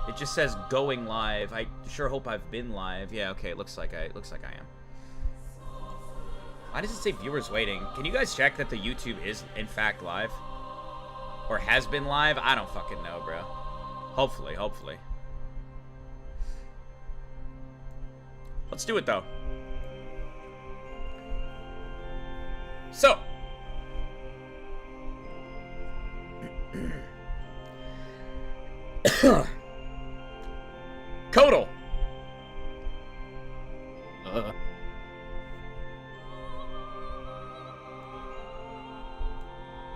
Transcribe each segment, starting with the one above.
It just says going live. I sure hope I've been live. Yeah, okay, it looks like I am. Why does it say viewers waiting? Can you guys check that the YouTube is in fact live? Or has been live? I don't fucking know, bro. Hopefully. Let's do it though. So, Kotal.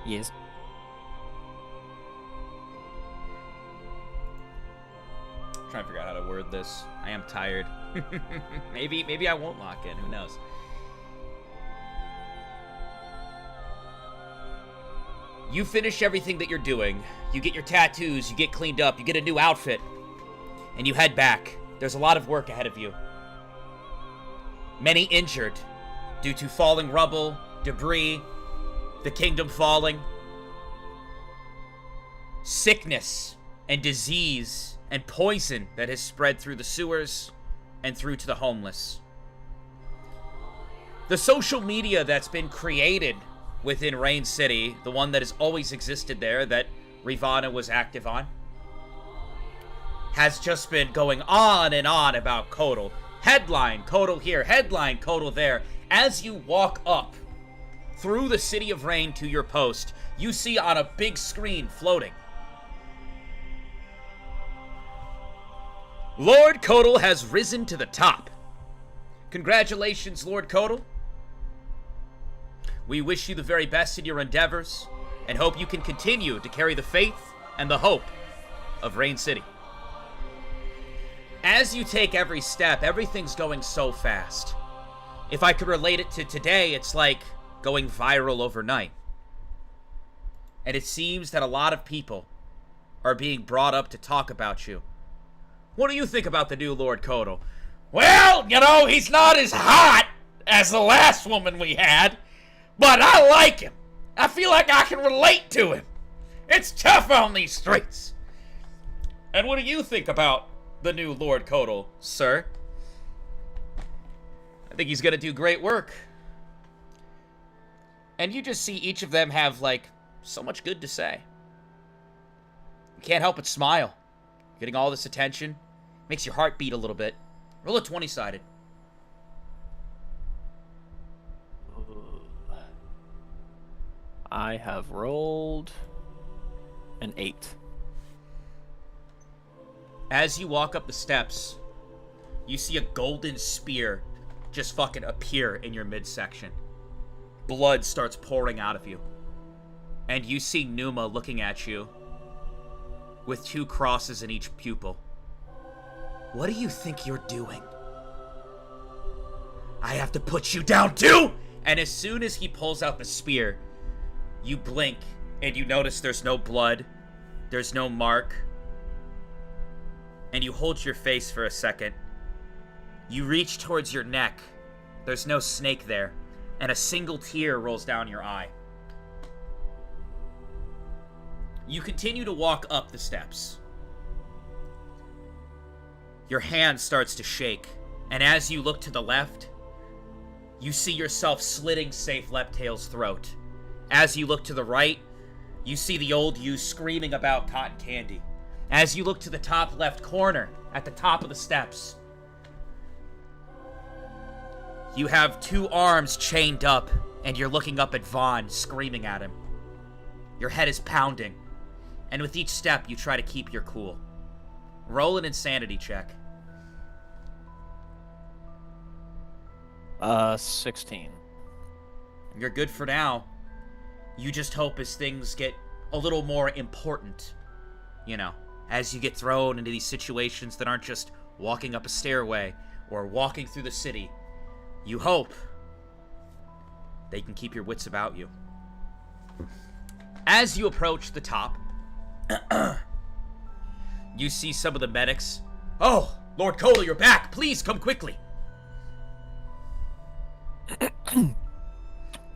Yes. Trying to figure out how to word this. I am tired. maybe I won't lock in. Who knows? You finish everything that you're doing. You get your tattoos. You get cleaned up. You get a new outfit. And you head back. There's a lot of work ahead of you. Many injured due to falling rubble, debris, the kingdom falling. Sickness and disease and poison that has spread through the sewers and through to the homeless. The social media that's been created within Rain City, the one that has always existed there, that Rivana was active on, has just been going on and on about Kotal. Headline, Kotal here, headline, Kotal there. As you walk up through the City of Rain to your post, you see on a big screen floating, Lord Kotal has risen to the top. Congratulations, Lord Kotal. We wish you the very best in your endeavors, and hope you can continue to carry the faith and the hope of Rain City. As you take every step, everything's going so fast. If I could relate it to today, it's like going viral overnight. And it seems that a lot of people are being brought up to talk about you. What do you think about the new Lord Kotal? Well, you know, he's not as hot as the last woman we had, but I like him. I feel like I can relate to him. It's tough on these streets. And what do you think about the new Lord Kotal, sir? I think he's gonna do great work. And you just see each of them have, like, so much good to say. You can't help but smile. Getting all this attention makes your heart beat a little bit. Roll a 20-sided. I have rolled an 8. As you walk up the steps, you see a golden spear just fucking appear in your midsection. Blood starts pouring out of you. And you see Numa looking at you with 2 crosses in each pupil. What do you think you're doing? I have to put you down too! And as soon as he pulls out the spear, you blink and you notice there's no blood, there's no mark, and you hold your face for a second. You reach towards your neck. There's no snake there, and a single tear rolls down your eye. You continue to walk up the steps. Your hand starts to shake, and as you look to the left, you see yourself slitting Safe Leptail's throat. As you look to the right, you see the old you screaming about cotton candy. As you look to the top left corner, at the top of the steps, you have 2 arms chained up, and you're looking up at Vaughn, screaming at him. Your head is pounding, and with each step, you try to keep your cool. Roll an insanity check. 16. You're good for now. You just hope as things get a little more important, you know, as you get thrown into these situations that aren't just walking up a stairway or walking through the city, you hope they can keep your wits about you. As you approach the top, you see some of the medics. Oh, Lord Kotal, you're back. Please come quickly.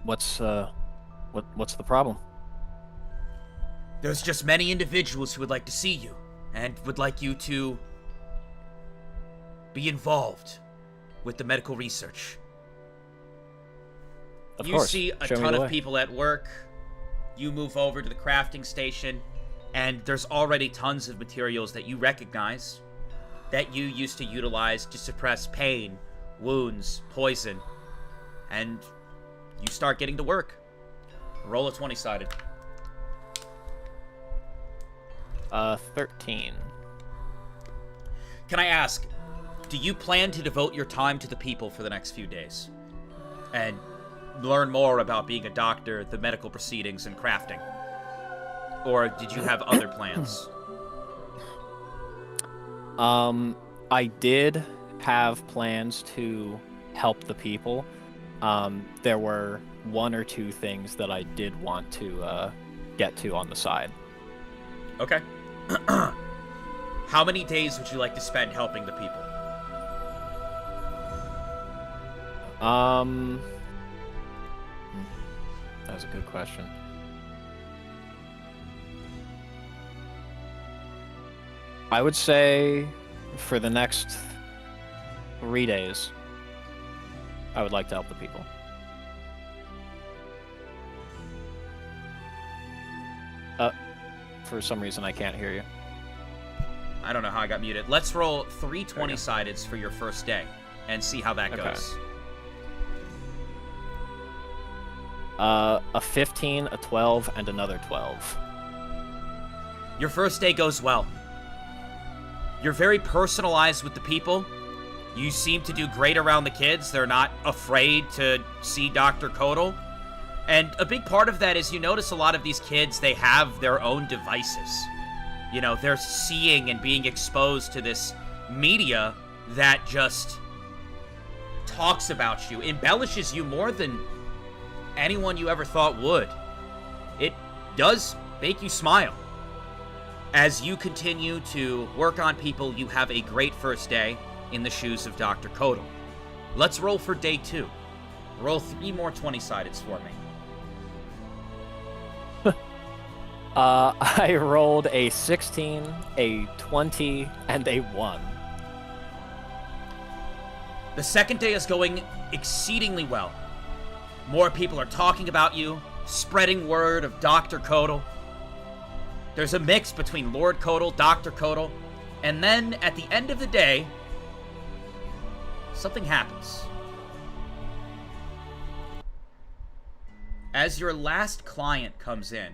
What's the problem? There's just many individuals who would like to see you. and would like you to be involved with the medical research. Of You course. see a Show me ton the of way. people at work. You move over to the crafting station, and there's already tons of materials that you recognize that you used to utilize to suppress pain, wounds, poison, and you start getting to work. Roll a 20-sided. 13. Can I ask, do you plan to devote your time to the people for the next few days? And learn more about being a doctor, the medical proceedings, and crafting? Or did you have other plans? I did have plans to help the people. There were one or two things that I did want to get to on the side. Okay. How many days would you like to spend helping the people? That was a good question. I would say for the next 3 days, I would like to help the people. For some reason, I can't hear you. I don't know how I got muted. Let's roll 3 20-sideds for your first day and see how that goes. A 15, a 12, and another 12. Your first day goes well. You're very personalized with the people. You seem to do great around the kids. They're not afraid to see Dr. Kotal. And a big part of that is you notice a lot of these kids, they have their own devices. You know, they're seeing and being exposed to this media that just talks about you, embellishes you more than anyone you ever thought would. It does make you smile. As you continue to work on people, you have a great first day in the shoes of Dr. Kotal. Let's roll for day 2. Roll 3 more 20-sideds for me. I rolled a 16, a 20, and a 1. The second day is going exceedingly well. More people are talking about you, spreading word of Dr. Kotal. There's a mix between Lord Kotal, Dr. Kotal, and then at the end of the day, something happens. As your last client comes in,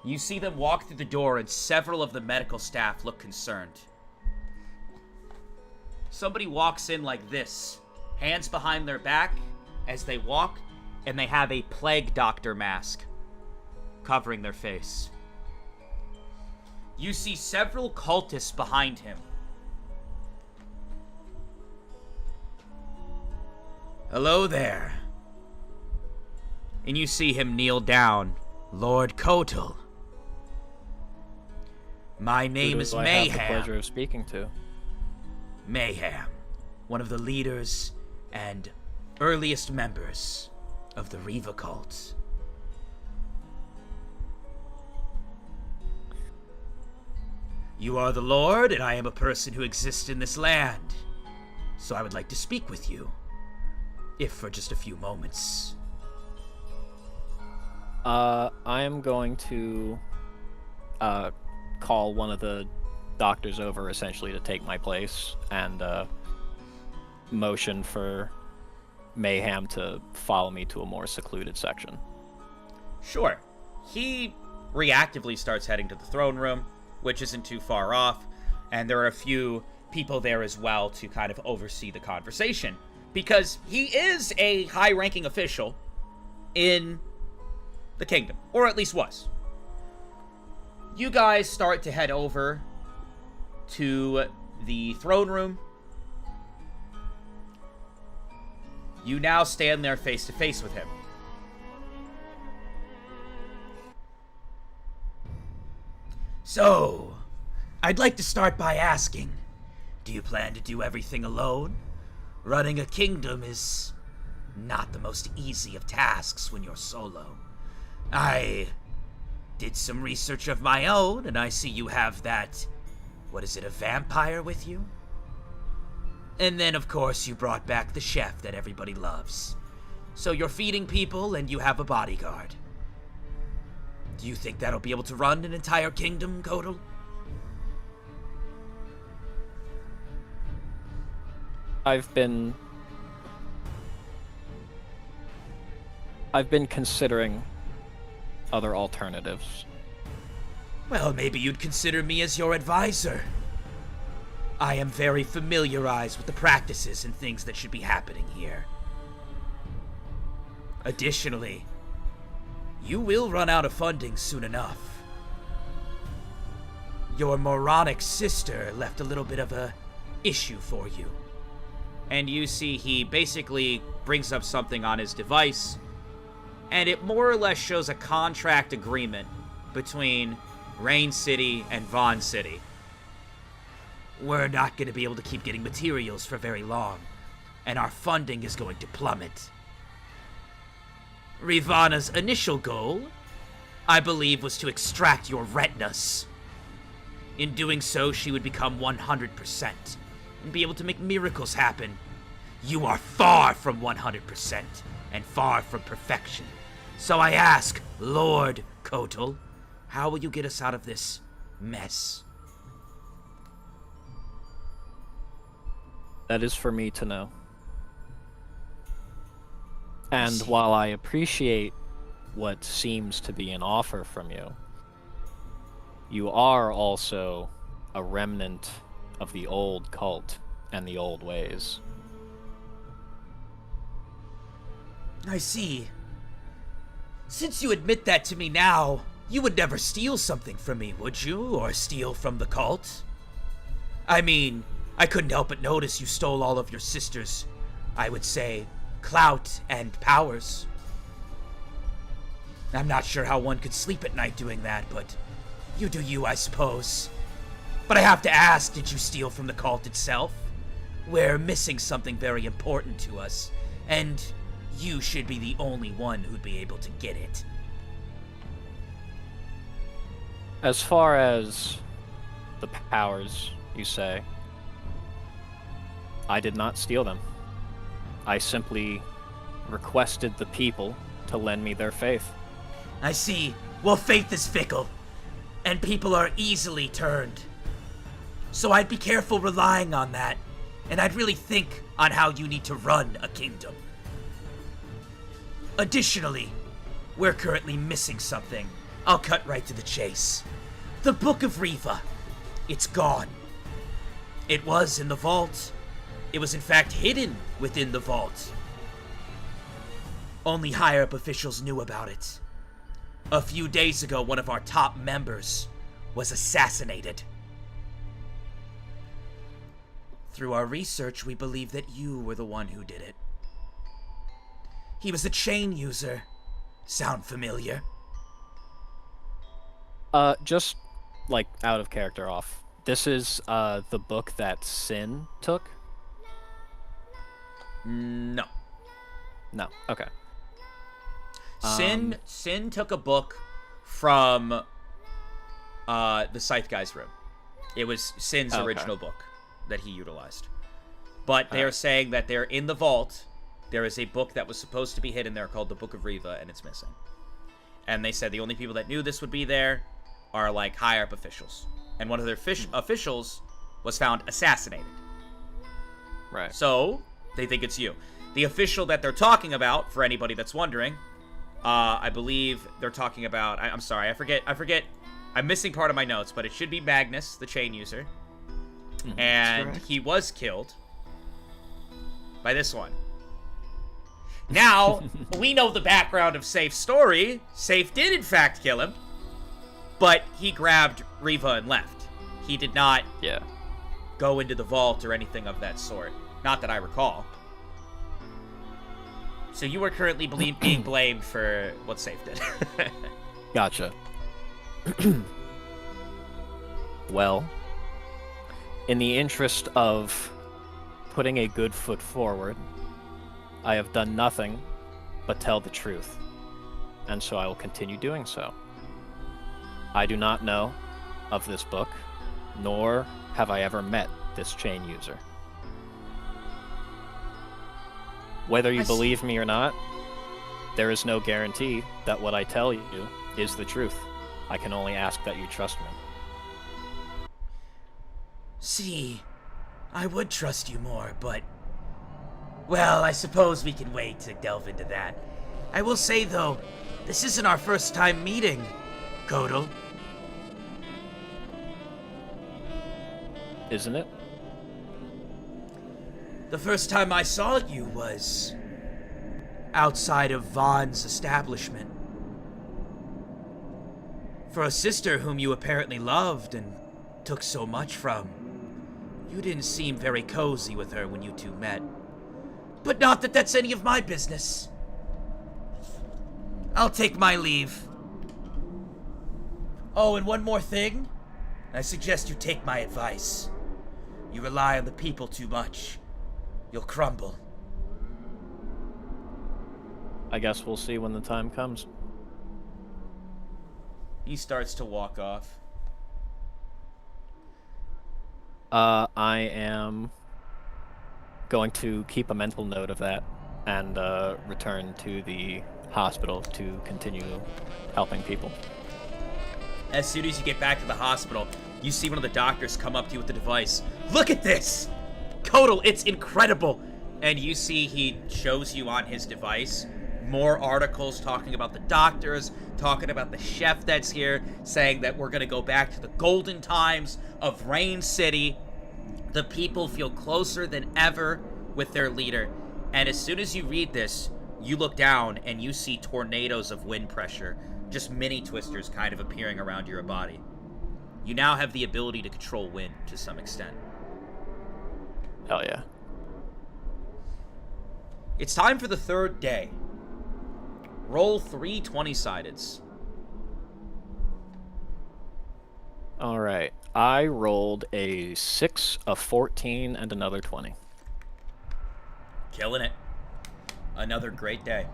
you see them walk through the door and several of the medical staff look concerned. Somebody walks in like this, hands behind their back as they walk, and they have a plague doctor mask covering their face. You see several cultists behind him. Hello there. And you see him kneel down. Lord Kotal. My name is Who do I have the Mayhem. pleasure of speaking to? Mayhem, one of the leaders and earliest members of the Reva cult. You are the Lord, and I am a person who exists in this land. So I would like to speak with you, if for just a few moments. I am going to call one of the doctors over, essentially, to take my place, and motion for Mayhem to follow me to a more secluded section. Sure. He reactively starts heading to the throne room, which isn't too far off, and there are a few people there as well to kind of oversee the conversation, because he is a high-ranking official in the kingdom, or at least was. You guys start to head over to the throne room. You now stand there face to face with him. So, I'd like to start by asking, do you plan to do everything alone? Running a kingdom is not the most easy of tasks when you're solo. I did some research of my own, and I see you have that, what is it, a vampire with you? And then, of course, you brought back the chef that everybody loves. So you're feeding people, and you have a bodyguard. Do you think that'll be able to run an entire kingdom, Kotal? I've been considering other alternatives. Well, maybe you'd consider me as your advisor. I am very familiarized with the practices and things that should be happening here. Additionally, you will run out of funding soon enough. Your moronic sister left a little bit of a issue for you. And you see he basically brings up something on his device, and it more or less shows a contract agreement between Rain City and Vaughn City. We're not going to be able to keep getting materials for very long, and our funding is going to plummet. Rivana's initial goal, I believe, was to extract your retinas. In doing so, she would become 100% and be able to make miracles happen. You are far from 100% and far from perfection. So I ask, Lord Kotal, how will you get us out of this mess? That is for me to know. And while I appreciate what seems to be an offer from you, you are also a remnant of the old cult and the old ways. I see. Since you admit that to me now, you would never steal something from me, would you? Or steal from the cult? I mean, I couldn't help but notice you stole all of your sister's, I would say, clout and powers. I'm not sure how one could sleep at night doing that, but you do you, I suppose. But I have to ask, did you steal from the cult itself? We're missing something very important to us, and you should be the only one who'd be able to get it. As far as the powers, you say, I did not steal them. I simply requested the people to lend me their faith. I see. Well, faith is fickle, and people are easily turned. So I'd be careful relying on that, and I'd really think on how you need to run a kingdom. Additionally, we're currently missing something. I'll cut right to the chase. The Book of Riva. It's gone. It was in the vault. It was in fact hidden within the vault. Only higher-up officials knew about it. A few days ago, one of our top members was assassinated. Through our research, we believe that you were the one who did it. He was a chain user. Sound familiar? Just, like, out of character off. This is, the book that Sin took? No. No, okay. Sin took a book from, the Scythe Guy's room. It was Sin's original book that he utilized. But they are saying that they're in the vault. There is a book that was supposed to be hidden there called the Book of Riva, and it's missing. And they said the only people that knew this would be there are, like, higher-up officials. And one of their officials was found assassinated. Right. So, they think it's you. The official that they're talking about, for anybody that's wondering, I believe they're talking about... I'm sorry, I forget. I'm missing part of my notes, but it should be Magnus, the chain user. And he was killed by this one. Now, we know the background of Safe's story. Safe did, in fact, kill him. But he grabbed Riva and left. He did not go into the vault or anything of that sort. Not that I recall. So you are currently being blamed for what Safe did. Gotcha. Well, in the interest of putting a good foot forward, I have done nothing but tell the truth, and so I will continue doing so. I do not know of this book, nor have I ever met this chain user. Whether you believe me or not, there is no guarantee that what I tell you is the truth. I can only ask that you trust me. See, I would trust you more, but... well, I suppose we can wait to delve into that. I will say, though, this isn't our first time meeting, Kotal. Isn't it? The first time I saw you was outside of Vaughn's establishment. For a sister whom you apparently loved and took so much from, you didn't seem very cozy with her when you two met. But not that that's any of my business. I'll take my leave. Oh, and one more thing. I suggest you take my advice. You rely on the people too much. You'll crumble. I guess we'll see when the time comes. He starts to walk off. I am going to keep a mental note of that and return to the hospital to continue helping people. As soon as you get back to the hospital, you see one of the doctors come up to you with the device. Look at this! Kotal, it's incredible! And you see he shows you on his device more articles talking about the doctors, talking about the chef that's here, saying that we're gonna go back to the golden times of Rain City. The people feel closer than ever with their leader. And as soon as you read this, you look down and you see tornadoes of wind pressure, just mini twisters kind of appearing around your body. You now have the ability to control wind to some extent. Hell yeah. It's time for the third day. Roll 3 20-sideds. Alright. I rolled a 6, a 14, and another 20. Killing it. Another great day.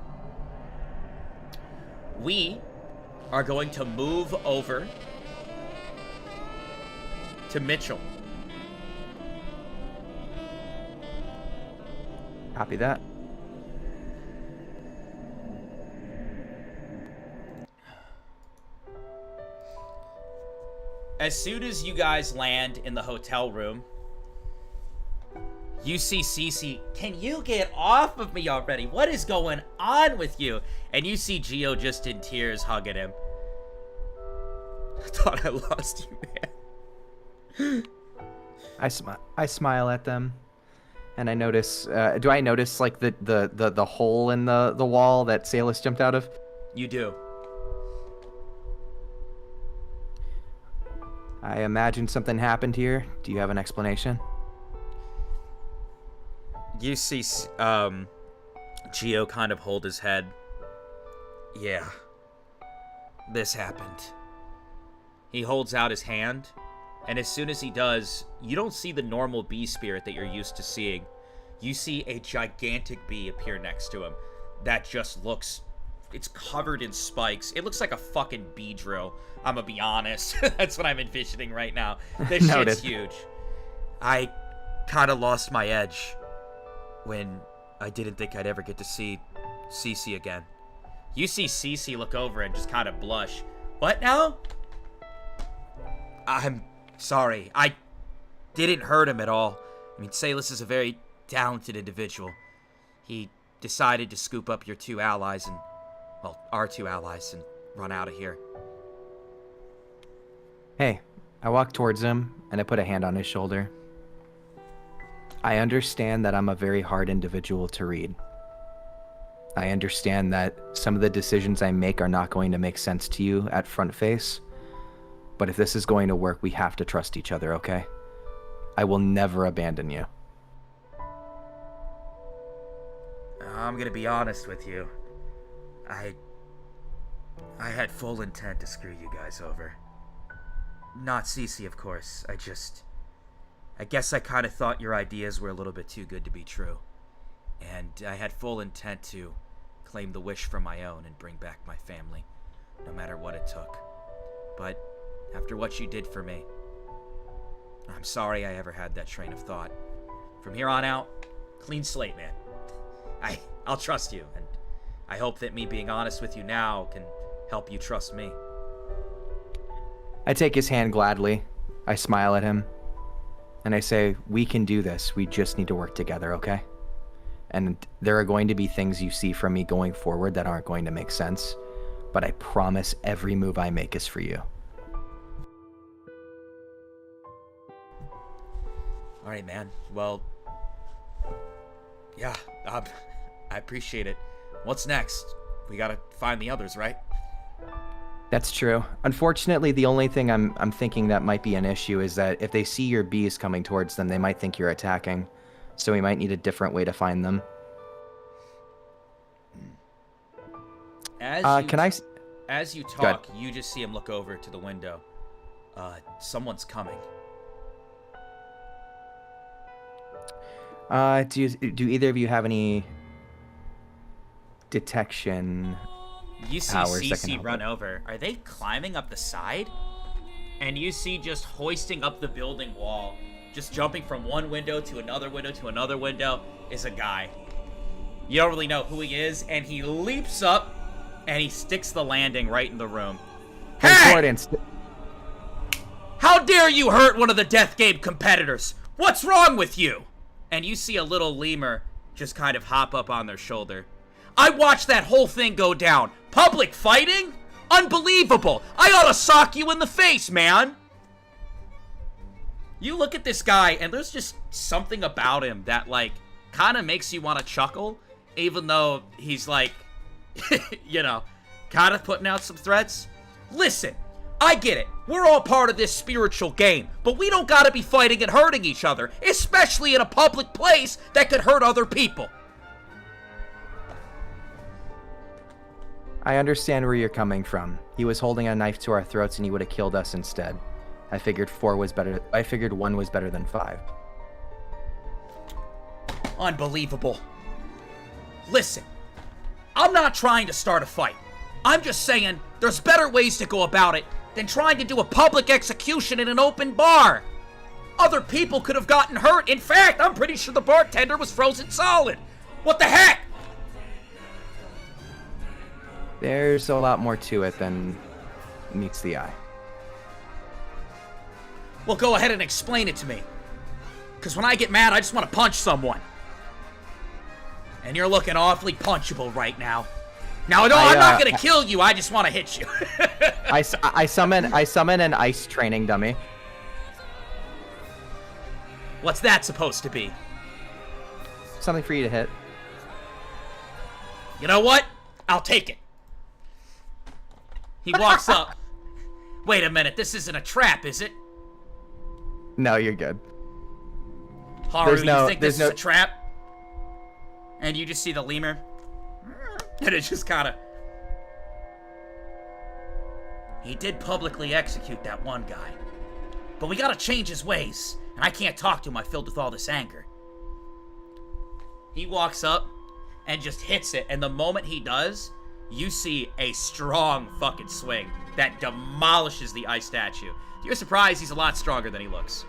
We are going to move over to Mitchell. Copy that. As soon as you guys land in the hotel room, you see Cece. Can you get off of me already? What is going on with you? And you see Gio just in tears hugging him. I thought I lost you, man. I smile at them, and I notice. Do I notice like the hole in the wall that Salus jumped out of? You do. I imagine something happened here. Do you have an explanation? You see Gio kind of hold his head. Yeah. This happened. He holds out his hand, and as soon as he does, you don't see the normal bee spirit that you're used to seeing. You see a gigantic bee appear next to him that just looks... it's covered in spikes. It looks like a fucking bee drill. I'm gonna be honest. That's what I'm envisioning right now. This shit's huge. I kind of lost my edge when I didn't think I'd ever get to see Cece again. You see Cece look over and just kind of blush. What now? I'm sorry. I didn't hurt him at all. I mean, Salus is a very talented individual. He decided to scoop up your two allies and, well, our two allies and run out of here. Hey, I walk towards him and I put a hand on his shoulder. I understand that I'm a very hard individual to read. I understand that some of the decisions I make are not going to make sense to you at front face. But if this is going to work, we have to trust each other, okay? I will never abandon you. I'm gonna be honest with you. I had full intent to screw you guys over. Not Cece, of course. I guess I kind of thought your ideas were a little bit too good to be true. And I had full intent to claim the wish for my own and bring back my family, no matter what it took. But after what you did for me. I'm sorry I ever had that train of thought. From here on out, clean slate, man. I'll trust you, and I hope that me being honest with you now can help you trust me. I take his hand gladly. I smile at him. And I say, we can do this. We just need to work together, okay? And there are going to be things you see from me going forward that aren't going to make sense. But I promise every move I make is for you. All right, man. Well, yeah, I appreciate it. What's next? We gotta find the others, right? That's true. Unfortunately, the only thing I'm thinking that might be an issue is that if they see your bees coming towards them, they might think you're attacking. So we might need a different way to find them. As you talk, you just see him look over to the window. Someone's coming. Do either of you have any detection You see powers that can CC help run it? over. Are they climbing up the side? And you see just hoisting up the building wall, just jumping from one window to another window to another window, is a guy. You don't really know who he is, and he leaps up, and he sticks the landing right in the room. Hey! How dare you hurt one of the Death Game competitors? What's wrong with you? And you see a little lemur just kind of hop up on their shoulder. I watched that whole thing go down. Public fighting? Unbelievable. I ought to sock you in the face, man. You look at this guy, and there's just something about him that, like, kind of makes you want to chuckle, even though he's, like, you know, kind of putting out some threats. Listen, I get it. We're all part of this spiritual game, but we don't gotta be fighting and hurting each other, especially in a public place that could hurt other people. I understand where you're coming from. He was holding a knife to our throats and he would have killed us instead. I figured 1 was better than 5. Unbelievable. Listen, I'm not trying to start a fight. I'm just saying there's better ways to go about it than trying to do a public execution in an open bar. Other people could have gotten hurt. In fact, I'm pretty sure the bartender was frozen solid. What the heck? There's a lot more to it than meets the eye. Well, go ahead and explain it to me. Because when I get mad, I just want to punch someone. And you're looking awfully punchable right now. Now, no, I'm not going to kill you. I just want to hit you. I summon an ice training dummy. What's that supposed to be? Something for you to hit. You know what? I'll take it. He walks up. Wait a minute. This isn't a trap, is it? No, you're good. Haru, you think this is a trap? And you just see the lemur. And it just kind of... He did publicly execute that one guy. But we gotta change his ways. And I can't talk to him. I'm filled with all this anger. He walks up and just hits it. And the moment he does, you see a strong fucking swing that demolishes the ice statue. You're surprised he's a lot stronger than he looks.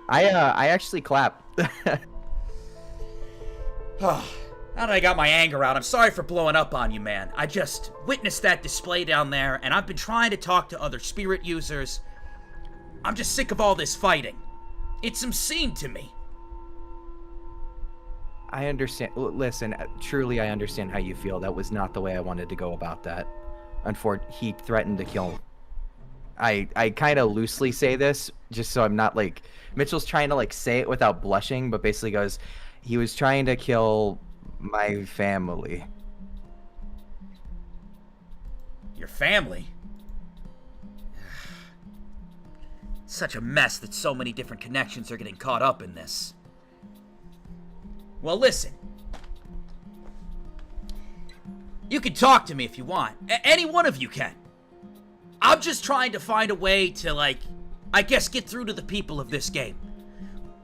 I actually clap. Now that I got my anger out, I'm sorry for blowing up on you, man. I just witnessed that display down there, and I've been trying to talk to other spirit users. I'm just sick of all this fighting. It's obscene to me. I understand. Listen, truly I understand how you feel. That was not the way I wanted to go about that. He threatened to kill. I kind of loosely say this, just so I'm not like... Mitchell's trying to like say it without blushing, but basically goes, he was trying to kill my family. Your family? Such a mess that so many different connections are getting caught up in this. Well, listen. You can talk to me if you want. Any one of you can. I'm just trying to find a way to, like, I guess get through to the people of this game.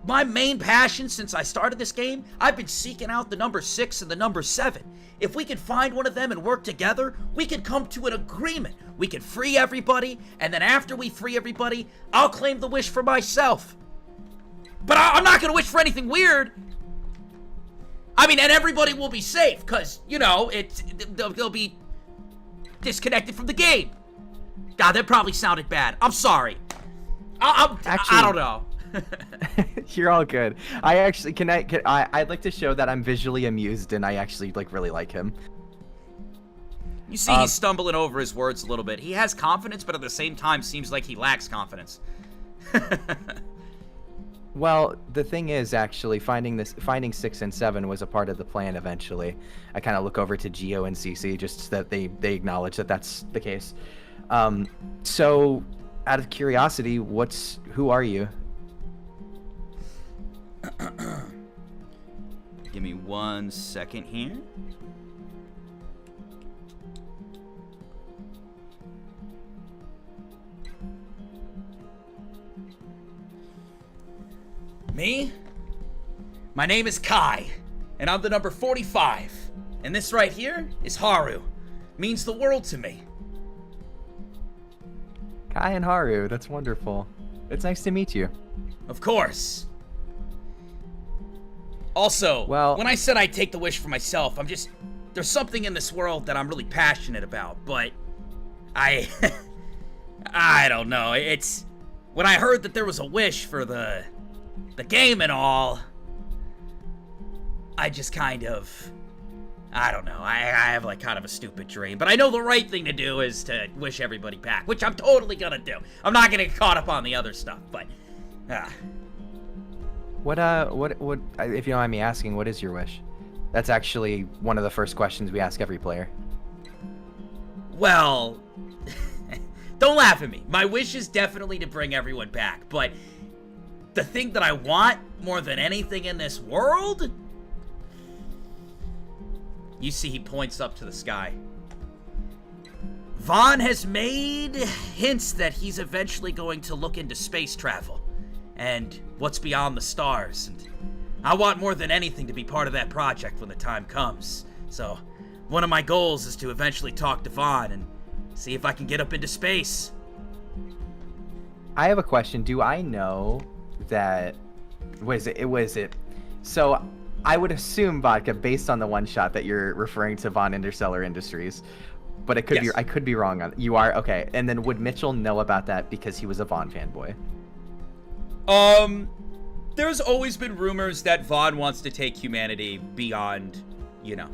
my main passion since I started this game, I've been seeking out the number 6 and the number 7. If we can find one of them and work together, we can come to an agreement. We can free everybody, and then after we free everybody, I'll claim the wish for myself. But I'm not gonna wish for anything weird. I mean, and everybody will be safe, because, you know, they'll be disconnected from the game. God, that probably sounded bad. I'm sorry. I don't know. You're all good. I actually I'd like to show that I'm visually amused and I actually really like him. You see, he's stumbling over his words a little bit. He has confidence, but at the same time seems like he lacks confidence. Well, the thing is, actually, finding 6 and 7 was a part of the plan eventually. I kind of look over to Geo and CC just so that they acknowledge that that's the case. So, out of curiosity, who are you? Give me 1 second here. Me? My name is Kai, and I'm the number 45. And this right here is Haru. Means the world to me. Kai and Haru, that's wonderful. It's nice to meet you. Of course. Also, when I said I'd take the wish for myself, there's something in this world that I'm really passionate about, but I don't know. It's when I heard that there was a wish for the game and all, I just kind of, I don't know. I have kind of a stupid dream, but I know the right thing to do is to wish everybody back, which I'm totally gonna do. I'm not gonna get caught up on the other stuff, but What if you don't mind me asking, what is your wish? That's actually one of the first questions we ask every player. Well, don't laugh at me. My wish is definitely to bring everyone back, but the thing that I want more than anything in this world? You see, he points up to the sky. Vaughn has made hints that he's eventually going to look into space travel and what's beyond the stars, and I want more than anything to be part of that project when the time comes. So, one of my goals is to eventually talk to Vaughn and see if I can get up into space. I have a question. Do I know that was it? So I would assume, Vodka, based on the one shot, that you're referring to Vaughn Interstellar Industries, but it could be, I could be wrong on. You are okay. And then would Mitchell know about that because he was a Vaughn fanboy? There's always been rumors that Vaughn wants to take humanity beyond, you know,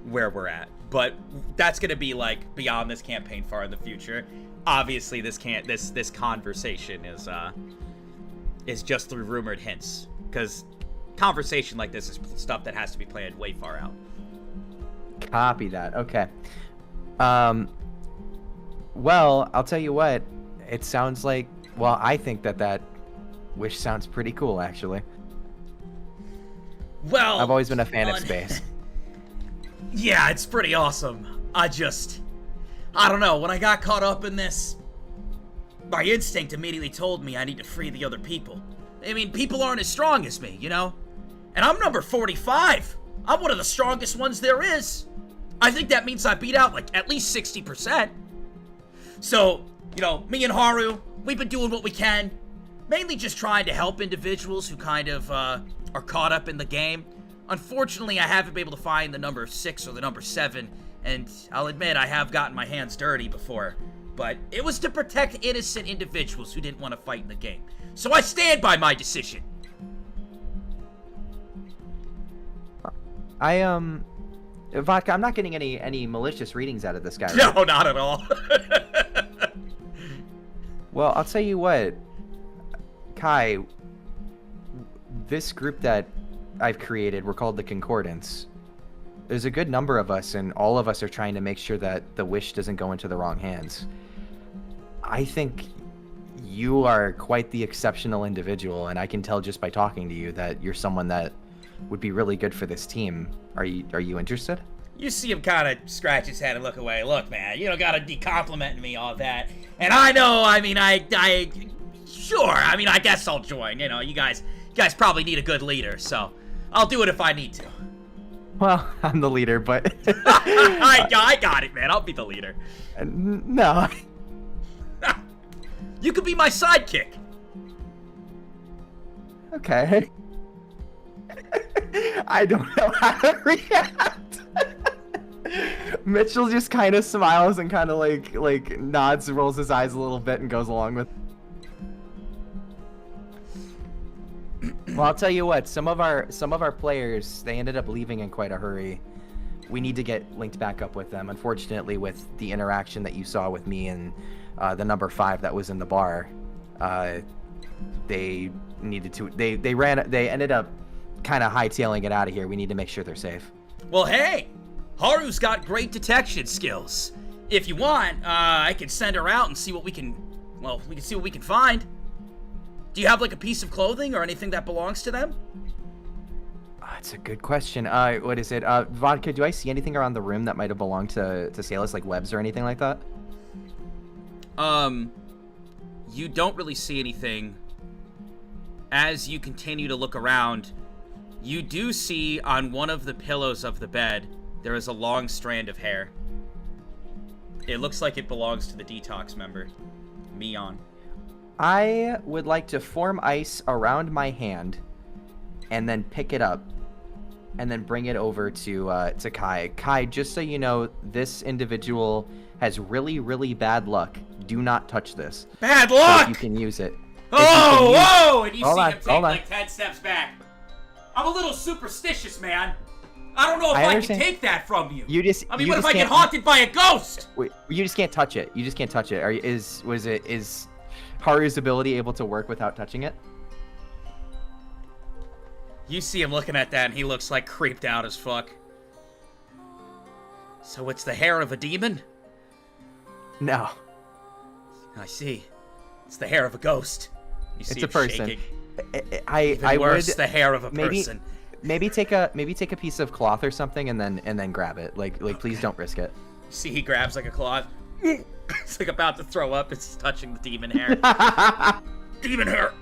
where we're at, but that's gonna be beyond this campaign, far in the future. Obviously, this conversation is just through rumored hints, because conversation like this is stuff that has to be planned way far out. Copy that. Okay. Well, I'll tell you what. It sounds like. Well, I think that wish sounds pretty cool, actually. Well, I've always been a fan of space. Yeah, it's pretty awesome. I don't know. When I got caught up in this, my instinct immediately told me I need to free the other people. I mean, people aren't as strong as me, you know? And I'm number 45. I'm one of the strongest ones there is. I think that means I beat out, at least 60%. So, you know, me and Haru, we've been doing what we can. Mainly just trying to help individuals who kind of, are caught up in the game. Unfortunately, I haven't been able to find the number 6 or the number 7, and I'll admit I have gotten my hands dirty before. But it was to protect innocent individuals who didn't want to fight in the game. So I stand by my decision. Vodka, I'm not getting any malicious readings out of this guy, right? No, not at all. Well, I'll tell you what, Kai, this group that I've created, we're called the Concordance. There's a good number of us, and all of us are trying to make sure that the wish doesn't go into the wrong hands. I think you are quite the exceptional individual, and I can tell just by talking to you that you're someone that would be really good for this team. Are you interested? You see him kind of scratch his head and look away. Look, man, you don't gotta de-complimenting me all that. And I know, I mean, sure, I mean, I guess I'll join. You know, you guys guys probably need a good leader, so I'll do it if I need to. Well, I'm the leader, but... I got it, man. I'll be the leader. No. You could be my sidekick. Okay. I don't know how to react. Mitchell just kind of smiles and kind of like nods, rolls his eyes a little bit, and goes along with. Well, I'll tell you what. Some of our players, they ended up leaving in quite a hurry. We need to get linked back up with them. Unfortunately, with the interaction that you saw with me and the number 5 that was in the bar, they needed to. They ended up kind of hightailing it out of here. We need to make sure they're safe. Well, hey, Haru's got great detection skills. If you want, I can send her out and see what we can. Well, we can see what we can find. Do you have like a piece of clothing or anything that belongs to them? That's a good question. What is it? Vodka, do I see anything around the room that might have belonged to Salus, like webs or anything like that? You don't really see anything. As you continue to look around, you do see on one of the pillows of the bed, there is a long strand of hair. It looks like it belongs to the Detox member, Mion. I would like to form ice around my hand and then pick it up and then bring it over to Kai. Kai, just so you know, this individual has really, really bad luck. Do not touch this. Bad luck! So you can use it. Oh! And you see him take hold on. like 10 steps back. I'm a little superstitious, man. I don't know if I can take that from you. I mean, what if I get haunted by a ghost? Wait, you just can't touch it. You just can't touch it. Is Haru's ability able to work without touching it? You see him looking at that, and he looks like creeped out as fuck. So it's the hair of a demon? No. I see. It's the hair of a ghost. You see It's a person. Shaking. I worse, would the hair of a person. Maybe take a piece of cloth or something and then grab it. Like please don't risk it. See, he grabs like a cloth. It's like about to throw up. It's touching the demon hair. Demon hair.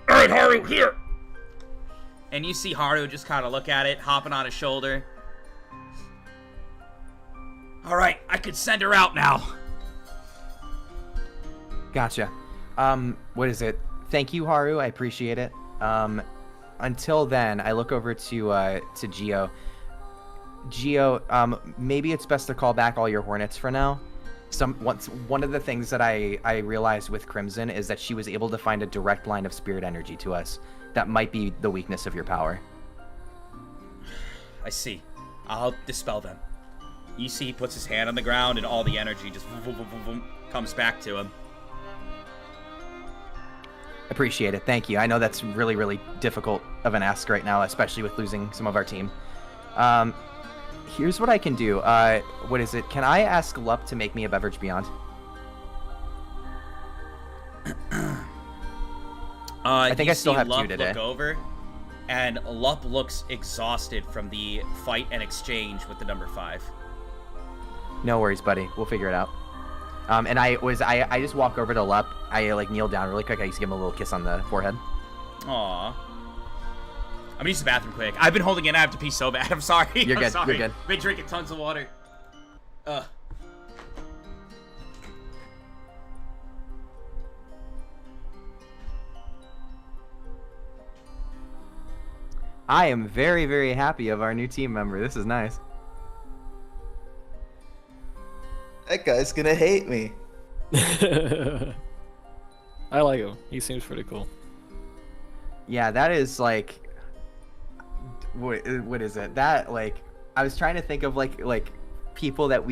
All right, Haru, here. And you see Haru just kind of look at it, hopping on his shoulder. All right, I could send her out now. Gotcha. What is it? Thank you, Haru. I appreciate it. Until then, I look over to Geo. Geo, maybe it's best to call back all your Hornets for now. One of the things that I realized with Crimson is that she was able to find a direct line of spirit energy to us. That might be the weakness of your power. I see. I'll dispel them. You see he puts his hand on the ground and all the energy just comes back to him. Appreciate it. Thank you. I know that's really, really difficult of an ask right now, especially with losing some of our team. Here's what I can do. What is it? Can I ask Lup to make me a beverage beyond? I think I still have Lup 2 today. Look over, and Lup looks exhausted from the fight and exchange with the number 5. No worries, buddy. We'll figure it out. And I just walk over to Lup. I kneel down really quick. I just give him a little kiss on the forehead. Aww. I'm gonna use the bathroom quick. I've been holding in. I have to pee so bad. I'm sorry. You're good. Sorry. You're good. Been drinking tons of water. I am very, very happy of our new team member. This is nice. That guy's gonna hate me. I like him. He seems pretty cool. Yeah, that is like, what is it? That like, I was trying to think of like people that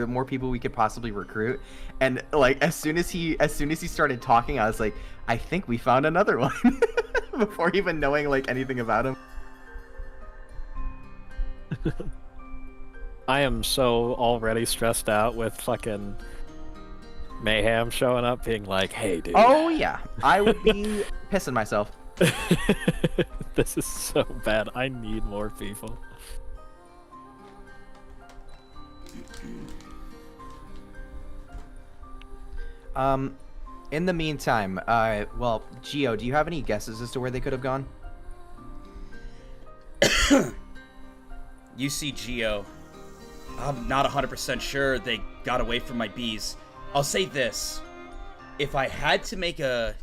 more people we could possibly recruit, and like as soon as he started talking, I was like, I think we found another one before even knowing like anything about him. I am so already stressed out with fucking Mayhem showing up being like, hey, dude. Oh, yeah. I would be pissing myself. This is so bad. I need more people. In the meantime, well, Geo, do you have any guesses as to where they could have gone? You see Geo. I'm not 100% sure they got away from my bees. I'll say this. If I had to make a...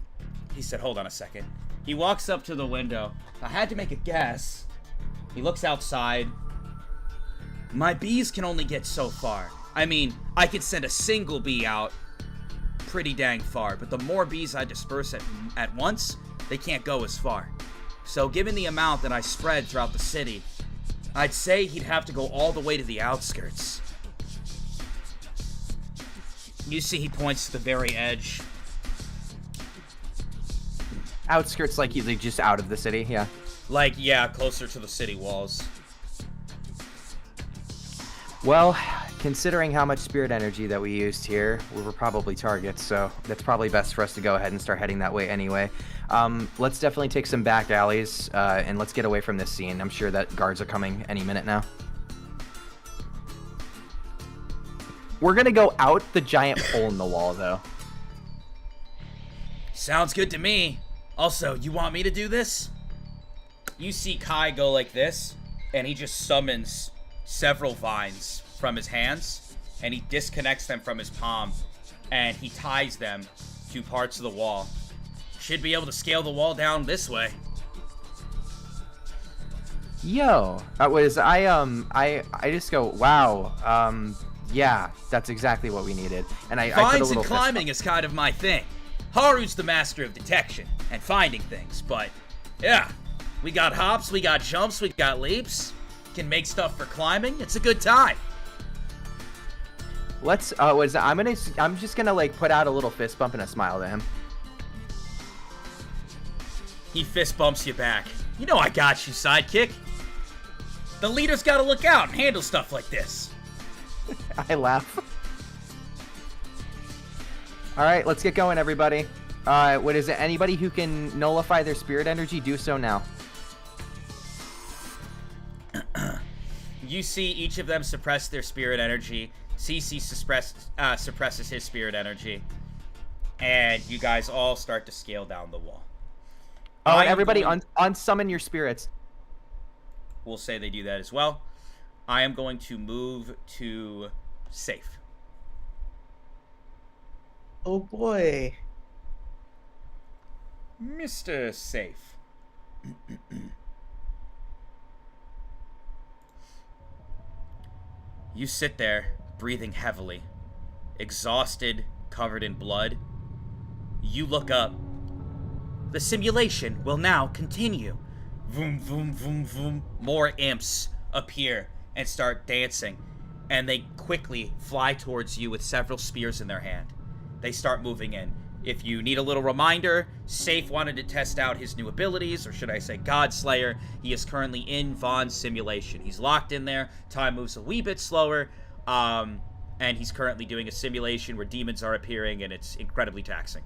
He said, hold on a second. He walks up to the window. If I had to make a guess, he looks outside. My bees can only get so far. I mean, I could send a single bee out pretty dang far, but the more bees I disperse at once, they can't go as far. So given the amount that I spread throughout the city, I'd say he'd have to go all the way to the outskirts. You see he points to the very edge. Outskirts, like he's like just out of the city, yeah. Like, yeah, closer to the city walls. Well, considering how much spirit energy that we used here, we were probably targets, so that's probably best for us to go ahead and start heading that way anyway. Let's definitely take some back alleys, and let's get away from this scene. I'm sure that guards are coming any minute now. We're gonna go out the giant hole in the wall, though. Sounds good to me. Also, you want me to do this? You see Kai go like this, and he just summons several vines from his hands, and he disconnects them from his palm, and he ties them to parts of the wall. Should be able to scale the wall down this way. Yo, I just go, wow, yeah, that's exactly what we needed. And I put a Vines little and climbing is kind of my thing. Haru's the master of detection and finding things, but yeah, we got hops, we got jumps, we got leaps. Can make stuff for climbing. It's a good time. Let's I'm just gonna like put out a little fist bump and a smile to him. He fist bumps you back. You know I got you, sidekick. The leader's gotta look out and handle stuff like this. I laugh. All right, let's get going, everybody. What is it? Anybody who can nullify their spirit energy, do so now. You see each of them suppress their spirit energy. CC suppresses his spirit energy. And you guys all start to scale down the wall. Oh, and everybody unsummon your spirits. We'll say they do that as well. I am going to move to safe. Oh boy. Mr. Safe. You sit there, breathing heavily, exhausted, covered in blood. You look up. The simulation will now continue. Vroom, vroom, vroom, vroom. More imps appear and start dancing, and they quickly fly towards you with several spears in their hand. They start moving in. If you need a little reminder, Safe wanted to test out his new abilities, or should I say Godslayer. He is currently in Vaughn's simulation. He's locked in there. Time moves a wee bit slower, and he's currently doing a simulation where demons are appearing, and it's incredibly taxing.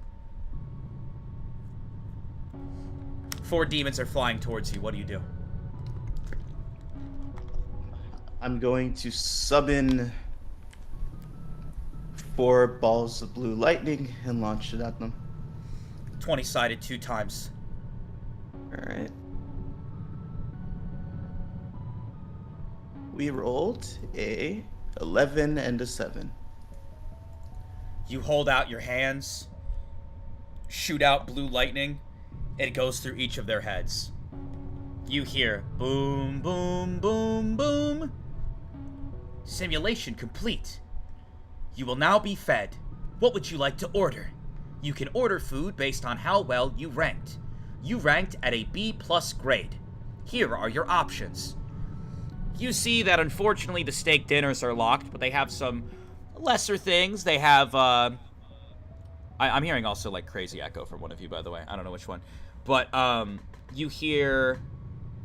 4 demons are flying towards you. What do you do? I'm going to summon 4 balls of blue lightning and launch it at them. 20-sided 2 times. Alright. We rolled a 11 and a 7. You hold out your hands, shoot out blue lightning, and it goes through each of their heads. You hear boom, boom, boom, boom. Simulation complete. You will now be fed. What would you like to order? You can order food based on how well you ranked. You ranked at a B+ grade. Here are your options. You see that unfortunately the steak dinners are locked, but they have some lesser things. They have, I'm hearing also like crazy echo from one of you, by the way. I don't know which one. But, you hear,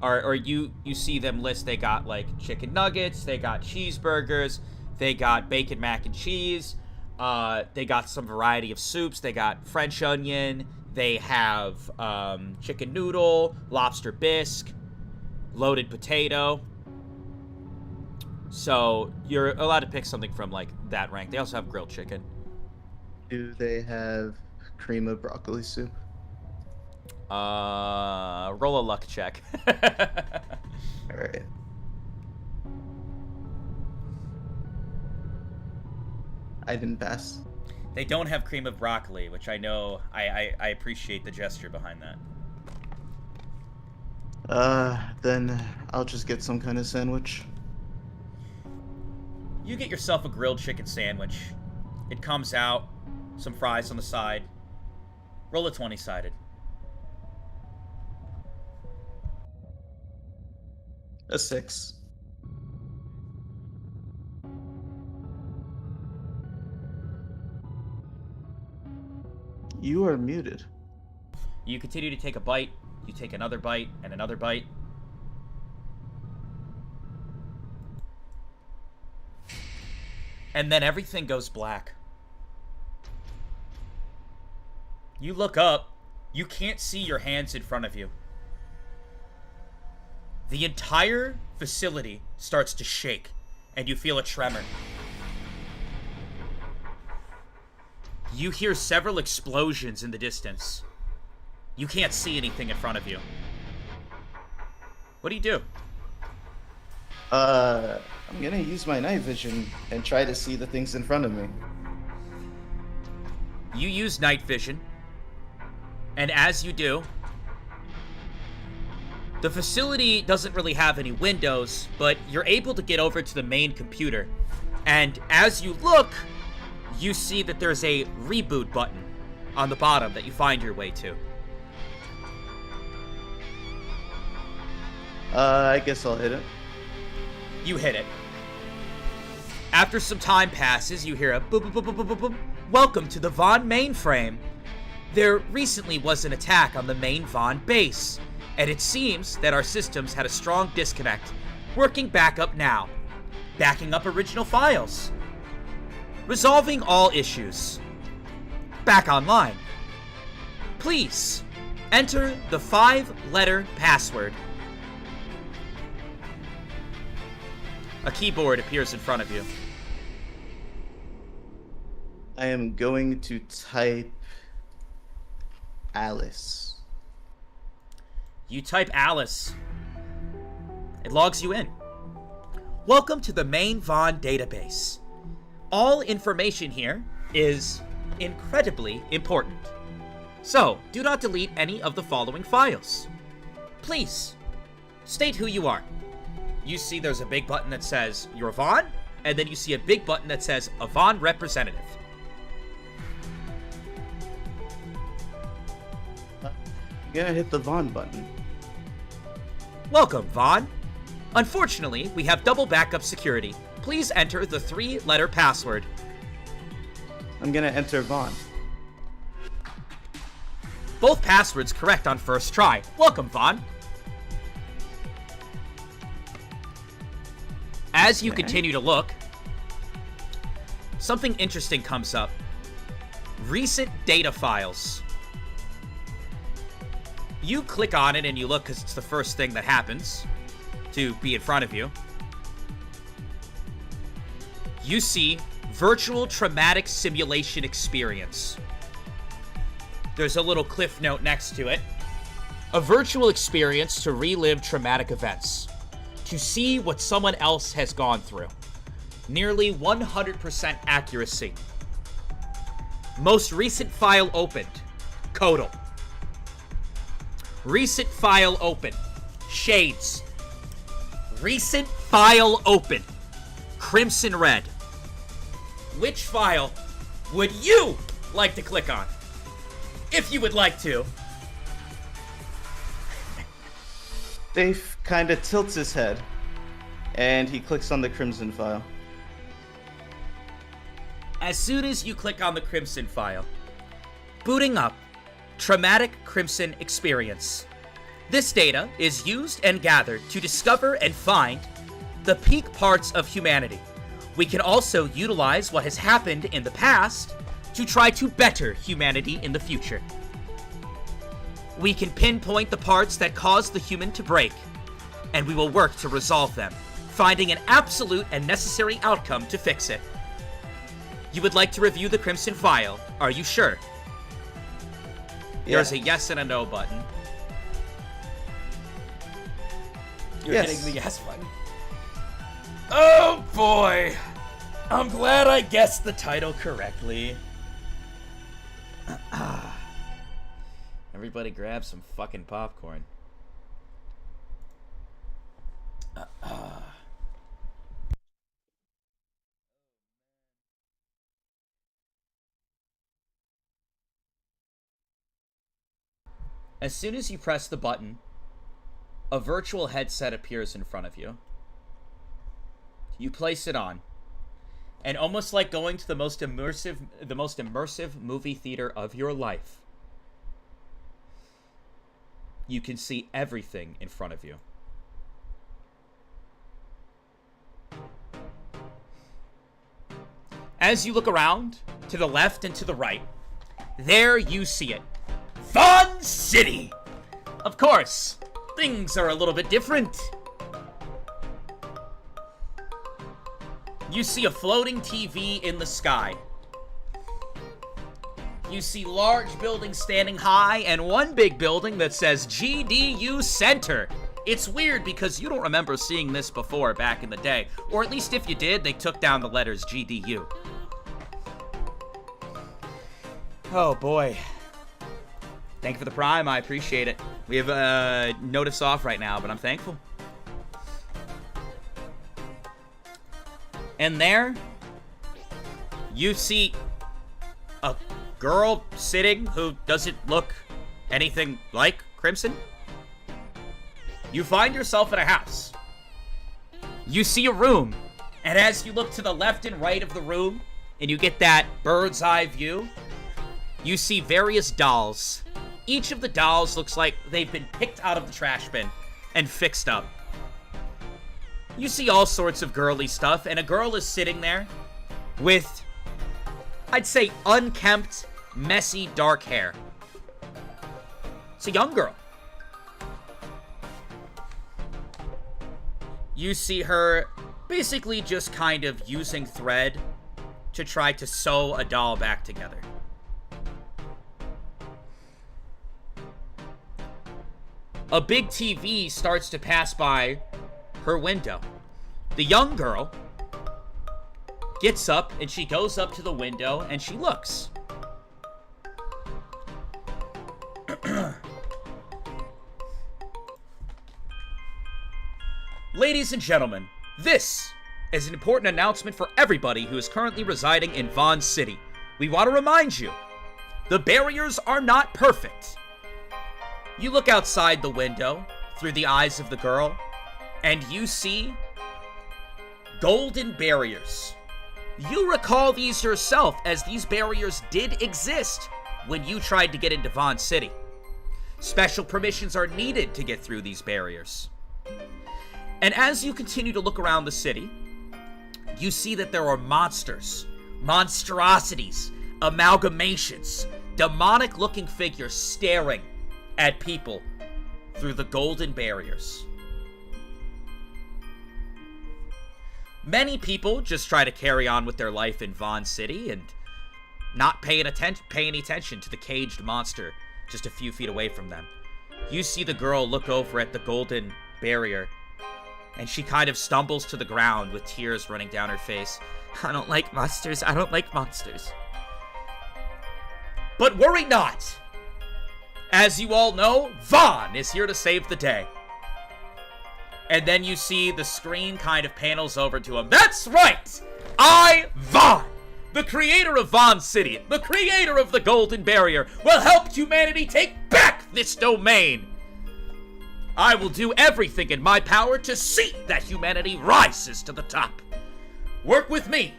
or you see them list, they got like chicken nuggets, they got cheeseburgers, they got bacon mac and cheese, they got some variety of soups, they got French onion, they have chicken noodle, lobster bisque, loaded potato. So you're allowed to pick something from like that rank. They also have grilled chicken. Do they have cream of broccoli soup? Roll a luck check. Alright. I didn't pass. They don't have cream of broccoli, which I know, I appreciate the gesture behind that. Then I'll just get some kind of sandwich. You get yourself a grilled chicken sandwich. It comes out, some fries on the side. Roll a 20-sided. A 6. You are muted. You continue to take a bite. You take another bite and another bite. And then everything goes black. You look up. You can't see your hands in front of you. The entire facility starts to shake, and you feel a tremor. You hear several explosions in the distance. You can't see anything in front of you. What do you do? I'm gonna use my night vision and try to see the things in front of me. You use night vision, and as you do, the facility doesn't really have any windows, but you're able to get over to the main computer. And as you look, you see that there's a reboot button on the bottom that you find your way to. I guess I'll hit it. You hit it. After some time passes, you hear a boop boop boop boop boop boop boop. Welcome to the Vaughn mainframe. There recently was an attack on the main Vaughn base, and it seems that our systems had a strong disconnect. Working back up now. Backing up original files. Resolving all issues. Back online. Please, enter the 5-letter password. A keyboard appears in front of you. I am going to type Alice. You type Alice. It logs you in. Welcome to the main Vaughn database. All information here is incredibly important. So, do not delete any of the following files. Please, state who you are. You see there's a big button that says you're Vaughn, and then you see a big button that says a Vaughn representative. I'm gonna hit the Vaughn button. Welcome, Vaughn. Unfortunately, we have double backup security. Please enter the 3-letter password. I'm gonna enter Vaughn. Both passwords correct on first try. Welcome, Vaughn. As you continue to look, something interesting comes up. Recent data files. You click on it and you look because it's the first thing that happens to be in front of you. You see virtual traumatic simulation experience. There's a little cliff note next to it. A virtual experience to relive traumatic events. To see what someone else has gone through. Nearly 100% accuracy. Most recent file opened. Kotal. Recent file open. Shades. Recent file open. Crimson Red. Which file would you like to click on? If you would like to. Dave kind of tilts his head, and he clicks on the Crimson file. As soon as you click on the Crimson file, booting up, Traumatic Crimson Experience. This data is used and gathered to discover and find the peak parts of humanity. We can also utilize what has happened in the past to try to better humanity in the future. We can pinpoint the parts that caused the human to break, and we will work to resolve them, finding an absolute and necessary outcome to fix it. You would like to review the Crimson file, are you sure? There's a yes and a no button. You're Yes. hitting the yes button. Oh boy! I'm glad I guessed the title correctly. Everybody grab some fucking popcorn. As soon as you press the button, a virtual headset appears in front of you. You place it on, and almost like going to the most immersive movie theater of your life, you can see everything in front of you. As you look around, to the left and to the right, there you see it. Vaughn City! Of course, things are a little bit different. You see a floating TV in the sky. You see large buildings standing high and one big building that says GDU Center. It's weird because you don't remember seeing this before back in the day. Or at least if you did, they took down the letters GDU. Oh boy. Thank you for the Prime, I appreciate it. We have notice off right now, but I'm thankful. And there, you see a girl sitting who doesn't look anything like Crimson. You find yourself in a house. You see a room, and as you look to the left and right of the room, and you get that bird's eye view, you see various dolls. Each of the dolls looks like they've been picked out of the trash bin and fixed up. You see all sorts of girly stuff, and a girl is sitting there with, I'd say, unkempt, messy, dark hair. It's a young girl. You see her basically just kind of using thread to try to sew a doll back together. A big TV starts to pass by her window. The young girl gets up and she goes up to the window and she looks. Ladies and gentlemen, this is an important announcement for everybody who is currently residing in Vaughn City. We want to remind you, the barriers are not perfect. You look outside the window through the eyes of the girl, and you see golden barriers. You recall these yourself, as these barriers did exist when you tried to get into Vaughn City. Special permissions are needed to get through these barriers. And as you continue to look around the city, you see that there are monsters, monstrosities, amalgamations, demonic-looking figures staring at people through the golden barriers. Many people just try to carry on with their life in Vaughn City and not pay any attention to the caged monster just a few feet away from them. You see the girl look over at the golden barrier, and she kind of stumbles to the ground with tears running down her face. I don't like monsters. I don't like monsters. But worry not. As you all know, Vaughn is here to save the day. And then you see the screen kind of panels over to him. That's right! I, Vaughn, the creator of Vaughn City, the creator of the Golden Barrier, will help humanity take back this domain. I will do everything in my power to see that humanity rises to the top. Work with me,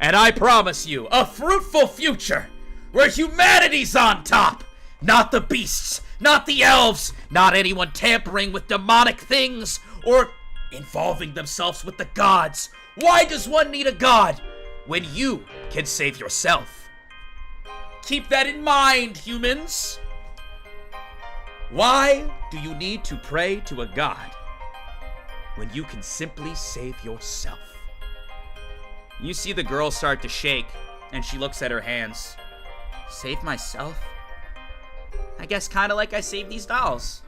and I promise you a fruitful future where humanity's on top. Not the beasts, not the elves, not anyone tampering with demonic things or involving themselves with the gods. Why does one need a god when you can save yourself? Keep that in mind, humans. Why do you need to pray to a god when you can simply save yourself? You see the girl start to shake, and she looks at her hands. Save myself? I guess kind of like I saved these dolls.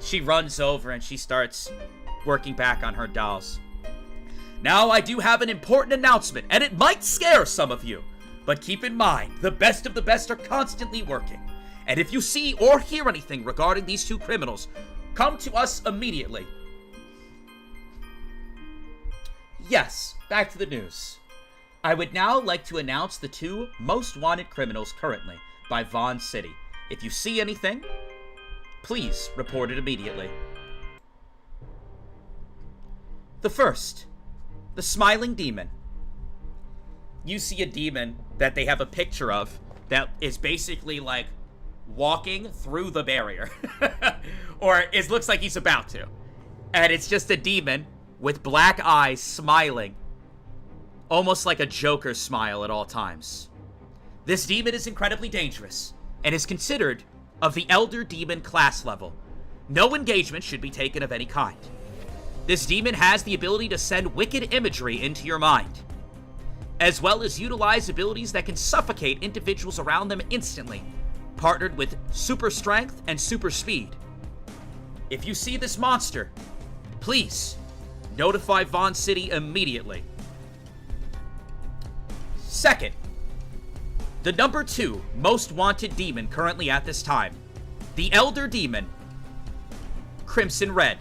She runs over and she starts working back on her dolls. Now I do have an important announcement, and it might scare some of you, but keep in mind, the best of the best are constantly working. And if you see or hear anything regarding these two criminals, come to us immediately. Yes, back to the news. I would now like to announce the two most wanted criminals currently by Vaughn City. If you see anything, please report it immediately. The first, the Smiling Demon. You see a demon that they have a picture of that is basically like walking through the barrier. Or it looks like he's about to. And it's just a demon with black eyes smiling. Almost like a Joker smile at all times. This demon is incredibly dangerous and is considered of the Elder Demon class level. No engagement should be taken of any kind. This demon has the ability to send wicked imagery into your mind, as well as utilize abilities that can suffocate individuals around them instantly, partnered with super strength and super speed. If you see this monster, please notify Vaughn City immediately. Second, the number 2 most wanted demon currently at this time, the Elder Demon, Crimson Red.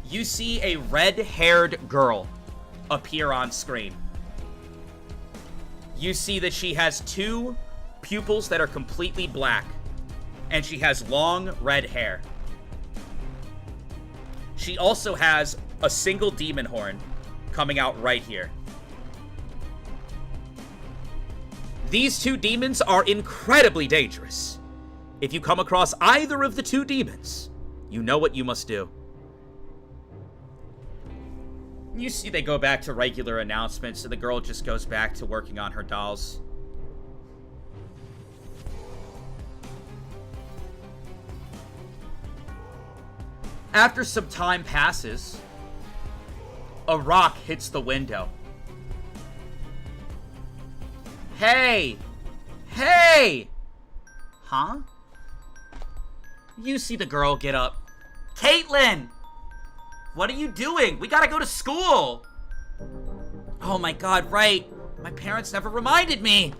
You see a red-haired girl appear on screen. You see that she has 2 pupils that are completely black, and she has long red hair. She also has a single demon horn coming out right here. These 2 demons are incredibly dangerous. If you come across either of the 2 demons, you know what you must do. You see they go back to regular announcements, so the girl just goes back to working on her dolls. After some time passes, a rock hits the window. Hey! Hey! Huh? You see the girl get up. Caitlin! What are you doing? We gotta go to school! Oh my god, right. My parents never reminded me.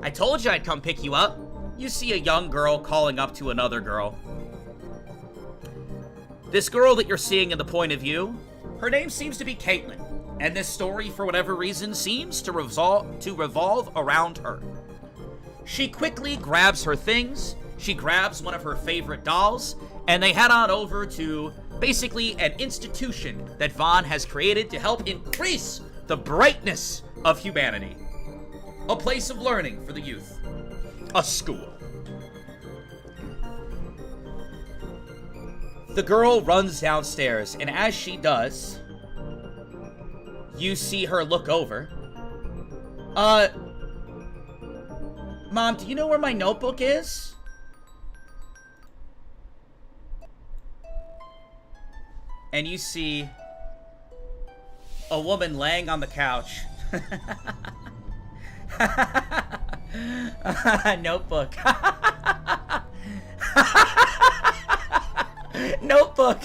I told you I'd come pick you up. You see a young girl calling up to another girl. This girl that you're seeing in the point of view, her name seems to be Caitlin. And this story, for whatever reason, seems to revolve around her. She quickly grabs her things, she grabs one of her favorite dolls, and they head on over to basically an institution that Vaughn has created to help increase the brightness of humanity. A place of learning for the youth. A school. The girl runs downstairs, and as she does, you see her look over. Mom, do you know where my notebook is? And you see a woman laying on the couch. Notebook. Notebook.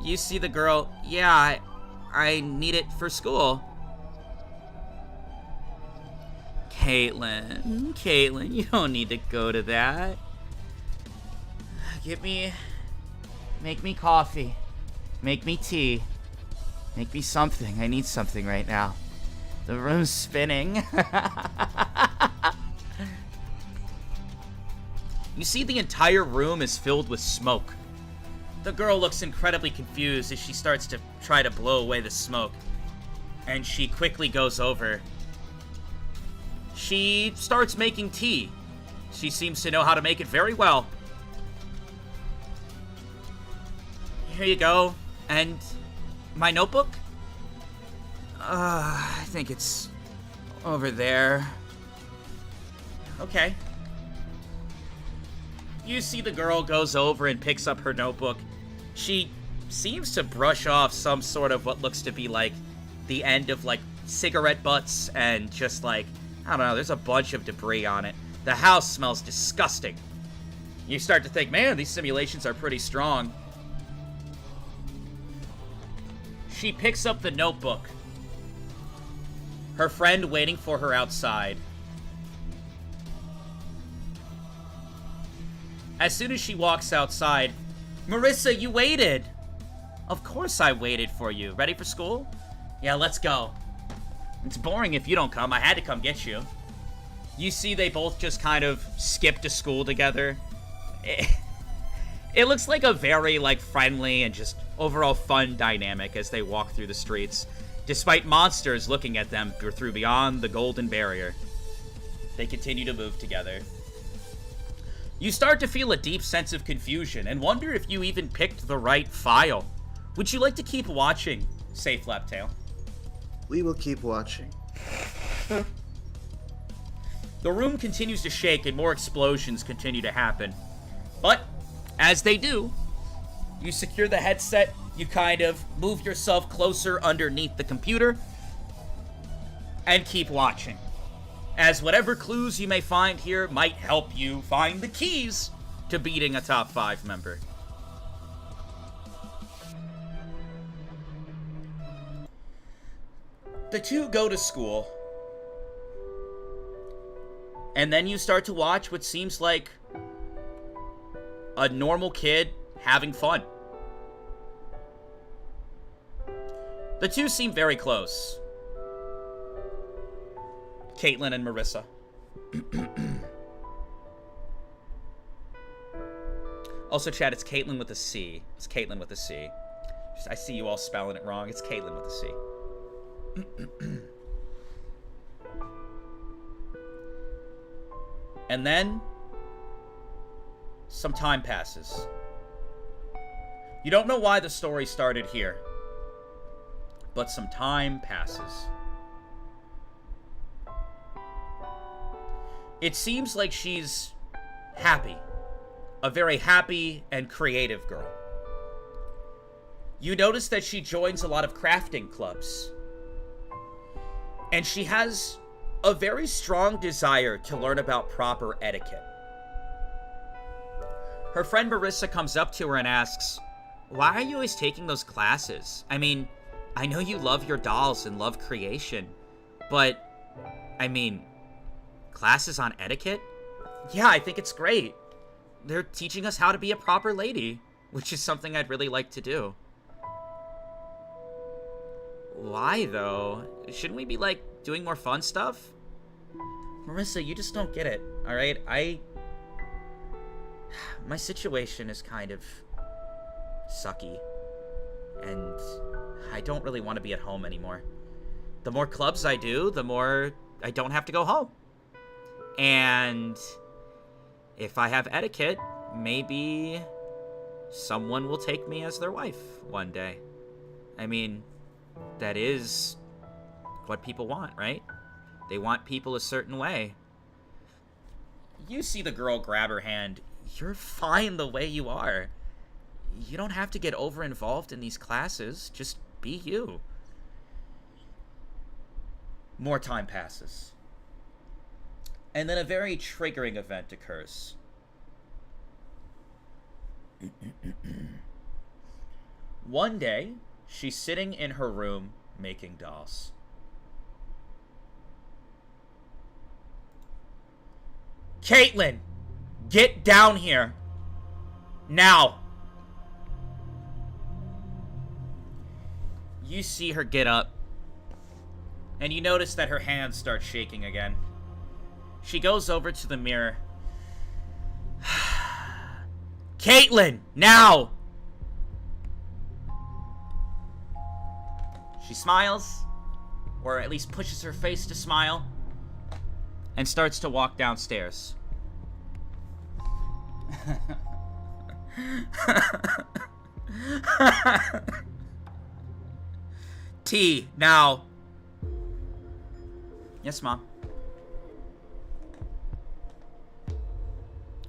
You see the girl. Yeah, I need it for school. Caitlin, you don't need to go to that. Make me coffee. Make me tea. Make me something. I need something right now. The room's spinning. You see the entire room is filled with smoke. The girl looks incredibly confused as she starts to try to blow away the smoke. And she quickly goes over. She starts making tea. She seems to know how to make it very well. Here you go. And my notebook? I think it's over there. Okay. You see the girl goes over and picks up her notebook. She seems to brush off some sort of what looks to be like the end of like cigarette butts and just like, I don't know, there's a bunch of debris on it. The house smells disgusting. You start to think, man, these simulations are pretty strong. She picks up the notebook. Her friend waiting for her outside. As soon as she walks outside, Marissa, you waited. Of course I waited for you. Ready for school? Yeah, let's go. It's boring if you don't come. I had to come get you. You see they both just kind of skip to school together. It looks like a very, like, friendly and just overall fun dynamic as they walk through the streets, despite monsters looking at them through beyond the golden barrier. They continue to move together. You start to feel a deep sense of confusion and wonder if you even picked the right file. Would you like to keep watching, Safe Laptail? We will keep watching. The room continues to shake and more explosions continue to happen. But, as they do, you secure the headset, you kind of move yourself closer underneath the computer, and keep watching. As whatever clues you may find here might help you find the keys to beating a top 5 member. The two go to school, and then you start to watch what seems like a normal kid having fun. The two seem very close. Caitlin and Marissa. Also, chat, it's Caitlin with a C. It's Caitlin with a C. I see you all spelling it wrong. It's Caitlin with a C. And then some time passes. You don't know why the story started here, but some time passes. It seems like she's happy. A very happy and creative girl. You notice that she joins a lot of crafting clubs. And she has a very strong desire to learn about proper etiquette. Her friend Marissa comes up to her and asks, "Why are you always taking those classes? I mean, I know you love your dolls and love creation, but, I mean, classes on etiquette? Yeah, I think it's great. They're teaching us how to be a proper lady, which is something I'd really like to do." Why, though? Shouldn't we be, like, doing more fun stuff? Marissa, you just don't get it, alright? My situation is kind of sucky, and I don't really want to be at home anymore. The more clubs I do, the more I don't have to go home. And if I have etiquette, maybe someone will take me as their wife one day. I mean, that is what people want, right? They want people a certain way. You see the girl grab her hand. You're fine the way you are. You don't have to get over-involved in these classes. Just be you. More time passes. And then a very triggering event occurs. One day, she's sitting in her room making dolls. Caitlin, get down here. Now. You see her get up, and you notice that her hands start shaking again. She goes over to the mirror. Caitlin, now! She smiles, or at least pushes her face to smile, and starts to walk downstairs. Tea, now. Yes, Mom.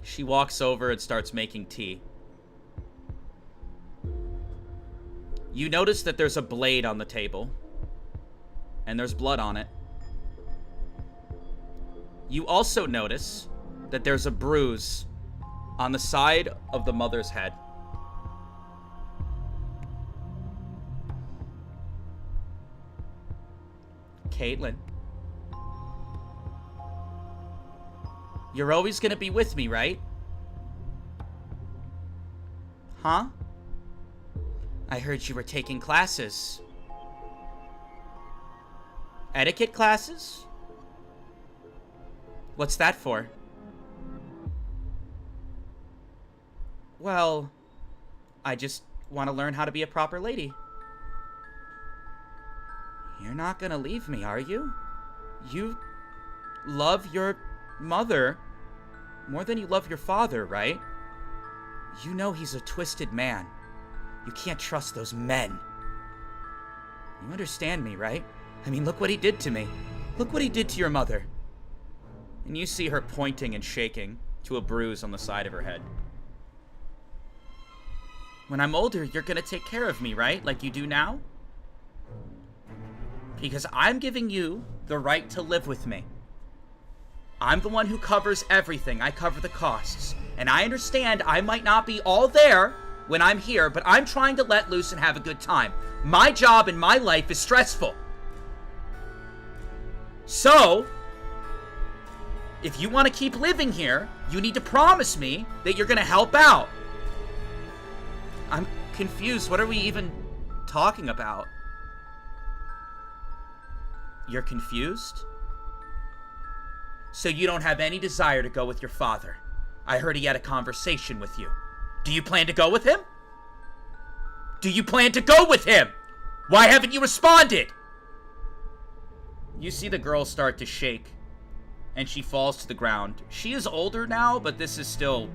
She walks over and starts making tea. You notice that there's a blade on the table, and there's blood on it. You also notice that there's a bruise On the side of the mother's head, Caitlin, you're always gonna be with me, right? Huh? I heard you were taking classes. Etiquette classes? What's that for? Well, I just want to learn how to be a proper lady. You're not gonna leave me, are you? You love your mother more than you love your father, right? You know he's a twisted man. You can't trust those men. You understand me, right? I mean, look what he did to me. Look what he did to your mother. And you see her pointing and shaking to a bruise on the side of her head. When I'm older, you're gonna take care of me, right? Like you do now? Because I'm giving you the right to live with me. I'm the one who covers everything. I cover the costs. And I understand I might not be all there when I'm here, but I'm trying to let loose and have a good time. My job in my life is stressful. So, if you want to keep living here, you need to promise me that you're going to help out. I'm confused. What are we even talking about? You're confused? So you don't have any desire to go with your father. I heard he had a conversation with you. Do you plan to go with him? Do you plan to go with him? Why haven't you responded? You see the girl start to shake, and she falls to the ground. She is older now, but this is still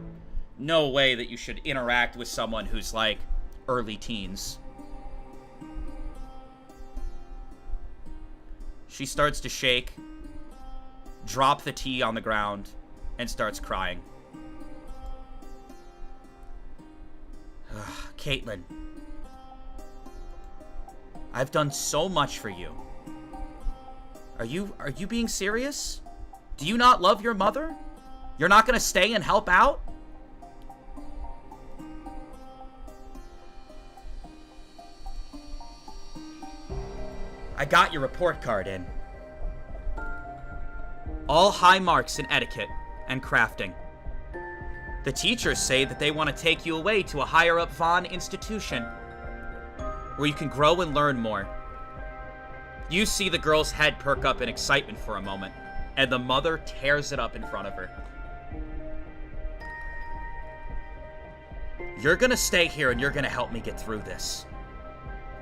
no way that you should interact with someone who's like early teens. She starts to shake, drop the tea on the ground, and starts crying. Ugh, Caitlin, I've done so much for you. Are you being serious? Do you not love your mother? You're not gonna stay and help out? I got your report card in. All high marks in etiquette and crafting. The teachers say that they want to take you away to a higher-up Vaughn institution where you can grow and learn more. You see the girl's head perk up in excitement for a moment, and the mother tears it up in front of her. You're gonna stay here and you're gonna help me get through this.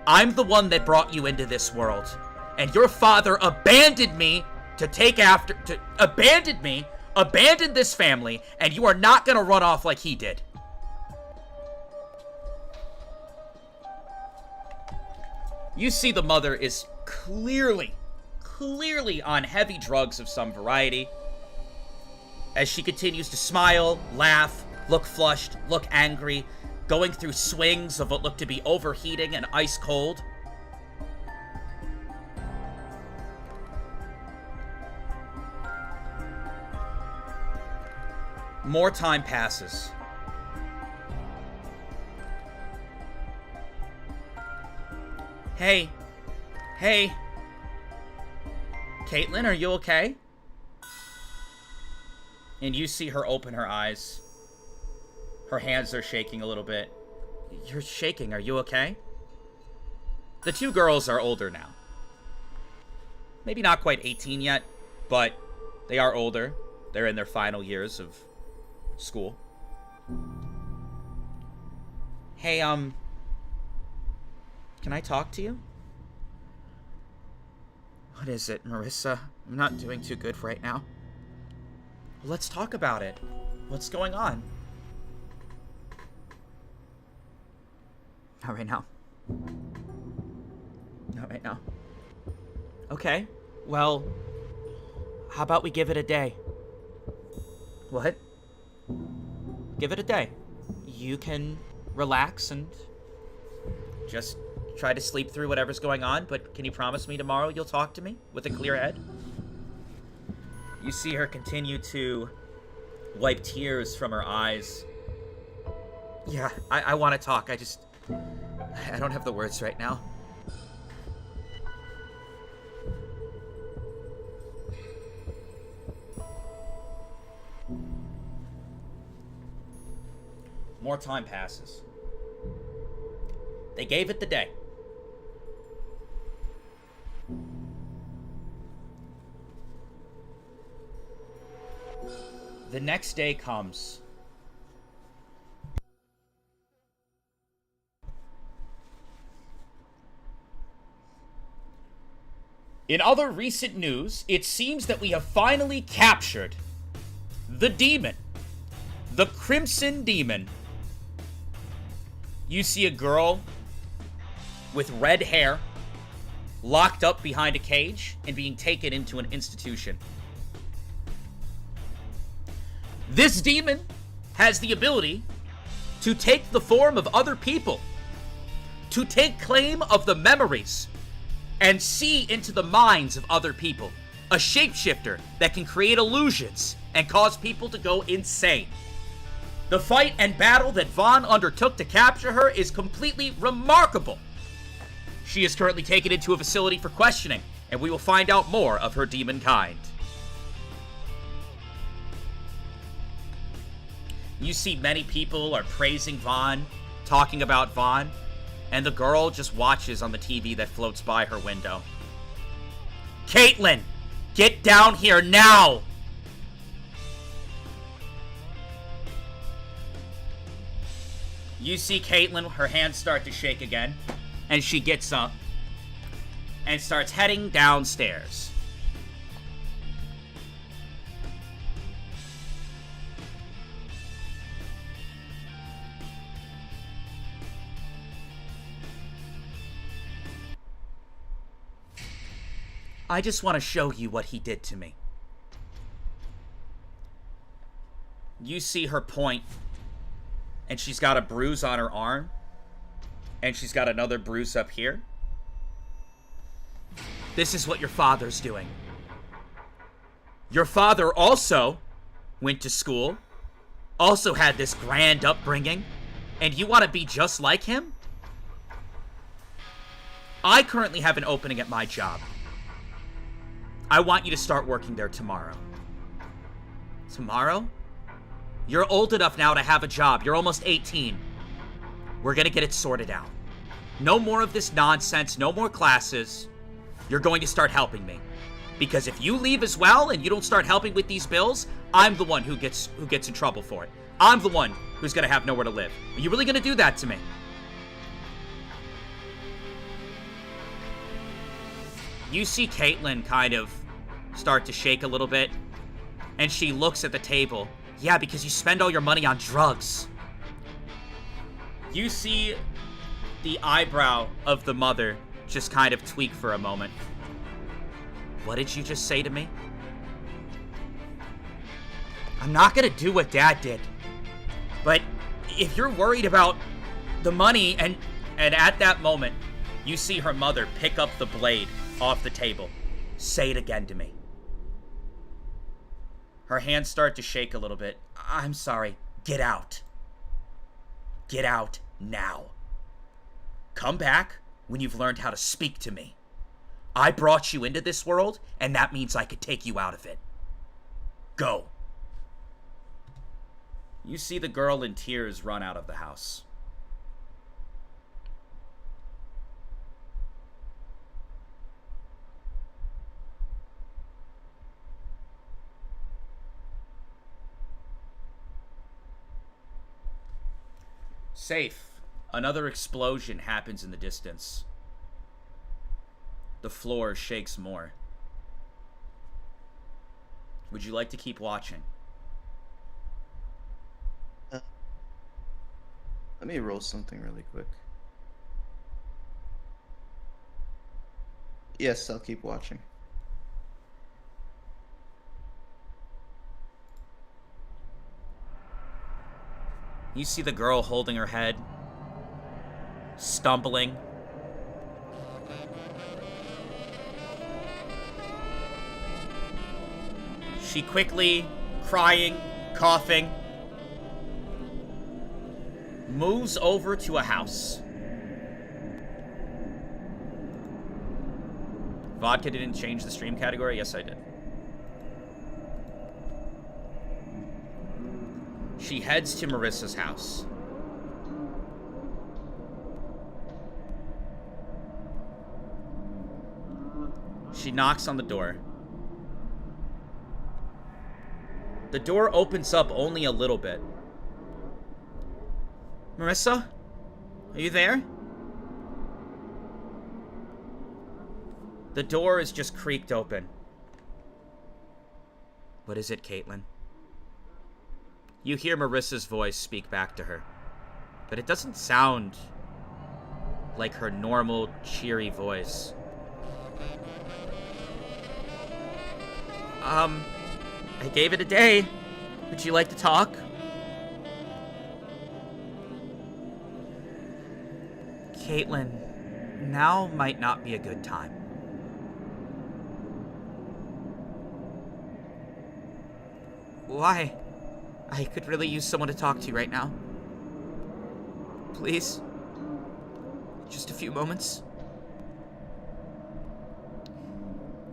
I'm the one that brought you into this world, and your father abandoned me abandoned this family, and you are not gonna run off like he did. You see the mother is clearly on heavy drugs of some variety, as she continues to smile, laugh, look flushed, look angry, going through swings of what look to be overheating and ice cold. More time passes. Hey. Caitlin, are you okay? And you see her open her eyes. Her hands are shaking a little bit. You're shaking, are you okay? The two girls are older now. Maybe not quite 18 yet, but they are older. They're in their final years of school. Hey, can I talk to you? What is it, Marissa? I'm not doing too good right now. Well, let's talk about it. What's going on? Not right now. Not right now. Okay, well, how about we give it a day? What? Give it a day. You can relax and just try to sleep through whatever's going on, but can you promise me tomorrow you'll talk to me with a clear head? You see her continue to wipe tears from her eyes Yeah, I want to talk. I don't have the words right now. More time passes. They gave it the day. The next day comes. In other recent news, it seems that we have finally captured the demon. The Crimson Demon. You see a girl with red hair locked up behind a cage and being taken into an institution. This demon has the ability to take the form of other people, to take claim of the memories, and see into the minds of other people. A shapeshifter that can create illusions and cause people to go insane. The fight and battle that Vaughn undertook to capture her is completely remarkable. She is currently taken into a facility for questioning, and we will find out more of her demon kind. You see many people are praising Vaughn, talking about Vaughn, and the girl just watches on the TV that floats by her window. Caitlin, get down here now! You see Caitlin, her hands start to shake again, and she gets up and starts heading downstairs. I just want to show you what he did to me. You see her point, and she's got a bruise on her arm, and she's got another bruise up here. This is what your father's doing. Your father also went to school, also had this grand upbringing, and you want to be just like him? I currently have an opening at my job. I want you to start working there tomorrow. Tomorrow? You're old enough now to have a job. You're almost 18. We're gonna get it sorted out. No more of this nonsense, no more classes. You're going to start helping me. Because if you leave as well and you don't start helping with these bills, I'm the one who gets in trouble for it. I'm the one who's gonna have nowhere to live. Are you really gonna do that to me? You see Caitlin kind of start to shake a little bit, and she looks at the table. Yeah, because you spend all your money on drugs. You see the eyebrow of the mother just kind of tweak for a moment. What did you just say to me? I'm not gonna do what Dad did. But if you're worried about the money, and at that moment, you see her mother pick up the blade off the table. Say it again to me. Her hands start to shake a little bit. I'm sorry. Get out. Get out now. Come back when you've learned how to speak to me. I brought you into this world, and that means I could take you out of it. Go. You see the girl in tears run out of the house. Safe. Another explosion happens in the distance. The floor shakes more. Would you like to keep watching? Let me roll something really quick. Yes, I'll keep watching. You see the girl holding her head, stumbling. She quickly, crying, coughing, moves over to a house. Vodka didn't change the stream category? Yes, I did. She heads to Marissa's house. She knocks on the door. The door opens up only a little bit. Marissa? Are you there? The door is just creaked open. What is it, Caitlin? You hear Marissa's voice speak back to her, but it doesn't sound like her normal, cheery voice. I gave it a day. Would you like to talk? Caitlin, now might not be a good time. Why? I could really use someone to talk to right now. Please? Just a few moments?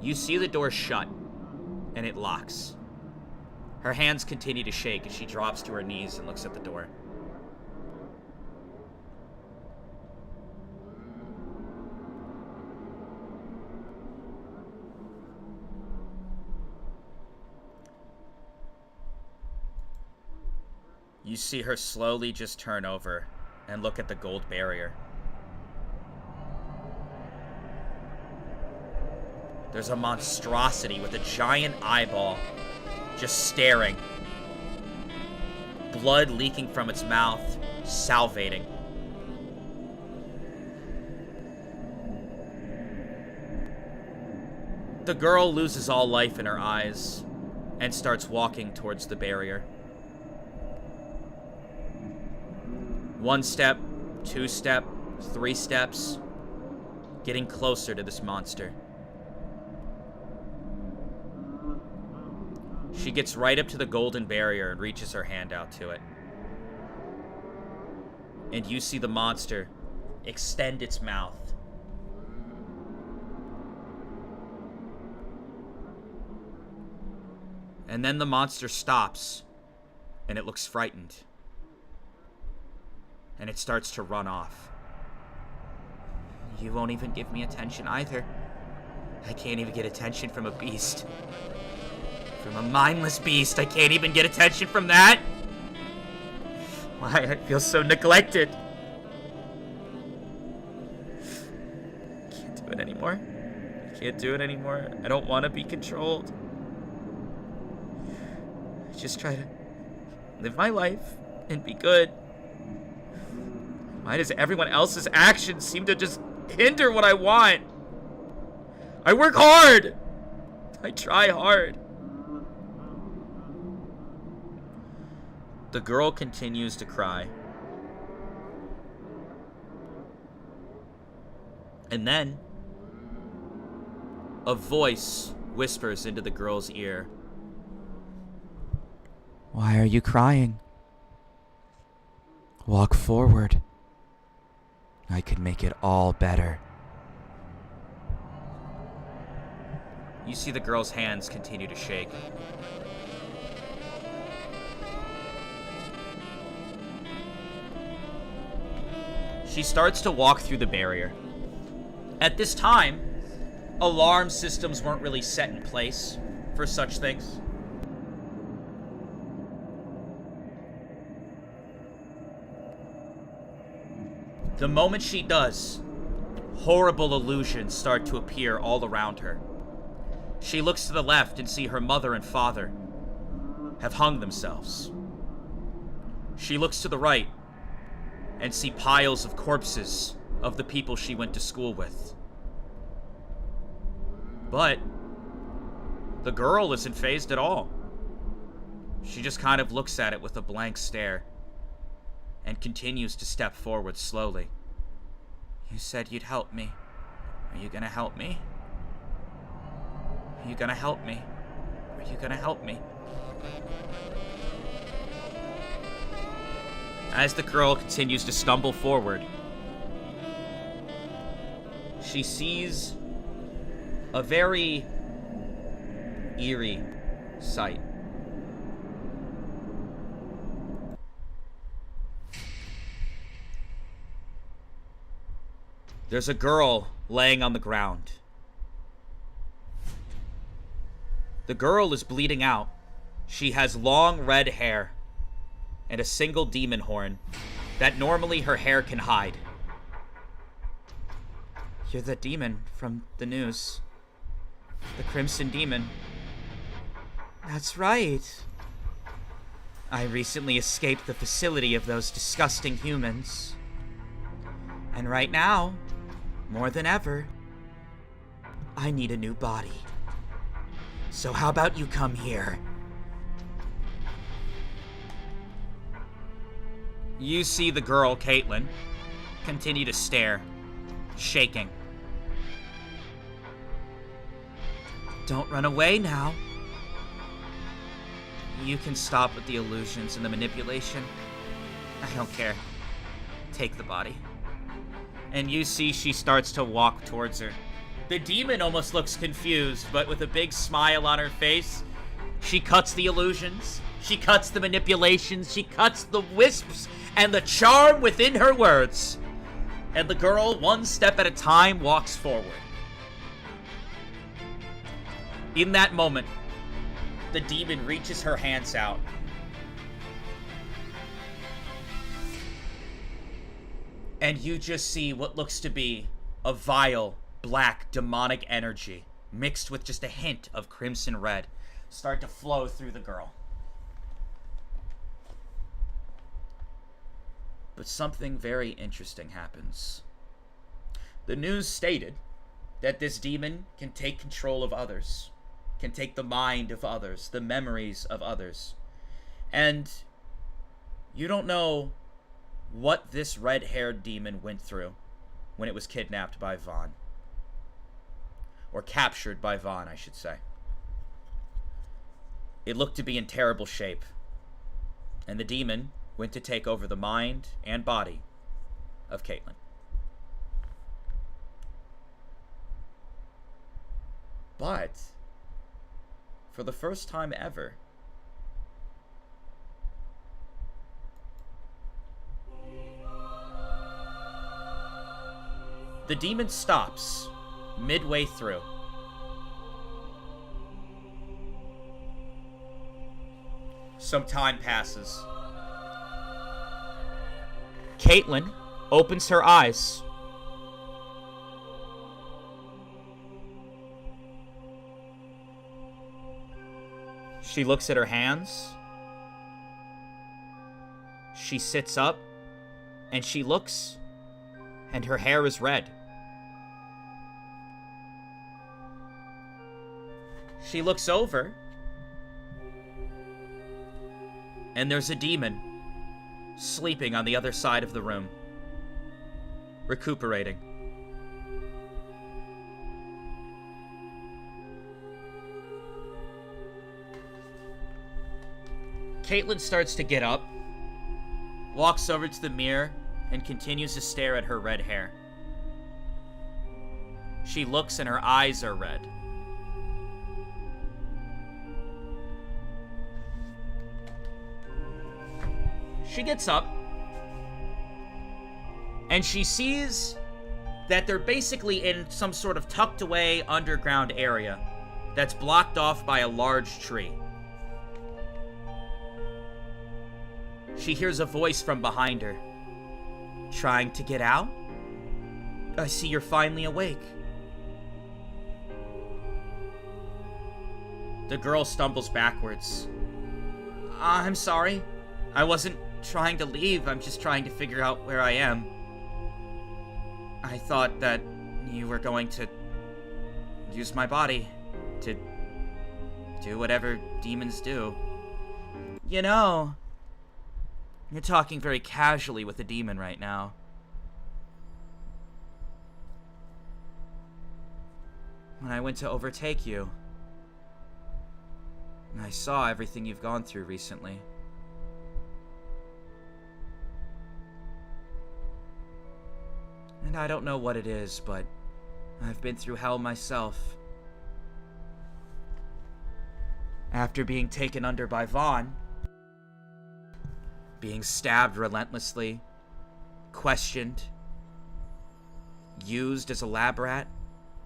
You see the door shut, and it locks. Her hands continue to shake as she drops to her knees and looks at the door. You see her slowly just turn over and look at the gold barrier. There's a monstrosity with a giant eyeball just staring. Blood leaking from its mouth, salivating. The girl loses all life in her eyes and starts walking towards the barrier. 1 step, 2 step, 3 steps, getting closer to this monster. She gets right up to the golden barrier and reaches her hand out to it. And you see the monster extend its mouth. And then the monster stops, and it looks frightened. And it starts to run off. You won't even give me attention either. I can't even get attention from a beast. From a mindless beast, I can't even get attention from that. Why, I feel so neglected. I can't do it anymore. I can't do it anymore. I don't want to be controlled. I just try to live my life and be good. Why does everyone else's actions seem to just hinder what I want? I work hard. I try hard. The girl continues to cry. And then, a voice whispers into the girl's ear. Why are you crying? Walk forward. I could make it all better. You see the girl's hands continue to shake. She starts to walk through the barrier. At this time, alarm systems weren't really set in place for such things. The moment she does, horrible illusions start to appear all around her. She looks to the left and see her mother and father have hung themselves. She looks to the right and see piles of corpses of the people she went to school with. But the girl isn't fazed at all. She just kind of looks at it with a blank stare and continues to step forward slowly. You said you'd help me. Are you gonna help me? Are you gonna help me? Are you gonna help me? As the girl continues to stumble forward, she sees a very eerie sight. There's a girl laying on the ground. The girl is bleeding out. She has long red hair and a single demon horn that normally her hair can hide. You're the demon from the news. The Crimson Demon. That's right. I recently escaped the facility of those disgusting humans. And right now, more than ever, I need a new body. So how about you come here? You see the girl, Caitlin, continue to stare, shaking. Don't run away now. You can stop with the illusions and the manipulation. I don't care. Take the body. And you see she starts to walk towards her. The demon almost looks confused, but with a big smile on her face, she cuts the illusions, she cuts the manipulations, she cuts the wisps and the charm within her words. And the girl, one step at a time, walks forward. In that moment, the demon reaches her hands out. And you just see what looks to be a vile, black, demonic energy mixed with just a hint of crimson red start to flow through the girl. But something very interesting happens. The news stated that this demon can take control of others, can take the mind of others, the memories of others. And you don't know what this red-haired demon went through when it was kidnapped by Vaughn. Or captured by Vaughn, I should say. It looked to be in terrible shape. And the demon went to take over the mind and body of Caitlin. But, for the first time ever, the demon stops midway through. Some time passes. Caitlin opens her eyes. She looks at her hands. She sits up, and she looks, and her hair is red. She looks over, and there's a demon sleeping on the other side of the room, recuperating. Caitlin starts to get up, walks over to the mirror, and continues to stare at her red hair. She looks and her eyes are red. She gets up, and she sees that they're basically in some sort of tucked away underground area that's blocked off by a large tree. She hears a voice from behind her. Trying to get out? I see you're finally awake. The girl stumbles backwards. I'm sorry. I wasn't trying to leave. I'm just trying to figure out where I am. I thought that you were going to use my body to do whatever demons do. You know, you're talking very casually with a demon right now. When I went to overtake you, I saw everything you've gone through recently. And I don't know what it is, but I've been through hell myself. After being taken under by Vaughn, being stabbed relentlessly, questioned, used as a lab rat,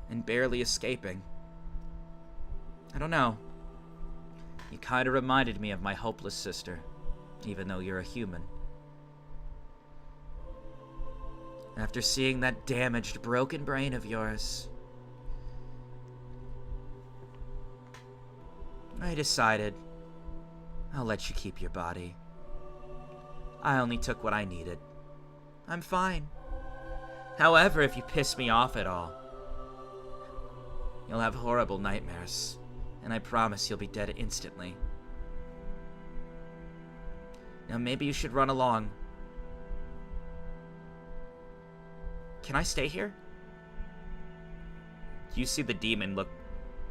and barely escaping. I don't know. You kinda reminded me of my hopeless sister, even though you're a human. After seeing that damaged, broken brain of yours, I decided I'll let you keep your body. I only took what I needed. I'm fine. However, if you piss me off at all, you'll have horrible nightmares, and I promise you'll be dead instantly. Now maybe you should run along. Can I stay here? You see the demon look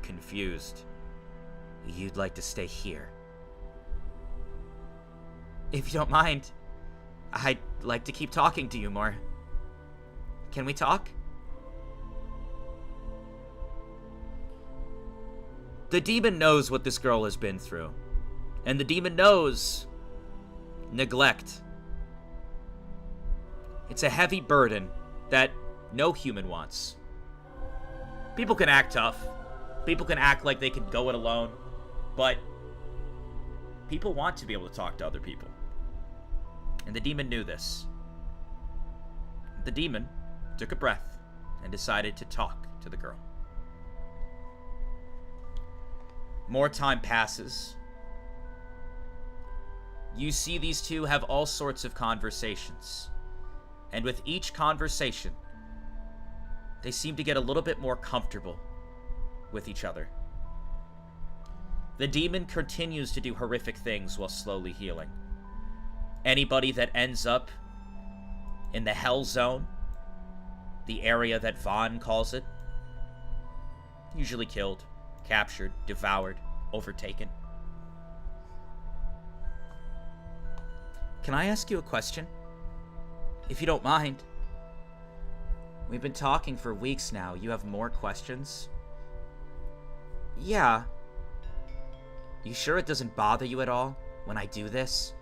confused. You'd like to stay here. If you don't mind, I'd like to keep talking to you more. Can we talk? The demon knows what this girl has been through. And the demon knows neglect. It's a heavy burden that no human wants. People can act tough. People can act like they can go it alone. But people want to be able to talk to other people. And the demon knew this. The demon took a breath and decided to talk to the girl. More time passes. You see these two have all sorts of conversations. And with each conversation, they seem to get a little bit more comfortable with each other. The demon continues to do horrific things while slowly healing. Anybody that ends up in the hell zone, the area that Vaughn calls it, usually killed, captured, devoured, overtaken. Can I ask you a question? If you don't mind. We've been talking for weeks now. You have more questions? Yeah. You sure it doesn't bother you at all when I do this?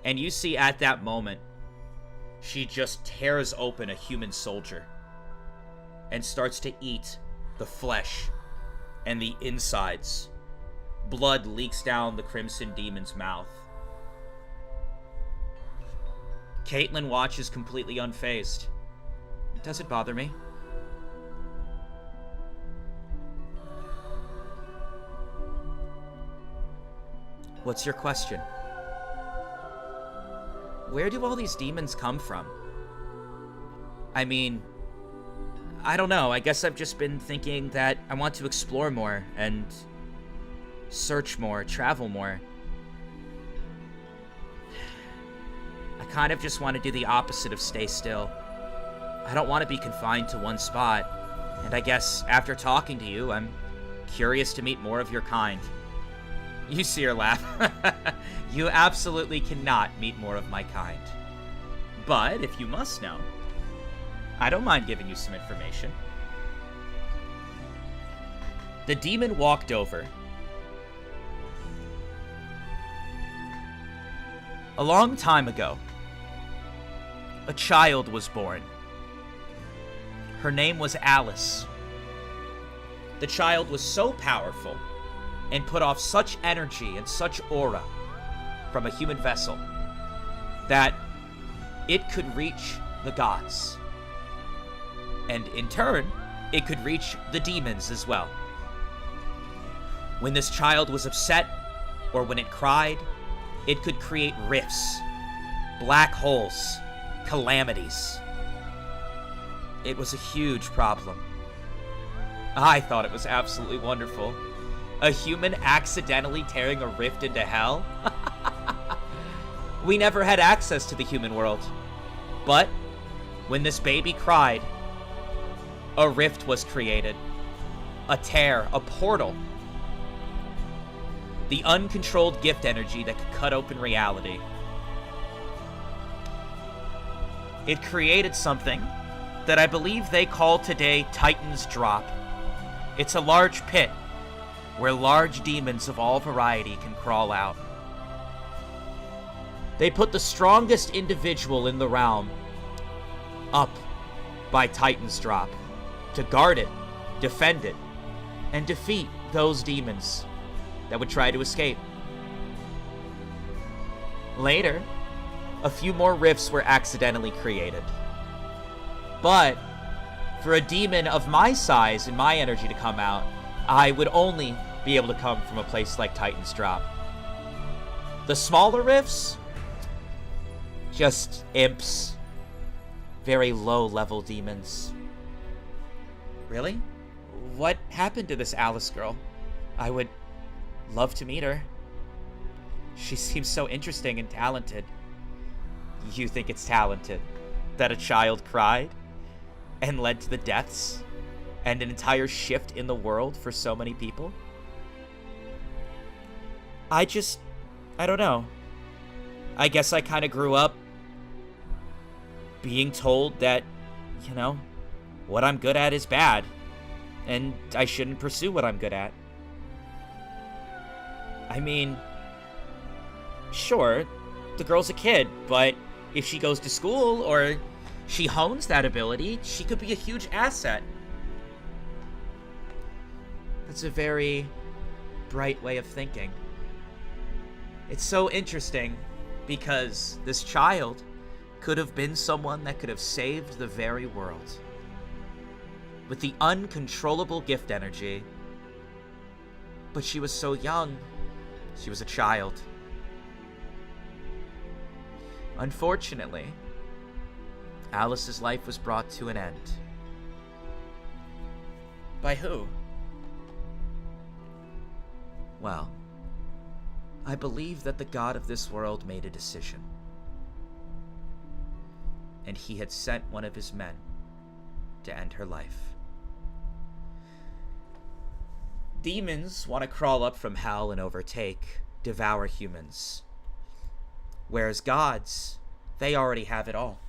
And you see at that moment, she just tears open a human soldier and starts to eat the flesh and the insides. Blood leaks down the Crimson Demon's mouth. Caitlin watches completely unfazed. It doesn't bother me. What's your question? Where do all these demons come from? I mean, I don't know. I guess I've just been thinking that I want to explore more and search more, travel more. I kind of just want to do the opposite of stay still. I don't want to be confined to one spot. And I guess after talking to you, I'm curious to meet more of your kind. You see her laugh. You absolutely cannot meet more of my kind. But if you must know, I don't mind giving you some information. The demon walked over. A long time ago, a child was born. Her name was Alice. The child was so powerful and put off such energy and such aura from a human vessel that it could reach the gods. And in turn, it could reach the demons as well. When this child was upset, or when it cried, it could create rifts, black holes, calamities. It was a huge problem. I thought it was absolutely wonderful. A human accidentally tearing a rift into hell? We never had access to the human world. But when this baby cried, a rift was created. A tear, a portal. The uncontrolled gift energy that could cut open reality. It created something that I believe they call today Titan's Drop. It's a large pit where large demons of all variety can crawl out. They put the strongest individual in the realm up by Titan's Drop to guard it, defend it, and defeat those demons that would try to escape. Later, a few more rifts were accidentally created. But for a demon of my size and my energy to come out, I would only be able to come from a place like Titan's Drop. The smaller rifts, just imps, very low-level demons. Really? What happened to this Alice girl? I would love to meet her. She seems so interesting and talented. You think it's talented that a child cried and led to the deaths and an entire shift in the world for so many people? I don't know. I guess I kind of grew up being told that, what I'm good at is bad, and I shouldn't pursue what I'm good at. I mean, sure, the girl's a kid, but if she goes to school or she hones that ability, she could be a huge asset. That's a very bright way of thinking. It's so interesting because this child could have been someone that could have saved the very world. With the uncontrollable gift energy. But she was so young. She was a child. Unfortunately, Alice's life was brought to an end. By who? Well, I believe that the god of this world made a decision. And he had sent one of his men to end her life. Demons want to crawl up from hell and overtake, devour humans. Whereas gods, they already have it all.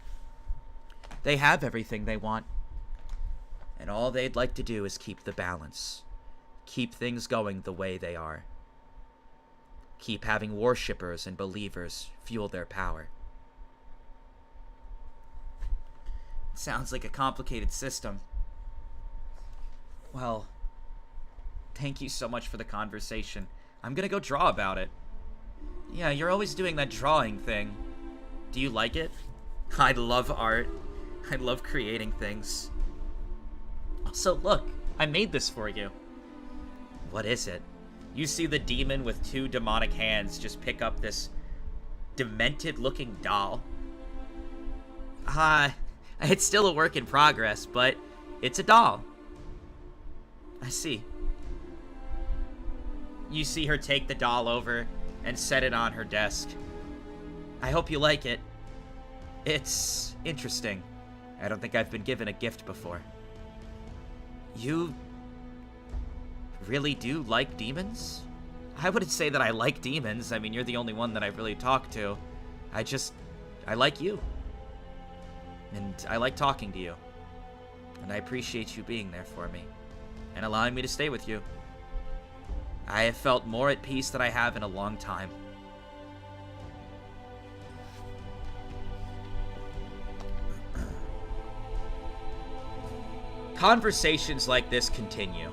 They have everything they want. And all they'd like to do is keep the balance. Keep things going the way they are. Keep having worshippers and believers fuel their power. It sounds like a complicated system. Well, thank you so much for the conversation. I'm gonna go draw about it. Yeah, you're always doing that drawing thing. Do you like it? I love art. I love creating things. Also, look, I made this for you. What is it? You see the demon with two demonic hands just pick up this demented-looking doll. It's still a work in progress, but it's a doll. I see. You see her take the doll over and set it on her desk. I hope you like it. It's interesting. I don't think I've been given a gift before. You really do like demons? I wouldn't say that I like demons. I mean, you're the only one that I've really talked to. I like you. And I like talking to you. And I appreciate you being there for me. And allowing me to stay with you. I have felt more at peace than I have in a long time. Conversations like this continue.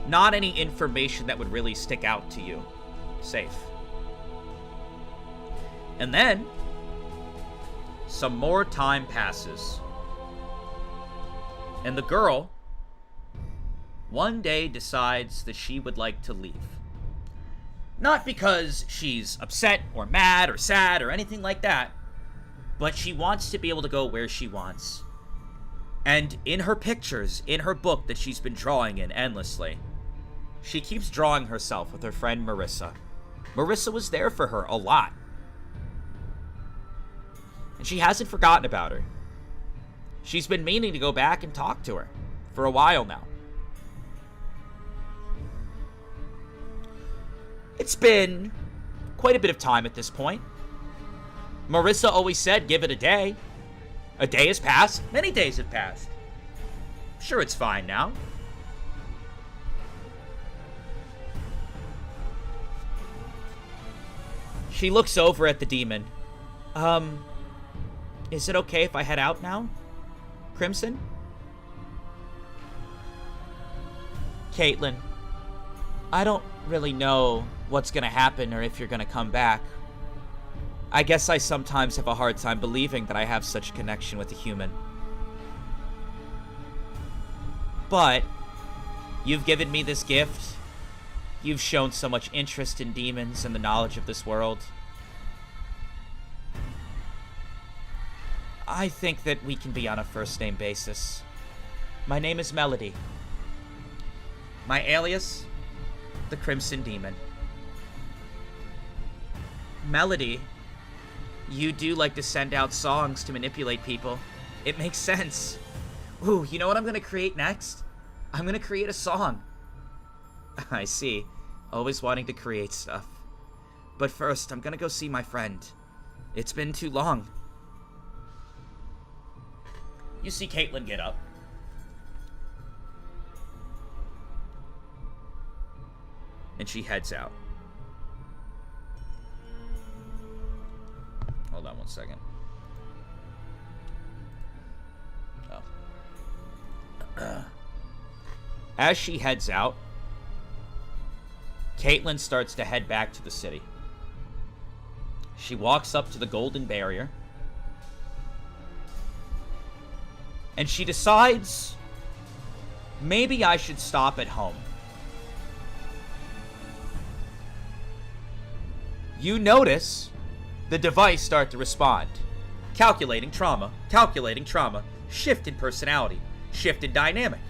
Not any information that would really stick out to you. Safe. And then, some more time passes. And the girl, one day decides that she would like to leave. Not because she's upset or mad or sad or anything like that, but she wants to be able to go where she wants. And in her pictures, in her book that she's been drawing in endlessly, she keeps drawing herself with her friend Marissa. Marissa was there for her a lot. And she hasn't forgotten about her. She's been meaning to go back and talk to her for a while now. It's been quite a bit of time at this point. Marissa always said, give it a day. A day has passed. Many days have passed. Sure, it's fine now. She looks over at the demon. Is it okay if I head out now, Crimson? Caitlin, I don't really know what's gonna happen or if you're gonna come back. I guess I sometimes have a hard time believing that I have such a connection with a human. But you've given me this gift. You've shown so much interest in demons and the knowledge of this world. I think that we can be on a first-name basis. My name is Melody. My alias, the Crimson Demon. Melody, you do like to send out songs to manipulate people. It makes sense. Ooh, you know what I'm gonna create next? I'm gonna create a song. I see. Always wanting to create stuff. But first, I'm gonna go see my friend. It's been too long. You see Caitlin get up. And she heads out. Hold on one second. Oh. As she heads out, Caitlin starts to head back to the city. She walks up to the golden barrier. And she decides, maybe I should stop at home. You notice the device start to respond. Calculating trauma, shift in personality, shift in dynamic.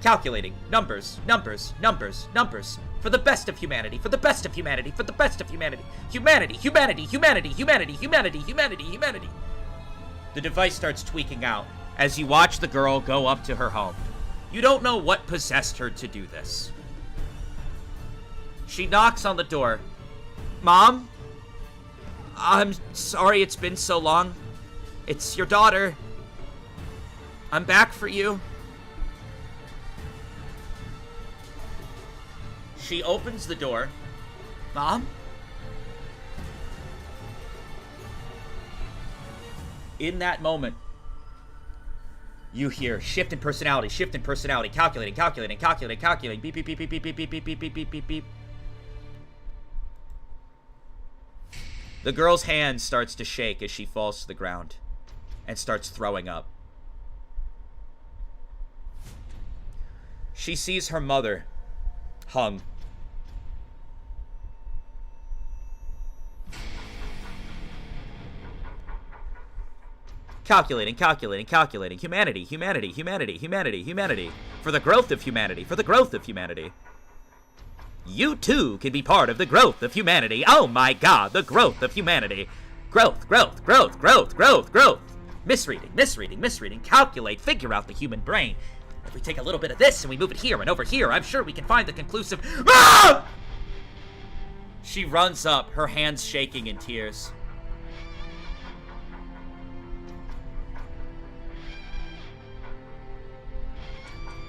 Calculating numbers. For the best of humanity, for the best of humanity, for the best of humanity. Humanity. The device starts tweaking out as you watch the girl go up to her home. You don't know what possessed her to do this. She knocks on the door. Mom? I'm sorry it's been so long. It's your daughter. I'm back for you. She opens the door. Mom? In that moment, you hear shift in personality, calculating, beep, beep, beep, beep, beep, beep, beep, beep, beep, beep, beep, beep. The girl's hand starts to shake as she falls to the ground and starts throwing up. She sees her mother hung. Calculating. Humanity. For the growth of humanity. You too can be part of the growth of humanity. Oh my god, the growth of humanity. Growth. Misreading. Calculate, figure out the human brain. If we take a little bit of this and we move it here and over here, I'm sure we can find the conclusive... Ah! She runs up, her hands shaking in tears.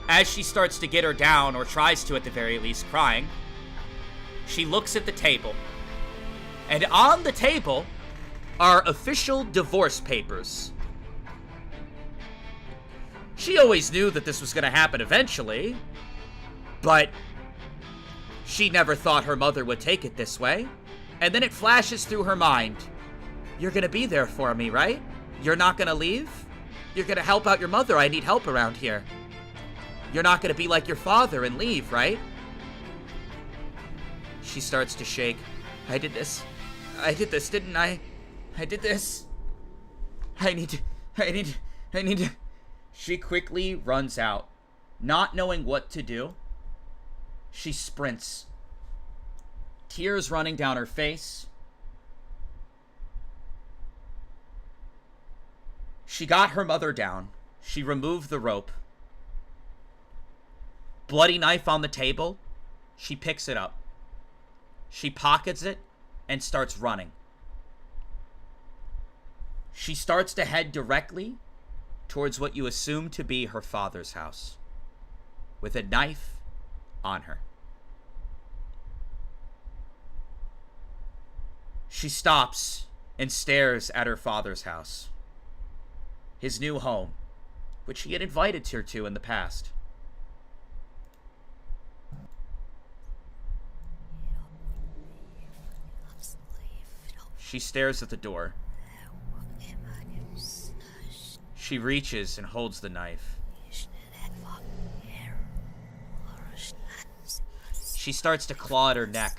As she starts to get her down, or tries to at the very least, crying, she looks at the table. And on the table are official divorce papers. She always knew that this was going to happen eventually, but she never thought her mother would take it this way. And then it flashes through her mind. You're going to be there for me, right? You're not going to leave? You're going to help out your mother. I need help around here. You're not going to be like your father and leave, right? She starts to shake. I did this, didn't I? I did this. I need to. She quickly runs out. Not knowing what to do, she sprints. Tears running down her face. She got her mother down. She removed the rope. Bloody knife on the table. She picks it up. She pockets it and starts running. She starts to head directly towards what you assume to be her father's house, with a knife on her. She stops and stares at her father's house, his new home, which he had invited her to in the past. She stares at the door. She reaches and holds the knife. She starts to claw at her neck,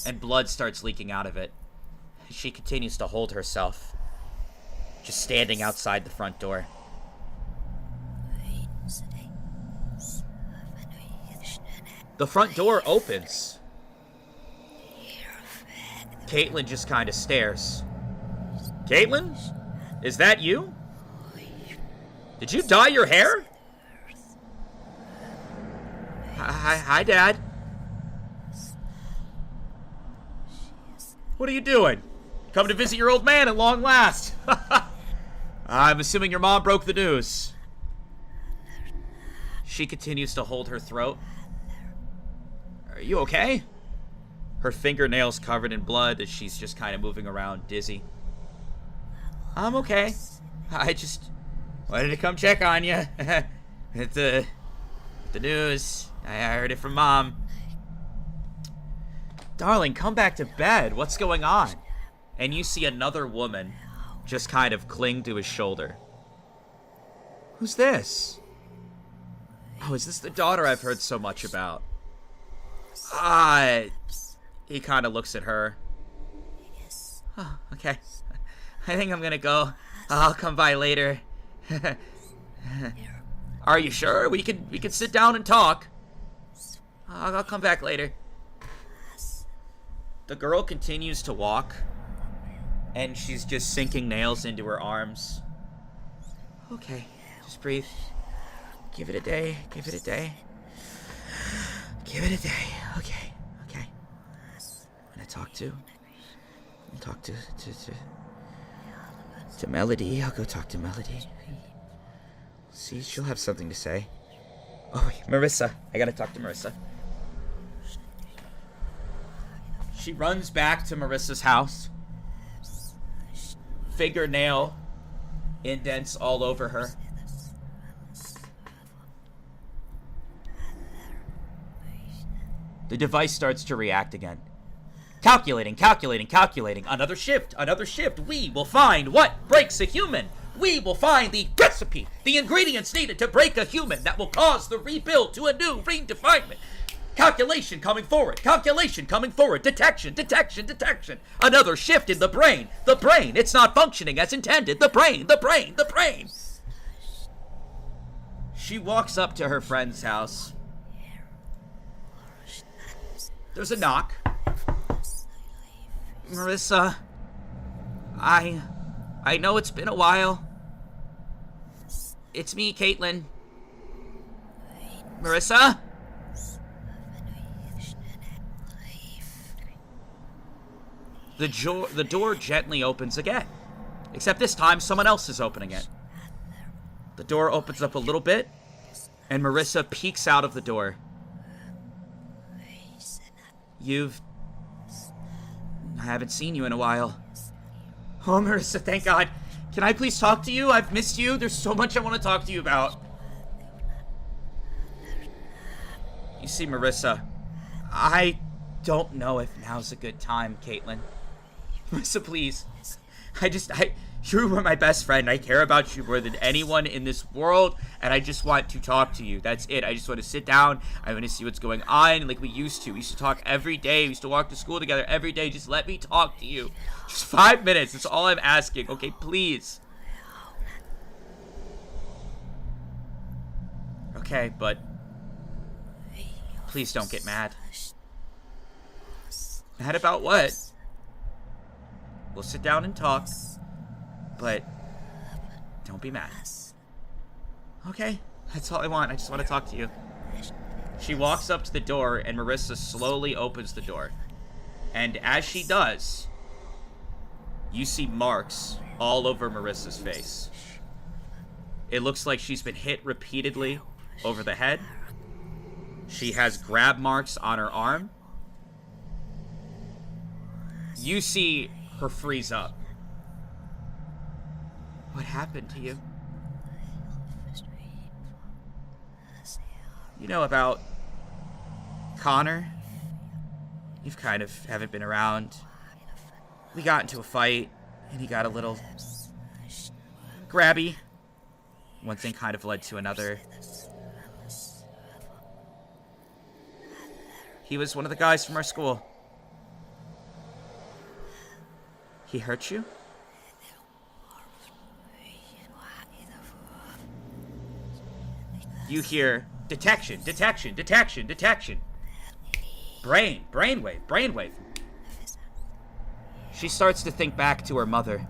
and blood starts leaking out of it. She continues to hold herself, just standing outside the front door. The front door opens. Caitlin just kind of stares. Caitlin? Is that you? Did you dye your hair? Hi, Dad. What are you doing? Come to visit your old man at long last. I'm assuming your mom broke the news. She continues to hold her throat. Are you okay? Her fingernails covered in blood as she's just kind of moving around, dizzy. I'm okay. I just wanted to come check on you. The news. I heard it from Mom. Darling, come back to bed. What's going on? And you see another woman just kind of cling to his shoulder. Who's this? Oh, is this the daughter I've heard so much about? He kind of looks at her. Oh, okay. I think I'm gonna go. I'll come by later. Are you sure? We can sit down and talk. I'll come back later. The girl continues to walk, and she's just sinking nails into her arms. Okay, just breathe. Give it a day. Give it a day. Give it a day. Okay. Okay. I'm gonna talk to Melody. I'll go talk to Melody. See, she'll have something to say. Oh, wait, Marissa. I gotta talk to Marissa. She runs back to Marissa's house. Fingernail indents all over her. The device starts to react again. Calculating. Another shift. We will find what breaks a human. We will find the recipe, the ingredients needed to break a human that will cause the rebuild to a new redefinement. Calculation coming forward. Detection. Another shift in the brain. It's not functioning as intended. The brain. She walks up to her friend's house. There's a knock. Marissa, I know it's been a while. It's me, Caitlin. Marissa? The door gently opens again. Except this time, someone else is opening it. The door opens up a little bit, and Marissa peeks out of the door. I haven't seen you in a while. Oh, Marissa, thank God. Can I please talk to you? I've missed you. There's so much I want to talk to you about. You see, Marissa, I don't know if now's a good time, Caitlin. Marissa, please. You were my best friend. I care about you more than anyone in this world, and I just want to talk to you. That's it. I just want to sit down. I want to see what's going on like we used to. We used to talk every day. We used to walk to school together every day. Just let me talk to you. Just 5 minutes. That's all I'm asking. Okay, please. Okay, but please don't get mad. Mad about what? We'll sit down and talk. But don't be mad. Okay, that's all I want. I just want to talk to you. She walks up to the door, and Marissa slowly opens the door. And as she does, you see marks all over Marissa's face. It looks like she's been hit repeatedly over the head. She has grab marks on her arm. You see her freeze up. What happened to you? You know about Connor? You've kind of haven't been around. We got into a fight, and he got a little grabby. One thing kind of led to another. He was one of the guys from our school. He hurt you? You hear, detection, detection, detection, detection. Brainwave. She starts to think back to her mother.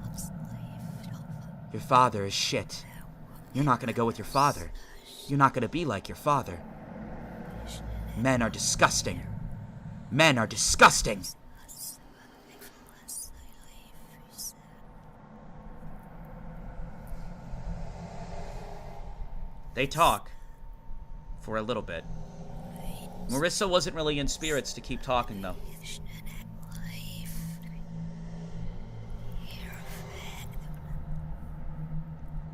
Your father is shit. You're not gonna go with your father. You're not gonna be like your father. Men are disgusting. Men are disgusting. They talk for a little bit. Marissa wasn't really in spirits to keep talking, though.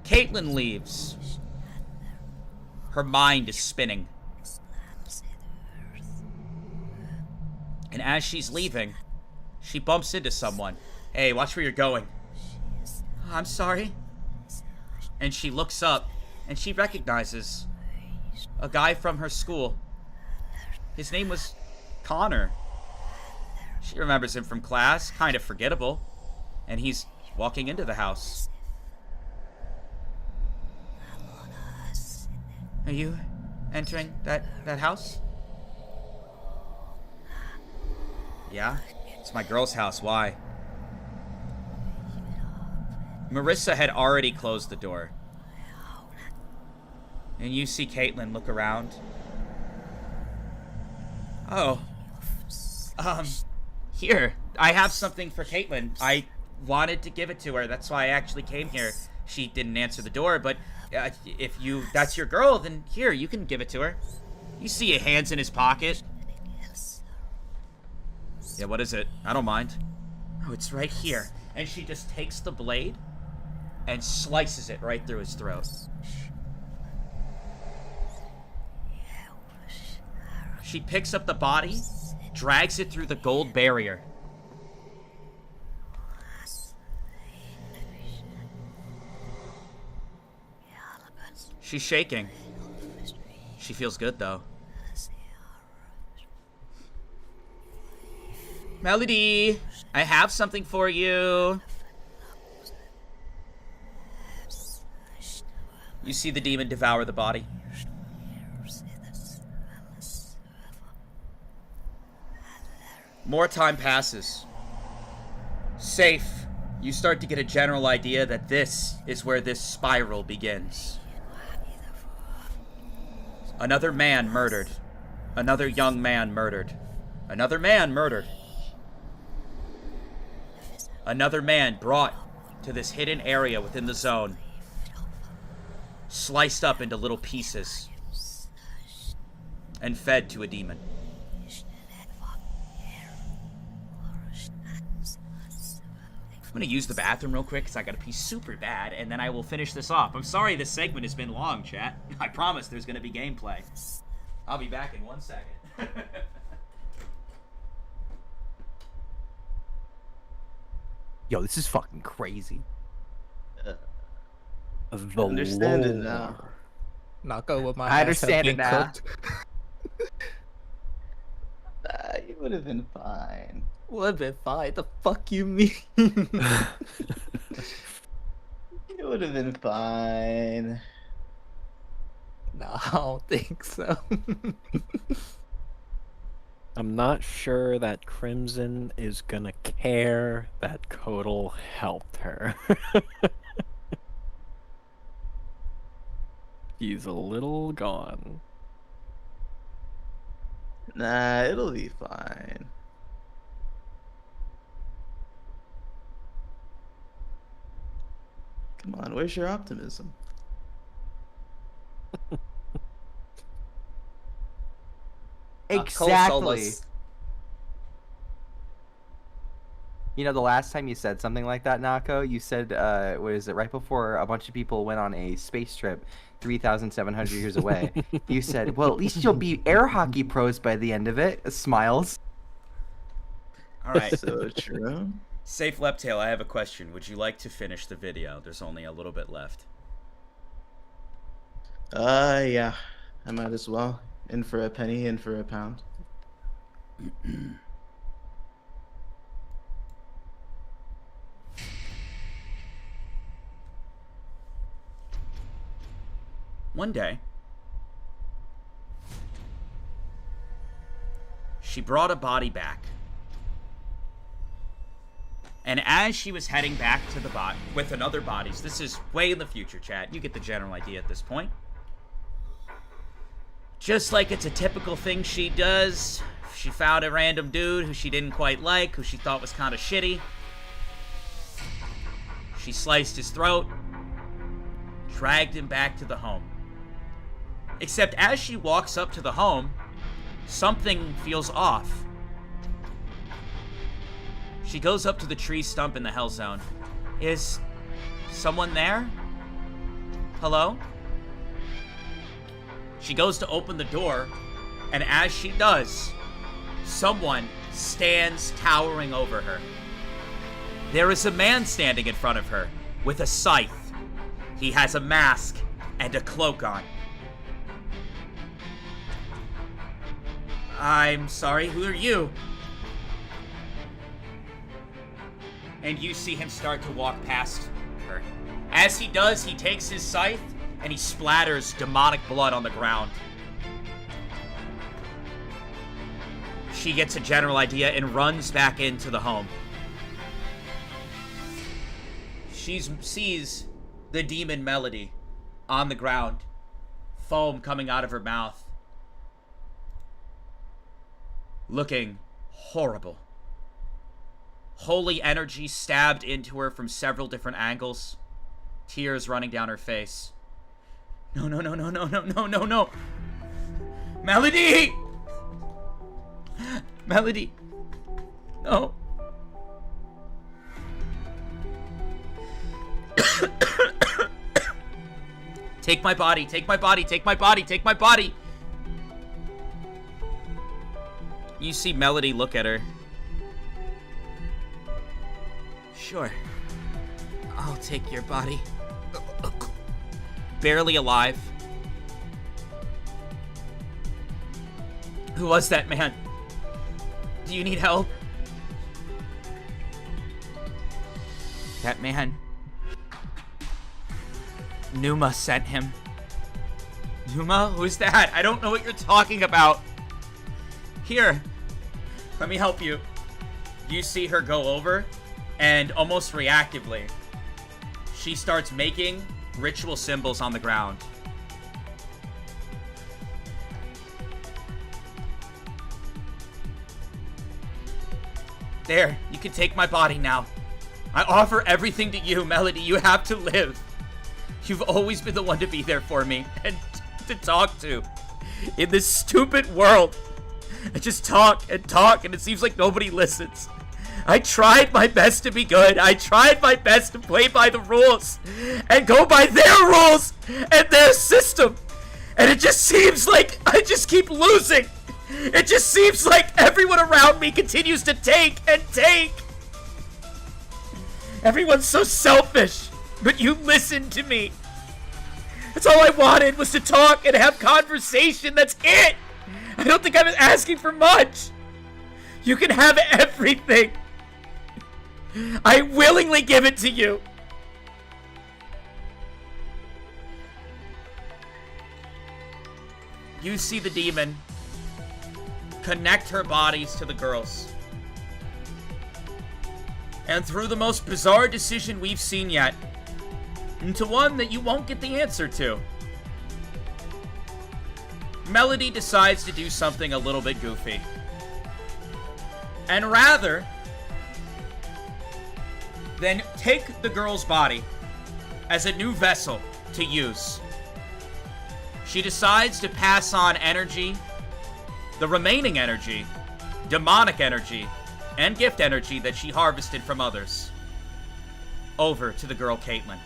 Caitlin leaves. Her mind is spinning. And as she's leaving, she bumps into someone. Hey, watch where you're going. I'm sorry. And she looks up, and she recognizes a guy from her school. His name was Connor. She remembers him from class, kind of forgettable. And he's walking into the house. Are you entering that house? Yeah, it's my girl's house. Why? Marissa had already closed the door. And you see Caitlin look around. Oh. Here. I have something for Caitlin. I wanted to give it to her. That's why I actually came here. She didn't answer the door, but if that's your girl, then here, you can give it to her. You see your hands in his pocket. Yeah, what is it? I don't mind. Oh, it's right here. And she just takes the blade and slices it right through his throat. She picks up the body, drags it through the gold barrier. She's shaking. She feels good, though. Melody, I have something for you. You see the demon devour the body. More time passes. Safe. You start to get a general idea that this is where this spiral begins. Another man murdered. Another young man murdered. Another man murdered. Another man brought to this hidden area within the zone. Sliced up into little pieces. And fed to a demon. I'm gonna use the bathroom real quick because I gotta pee super bad, and then I will finish this off. I'm sorry this segment has been long, chat. I promise there's gonna be gameplay. I'll be back in 1 second. Yo, this is fucking crazy. I understand it now. Not go with my I understand it now. You would have been fine. Would have been fine. The fuck you mean? You would have been fine. No, I don't think so. I'm not sure that Crimson is gonna care that Kotal helped her. He's a little gone. Nah, it'll be fine. Come on, where's your optimism? Exactly. You know, the last time you said something like that, Nako, you said, what is it, right before a bunch of people went on a space trip 3,700 years away. You said, well, at least you'll be air hockey pros by the end of it. Smiles. All right. So true. Safe Leptail, I have a question. Would you like to finish the video? There's only a little bit left. Yeah. I might as well. In for a penny, in for a pound. One day, she brought a body back. And as she was heading back to the bot with another bodies, this is way in the future, chat. You get the general idea at this point. Just like it's a typical thing she does, she found a random dude who she didn't quite like, who she thought was kind of shitty. She sliced his throat, dragged him back to the home. Except as she walks up to the home, something feels off. She goes up to the tree stump in the hell zone. Is someone there? Hello? She goes to open the door, and as she does, someone stands towering over her. There is a man standing in front of her with a scythe. He has a mask and a cloak on. I'm sorry, who are you? And you see him start to walk past her. As he does, he takes his scythe and he splatters demonic blood on the ground. She gets a general idea and runs back into the home. She sees the demon Melody on the ground, foam coming out of her mouth, looking horrible. Holy energy stabbed into her from several different angles, tears running down her face. No, no, no, no, no, no, no, no, no. Melody! Melody. No. Take my body, take my body, take my body, take my body. You see Melody look at her. Sure. I'll take your body. Barely alive. Who was that man? Do you need help? That man. Numa sent him. Numa? Who's that? I don't know what you're talking about. Here. Let me help you. You see her go over, and almost reactively, she starts making ritual symbols on the ground. There, you can take my body now. I offer everything to you, Melody. You have to live. You've always been the one to be there for me and to talk to. In this stupid world, I just talk, and it seems like nobody listens. I tried my best to be good. I tried my best to play by the rules and go by their rules and their system. And it just seems like I just keep losing. It just seems like everyone around me continues to take and take. Everyone's so selfish, but you listen to me. That's all I wanted, was to talk and have conversation. That's it. I don't think I'm asking for much. You can have everything. I willingly give it to you. You see the demon connect her bodies to the girls. And through the most bizarre decision we've seen yet, into one that you won't get the answer to, Melody decides to do something a little bit goofy. And rather than take the girl's body as a new vessel to use. She decides to pass on energy, the remaining energy, demonic energy, and gift energy that she harvested from others, over to the girl Caitlin.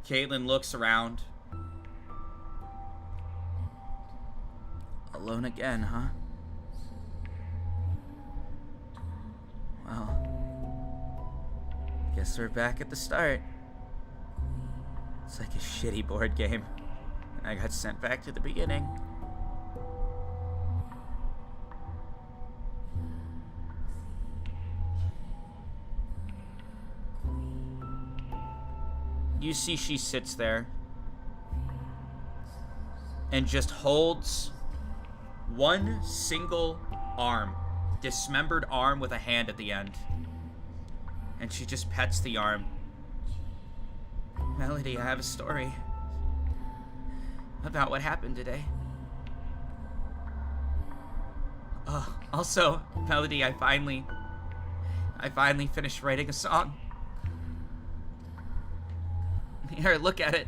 Caitlin looks around. Alone again, huh? Well, guess we're back at the start. It's like a shitty board game, and I got sent back to the beginning. You see she sits there and just holds one single arm, dismembered arm with a hand at the end. And she just pets the arm. Melody, I have a story about what happened today. Also, Melody, I finally finished writing a song. Here, look at it.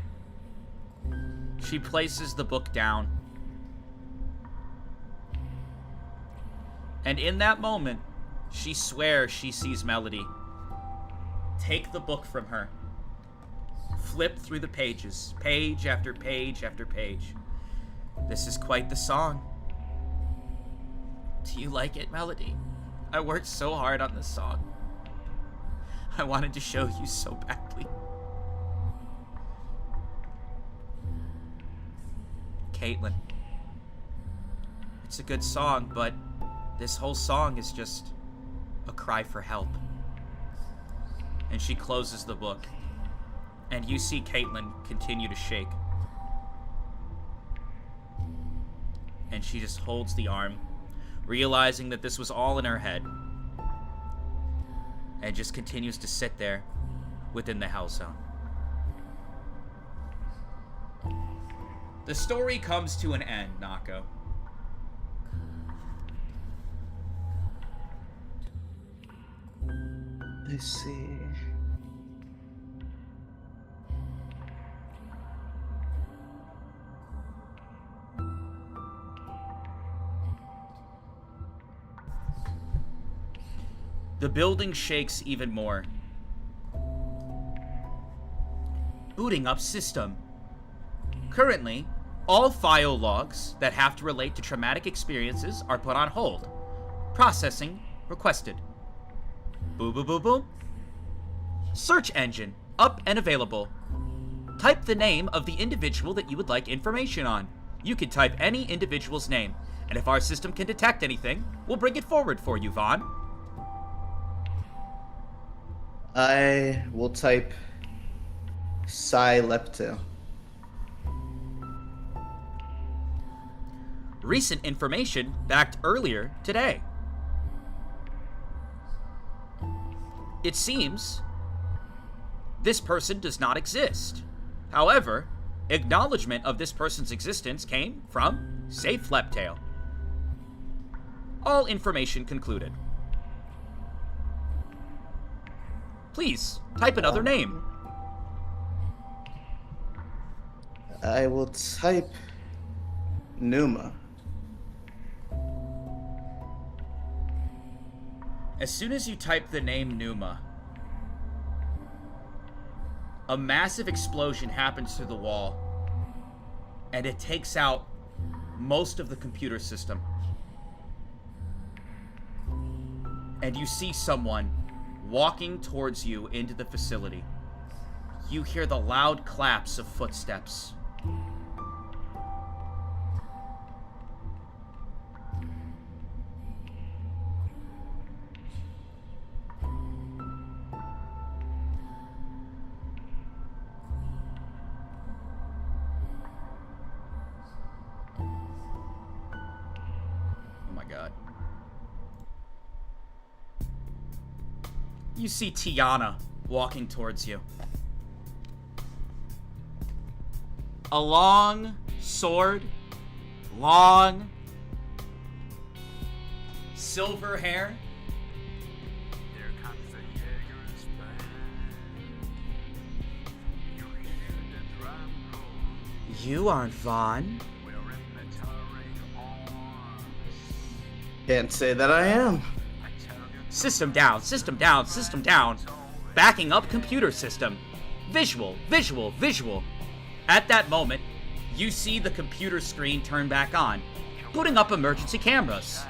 She places the book down. And in that moment, she swears she sees Melody take the book from her, flip through the pages, page after page after page. This is quite the song. Do you like it, Melody? I worked so hard on this song. I wanted to show you so badly. Caitlin. It's a good song, but this whole song is just a cry for help. And she closes the book. And you see Caitlin continue to shake. And she just holds the arm, realizing that this was all in her head. And just continues to sit there within the Hell Zone. The story comes to an end, Nako. I see. The building shakes even more. Booting up system. Currently, all file logs that have to relate to traumatic experiences are put on hold. Processing requested. Boo boo boo boo. Search engine up and available. Type the name of the individual that you would like information on. You can type any individual's name, and if our system can detect anything, we'll bring it forward for you, Vaughn. I will type Lepto. Recent information backed earlier today. It seems this person does not exist. However, acknowledgement of this person's existence came from Safe Leptail. All information concluded. Please, type another name. I will type Numa. As soon as you type the name Numa, a massive explosion happens through the wall, and it takes out most of the computer system. And you see someone walking towards you into the facility. You hear the loud claps of footsteps. You see Tiana walking towards you. A long, sword, long, silver hair. You aren't Vaughn. Can't say that I am. System down, system down, system down. Backing up computer system. Visual, visual, visual. At that moment, you see the computer screen turn back on, putting up emergency cameras.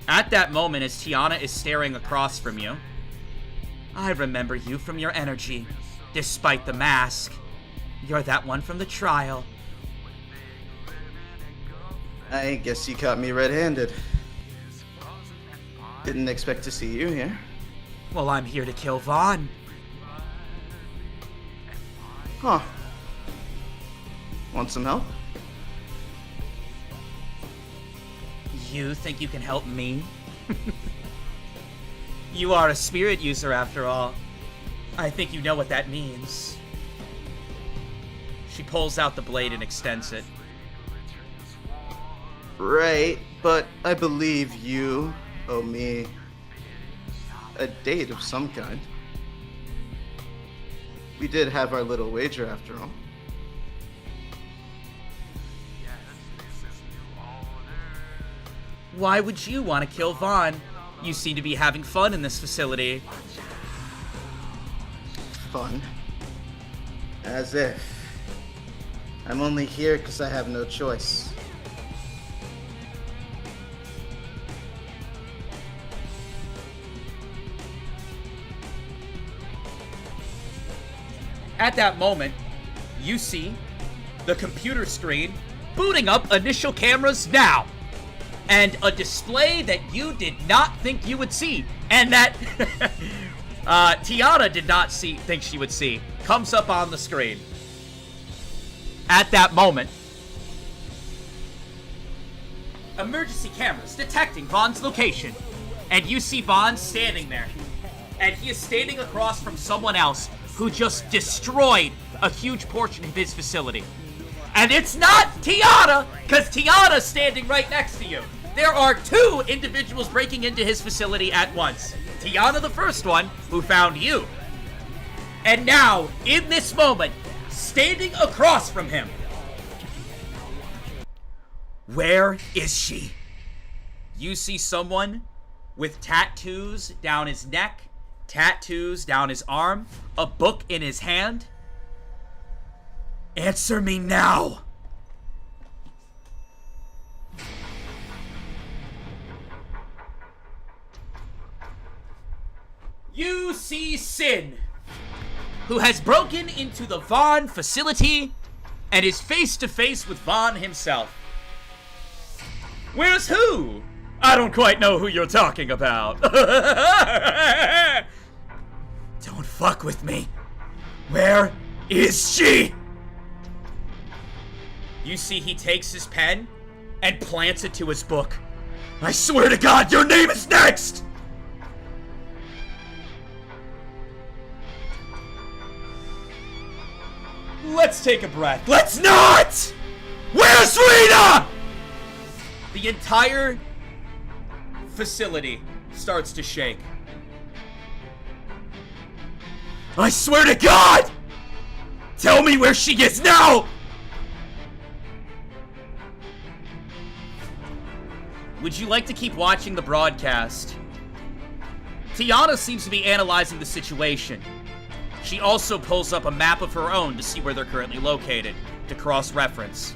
At that moment, as Tiana is staring across from you, I remember you from your energy, despite the mask. You're that one from the trial. I guess you caught me red-handed. Didn't expect to see you here. Well, I'm here to kill Vaughn. Huh. Want some help? You think you can help me? You are a spirit user after all. I think you know what that means. She pulls out the blade and extends it. Right, but I believe you owe me a date of some kind. We did have our little wager after all. Why would you want to kill Vaughn? You seem to be having fun in this facility. Fun. As if. I'm only here because I have no choice. At that moment, you see the computer screen booting up initial cameras now. And a display that you did not think you would see, and that Tiana did not think she would see, comes up on the screen. At that moment, emergency cameras detecting Vaughn's location, and you see Vaughn standing there, and he is standing across from someone else who just destroyed a huge portion of his facility. And it's not Tiana, because Tiana's standing right next to you. There are two individuals breaking into his facility at once. Tiana, the first one, who found you. And now, in this moment, standing across from him. Where is she? You see someone with tattoos down his neck, tattoos down his arm, a book in his hand. Answer me now! You see Sin, who has broken into the Vaughn facility and is face to face with Vaughn himself. Where's who? I don't quite know who you're talking about. Don't fuck with me. Where is she? You see he takes his pen and plants it to his book. I swear to God, your name is next! Let's take a breath. Let's not! Where's Rita? The entire facility starts to shake. I swear to God! Tell me where she is now! Would you like to keep watching the broadcast? Tiana seems to be analyzing the situation. She also pulls up a map of her own to see where they're currently located, to cross-reference.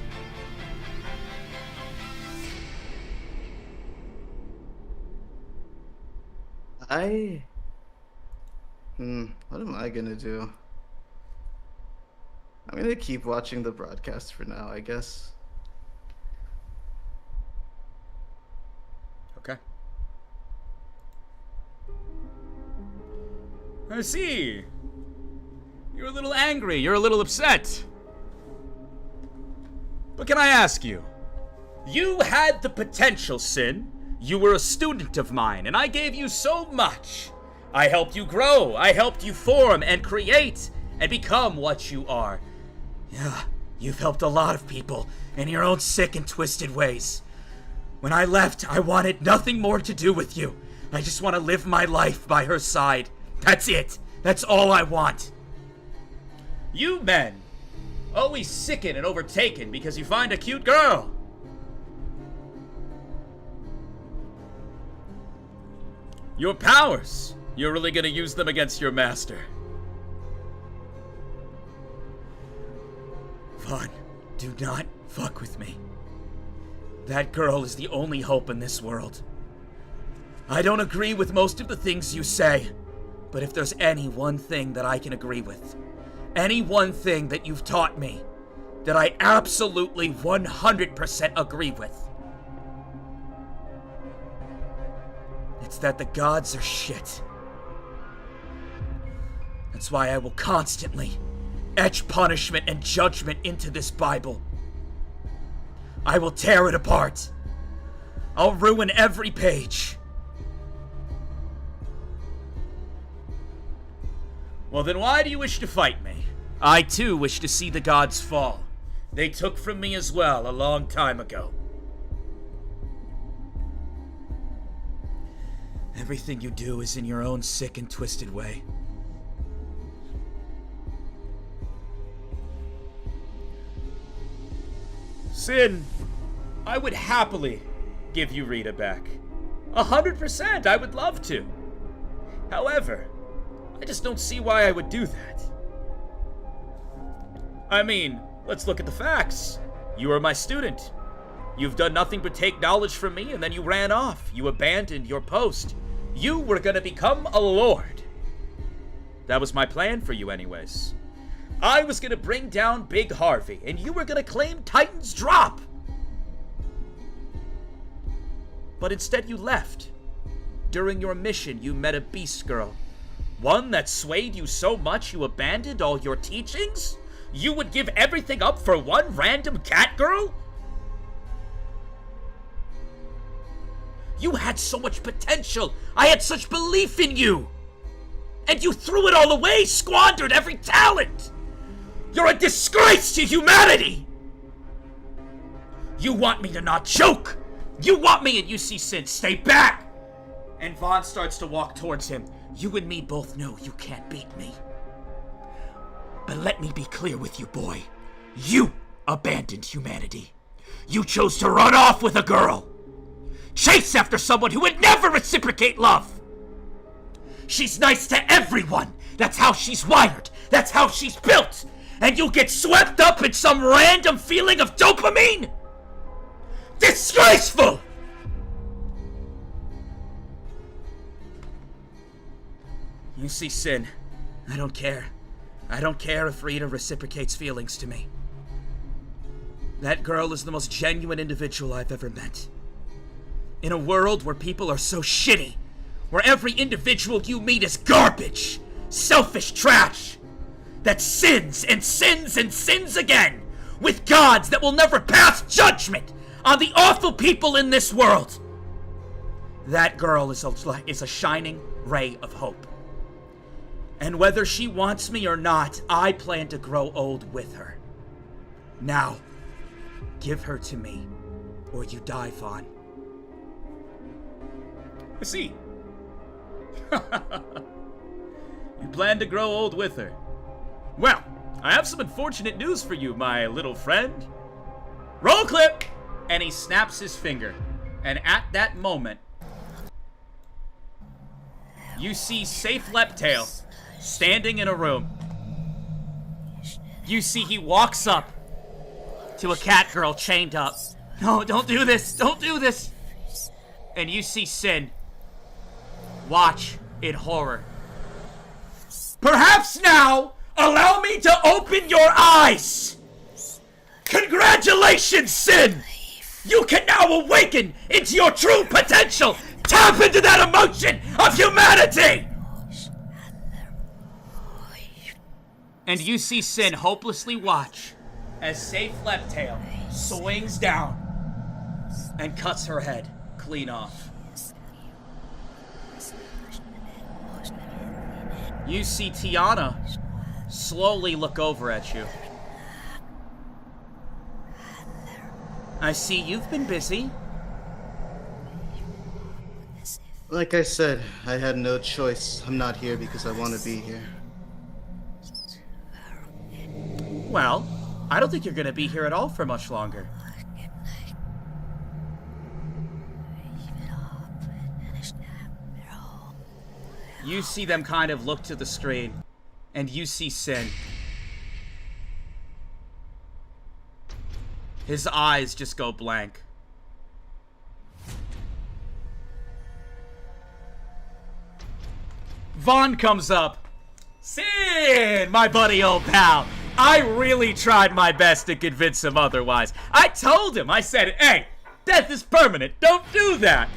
What am I gonna do? I'm gonna keep watching the broadcast for now, I guess. Okay. I see. You're a little angry. You're a little upset. But can I ask you? You had the potential, Sin. You were a student of mine, and I gave you so much. I helped you grow. I helped you form and create and become what you are. Yeah. You've helped a lot of people in your own sick and twisted ways. When I left, I wanted nothing more to do with you. I just want to live my life by her side. That's it. That's all I want. You men, always sicken and overtaken because you find a cute girl. Your powers, you're really gonna use them against your master. Vaughn, do not fuck with me. That girl is the only hope in this world. I don't agree with most of the things you say, but if there's any one thing that I can agree with, any one thing that you've taught me, that I absolutely 100% agree with, it's that the gods are shit. That's why I will constantly etch punishment and judgment into this Bible. I will tear it apart. I'll ruin every page. Well, then why do you wish to fight me? I too wish to see the gods fall. They took from me as well a long time ago. Everything you do is in your own sick and twisted way. Sin, I would happily give you Rita back. 100%, I would love to. However, I just don't see why I would do that. I mean, let's look at the facts. You are my student. You've done nothing but take knowledge from me, and then you ran off. You abandoned your post. You were gonna become a lord. That was my plan for you anyways. I was gonna bring down Big Harvey, and you were gonna claim Titan's drop. But instead you left. During your mission, you met a beast girl. One that swayed you so much you abandoned all your teachings? You would give everything up for one random cat girl? You had so much potential. I had such belief in you. And you threw it all away, squandered every talent. You're a disgrace to humanity. You want me to not choke. You want me, and you see Sin. Stay back. And Vaughn starts to walk towards him. You and me both know you can't beat me. But let me be clear with you, boy. You abandoned humanity. You chose to run off with a girl. Chase after someone who would never reciprocate love. She's nice to everyone. That's how she's wired. That's how she's built. And you'll get swept up in some random feeling of dopamine? Disgraceful! You see, Sin, I don't care. I don't care if Rita reciprocates feelings to me. That girl is the most genuine individual I've ever met. In a world where people are so shitty, where every individual you meet is garbage, selfish trash, that sins and sins and sins again, with gods that will never pass judgment on the awful people in this world. That girl is a shining ray of hope. And whether she wants me or not, I plan to grow old with her. Now, give her to me, or you die, Vaughn. I see. You plan to grow old with her. Well, I have some unfortunate news for you, my little friend. Roll clip! And he snaps his finger. And at that moment, you see Safe Leptail standing in a room. You see he walks up to a cat girl chained up. No, don't do this. Don't do this. And you see Sin watch in horror. Perhaps now, allow me to open your eyes. Congratulations, Sin. You can now awaken into your true potential. Tap into that emotion of humanity. And you see Sin hopelessly watch as Safe Leptail swings down and cuts her head clean off. You see Tiana slowly look over at you. I see you've been busy. Like I said, I had no choice. I'm not here because I want to be here. Well, I don't think you're gonna be here at all for much longer. You see them kind of look to the screen, and you see Sin. His eyes just go blank. Vaughn comes up. Sin, my buddy old pal. I really tried my best to convince him otherwise. I told him, I said, hey, death is permanent, don't do that.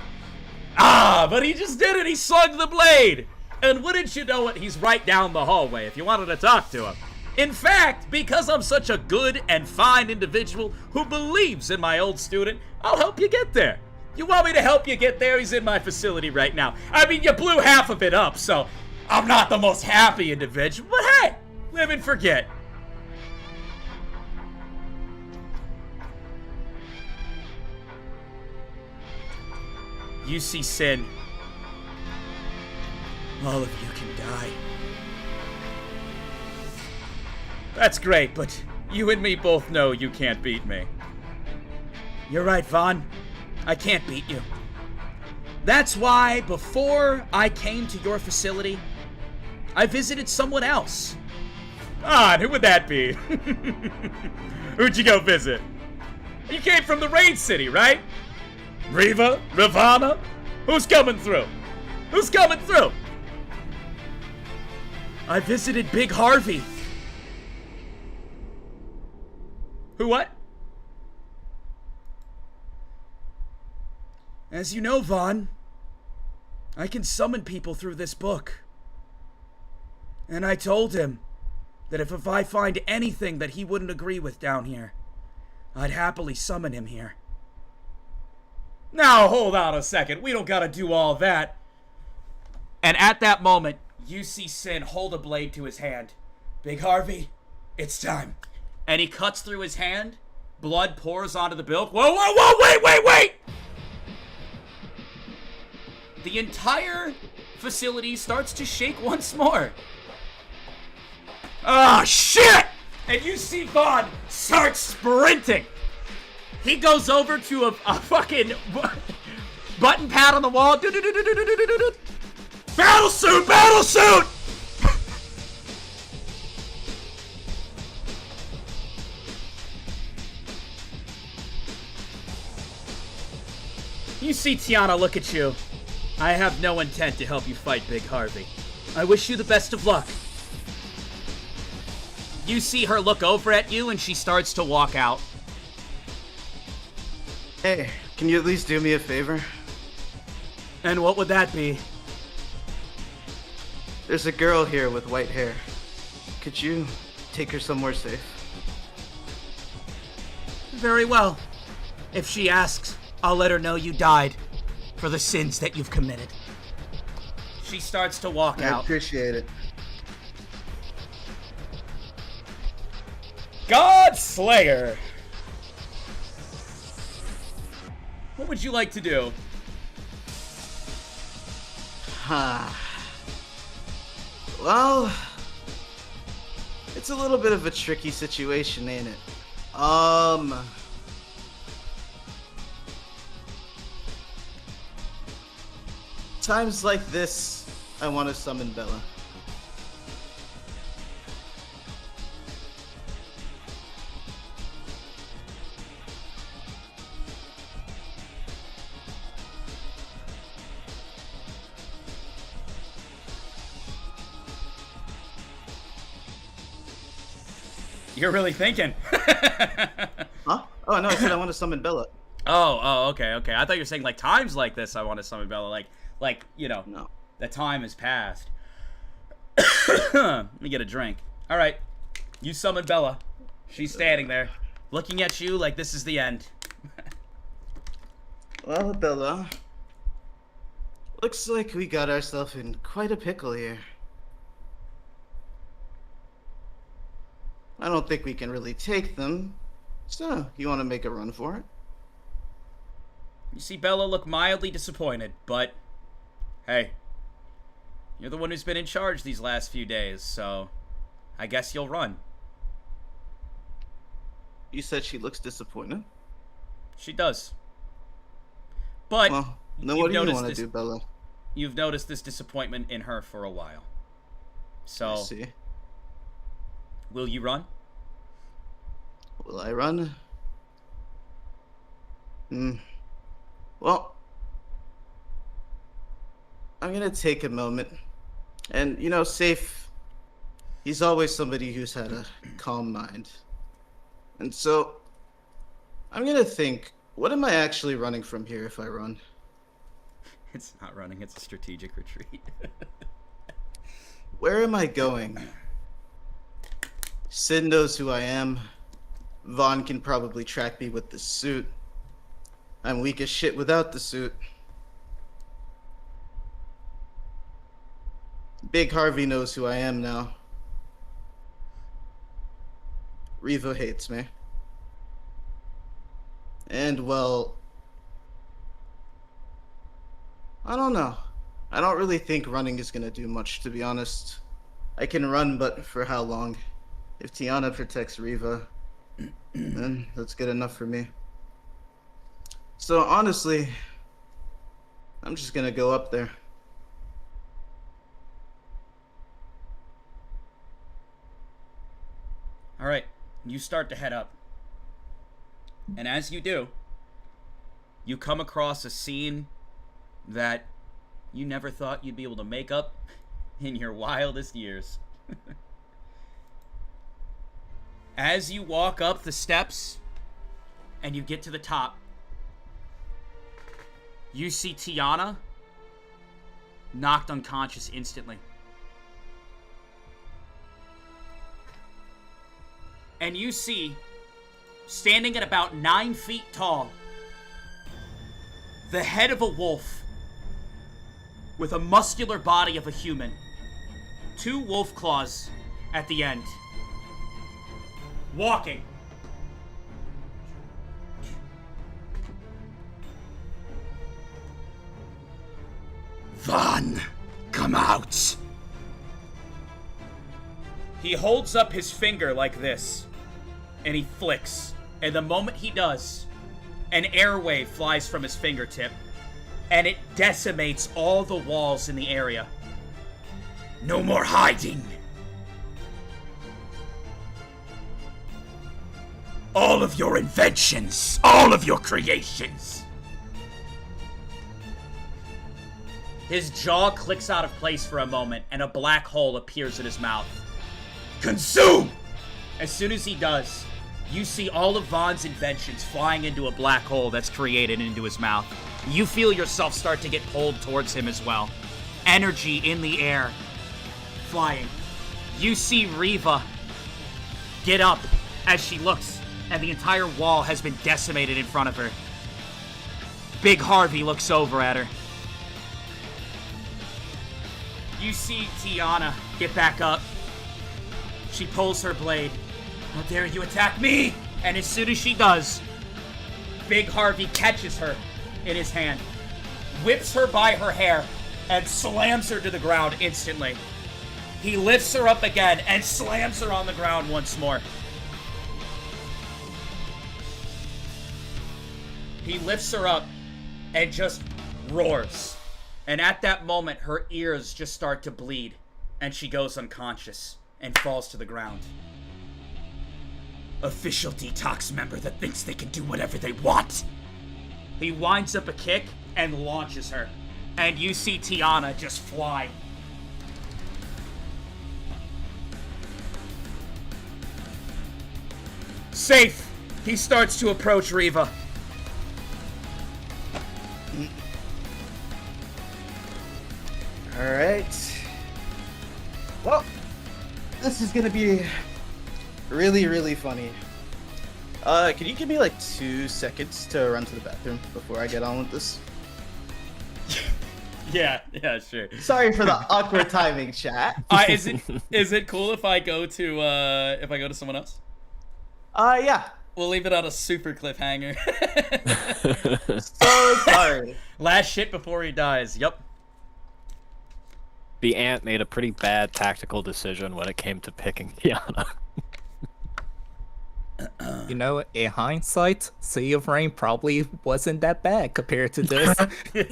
Ah, but he just did it, he slung the blade. And wouldn't you know it, he's right down the hallway if you wanted to talk to him. In fact, because I'm such a good and fine individual who believes in my old student, I'll help you get there. You want me to help you get there? He's in my facility right now. I mean, you blew half of it up, so I'm not the most happy individual, but hey, live and forget. You see Sin. All of you can die. That's great, but you and me both know you can't beat me. You're right, Vaughn. I can't beat you. That's why, before I came to your facility, I visited someone else. Ah, and who would that be? Who'd you go visit? You came from the Raid City, right? Riva? Ravana? Who's coming through? Who's coming through? I visited Big Harvey. Who what? As you know, Vaughn, I can summon people through this book. And I told him that if I find anything that he wouldn't agree with down here, I'd happily summon him here. Now, hold on a second. We don't gotta do all that. And at that moment, you see Sin hold a blade to his hand. Big Harvey, it's time. And he cuts through his hand. Blood pours onto the bilk. Whoa, whoa, whoa, wait! The entire facility starts to shake once more. Ah, shit! And you see Vaughn start sprinting. He goes over to a fucking button pad on the wall. Battle suit! Battle suit! You see Tiana look at you. I have no intent to help you fight Big Harvey. I wish you the best of luck. You see her look over at you and she starts to walk out. Hey, can you at least do me a favor? And what would that be? There's a girl here with white hair. Could you take her somewhere safe? Very well. If she asks, I'll let her know you died for the sins that you've committed. She starts to walk out. I appreciate it. God Slayer! What would you like to do? Well, it's a little bit of a tricky situation, ain't it? Times like this, I want to summon Bella. You're really thinking. Huh? Oh, no, I said I want to summon Bella. Okay. I thought you were saying, like, times like this, I want to summon Bella. Like, you know, No. the time has passed. Let me get a drink. All right. You summon Bella. She's standing there, looking at you like this is the end. Well, Bella, looks like we got ourselves in quite a pickle here. I don't think we can really take them. So, you want to make a run for it? You see Bella look mildly disappointed, but hey, you're the one who's been in charge these last few days, so I guess you'll run. You said she looks disappointed? She does. But Well, then what do you want to do, Bella? You've noticed this disappointment in her for a while. So, I see. Will you run? Will I run? Well, I'm gonna take a moment. And, you know, Safe, he's always somebody who's had a calm mind. And so, I'm gonna think, what am I actually running from here if I run? It's not running, it's a strategic retreat. Where am I going? Sid knows who I am. Vaughn can probably track me with the suit. I'm weak as shit without the suit. Big Harvey knows who I am now. Riva hates me. And, well, I don't know. I don't really think running is gonna do much, to be honest. I can run, but for how long? If Tiana protects Riva, then that's good enough for me. So honestly, I'm just gonna go up there. Alright, you start to head up. And as you do, you come across a scene that you never thought you'd be able to make up in your wildest years. As you walk up the steps and you get to the top, you see Tiana knocked unconscious instantly. And you see, standing at about 9 feet tall, the head of a wolf with a muscular body of a human. 2 wolf claws at the end. Walking. Vaughn, come out. He holds up his finger like this, and he flicks. And the moment he does, an airwave flies from his fingertip, and it decimates all the walls in the area. No more hiding. All of your inventions, all of your creations. His jaw clicks out of place for a moment, and a black hole appears in his mouth. Consume! As soon as he does, you see all of Vaughn's inventions flying into a black hole that's created into his mouth. You feel yourself start to get pulled towards him as well. Energy in the air, flying. You see Riva get up as she looks, and the entire wall has been decimated in front of her. Big Harvey looks over at her. You see Tiana get back up. She pulls her blade. How dare you attack me? And as soon as she does, Big Harvey catches her in his hand, whips her by her hair, and slams her to the ground instantly. He lifts her up again and slams her on the ground once more. He lifts her up and just roars. And at that moment, her ears just start to bleed, and she goes unconscious and falls to the ground. Official detox member that thinks they can do whatever they want. He winds up a kick and launches her, and you see Tiana just fly. Safe! He starts to approach Riva. Alright. Well, this is gonna be really, really funny. Can you give me like 2 seconds to run to the bathroom before I get on with this? Yeah, sure. Sorry for the awkward timing, chat. Is it cool if I go to someone else? Yeah. We'll leave it on a super cliffhanger. So sorry. Last shit before he dies. Yep. The ant made a pretty bad tactical decision when it came to picking Tiana. You know, in hindsight, Sea of Rain probably wasn't that bad compared to this. Hey,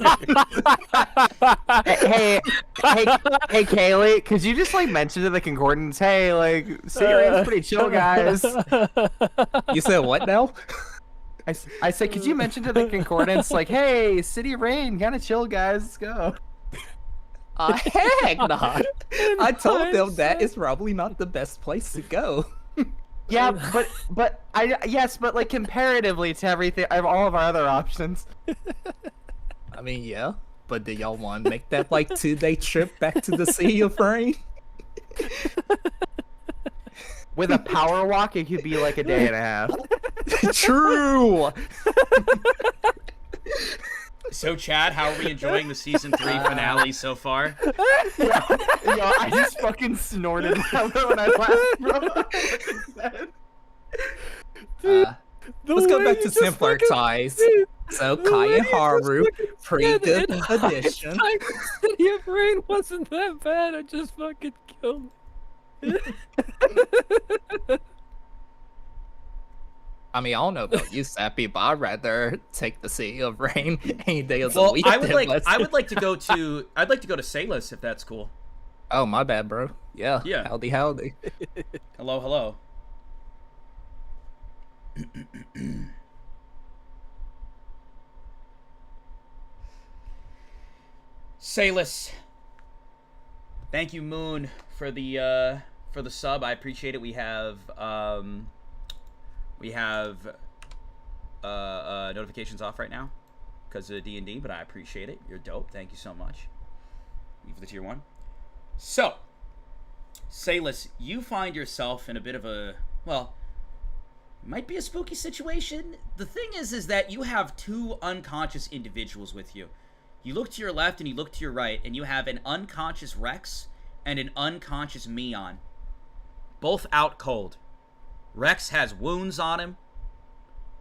Kaylee, could you just like mention to the concordance, hey, like, City Rain's pretty chill, guys. You said what now? I said, could you mention to the concordance, like, hey, City Rain, kind of chill, guys, let's go. Heck not. I told them that is probably not the best place to go. Yeah, but like comparatively to everything, all of our other options. I mean, yeah, but do y'all want to make that like 2-day trip back to the Sea of Rain? With a power walk, it could be like a day and a half. True. So, Chad, how are we enjoying the season 3 finale so far? Yo, I just fucking snorted when I laughed, bro. Let's go back to simpler ties. So, Kai and Haru, pretty good addition. City of Rain wasn't that bad. I just fucking killed. I mean, I don't know about you, Sappy, but I'd rather take the Sea of Rain any day of the Well, week. I would like to go to Salus if that's cool. Oh, my bad, bro. Yeah. Yeah. Howdy, howdy. Hello, hello. Salus. Thank you, Moon, for the sub. I appreciate it. We have notifications off right now because of D&D, but I appreciate it. You're dope. Thank you so much. For the tier 1. So, Salus, you find yourself in a bit of a, well, might be a spooky situation. The thing is that you have 2 unconscious individuals with you. You look to your left and you look to your right, and you have an unconscious Rex and an unconscious Mion. Both out cold. Rex has wounds on him,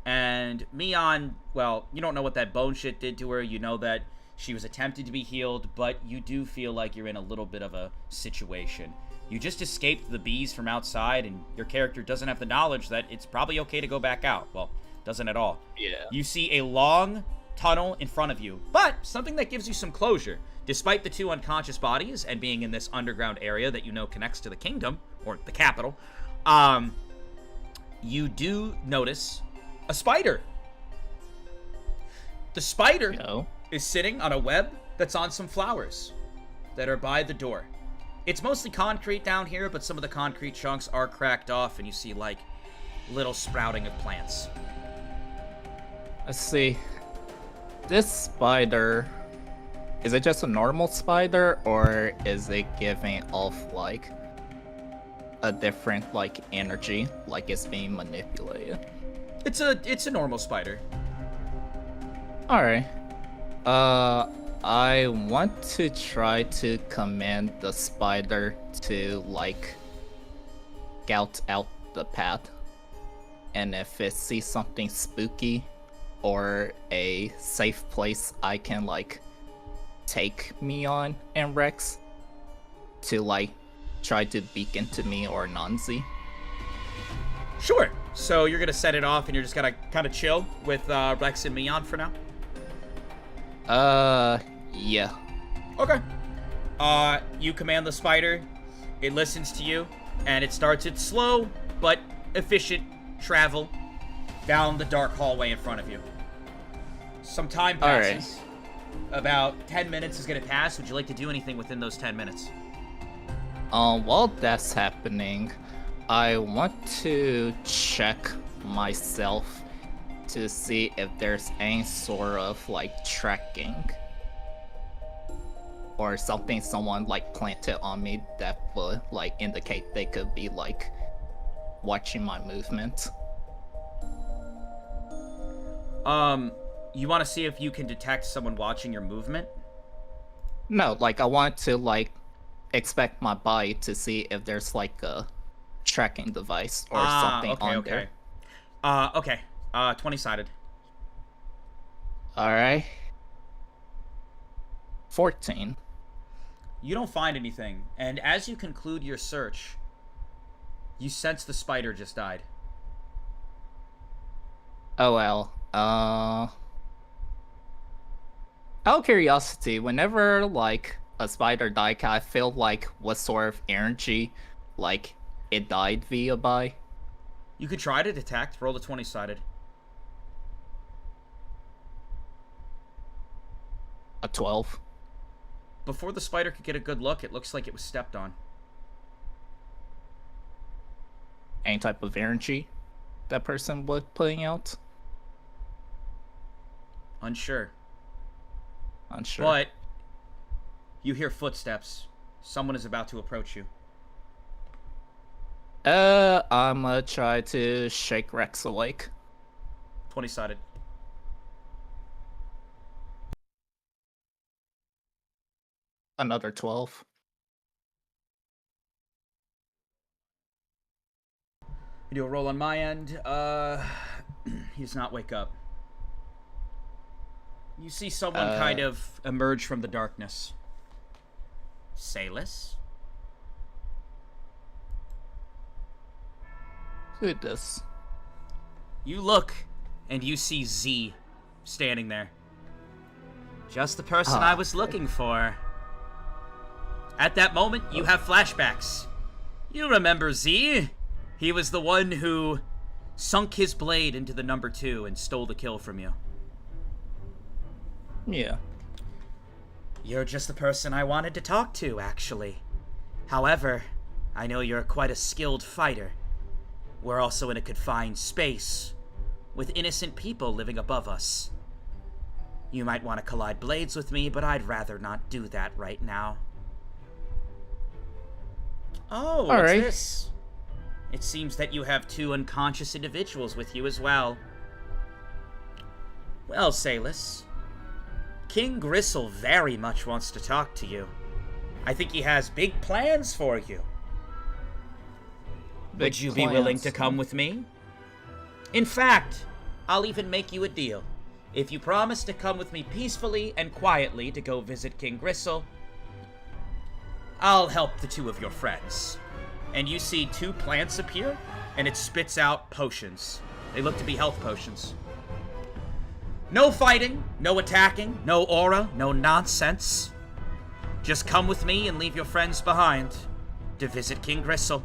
and Mion, well, you don't know what that bone shit did to her. You know that she was attempted to be healed, but you do feel like you're in a little bit of a situation. You just escaped the bees from outside, and your character doesn't have the knowledge that it's probably okay to go back out. Well, doesn't at all. Yeah. You see a long tunnel in front of you, but something that gives you some closure. Despite the 2 unconscious bodies and being in this underground area that you know connects to the kingdom, or the capital, you do notice a spider. The spider is sitting on a web that's on some flowers that are by the door. It's mostly concrete down here, but some of the concrete chunks are cracked off, and you see, like, little sprouting of plants. Let's see. This spider, is it just a normal spider, or is it giving off, like, a different, like, energy, like it's being manipulated? It's a normal spider. Alright. I want to try to command the spider to, like, scout out the path. And if it sees something spooky or a safe place I can, like, take Mion and Rex to, like, try to beacon to me or Nanzi. Sure. So you're gonna set it off and you're just gonna kind of chill with Rex and Mion for now? Yeah. Okay. You command the spider, it listens to you, and it starts its slow but efficient travel down the dark hallway in front of you. Some time passes. About 10 minutes is gonna pass. Would you like to do anything within those 10 minutes? While that's happening, I want to check myself to see if there's any sort of, like, tracking or something someone, like, planted on me that would, like, indicate they could be, like, watching my movement. You want to see if you can detect someone watching your movement? No, like, I want to, like, expect my body to see if there's, like, a tracking device or something on there. Okay. 20-sided. Alright. 14. You don't find anything, and as you conclude your search, you sense the spider just died. Oh well. Out of curiosity, whenever like a spider died, can I feel like what sort of energy like it died via by? You could try to detect. Roll the 20-sided. A 12. Before the spider could get a good look, it looks like it was stepped on. Any type of energy that person was putting out? Unsure. Unsure. But you hear footsteps. Someone is about to approach you. I'm gonna try to shake Rex awake. 20-sided. Another 12. You do a roll on my end. He does not wake up. You see someone kind of emerge from the darkness. Salis? Who is this? You look, and you see Z standing there. Just the person I was looking for. At that moment, you have flashbacks. You remember Z? He was the one who sunk his blade into the number 2 and stole the kill from you. Yeah. You're just the person I wanted to talk to, actually. However, I know you're quite a skilled fighter. We're also in a confined space, with innocent people living above us. You might want to collide blades with me, but I'd rather not do that right now. Oh, what's Alright. this? It seems that you have 2 unconscious individuals with you as well. Well, Salis, King Gristle very much wants to talk to you. I think he has big plans for you. Would you be willing to come with me? In fact, I'll even make you a deal. If you promise to come with me peacefully and quietly to go visit King Gristle, I'll help the 2 of your friends. And you see 2 plants appear, and it spits out potions. They look to be health potions. No fighting, no attacking, no aura, no nonsense. Just come with me and leave your friends behind to visit King Gristle.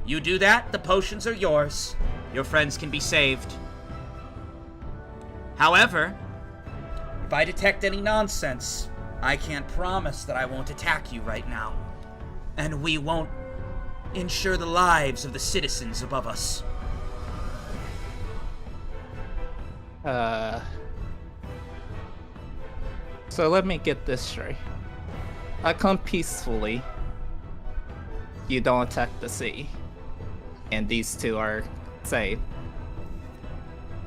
You do that, the potions are yours. Your friends can be saved. However, if I detect any nonsense, I can't promise that I won't attack you right now. And we won't ensure the lives of the citizens above us. So let me get this straight. I come peacefully. You don't attack the city. And these 2 are saved.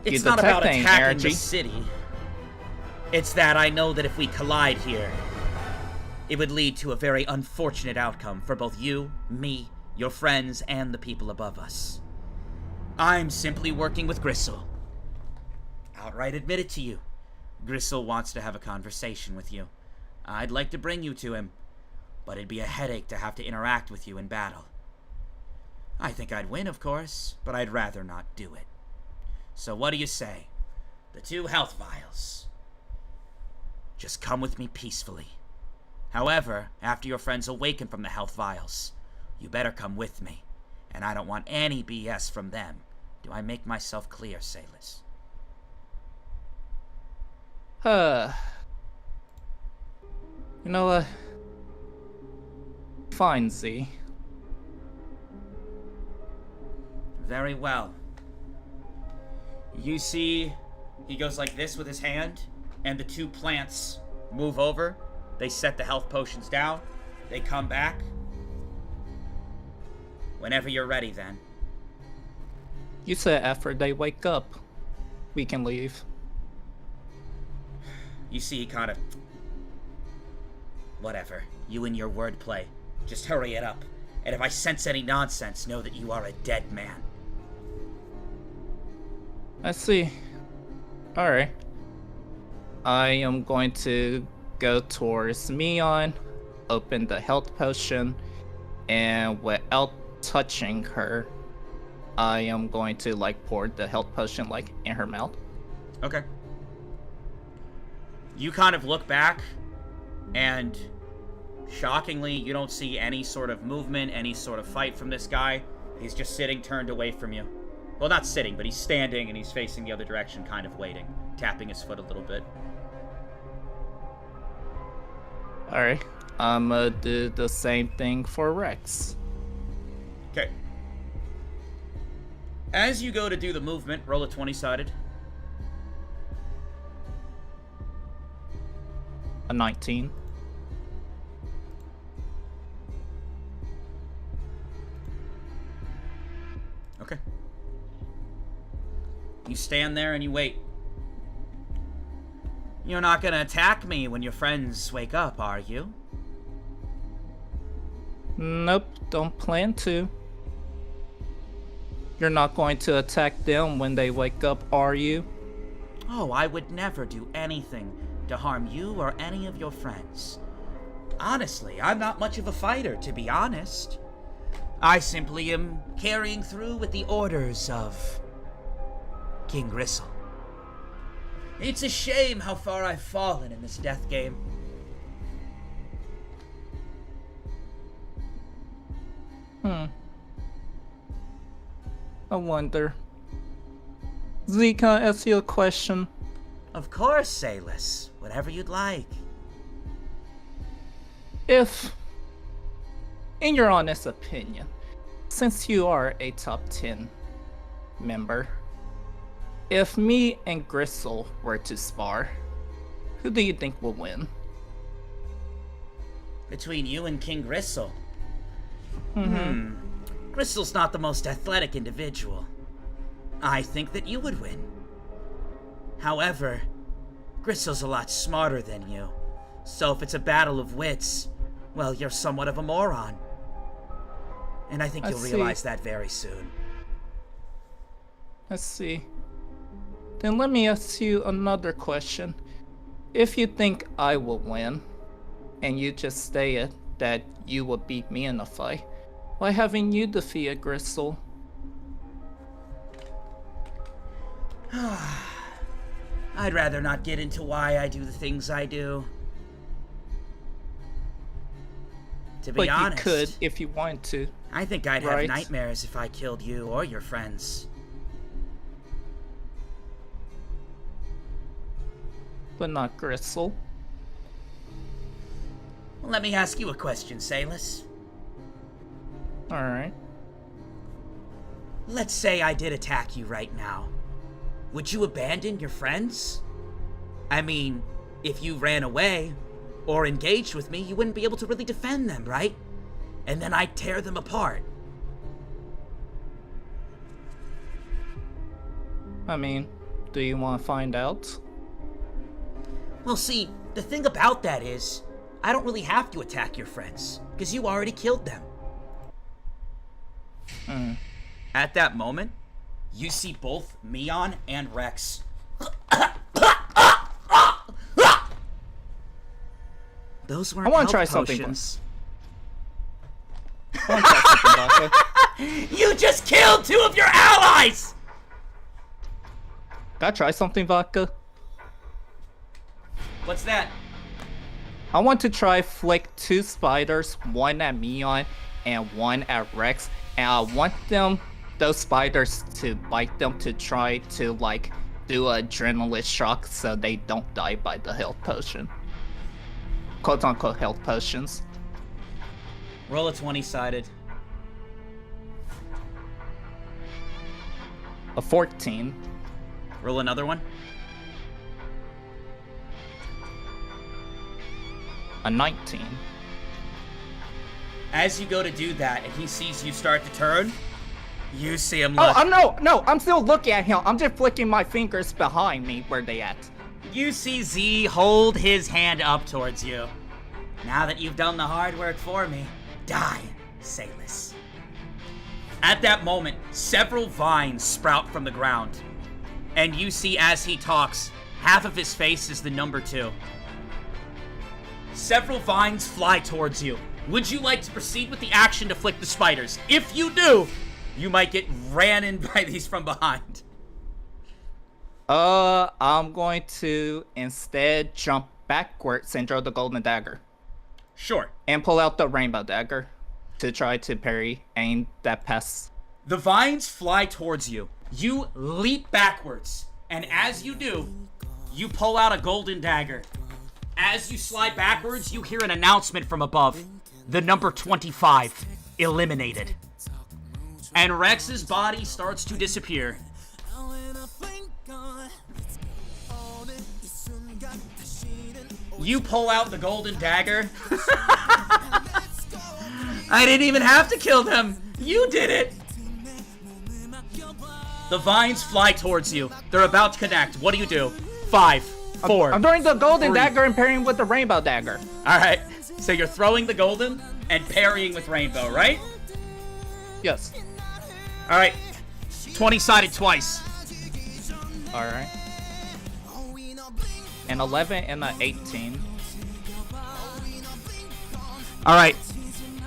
It's You not about detecting attacking energy? the city. It's that I know that if we collide here, it would lead to a very unfortunate outcome for both you, me, your friends, and the people above us. I'm simply working with Gristle. Outright admit it to you. Gristle wants to have a conversation with you. I'd like to bring you to him, but it'd be a headache to have to interact with you in battle. I think I'd win, of course, but I'd rather not do it. So what do you say? The 2 health vials. Just come with me peacefully. However, after your friends awaken from the health vials, you better come with me, and I don't want any BS from them. Do I make myself clear, Salis? You know what? Fine, Z. Very well. You see, he goes like this with his hand, and the 2 plants move over. They set the health potions down. They come back. Whenever you're ready, then. You said after they wake up, we can leave. You see, he kind of... Whatever. You and your wordplay. Just hurry it up. And if I sense any nonsense, know that you are a dead man. I see. Alright. I am going to go towards Mion, open the health potion, and without touching her, I am going to like pour the health potion like in her mouth. Okay. You kind of look back, and shockingly, you don't see any sort of movement, any sort of fight from this guy. He's just sitting turned away from you. Well, not sitting, but he's standing and he's facing the other direction, kind of waiting, tapping his foot a little bit. Alright. I'm gonna do the same thing for Rex. Okay. As you go to do the movement, roll a 20-sided. A 19. Okay. You stand there and you wait. You're not gonna attack me when your friends wake up, are you? Nope, don't plan to. You're not going to attack them when they wake up, are you? Oh, I would never do anything to harm you or any of your friends. Honestly, I'm not much of a fighter, to be honest. I simply am carrying through with the orders of King Gristle. It's a shame how far I've fallen in this death game. I wonder. Z, can I ask you a question? Of course, Salis. Whatever you'd like. If, in your honest opinion, since you are a top 10 member, if me and Gristle were to spar, who do you think will win? Between you and King Gristle. Gristle's not the most athletic individual. I think that you would win. However, Gristle's a lot smarter than you. So if it's a battle of wits, well, you're somewhat of a moron. And I think you'll realize that very soon. Let's see. Then let me ask you another question. If you think I will win, and you just stated that you will beat me in a fight, why haven't you defeated Gristle? I'd rather not get into why I do the things I do. To be honest, you could if you wanted to. I think I'd have Right. nightmares if I killed you or your friends. But not Gristle. Well, let me ask you a question, Salis. Alright. Let's say I did attack you right now. Would you abandon your friends? I mean, if you ran away or engaged with me, you wouldn't be able to really defend them, right? And then I'd tear them apart. I mean, do you want to find out? Well, see, the thing about that is, I don't really have to attack your friends, because you already killed them. At that moment, you see both Mion and Rex. Those weren't I want health to try something. potions. I want to try something, Vodka. You just killed 2 of your allies! Can I try something, Vodka? What's that? I want to try flick 2 spiders, one at Mion and one at Rex, and I want those spiders to bite them to try to like do a adrenaline shock so they don't die by the health potion. Quote unquote health potions. Roll a 20-sided. A 14. Roll another one. A 19. As you go to do that, and he sees you start to turn, you see him look. Oh, I'm still looking at him. I'm just flicking my fingers behind me. Where they at? You see Z hold his hand up towards you. Now that you've done the hard work for me, die, Salis. At that moment, several vines sprout from the ground. And you see as he talks, half of his face is the number 2. Several vines fly towards you. Would you like to proceed with the action to flick the spiders? If you do, you might get ran in by these from behind. I'm going to instead jump backwards and throw the golden dagger. Sure. And pull out the rainbow dagger to try to parry aim that pass. The vines fly towards you. You leap backwards, and as you do, you pull out a golden dagger. As you slide backwards, you hear an announcement from above. The number 25, eliminated. And Rex's body starts to disappear. You pull out the golden dagger. I didn't even have to kill them. You did it. The vines fly towards you. They're about to connect. What do you do? 5, 4. I'm throwing the golden 3. dagger and parrying with the rainbow dagger. All right. So you're throwing the golden and parrying with rainbow, right? Yes. All right. 20-sided twice. All right. An 11 and an 18. All right.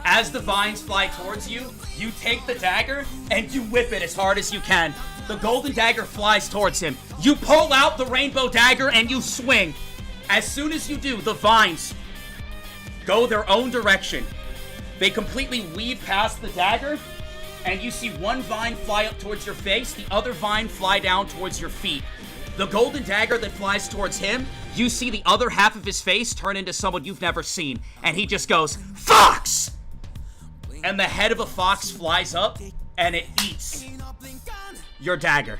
As the vines fly towards you, you take the dagger and you whip it as hard as you can. The golden dagger flies towards him. You pull out the rainbow dagger and you swing. As soon as you do, the vines go their own direction. They completely weave past the dagger, and you see one vine fly up towards your face, the other vine fly down towards your feet. The golden dagger that flies towards him, you see the other half of his face turn into someone you've never seen, and he just goes, "Fox!" And the head of a fox flies up, and it eats your dagger.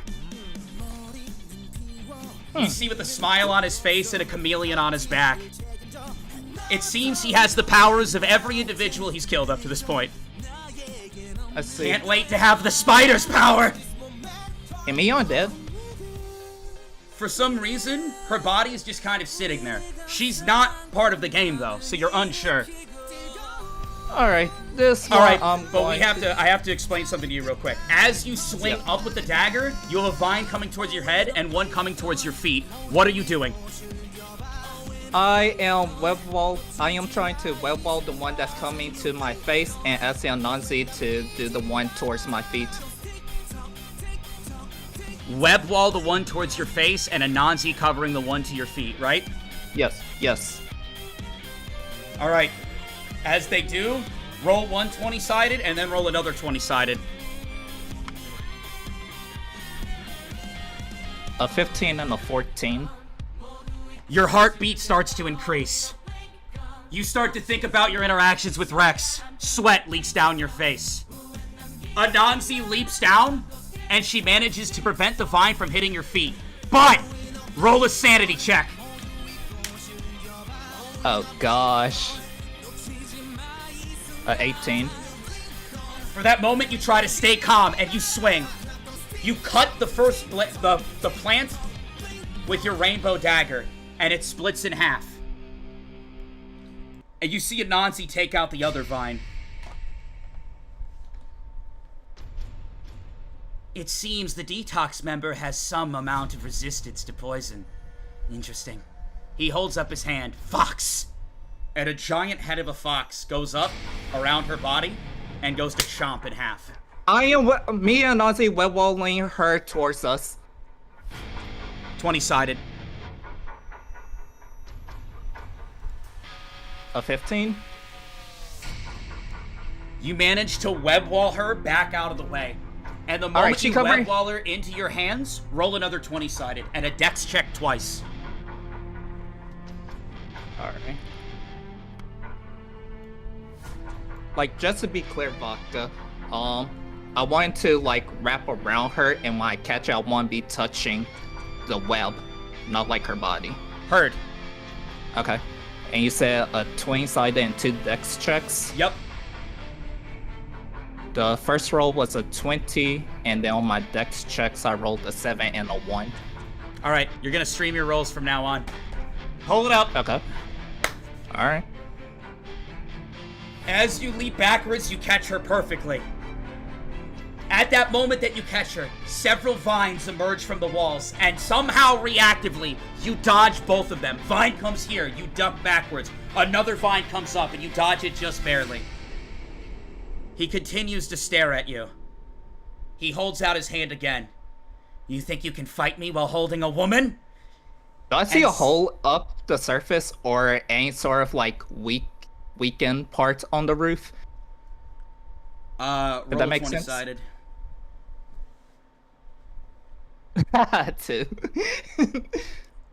You see with a smile on his face and a chameleon on his back. It seems he has the powers of every individual he's killed up to this point. I see. Can't wait to have the spider's power! Am I undead? For some reason, her body is just kind of sitting there. She's not part of the game, though, so you're unsure. Alright, this one Alright, I'm but going I have to explain something to you real quick. As you swing up with the dagger, you have a vine coming towards your head and one coming towards your feet. What are you doing? I am trying to web wall the one that's coming to my face and asking Anansi to do the one towards my feet. Web wall the one towards your face and Anansi covering the one to your feet, right? Yes, yes. Alright. As they do, roll one 20-sided and then roll another 20-sided. A 15 and a 14. Your heartbeat starts to increase. You start to think about your interactions with Rex. Sweat leaks down your face. Anansi leaps down, and she manages to prevent the vine from hitting your feet. But, roll a sanity check. Oh gosh. 18. For that moment, you try to stay calm, and you swing. You cut the first the plant with your rainbow dagger, and it splits in half. And you see Anansi take out the other vine. It seems the detox member has some amount of resistance to poison. Interesting. He holds up his hand. Fox! And a giant head of a fox goes up around her body and goes to chomp in half. Me and Anansi web walling her towards us. 20-sided. A 15. You manage to web wall her back out of the way. And the moment you web wall her into your hands, roll another 20-sided and a dex check twice. Alright. Like, just to be clear, Vodka, I want to, like, wrap around her, and when I catch it, I want to be touching the web, not, like, her body. Heard. Okay. And you said a 20-sided and 2 dex checks? Yep. The first roll was a 20, and then on my dex checks, I rolled a 7 and a 1. Alright, you're gonna stream your rolls from now on. Hold it up. Okay. Alright. As you leap backwards, you catch her perfectly. At that moment that you catch her, several vines emerge from the walls, and somehow reactively, you dodge both of them. Vine comes here, you duck backwards. Another vine comes up, and you dodge it just barely. He continues to stare at you. He holds out his hand again. You think you can fight me while holding a woman? Do I see a hole up the surface or any sort of like weakened part on the roof? Roll that make 20-sided. Two.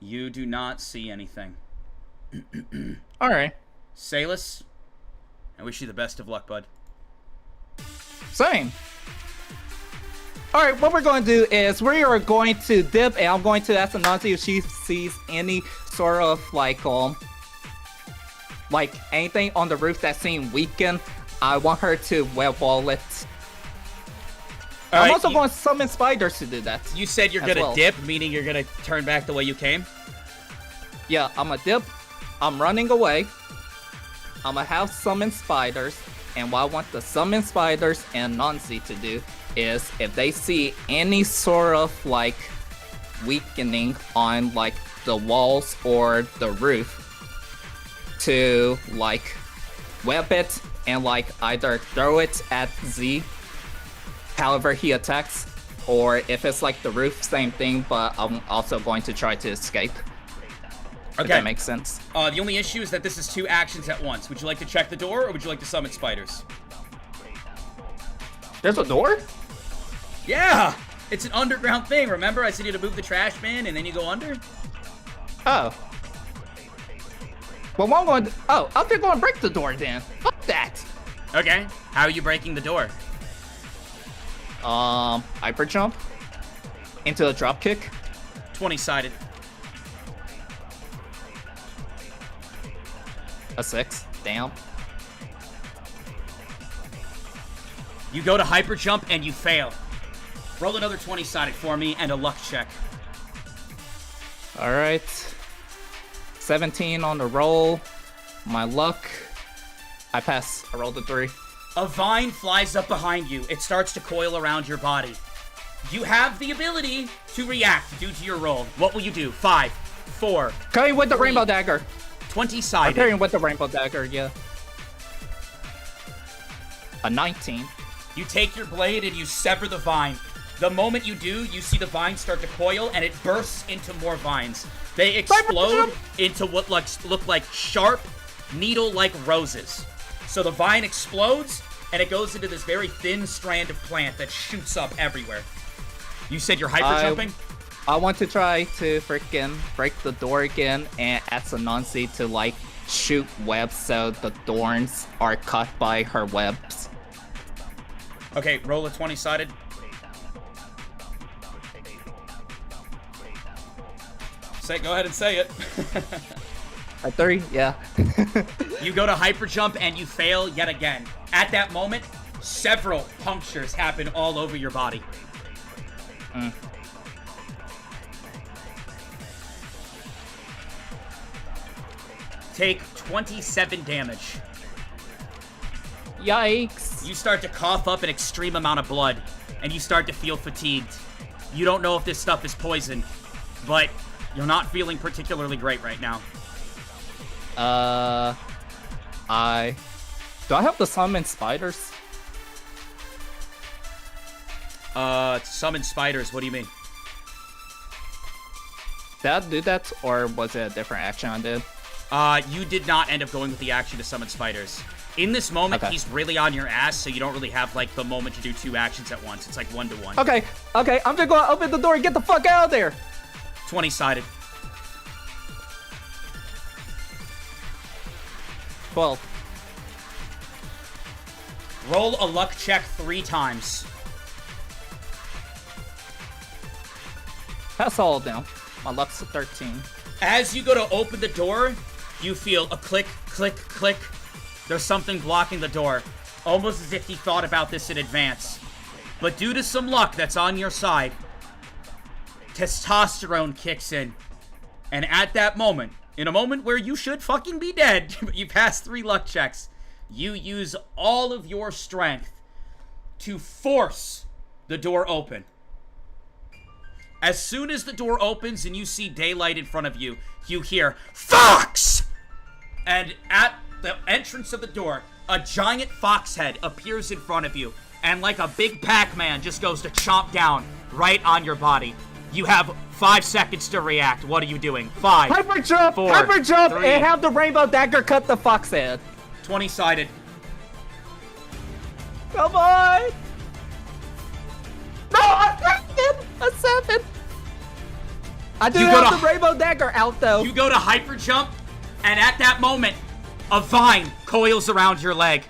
You do not see anything. Alright. Salus, I wish you the best of luck, bud. Same. Alright, what we're going to do is we are going to dip, and I'm going to ask Anansi if she sees any sort of like anything on the roof that seems weakened. I want her to web wall it. I'm also going to summon spiders to do that. You said you're gonna dip, meaning you're gonna turn back the way you came? Yeah, I'm gonna dip. I'm running away. I'm gonna have summon spiders, and what I want the summon spiders and Nancy to do is if they see any sort of like weakening on like the walls or the roof, to like web it and like either throw it at Z however he attacks, or if it's like the roof, same thing, but I'm also going to try to escape. Okay. If that makes sense. The only issue is that this is 2 actions at once. Would you like to check the door, or would you like to summon spiders? There's a door? Yeah! It's an underground thing, remember? I said you to move the trash bin, and then you go under? Oh. Well, what I'm going to... Oh, I'm just going to break the door then. Fuck that. Okay. How are you breaking the door? Hyper jump into a drop kick. 20-sided. A 6. Damn. You go to hyper jump and you fail. Roll another 20-sided for me and a luck check. All right. 17 on the roll. My luck. I pass. I rolled a 3. A vine flies up behind you. It starts to coil around your body. You have the ability to react due to your roll. What will you do? 5, 4. Carrying with the 3, rainbow dagger. 20-sided. I'm carrying with the rainbow dagger, yeah. A 19. You take your blade and you sever the vine. The moment you do, you see the vine start to coil and it bursts into more vines. They explode into what look like sharp, needle-like roses. So the vine explodes and it goes into this very thin strand of plant that shoots up everywhere. You said you're hyper jumping? I want to try to freaking break the door again and ask Anansi to like shoot webs so the thorns are cut by her webs. Okay, roll a 20-sided. Go ahead and say it. A 3, yeah. You go to hyper jump and you fail yet again. At that moment, several punctures happen all over your body. Take 27 damage. Yikes. You start to cough up an extreme amount of blood, and you start to feel fatigued. You don't know if this stuff is poison, but you're not feeling particularly great right now. Do I have to summon spiders? Summon spiders, what do you mean? Did I do that, or was it a different action I did? You did not end up going with the action to summon spiders. In this moment, Okay. he's really on your ass, so you don't really have, like, the moment to do 2 actions at once. It's like 1-to-1. Okay, I'm just gonna open the door and get the fuck out of there! 20-sided. 12. Roll a luck check 3 times. Pass all of them. My luck's a 13. As you go to open the door, you feel a click, click, click. There's something blocking the door, almost as if he thought about this in advance. But due to some luck that's on your side, testosterone kicks in. And at that moment, in a moment where you should fucking be dead, but you pass 3 luck checks, you use all of your strength to force the door open. As soon as the door opens and you see daylight in front of you, you hear, "Fox!" And at the entrance of the door, a giant fox head appears in front of you, and like a big Pac-Man just goes to chomp down right on your body. You have 5 seconds to react. What are you doing? 5, Hyper jump! 4, Hyper jump! 3, And have the rainbow dagger cut the fox head. 20-sided. Come on! No, a 7! I do have the rainbow dagger out, though. You go to hyper jump, and at that moment, a vine coils around your leg.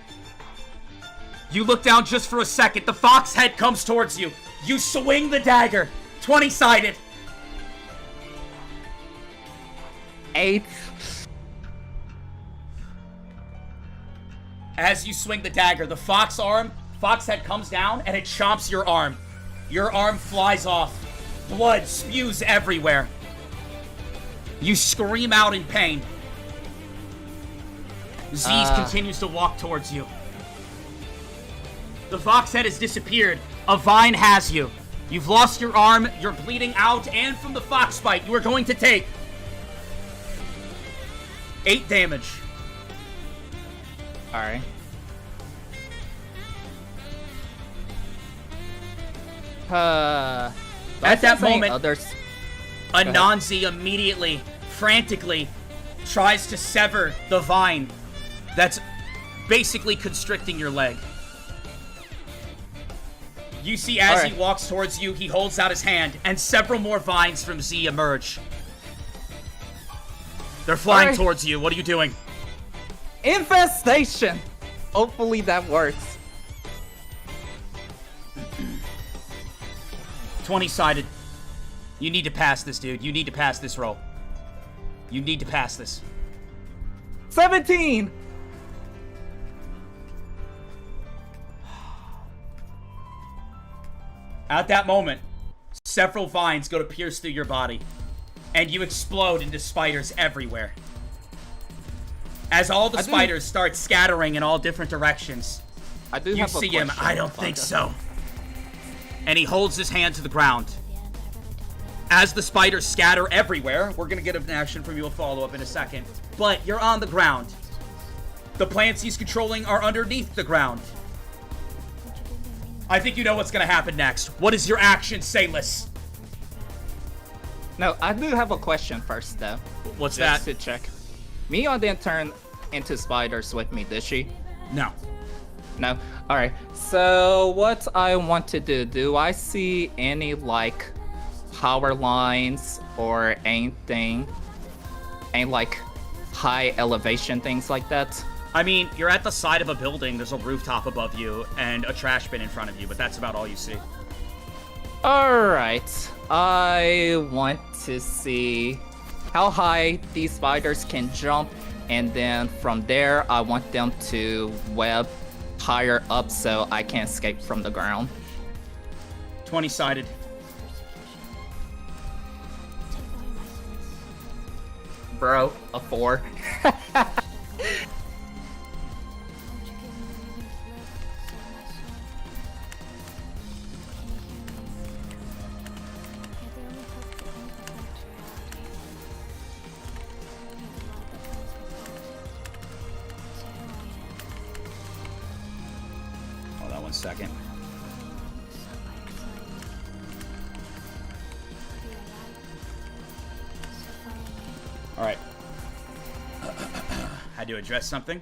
You look down just for a second. The fox head comes towards you. You swing the dagger. 20-sided. 8. As you swing the dagger, the fox head comes down, and it chomps your arm. Your arm flies off. Blood spews everywhere. You scream out in pain. Z's continues to walk towards you. The fox head has disappeared. A vine has you. You've lost your arm, you're bleeding out, and from the fox bite, you are going to take 8 damage. Alright. At that moment, Anansi immediately, frantically, tries to sever the vine that's basically constricting your leg. You see as he walks towards you, he holds out his hand, and several more vines from Z emerge. They're flying towards you. What are you doing? Infestation! Hopefully that works. 20-sided. You need to pass this, dude. You need to pass this roll. You need to pass this. 17! At that moment, several vines go to pierce through your body, and you explode into spiders everywhere. As all the spiders start scattering in all different directions, you see him. I don't think so. And he holds his hand to the ground. As the spiders scatter everywhere, we're gonna get an action from you, a follow-up in a second. But you're on the ground. The plants he's controlling are underneath the ground. I think you know what's gonna happen next. What is your action, Sayless? No, I do have a question first, though. What's that? Just to check. Mio didn't turn into spiders with me, did she? No. No? Alright, so what I want to do I see any, like, power lines or anything? Any, like, high elevation things like that? I mean, you're at the side of a building, there's a rooftop above you, and a trash bin in front of you, but that's about all you see. Alright, I want to see how high these spiders can jump, and then from there, I want them to web higher up so I can escape from the ground. 20-sided. Bro, a 4. Hold on 1 second. All right. Had to address something.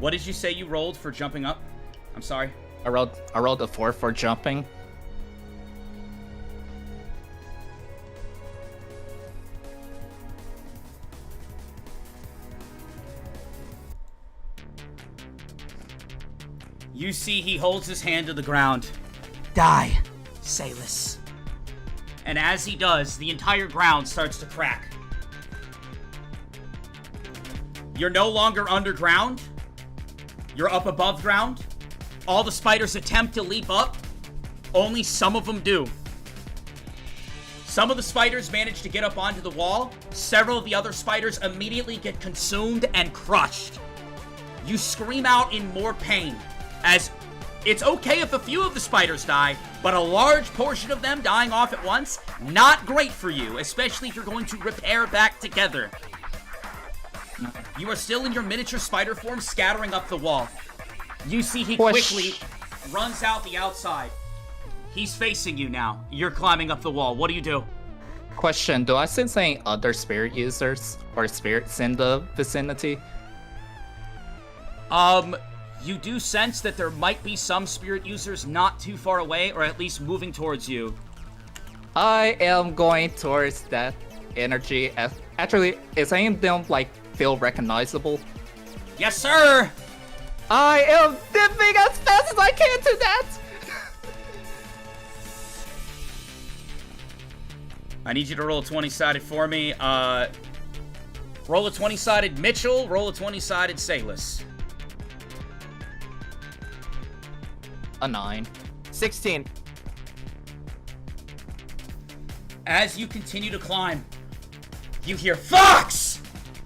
What did you say you rolled for jumping up? I'm sorry. I rolled a 4 for jumping. You see he holds his hand to the ground. Die, Sayless. And as he does, the entire ground starts to crack. You're no longer underground. You're up above ground. All the spiders attempt to leap up. Only some of them do. Some of the spiders manage to get up onto the wall. Several of the other spiders immediately get consumed and crushed. You scream out in more pain as It's okay if a few of the spiders die, but a large portion of them dying off at once, not great for you, especially if you're going to repair back together. You are still in your miniature spider form, scattering up the wall. You see he quickly runs out the outside. He's facing you now. You're climbing up the wall. What do you do? Question, do I sense any other spirit users or spirits in the vicinity? You do sense that there might be some spirit users not too far away, or at least moving towards you. I am going towards that energy. Actually, is any of them, like, feel recognizable? Yes, sir! I am dipping as fast as I can to that! I need you to roll a 20-sided for me. Roll a 20-sided Mitchell, roll a 20-sided Salis. A 9. 16. As you continue to climb, you hear Fox!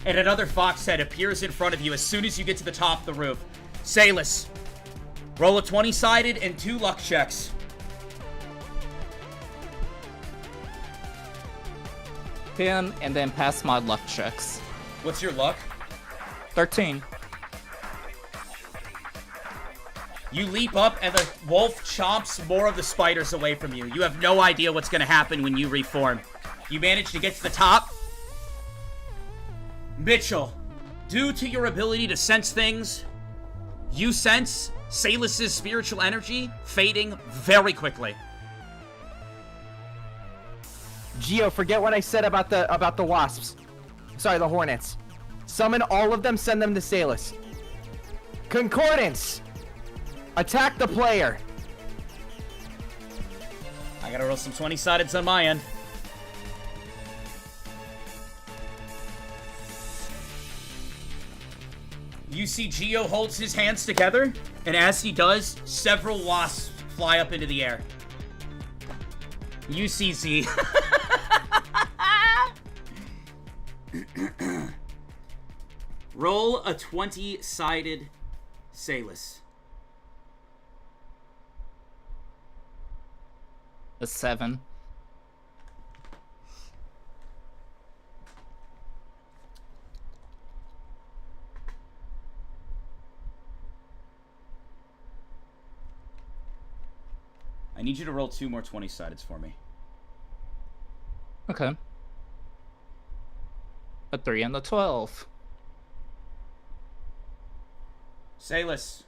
And another fox head appears in front of you as soon as you get to the top of the roof. Salis, roll a 20-sided and 2 luck checks. And then pass my luck checks. What's your luck? 13. You leap up and the wolf chomps more of the spiders away from you. You have no idea what's going to happen when you reform. You manage to get to the top. Mitchell, due to your ability to sense things, you sense Salis' spiritual energy fading very quickly. Geo, forget what I said about the wasps. Sorry, the hornets. Summon all of them, send them to Salis. Concordance! Attack the player! I gotta roll some 20-sideds on my end. You see Geo holds his hands together, and as he does, several wasps fly up into the air. You see Z. Roll a 20-sided Salis. A 7. I need you to roll 2 more 20-sideds for me. Okay. A 3 and a 12. Salis,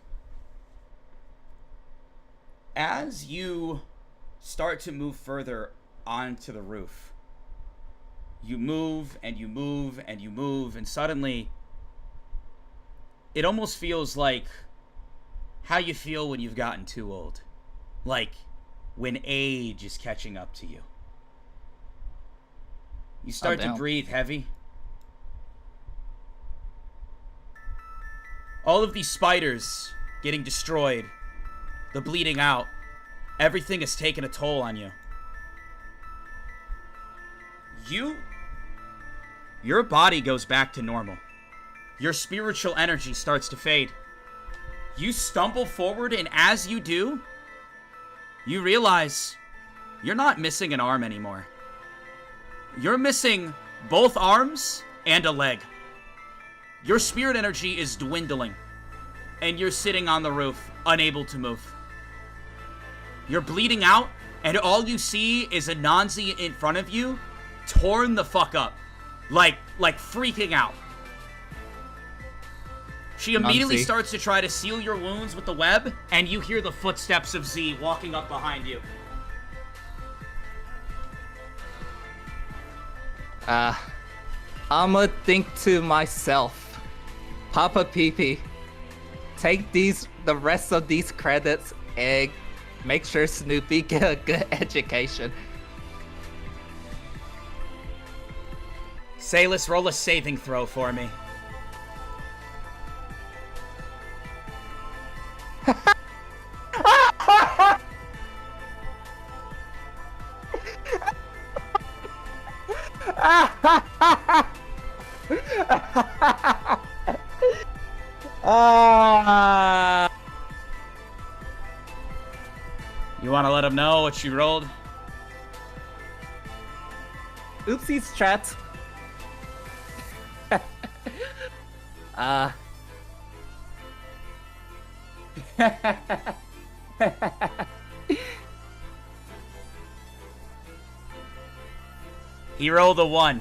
as you start to move further onto the roof, you move and you move and you move, and suddenly it almost feels like how you feel when you've gotten too old. Like when age is catching up to you. You start to breathe heavy. All of these spiders getting destroyed, the bleeding out, everything has taken a toll on you. Your body goes back to normal. Your spiritual energy starts to fade. You stumble forward, and as you do, you realize you're not missing an arm anymore. You're missing both arms and a leg. Your spirit energy is dwindling, and you're sitting on the roof, unable to move. You're bleeding out, and all you see is Anansi in front of you, torn the fuck up, like freaking out. She immediately starts to try to seal your wounds with the web, and you hear the footsteps of Z walking up behind you. I'ma think to myself, Papa Pee-Pee, take the rest of these credits and make sure Snoopy get a good education. Salis, roll a saving throw for me. You want to let him know what you rolled? Oopsies, chat. He rolled a 1.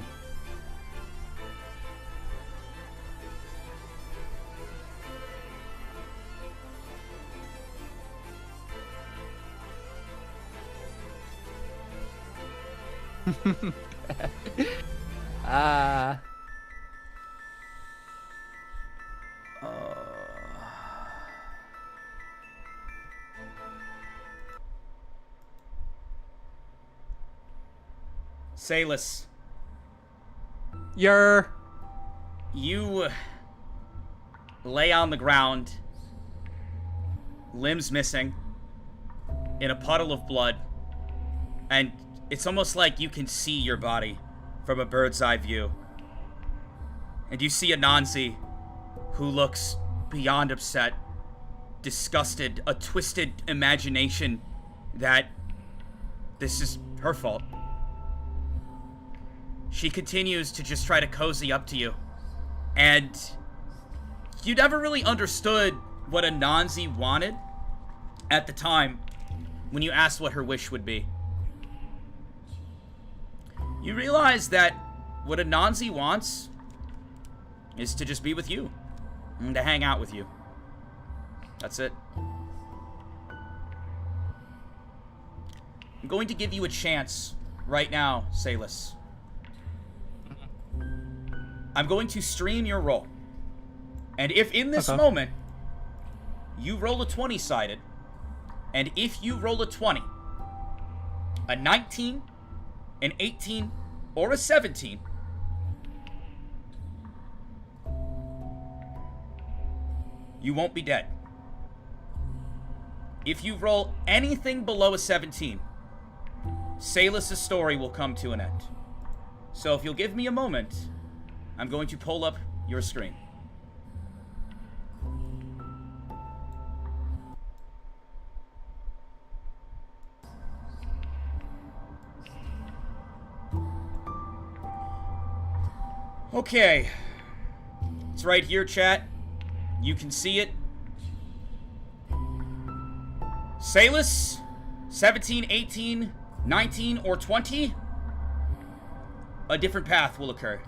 Salus, you lay on the ground, limbs missing, in a puddle of blood, and it's almost like you can see your body from a bird's eye view. And you see Anansi, who looks beyond upset, disgusted, a twisted imagination that this is her fault. She continues to just try to cozy up to you. And you never really understood what Anansi wanted at the time when you asked what her wish would be. You realize that what Anansi wants is to just be with you and to hang out with you. That's it. I'm going to give you a chance right now, Salus. I'm going to stream your roll. And if in this moment you roll a 20-sided, and if you roll a 20, a 19, an 18, or a 17, you won't be dead. If you roll anything below a 17, Salus' story will come to an end. So if you'll give me a moment, I'm going to pull up your screen. Okay. It's right here, chat. You can see it. Salus, 17, 18, 19, or 20, a different path will occur.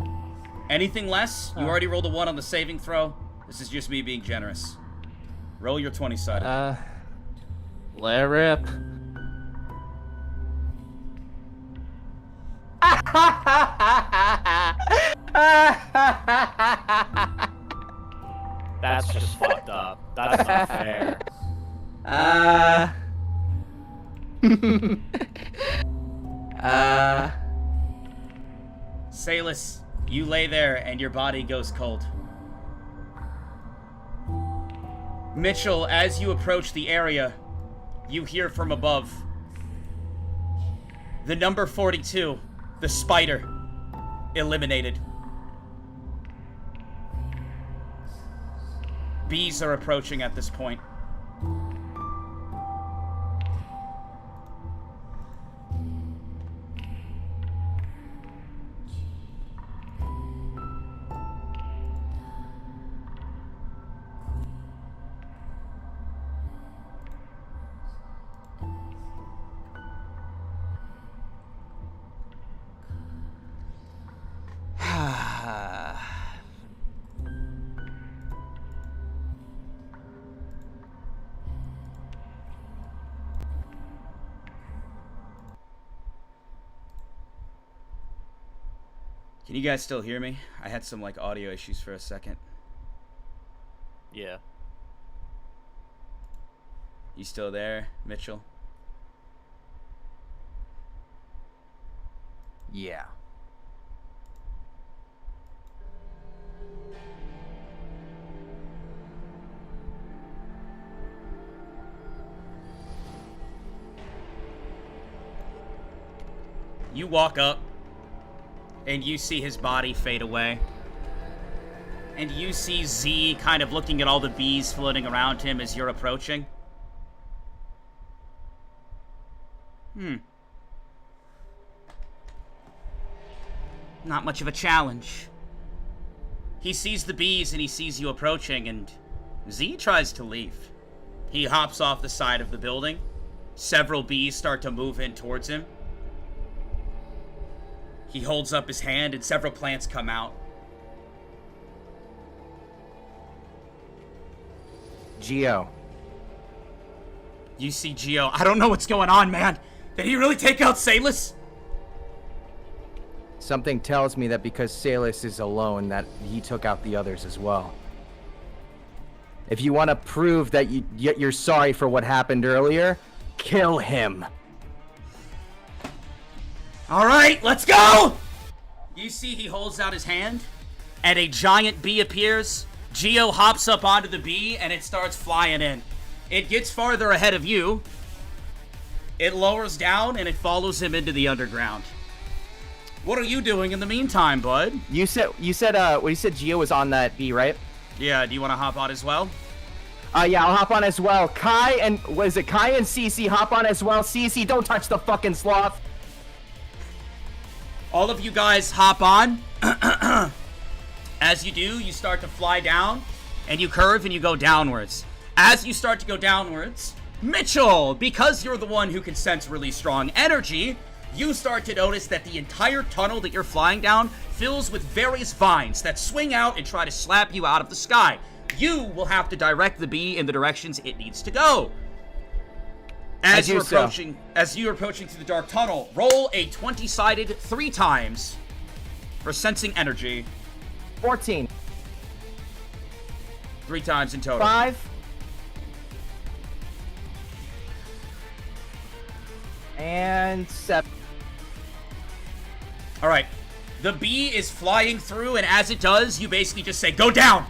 Anything less, you already rolled a 1 on the saving throw. This is just me being generous. Roll your 20-sided. Let rip. That's just fucked up. That's not fair. Salus, you lay there and your body goes cold. Mitchell, as you approach the area, you hear from above. The number 42, the spider, eliminated. Bees are approaching at this point. Can you guys still hear me? I had some like audio issues for a second. Yeah. You still there, Mitchell? Yeah. You walk up, and you see his body fade away. And you see Z kind of looking at all the bees floating around him as you're approaching. Not much of a challenge. He sees the bees and he sees you approaching, and Z tries to leave. He hops off the side of the building. Several bees start to move in towards him. He holds up his hand and several plants come out. Geo. You see Geo. I don't know what's going on, man. Did he really take out Salus? Something tells me that because Salus is alone, that he took out the others as well. If you want to prove that you're sorry for what happened earlier, kill him. All right, let's go! You see he holds out his hand, and a giant bee appears. Geo hops up onto the bee, and it starts flying in. It gets farther ahead of you. It lowers down, and it follows him into the underground. What are you doing in the meantime, bud? You said Geo was on that bee, right? Yeah, do you want to hop on as well? Yeah, I'll hop on as well. Kai and Cece hop on as well. Cece, don't touch the fucking sloth. All of you guys hop on. As you do, you start to fly down, and you curve and you go downwards. As you start to go downwards, Mitchell, because you're the one who can sense really strong energy, you start to notice that the entire tunnel that you're flying down fills with various vines that swing out and try to slap you out of the sky. You will have to direct the bee in the directions it needs to go. As you're approaching through the dark tunnel, roll a 20-sided 3 times for sensing energy. 14. 3 times in total. 5. And 7. All right. The bee is flying through, and as it does, you basically just say, go down!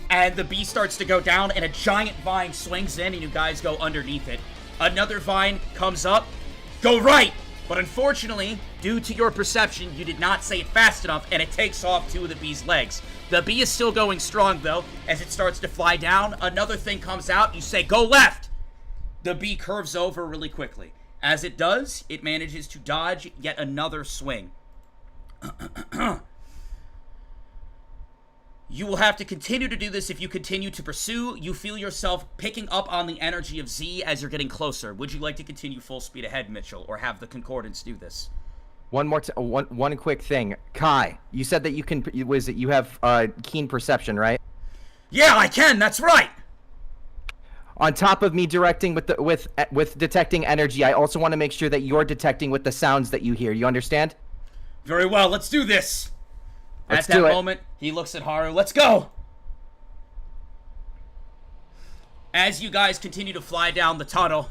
And the bee starts to go down, and a giant vine swings in, and you guys go underneath it. Another vine comes up. Go right! But unfortunately, due to your perception, you did not say it fast enough, and it takes off 2 of the bee's legs. The bee is still going strong, though, as it starts to fly down. Another thing comes out. You say, go left! The bee curves over really quickly. As it does, it manages to dodge yet another swing. You will have to continue to do this if you continue to pursue. You feel yourself picking up on the energy of Z as you're getting closer. Would you like to continue full speed ahead, Mitchell, or have the Concordance do this? One quick thing. Kai, you said that you have keen perception, right? Yeah, I can. That's right. On top of me directing with detecting energy, I also want to make sure that you're detecting with the sounds that you hear. You understand? Very well. Let's do this. Let's At that moment, he looks at Haru. Let's go! As you guys continue to fly down the tunnel,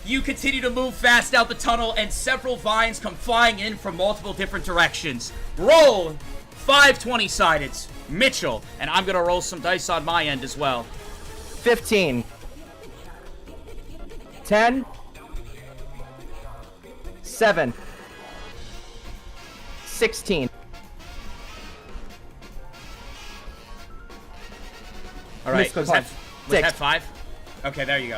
you continue to move fast out the tunnel, and several vines come flying in from multiple different directions. Roll 5 20-sideds. Mitchell, and I'm going to roll some dice on my end as well. 15. 10. 7. 16. All right, was that 5? Okay, there you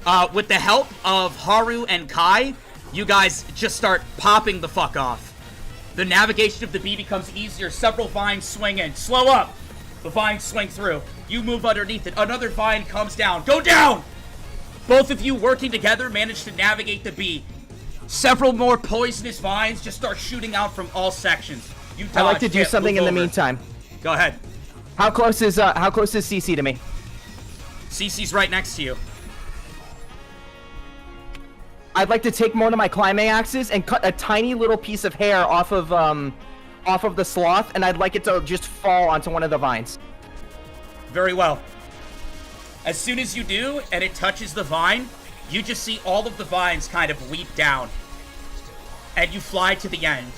go. With the help of Haru and Kai, you guys just start popping the fuck off. The navigation of the bee becomes easier. Several vines swing in. Slow up! The vines swing through. You move underneath it. Another vine comes down. Go down! Both of you working together manage to navigate the bee. Several more poisonous vines just start shooting out from all sections. You dodge, I'd like to do something in the meantime. Go ahead. How close is CC to me? CC's right next to you. I'd like to take one of my Climaxes and cut a tiny little piece of hair off of the sloth, and I'd like it to just fall onto one of the vines. Very well. As soon as you do, and it touches the vine, you just see all of the vines kind of weep down. And you fly to the end.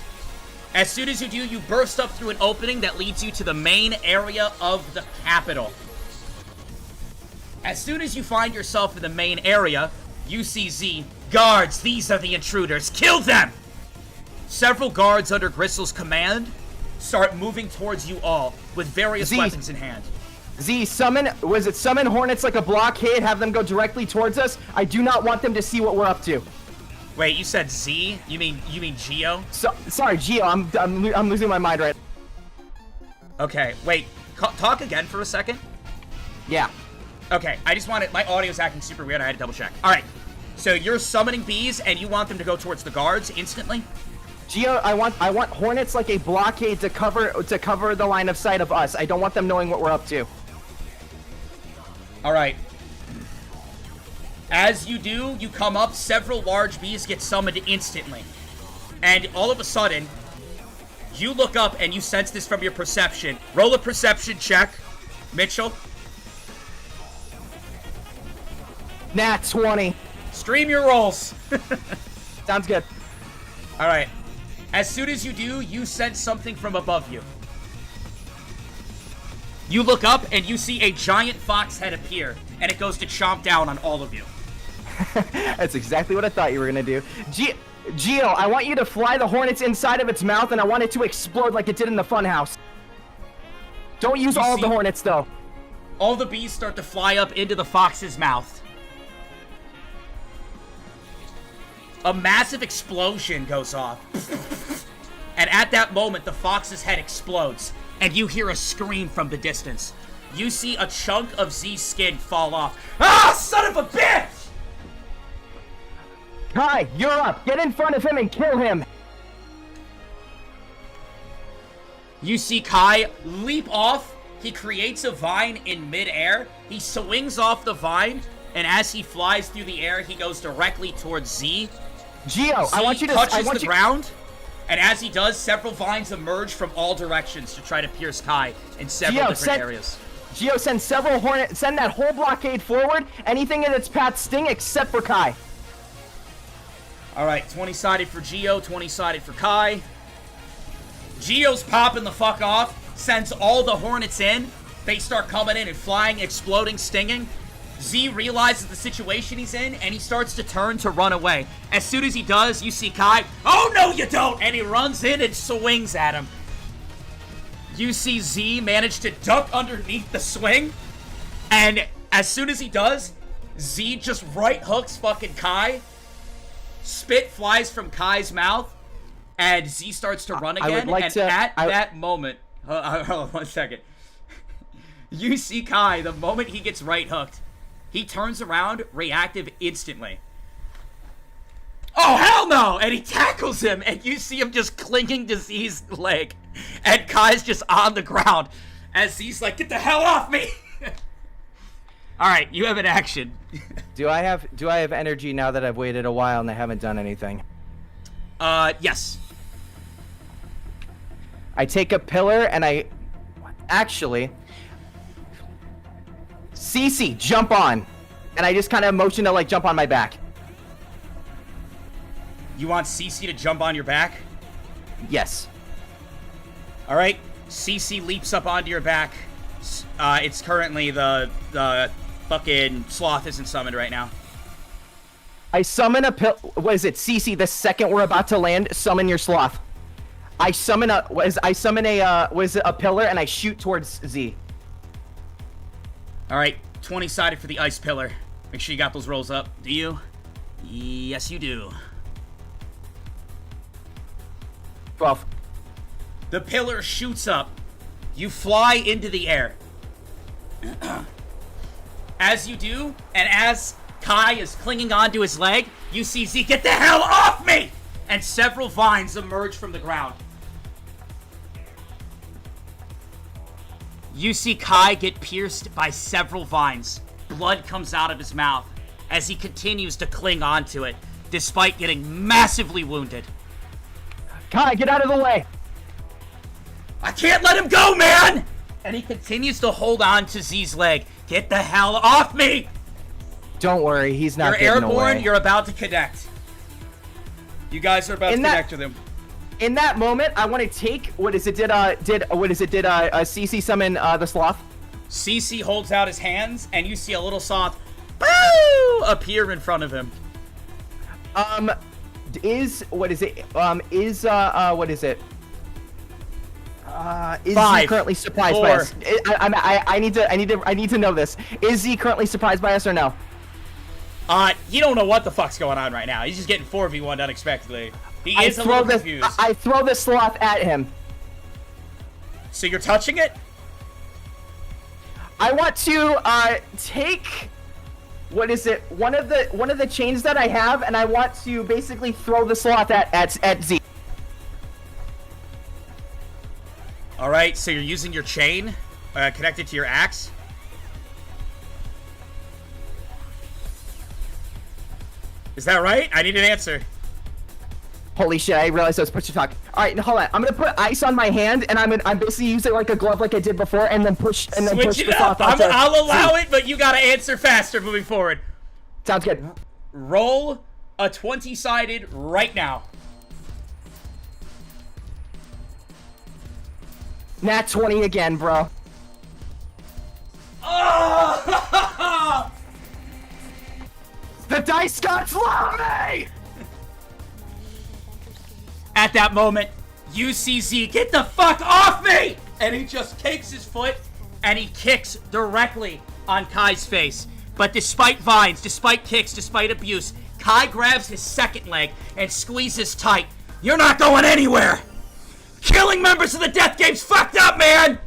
As soon as you do, you burst up through an opening that leads you to the main area of the capital. As soon as you find yourself in the main area, you see Z. Guards, these are the intruders. Kill them! Several guards under Gristle's command start moving towards you all with various weapons in hand. Z, summon hornets like a blockade, have them go directly towards us. I do not want them to see what we're up to. Wait, you said Z? You mean Geo? Sorry, Geo, I'm losing my mind right. Okay, wait, talk again for a second? Yeah. Okay, I just wanted, my audio's acting super weird, I had to double check. Alright, so you're summoning bees and you want them to go towards the guards instantly? Geo, I want hornets like a blockade to cover the line of sight of us. I don't want them knowing what we're up to. Alright. As you do, you come up, several large bees get summoned instantly. And all of a sudden, you look up and you sense this from your perception. Roll a perception check, Mitchell. Nat 20. Stream your rolls. Sounds good. Alright. As soon as you do, you sense something from above you. You look up and you see a giant fox head appear, and it goes to chomp down on all of you. That's exactly what I thought you were gonna do. Geo, I want you to fly the hornets inside of its mouth, and I want it to explode like it did in the funhouse. Don't use all of the hornets, though. All the bees start to fly up into the fox's mouth. A massive explosion goes off. And at that moment, the fox's head explodes, and you hear a scream from the distance. You see a chunk of Z's skin fall off. Ah, son of a bitch! Kai, you're up. Get in front of him and kill him. You see Kai leap off. He creates a vine in midair. He swings off the vine, and as he flies through the air, he goes directly towards Z. Geo, Z I want you to touches the ground, and as he does, several vines emerge from all directions to try to pierce Kai in several different areas. Geo, send several hornets. Send that whole blockade forward. Anything in its path sting except for Kai. Alright, 20-sided for Geo, 20-sided for Kai. Geo's popping the fuck off, sends all the hornets in. They start coming in and flying, exploding, stinging. Z realizes the situation he's in, and he starts to turn to run away. As soon as he does, you see Kai, oh no you don't! And he runs in and swings at him. You see Z manage to duck underneath the swing, and as soon as he does, Z just right hooks fucking Kai. Spit flies from Kai's mouth, and Z starts to run again, that moment... Hold on 1 second. You see Kai, the moment he gets right hooked, he turns around, reactive instantly. Oh, hell no! And he tackles him, and you see him just clinging to Z's leg. And Kai's just on the ground, as Z's like, get the hell off me! Alright, you have an action. Do I have energy now that I've waited a while and I haven't done anything? Yes. I take a pillar and actually, Cece, jump on. And I just kind of motion to like jump on my back. You want Cece to jump on your back? Yes. Alright, Cece leaps up onto your back. It's currently the fucking sloth isn't summoned right now. I summon a what is it, Cece? The second we're about to land, summon your sloth. I summon a pillar and I shoot towards Z. All right, 20-sided for the ice pillar. Make sure you got those rolls up. Do you? Yes, you do. 12. The pillar shoots up. You fly into the air. As you do, and as Kai is clinging onto his leg, you see Z, get the hell off me! And several vines emerge from the ground. You see Kai get pierced by several vines. Blood comes out of his mouth as he continues to cling onto it, despite getting massively wounded. Kai, get out of the way! I can't let him go, man! And he continues to hold on to Z's leg. Get the hell off me! Don't worry, he's not You're getting airborne, away. you're about to connect. You guys are about to connect with him. In that moment, I want to take, did Cece summon the sloth? Cece holds out his hands, and you see a little sloth, boo, appear in front of him. What is it? Is 5, Z currently surprised 4. by us? I need to know this. Is Z currently surprised by us or no? You don't know what the fuck's going on right now. He's just getting 4v1'd unexpectedly. He is a little confused. I throw the sloth at him. So you're touching it? I want to take, what is it? One of the chains that I have, and I want to basically throw the sloth at Z. All right. So you're using your chain connected to your axe. Is that right? I need an answer. Holy shit! I realized I was supposed to talk. All right, hold on. I'm gonna put ice on my hand, and I'm basically using it like a glove, like I did before, and then push Switch it up. I'll allow it, but you gotta answer faster moving forward. Sounds good. Roll a 20-sided right now. Nat 20 again, bro. Oh! The dice gods love me! At that moment, you see Z, get the fuck off me! And he just kicks his foot, and he kicks directly on Kai's face. But despite vines, despite kicks, despite abuse, Kai grabs his second leg and squeezes tight. You're not going anywhere! Killing members of the Death Game's fucked up, man!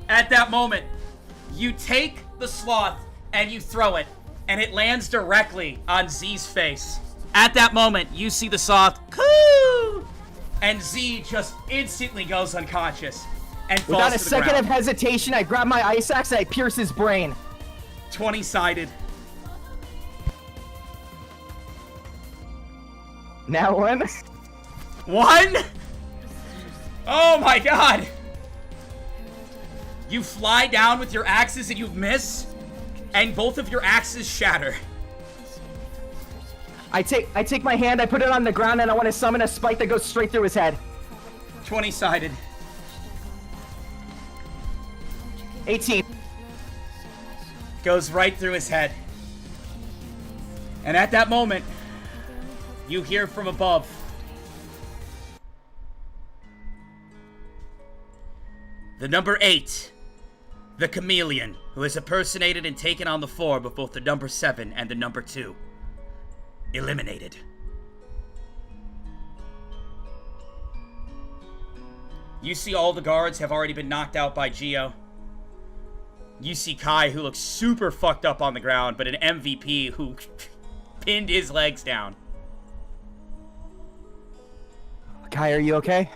At that moment, you take the sloth and you throw it, and it lands directly on Z's face. At that moment, you see the sloth, coo! And Z just instantly goes unconscious and falls Without to a the second ground. of hesitation, I grab my ice axe and I pierce his brain. 20-sided. Now one. 1? Oh my god! You fly down with your axes and you miss, and both of your axes shatter. I take my hand, I put it on the ground, and I want to summon a spike that goes straight through his head. 20-sided. 18. Goes right through his head. And at that moment, you hear from above. The number 8. The chameleon, who has impersonated and taken on the form of both the number 7 and the number 2. Eliminated. You see all the guards have already been knocked out by Geo. You see Kai, who looks super fucked up on the ground, but an MVP who pinned his legs down. Kai, are you okay?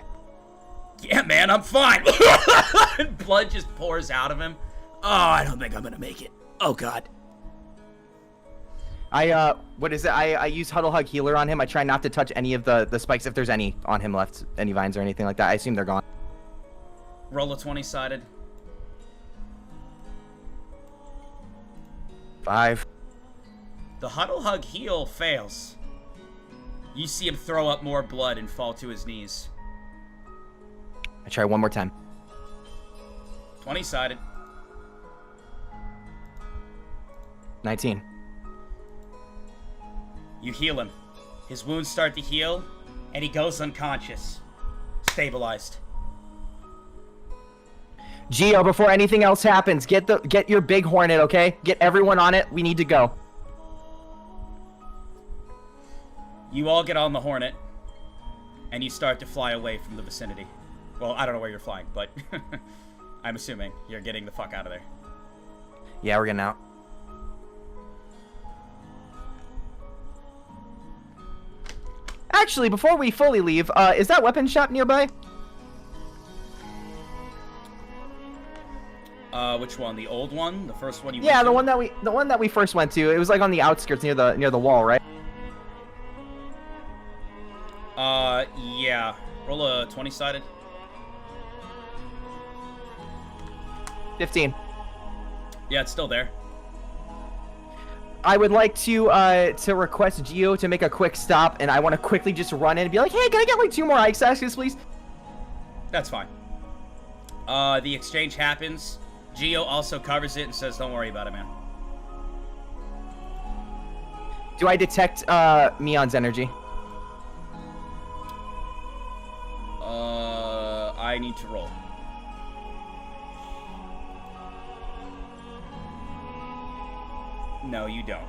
Yeah, man, I'm fine. Blood just pours out of him. Oh, I don't think I'm gonna make it. Oh, God. What is it? I use Huddle Hug Healer on him. I try not to touch any of the spikes if there's any on him left, any vines or anything like that. I assume they're gone. Roll a 20-sided. 5. The Huddle Hug Heal fails. You see him throw up more blood and fall to his knees. I try one more time. 20-sided. 19. You heal him. His wounds start to heal, and he goes unconscious. Stabilized. Geo, before anything else happens, get your big hornet, okay? Get everyone on it. We need to go. You all get on the Hornet, and you start to fly away from the vicinity. Well, I don't know where you're flying, but I'm assuming you're getting the fuck out of there. Yeah, we're getting out. Actually, before we fully leave, is that weapon shop nearby? Which one? The old one? The first one you Yeah, went the one that we first went to. It was like on the outskirts near the wall, right? Yeah. Roll a 20-sided. 15. Yeah, it's still there. I would like to request Geo to make a quick stop, and I want to quickly just run in and be like, hey, can I get like 2 more ice axes, please? That's fine. The exchange happens. Geo also covers it and says, don't worry about it, man. Do I detect Mion's energy? I need to roll. No, you don't.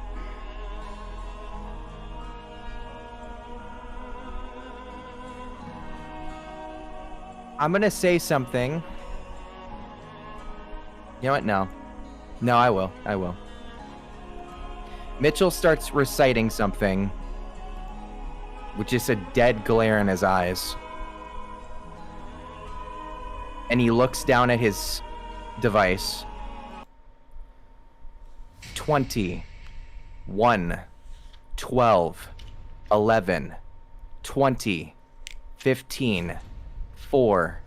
I'm gonna say something. You know what? No. No, I will. I will. Mitchell starts reciting something with just a dead glare in his eyes. And he looks down at his device. 20, 1, 12, 11, 20, 15, 4,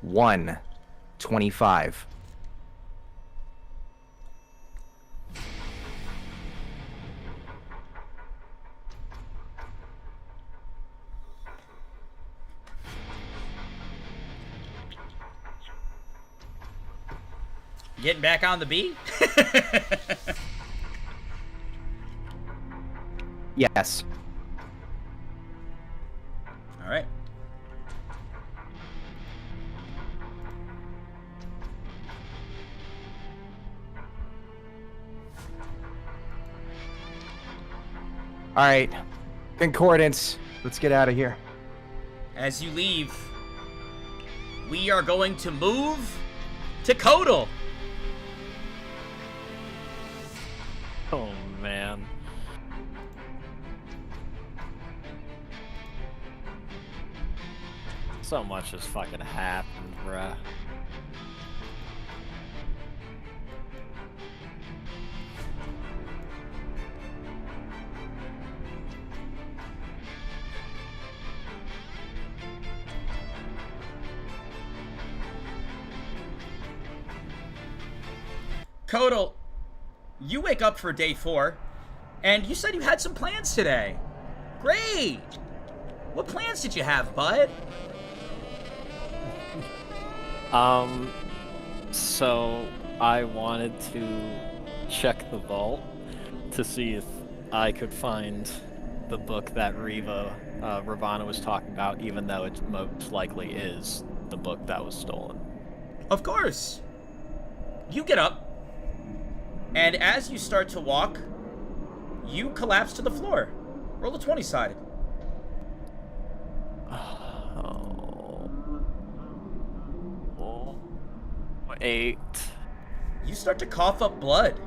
1, 25. Getting back on the B? Yes. All right. All right. Concordance. Let's get out of here. As you leave, we are going to move to Kotal. Oh, man. So much has fucking happened, bruh. Kotal, you wake up for day 4, and you said you had some plans today. Great! What plans did you have, bud? So I wanted to check the vault to see if I could find the book that Ravana was talking about, even though it most likely is the book that was stolen. Of course. You get up, and as you start to walk, you collapse to the floor. Roll a 20-sided. Oh. 8. You start to cough up blood.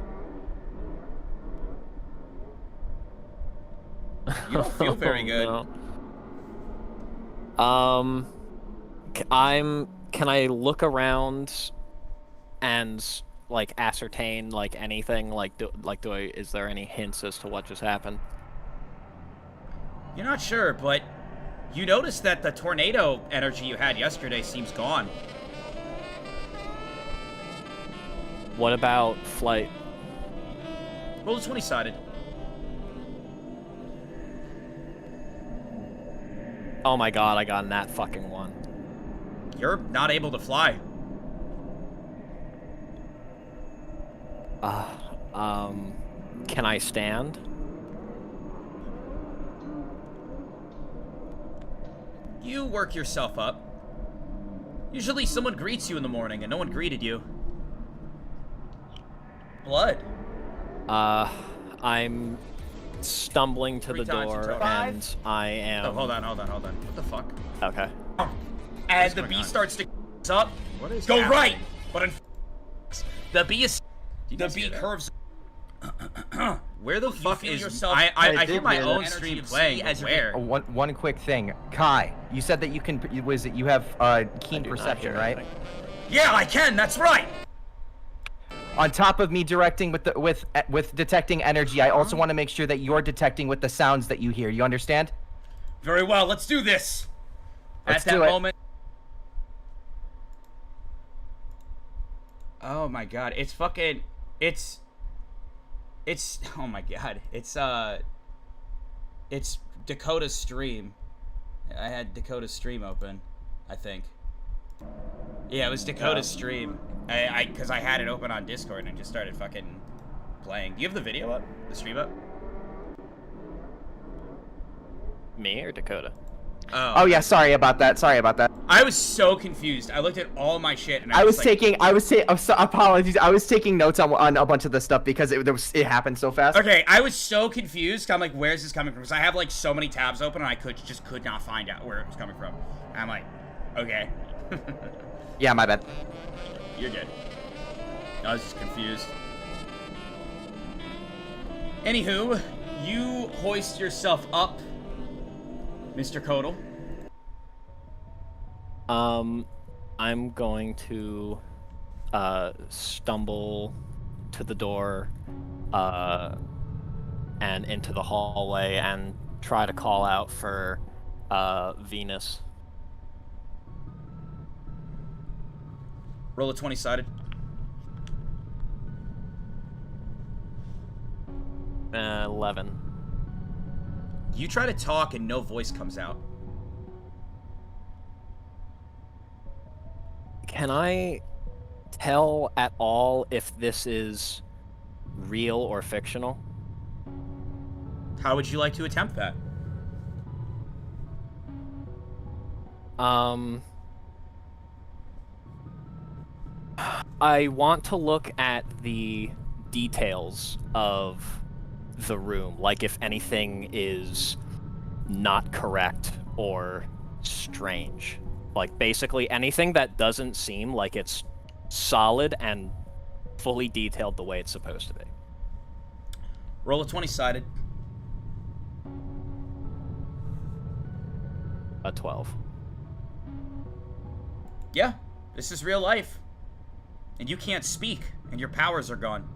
You don't feel very good. No. Can I look around and like ascertain like anything? Is there any hints as to what just happened? You're not sure, but you notice that the tornado energy you had yesterday seems gone. What about flight? Roll a 20-sided. Oh my god, I got that fucking one. You're not able to fly. Can I stand? You work yourself up. Usually someone greets you in the morning, and no one greeted you. Blood. I'm stumbling to the door, and I am... Oh, hold on. What the fuck? Okay. And the bee starts to up. What is Go happening? right! But the bee is... The bee curves... Where the fuck is... yourself- I hear did my hear own that. stream playing, but where? One quick thing. Kai, you said that you can... Was it you have keen I do not perception, hear right? anything. Yeah, I can, that's right! On top of me directing with detecting energy, I also want to make sure that you're detecting with the sounds that you hear. You understand? Very well, let's do this! Let's At that do it. moment... Oh my god, it's fucking... It's... Oh my god, it's Dakota's stream. I had Dakota's stream open, I think. Yeah, it was Dakota's stream. Because I had it open on Discord and just started fucking playing. Do you have the video up? The stream up? Me or Dakota? Oh yeah, sorry about that. I was so confused. I looked at all my shit and apologies. I was taking notes on a bunch of the stuff because it happened so fast. Okay, I was so confused. I'm like, where's this coming from? Because I have like so many tabs open and I could not find out where it was coming from. I'm like, okay. Yeah, my bad. You're good. I was just confused. Anywho, you hoist yourself up, Mr. Kotal. I'm going to stumble to the door and into the hallway and try to call out for Venus. Roll a 20-sided. 11. You try to talk and no voice comes out. Can I tell at all if this is real or fictional? How would you like to attempt that? I want to look at the details of the room, like if anything is not correct or strange. Like basically anything that doesn't seem like it's solid and fully detailed the way it's supposed to be. Roll a 20-sided. A 12. Yeah, this is real life. And you can't speak, and your powers are gone.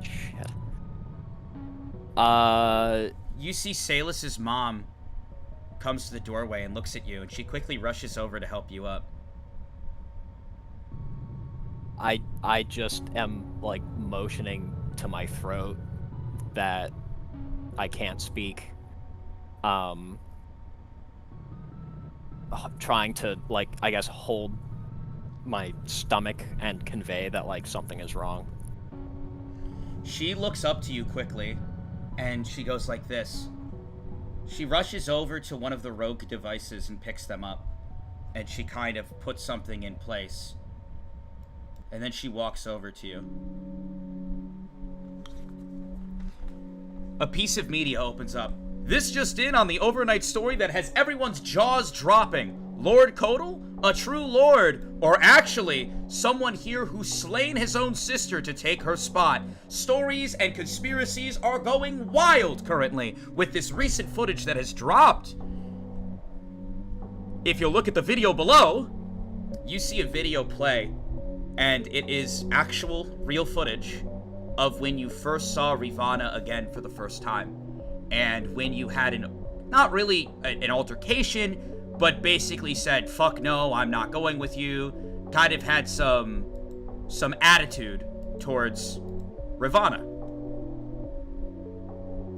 Shit. You see Salus's mom comes to the doorway and looks at you, and she quickly rushes over to help you up. I just am, like, motioning to my throat that I can't speak. Trying to, like, I guess hold my stomach and convey that, like, something is wrong. She looks up to you quickly, and she goes like this. She rushes over to one of the rogue devices and picks them up, and she kind of puts something in place. And then she walks over to you. A piece of media opens up. This just in on the overnight story that has everyone's jaws dropping. Lord Kotal? A true lord? Or actually, someone here who's slain his own sister to take her spot. Stories and conspiracies are going wild currently with this recent footage that has dropped. If you look at the video below, you see a video play, and it is actual real footage of when you first saw Rivana again for the first time. And when you had not really an altercation, but basically said, fuck no, I'm not going with you. Kind of had some attitude towards Rivana.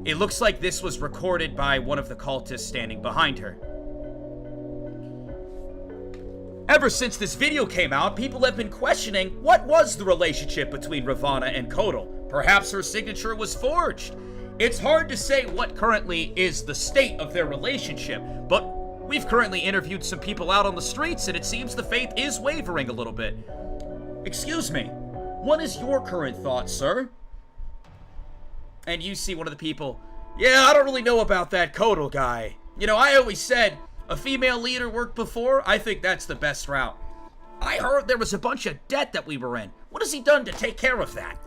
It looks like this was recorded by one of the cultists standing behind her. Ever since this video came out, people have been questioning what was the relationship between Rivana and Kotal. Perhaps her signature was forged. It's hard to say what currently is the state of their relationship, but we've currently interviewed some people out on the streets, and it seems the faith is wavering a little bit. Excuse me, what is your current thought, sir? And you see one of the people, yeah, I don't really know about that Kotal guy. You know, I always said, a female leader worked before, I think that's the best route. I heard there was a bunch of debt that we were in. What has he done to take care of that?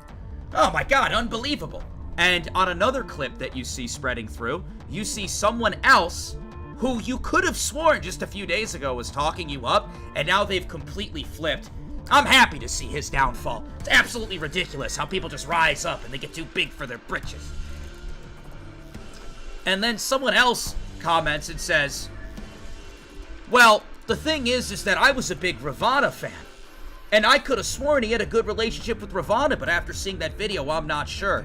Oh my god, unbelievable. And on another clip that you see spreading through, you see someone else who you could have sworn just a few days ago was talking you up, and now they've completely flipped. I'm happy to see his downfall. It's absolutely ridiculous how people just rise up and they get too big for their britches. And then someone else comments and says, well, the thing is that I was a big Rivana fan. And I could have sworn he had a good relationship with Rivana, but after seeing that video, I'm not sure.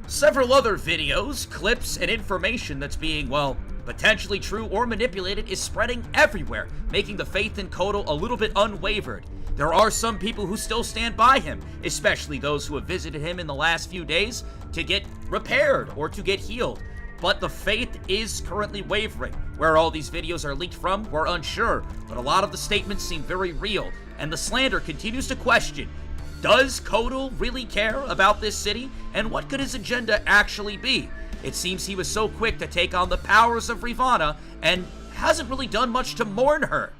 Several other videos, clips, and information that's being, well, potentially true or manipulated, is spreading everywhere, making the faith in Kotal a little bit unwavered. There are some people who still stand by him, especially those who have visited him in the last few days to get repaired or to get healed. But the faith is currently wavering. Where all these videos are leaked from, we're unsure, but a lot of the statements seem very real, and the slander continues to question, does Kotal really care about this city, and what could his agenda actually be? It seems he was so quick to take on the powers of Ravana, and hasn't really done much to mourn her.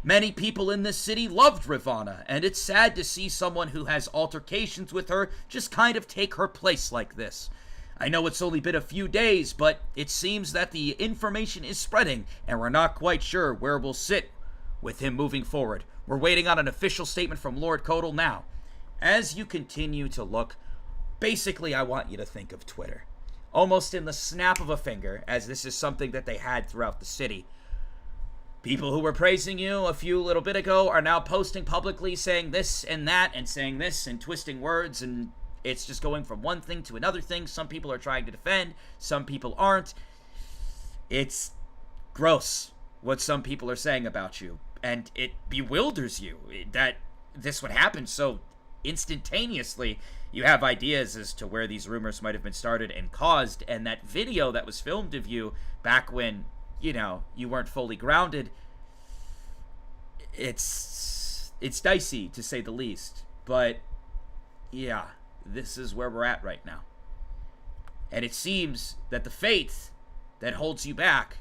Many people in this city loved Ravana, and it's sad to see someone who has altercations with her just kind of take her place like this. I know it's only been a few days, but it seems that the information is spreading, and we're not quite sure where we'll sit with him moving forward. We're waiting on an official statement from Lord Kotal now. As you continue to look, basically I want you to think of Twitter. Almost in the snap of a finger, as this is something that they had throughout the city. People who were praising you a few little bit ago are now posting publicly saying this and that, and saying this and twisting words, and it's just going from one thing to another thing. Some people are trying to defend, some people aren't. It's gross what some people are saying about you, and it bewilders you that this would happen so instantaneously. You have ideas as to where these rumors might have been started and caused, and that video that was filmed of you back when, you know, you weren't fully grounded, it's dicey to say the least. But yeah, this is where we're at right now. And it seems that the faith that holds you back,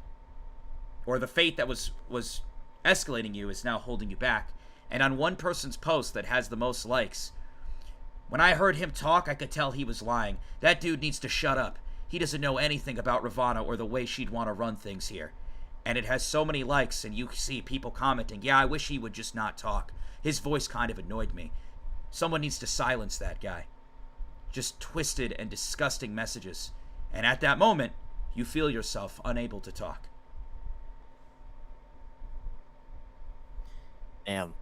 or the faith that was escalating you, is now holding you back. And on one person's post that has the most likes, when I heard him talk, I could tell he was lying. That dude needs to shut up. He doesn't know anything about Ravana or the way she'd want to run things here. And it has so many likes, and you see people commenting, yeah, I wish he would just not talk. His voice kind of annoyed me. Someone needs to silence that guy. Just twisted and disgusting messages. And at that moment, you feel yourself unable to talk. Damn.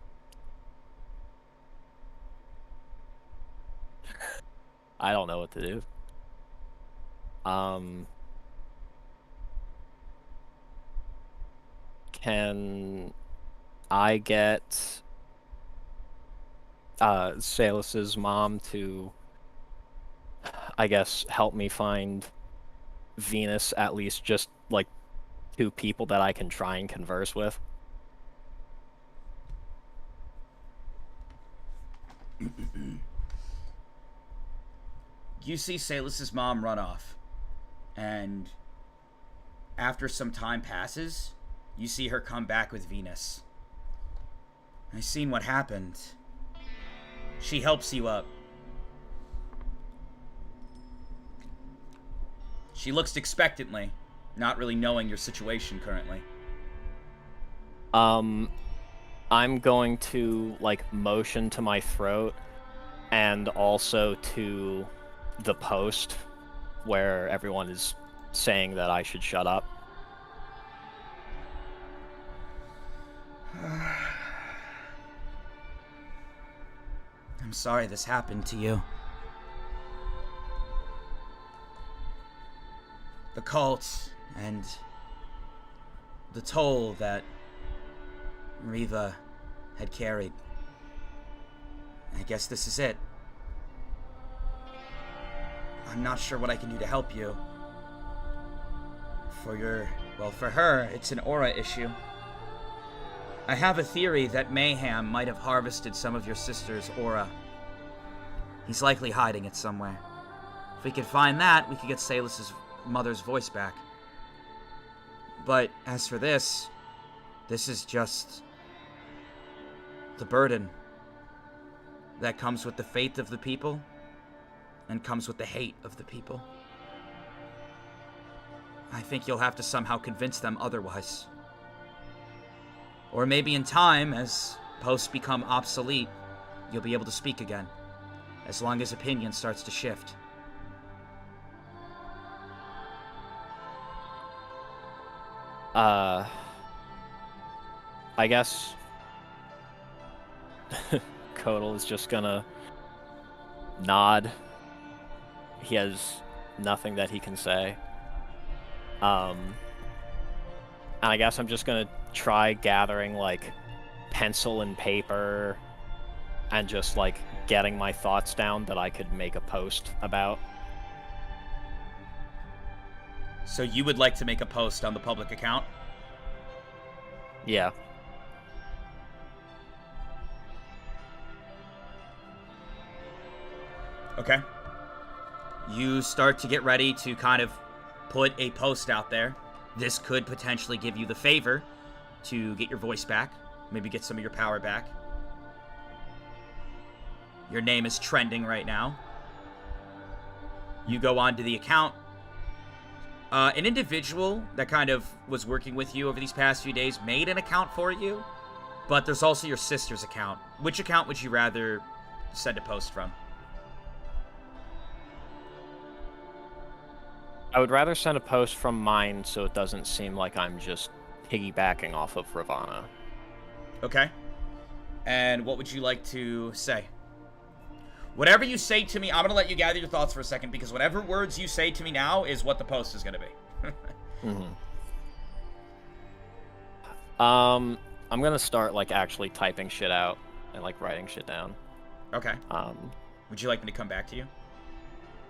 I don't know what to do. Can I get Salus's mom to, I guess, help me find Venus, at least just like 2 people that I can try and converse with? You see Salus's mom run off, and after some time passes, you see her come back with Venus. I seen what happened. She helps you up. She looks expectantly, not really knowing your situation currently. I'm going to, like, motion to my throat, and also to the post where everyone is saying that I should shut up. I'm sorry this happened to you. The cult and the toll that Riva had carried. I guess this is it. I'm not sure what I can do to help you. For her, it's an aura issue. I have a theory that Mayhem might have harvested some of your sister's aura. He's likely hiding it somewhere. If we could find that, we could get Salus's mother's voice back. But as for this is just the burden that comes with the faith of the people and comes with the hate of the people. I think you'll have to somehow convince them otherwise. Or maybe in time, as posts become obsolete, you'll be able to speak again, as long as opinion starts to shift. I guess Kotal is just gonna nod. He has nothing that he can say. And I guess I'm just gonna try gathering like pencil and paper and just like getting my thoughts down that I could make a post about. So you would like to make a post on the public account? Yeah. Okay. You start to get ready to kind of put a post out there. This could potentially give you the favor to get your voice back, maybe get some of your power back. Your name is trending right now. You go onto the account. An individual that kind of was working with you over these past few days made an account for you, but there's also your sister's account. Which account would you rather send a post from? I would rather send a post from mine so it doesn't seem like I'm just piggybacking off of Ravana. Okay. And what would you like to say? Whatever you say to me, I'm going to let you gather your thoughts for a second, because whatever words you say to me now is what the post is going to be. I'm going to start, like, actually typing shit out and, like, writing shit down. Okay. Would you like me to come back to you?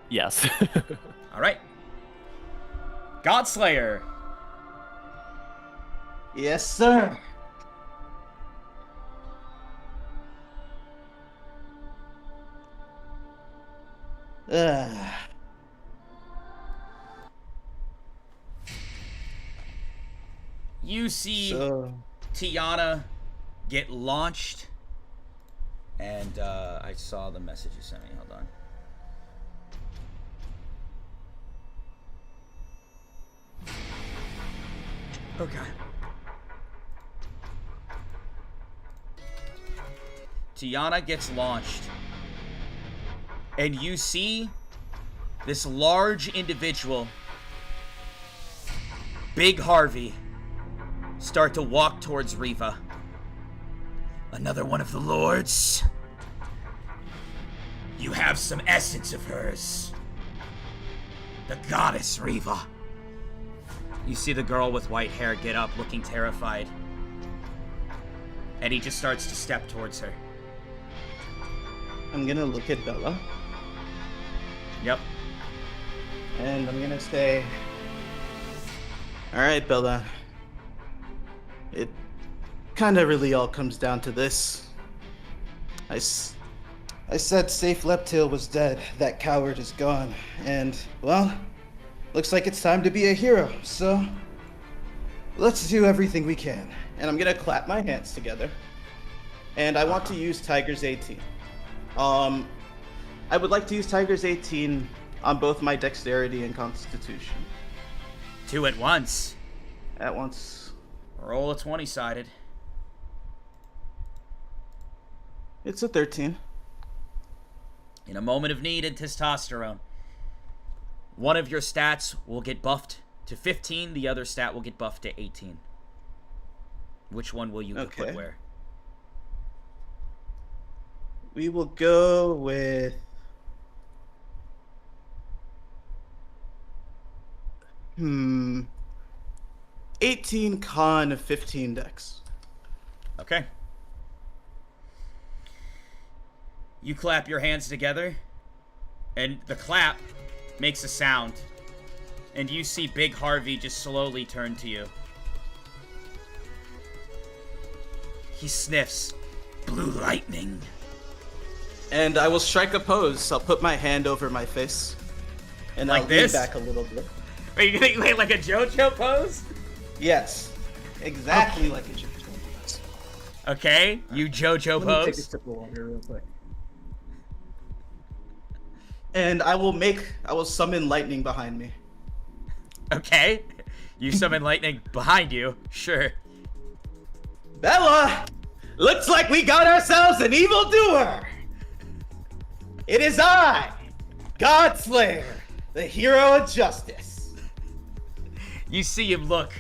Yes. All right. Godslayer. Yes, sir. You see So, Tiana get launched, and I saw the message you sent me. Hold on. Okay. Tiana gets launched, and you see this large individual, Big Harvey, start to walk towards Riva. Another one of the lords. You have some essence of hers. The goddess Riva. You see the girl with white hair get up, looking terrified. And he just starts to step towards her. I'm gonna look at Bella, Yep. and I'm gonna say, alright, Bella. It kinda really all comes down to this. I said Safe Leptail was dead, that coward is gone, and, well, looks like it's time to be a hero, so let's do everything we can. And I'm gonna clap my hands together, and I want to use Tiger's 18. I would like to use Tiger's 18 on both my dexterity and constitution. 2 at once. At once. Roll a 20-sided. It's a 13. In a moment of need and testosterone, one of your stats will get buffed to 15, the other stat will get buffed to 18. Which one will you put where? We will go with... 18 con, 15 dex. Okay. You clap your hands together, and the clap makes a sound. And you see Big Harvey just slowly turn to you. He sniffs. Blue lightning. And I will strike a pose. I'll put my hand over my face. And Like I'll this? lean back a little bit. Are you gonna wait like a JoJo pose? Yes. Exactly like a JoJo pose. Okay, you JoJo Let me take a pose. sip of water real quick. And I will summon lightning behind me. Okay. You summon lightning behind you. Sure. Bella! Looks like we got ourselves an evildoer! It is I, Godslayer, the hero of justice. You see him look.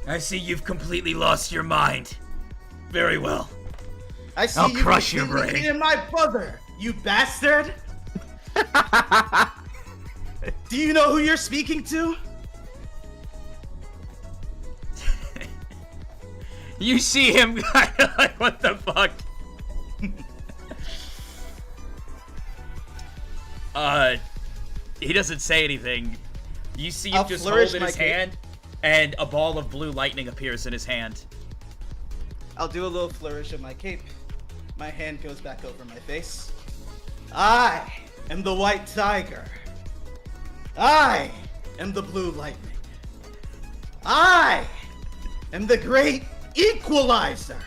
I see you've completely lost your mind. Very well. I see I'll you crush your completely brain. hated my brother, you bastard! Do you know who you're speaking to? You see him kind of like, what the fuck? He doesn't say anything. You see him I'll just flourish hold in my his cape. hand, and a ball of blue lightning appears in his hand. I'll do a little flourish of my cape. My hand goes back over my face. I am the white tiger. I am the blue lightning. I am the great equalizer.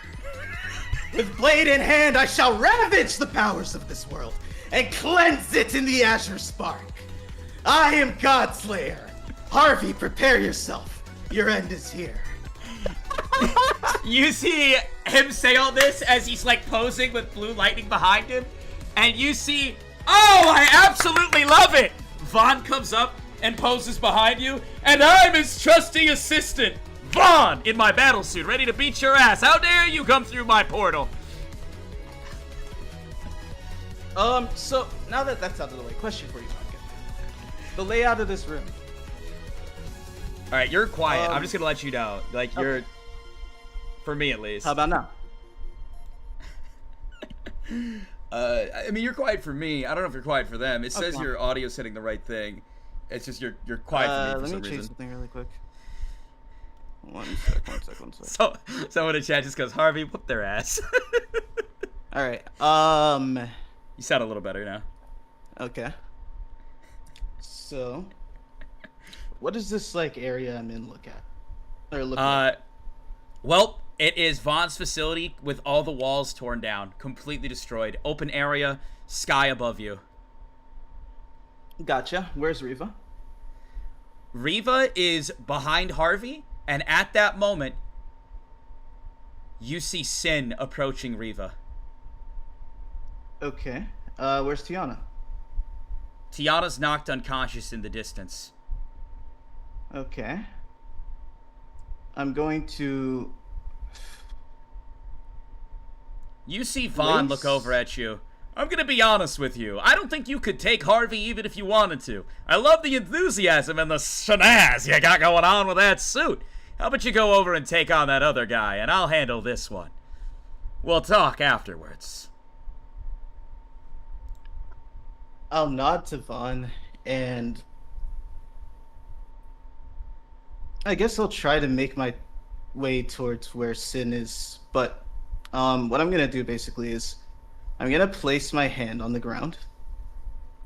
With blade in hand, I shall ravage the powers of this world and cleanse it in the azure spark. I am Godslayer. Harvey, prepare yourself. Your end is here. You see him say all this as he's like posing with blue lightning behind him, and you see, oh, I absolutely love it! Vaughn comes up and poses behind you, and I'm his trusty assistant, Vaughn, in my battle suit, ready to beat your ass. How dare you come through my portal? So now that that's out of the way, question for you, Vodka. The layout of this room. All right, you're quiet. I'm just gonna let you know, like you're, for me at least. How about now? I mean, you're quiet for me. I don't know if you're quiet for them. It says Okay. your audio's hitting the right thing. It's just you're quiet for me for Let some me change reason. something really quick. One sec. So someone in chat just goes, Harvey, whoop their ass. All right. You sound a little better now. Okay. So, what does this like area I'm in look at? Or look like? Well, it is Vaughn's facility with all the walls torn down, completely destroyed. Open area, sky above you. Gotcha. Where's Riva? Riva is behind Harvey, and at that moment, you see Sin approaching Riva. Okay. Where's Tiana? Tiana's knocked unconscious in the distance. Okay. I'm going to... You see Vaughn look over at you. I'm gonna be honest with you. I don't think you could take Harvey even if you wanted to. I love the enthusiasm and the shenaz you got going on with that suit. How about you go over and take on that other guy, and I'll handle this one. We'll talk afterwards. I'll nod to Vaughn, and I guess I'll try to make my way towards where Sin is, but what I'm gonna do basically is I'm gonna place my hand on the ground,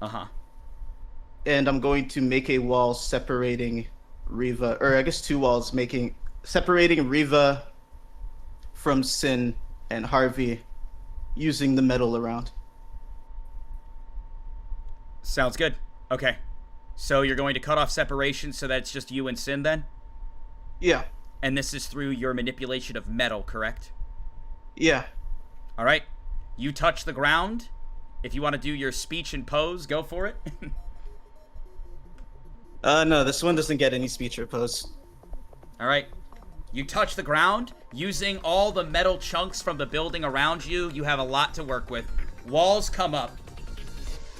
and I'm going to make a wall separating Riva, or I guess two walls separating Riva from Sin and Harvey using the metal around. Sounds good. Okay. So you're going to cut off separation so that it's just you and Sin then? Yeah. And this is through your manipulation of metal, correct? Yeah. All right. You touch the ground. If you want to do your speech and pose, go for it. No, this one doesn't get any speech or pose. All right. You touch the ground. Using all the metal chunks from the building around you, you have a lot to work with. Walls come up.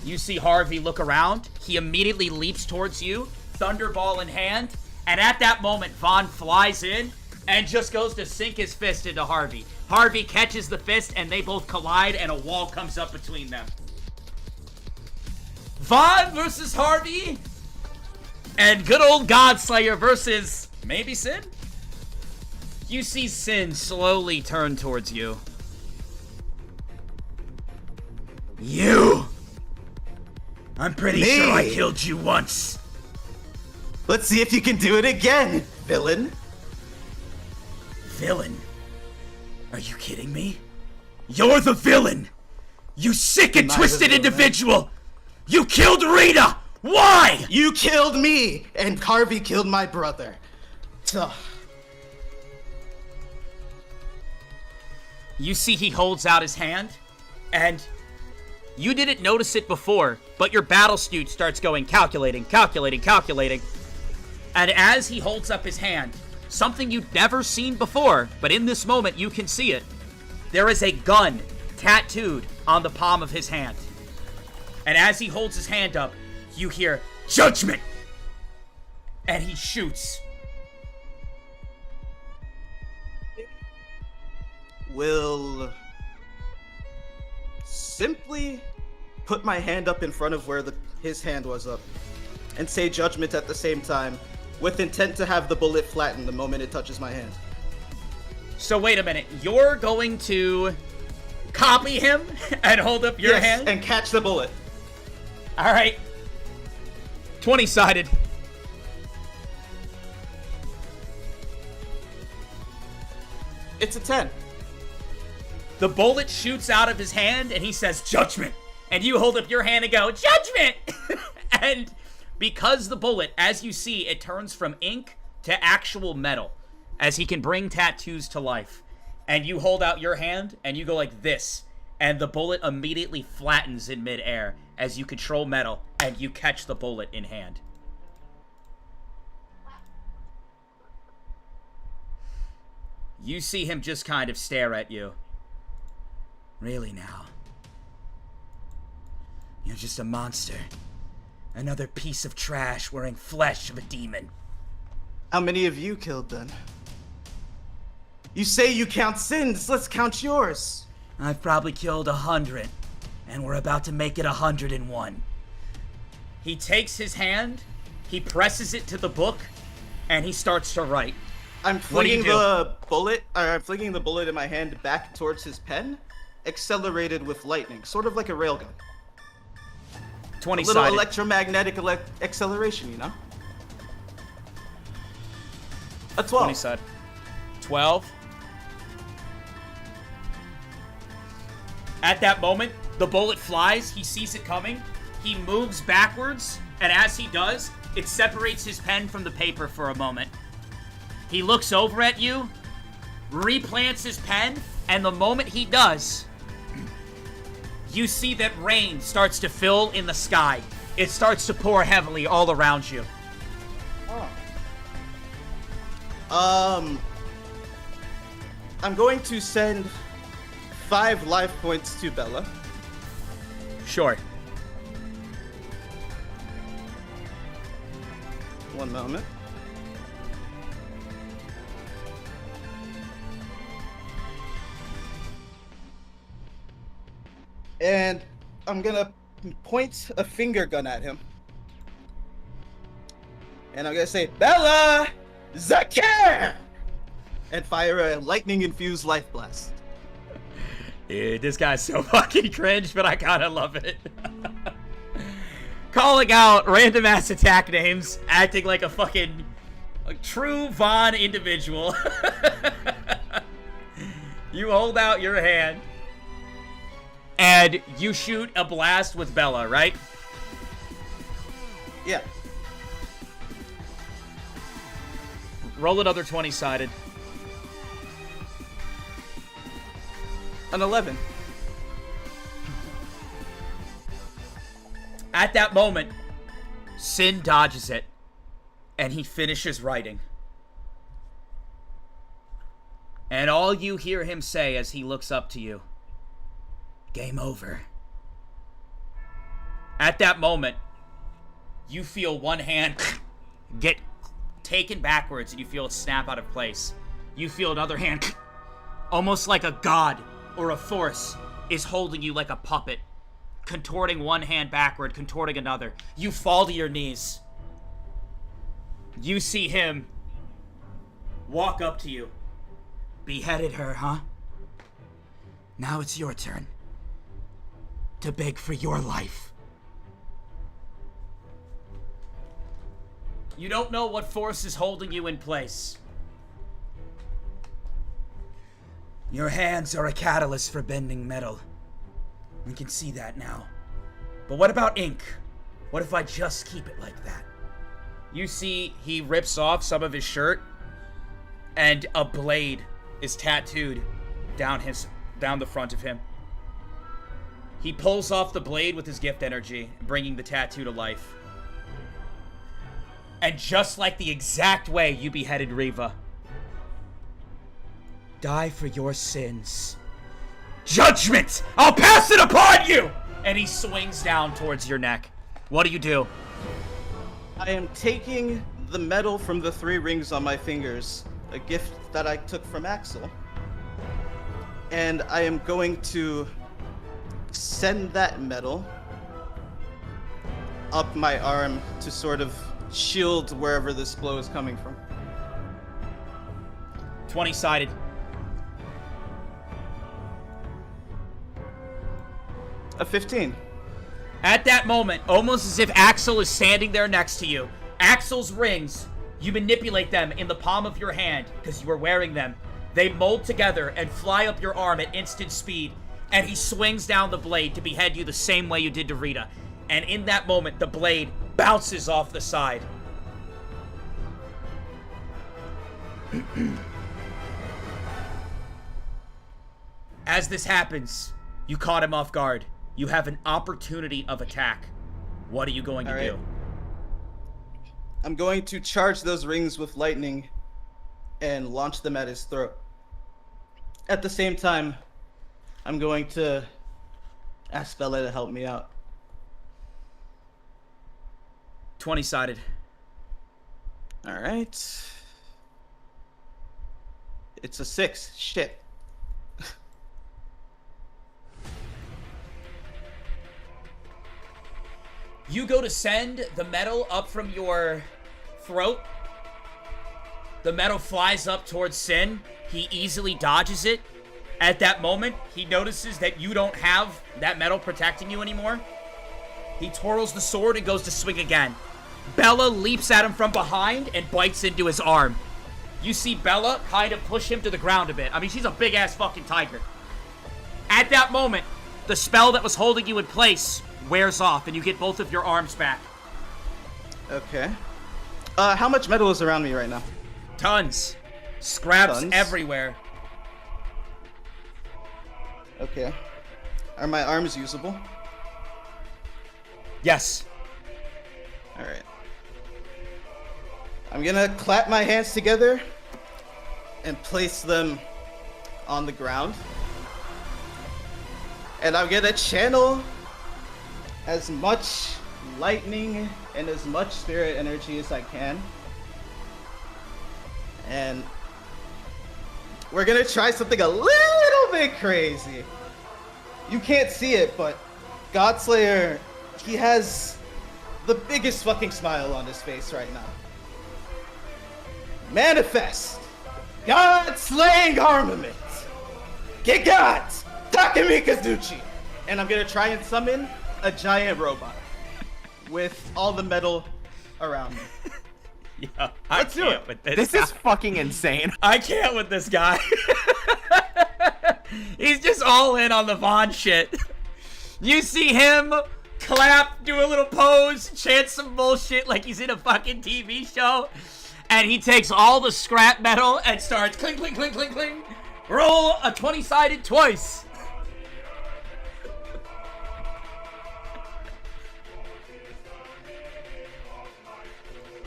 You see Harvey look around. He immediately leaps towards you, thunderball in hand, and at that moment, Vaughn flies in and just goes to sink his fist into Harvey. Harvey catches the fist, and they both collide, and a wall comes up between them. Vaughn versus Harvey, and good old Godslayer versus maybe Sin? You see Sin slowly turn towards you. You! I'm pretty sure I killed you once. Let's see if you can do it again, villain. Villain? Are you kidding me? You're the villain! You sick and Am I the twisted villain? individual! You killed Rita! Why? You killed me, and Harvey killed my brother. Ugh. You see he holds out his hand, and you didn't notice it before, but your battle suit starts going calculating. And as he holds up his hand, something you'd never seen before, but in this moment you can see it. There is a gun tattooed on the palm of his hand. And as he holds his hand up, you hear, "Judgment!" And he shoots. will simply put my hand up in front of where his hand was up and say judgment at the same time, with intent to have the bullet flatten the moment it touches my hand. So wait a minute, you're going to copy him and hold up your hand? And catch the bullet. All right. 20-sided. It's a 10. The bullet shoots out of his hand and he says, judgment. And you hold up your hand and go, judgment! And because the bullet, as you see, it turns from ink to actual metal, as he can bring tattoos to life. And you hold out your hand and you go like this, and the bullet immediately flattens in midair as you control metal and you catch the bullet in hand. You see him just kind of stare at you. Really now? You're just a monster. Another piece of trash wearing flesh of a demon. How many have you killed then? You say you count sins, let's count yours. I've probably killed 100, and we're about to make it 101. He takes his hand, he presses it to the book, and he starts to write. I'm flinging the bullet in my hand back towards his pen, accelerated with lightning, sort of like a railgun. 20 A little sided. electromagnetic acceleration, you know? A 12. 20 sided. 12. At that moment, the bullet flies, he sees it coming, he moves backwards, and as he does, it separates his pen from the paper for a moment. He looks over at you, replants his pen, and the moment he does, you see that rain starts to fill in the sky. It starts to pour heavily all around you. I'm going to send 5 life points to Bella. Sure. One moment. And I'm gonna point a finger gun at him. And I'm gonna say, Bella! Zakir! And fire a lightning-infused life blast. Dude, this guy's so fucking cringe, but I kinda love it. Calling out random ass attack names, acting like a fucking true Vaughn individual. You hold out your hand, and you shoot a blast with Bella, right? Yeah. Roll another 20-sided. An 11. At that moment, Sin dodges it, and he finishes writing. And all you hear him say as he looks up to you, game over. At that moment, you feel one hand get taken backwards and you feel it snap out of place. You feel another hand, almost like a god or a force, is holding you like a puppet, contorting one hand backward, contorting another. You fall to your knees. You see him walk up to you. Beheaded her, huh? Now it's your turn to beg for your life. You don't know what force is holding you in place. Your hands are a catalyst for bending metal. We can see that now. But what about ink? What if I just keep it like that? You see he rips off some of his shirt, and a blade is tattooed down the front of him. He pulls off the blade with his gift energy, bringing the tattoo to life. And just like the exact way you beheaded Riva, die for your sins. Judgment! I'll pass it upon you! And he swings down towards your neck. What do you do? I am taking the metal from the 3 rings on my fingers, a gift that I took from Axel, and I am going to send that metal up my arm to sort of shield wherever this blow is coming from. 20-sided. A 15. At that moment, almost as if Axel is standing there next to you, Axel's rings, you manipulate them in the palm of your hand because you are wearing them. They mold together and fly up your arm at instant speed, and he swings down the blade to behead you the same way you did to Rita. And in that moment, the blade bounces off the side. As this happens, you caught him off guard. You have an opportunity of attack. What are you going to do? I'm going to charge those rings with lightning and launch them at his throat. At the same time, I'm going to ask Bella to help me out. 20-sided. All right. It's a 6. Shit. You go to send the metal up from your throat. The metal flies up towards Sin. He easily dodges it. At that moment, he notices that you don't have that metal protecting you anymore. He twirls the sword and goes to swing again. Bella leaps at him from behind and bites into his arm. You see Bella kind of push him to the ground a bit. I mean, she's a big-ass fucking tiger. At that moment, the spell that was holding you in place wears off, and you get both of your arms back. Okay. How much metal is around me right now? Tons. Scraps Tons? everywhere. Okay. Are my arms usable? Yes. Alright. I'm gonna clap my hands together and place them on the ground. And I'm gonna channel as much lightning and as much spirit energy as I can. And we're gonna try something a little bit crazy. You can't see it, but Godslayer, he has the biggest fucking smile on his face right now. Manifest God-slaying armament. Gigat Takemi Kazuchi. And I'm gonna try and summon a giant robot with all the metal around me. Yeah, Let's do it. With This is fucking insane. I can't with this guy. He's just all in on the Vaughn shit. You see him clap, do a little pose, chant some bullshit like he's in a fucking TV show, and he takes all the scrap metal and starts cling, cling, cling, cling, cling. Roll a 20-sided twice.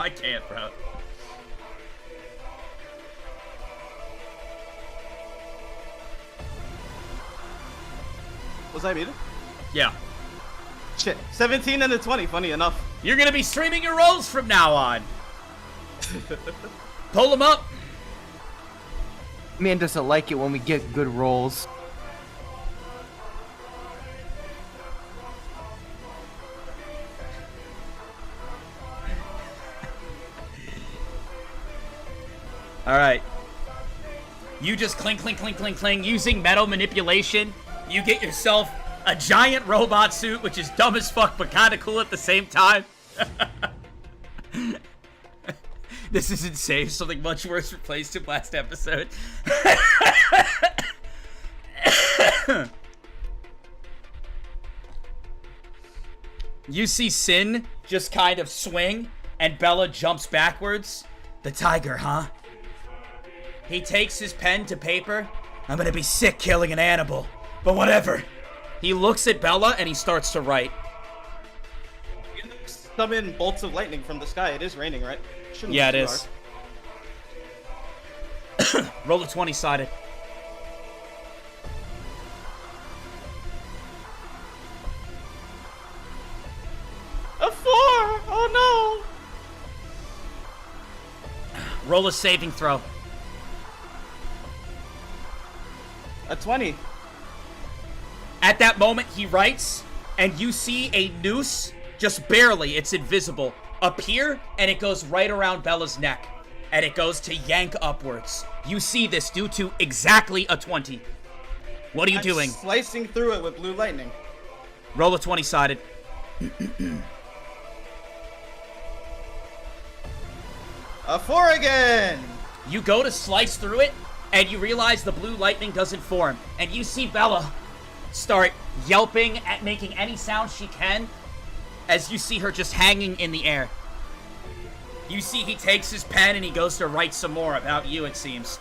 I can't, bro. Was I muted? Yeah. Shit. 17 and a 20, funny enough. You're gonna be streaming your rolls from now on. Pull them up. Man doesn't like it when we get good rolls. All right. You just cling, cling, cling, cling, cling. Using metal manipulation, you get yourself a giant robot suit, which is dumb as fuck, but kind of cool at the same time. This is insane. Something much worse replaced him last episode. You see Sin just kind of swing, and Bella jumps backwards. The tiger, huh? He takes his pen to paper. I'm gonna be sick killing an animal, but whatever. He looks at Bella and he starts to write. You can summon bolts of lightning from the sky. It is raining, right? Shouldn't Yeah, be it too is. hard. Roll a 20-sided. A 4! Oh Roll a saving throw. no! A 20. At that moment, he writes, and you see a noose, just barely, it's invisible, appear, and it goes right around Bella's neck. And it goes to yank upwards. You see this due to exactly a 20. What are you doing? Slicing through it with blue lightning. Roll a 20-sided. A 4 again! You go to slice through it, and you realize the blue lightning doesn't form. And you see Bella start yelping at making any sound she can as you see her just hanging in the air. You see he takes his pen and he goes to write some more about you, it seems.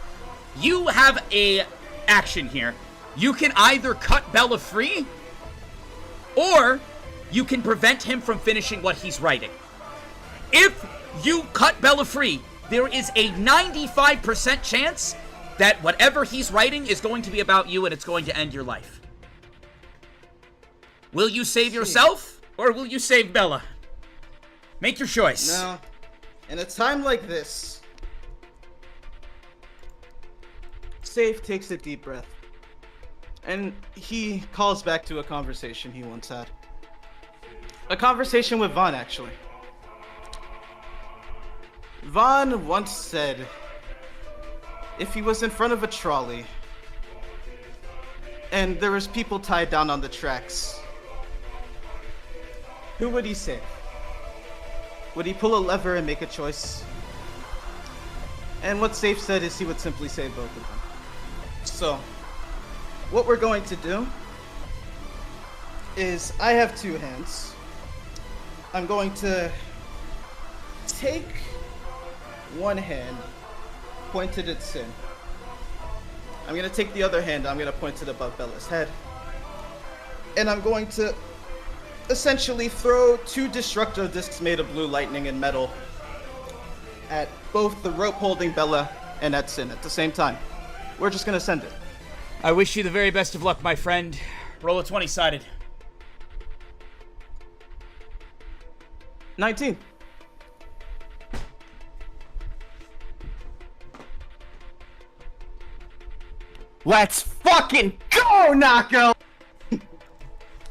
You have a action here. You can either cut Bella free, or you can prevent him from finishing what he's writing. If you cut Bella free, there is a 95% chance that whatever he's writing is going to be about you and it's going to end your life. Will you save yourself, or will you save Bella? Make your choice. No. In a time like this, Save takes a deep breath. And he calls back to a conversation he once had. A conversation with Vaughn, actually. Vaughn once said, if he was in front of a trolley, and there was people tied down on the tracks, who would he save? Would he pull a lever and make a choice? And what Safe said is he would simply save both of them. So, what we're going to do is, I have two hands. I'm going to take one hand, pointed at Sin. I'm going to take the other hand, I'm going to point it above Bella's head. And I'm going to essentially throw two destructo discs made of blue lightning and metal at both the rope holding Bella and at Sin at the same time. We're just gonna send it. I wish you the very best of luck, my friend. Roll a 20-sided. 19. Let's fucking go, Nako!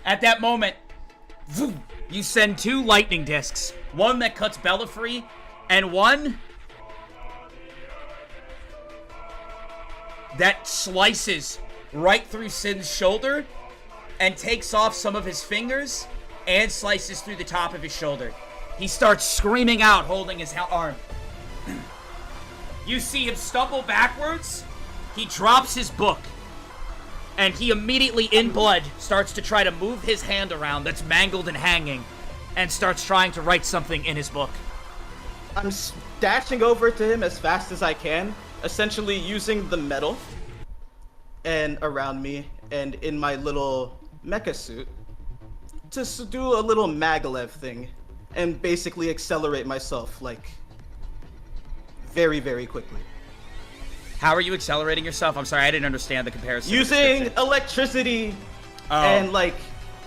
At that moment, you send two lightning discs. One that cuts Bella free, and one that slices right through Sin's shoulder and takes off some of his fingers and slices through the top of his shoulder. He starts screaming out, holding his arm. You see him stumble backwards. He drops his book. And he immediately, in blood, starts to try to move his hand around that's mangled and hanging, and starts trying to write something in his book. I'm dashing over to him as fast as I can, essentially using the metal and around me and in my little mecha suit to do a little Maglev thing and basically accelerate myself, like, very, very quickly. How are you accelerating yourself? I'm sorry, I didn't understand the comparison. Using electricity and, like,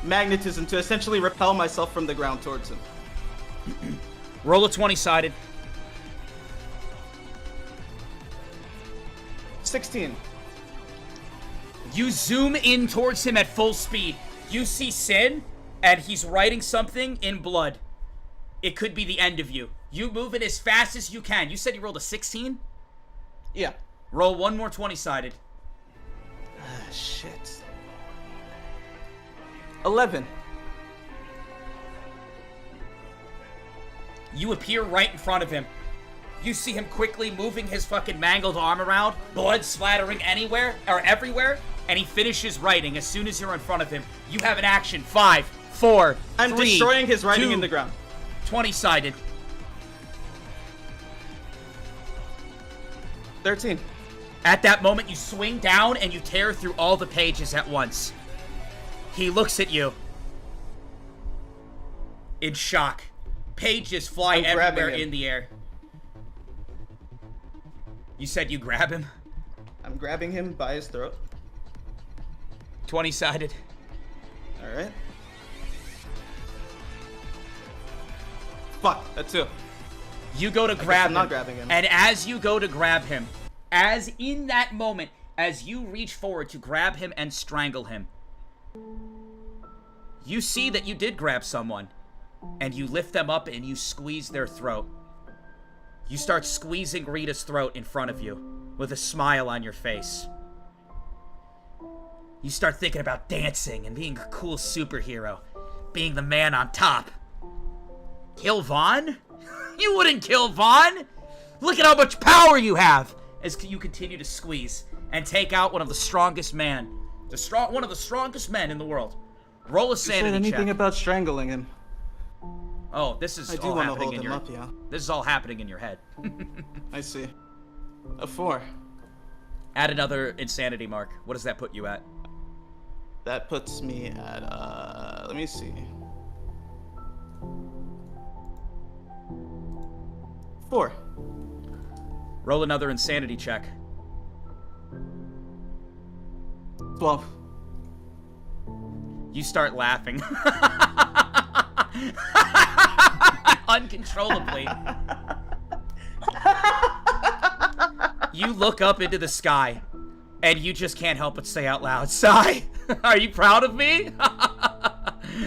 magnetism to essentially repel myself from the ground towards him. Roll a 20-sided. 16. You zoom in towards him at full speed. You see Sin, and he's writing something in blood. It could be the end of you. You move it as fast as you can. You said you rolled a 16? Yeah. Roll one more 20-sided. Ah, shit. 11. You appear right in front of him. You see him quickly moving his fucking mangled arm around, blood splattering anywhere, or everywhere, and he finishes writing as soon as you're in front of him. You have an action. 5, 4, I'm 3, destroying his writing 2, in the ground. 20-sided. 13. At that moment, you swing down and you tear through all the pages at once. He looks at you in shock. Pages fly everywhere in the air. You said you grab him? I'm grabbing him by his throat. 20-sided. Alright. Fuck, a 2. You go to grab him. I'm not grabbing him. And as you go to grab him, as in that moment, as you reach forward to grab him and strangle him, you see that you did grab someone, and you lift them up and you squeeze their throat. You start squeezing Rita's throat in front of you, with a smile on your face. You start thinking about dancing and being a cool superhero, being the man on top. Kill Vaughn? You wouldn't kill Vaughn! Look at how much power you have! As you continue to squeeze and take out one of the strongest men. One of the strongest men in the world. Roll a sanity check. You said anything about strangling him? Oh, this is I do all want to happening hold in him your... up, yeah. This is all happening in your head. I see. A 4. Add another insanity mark. What does that put you at? That puts me at, let me see. 4. Roll another insanity check. 12. You start laughing. Uncontrollably. You look up into the sky, and you just can't help but say out loud, "Sigh, are you proud of me?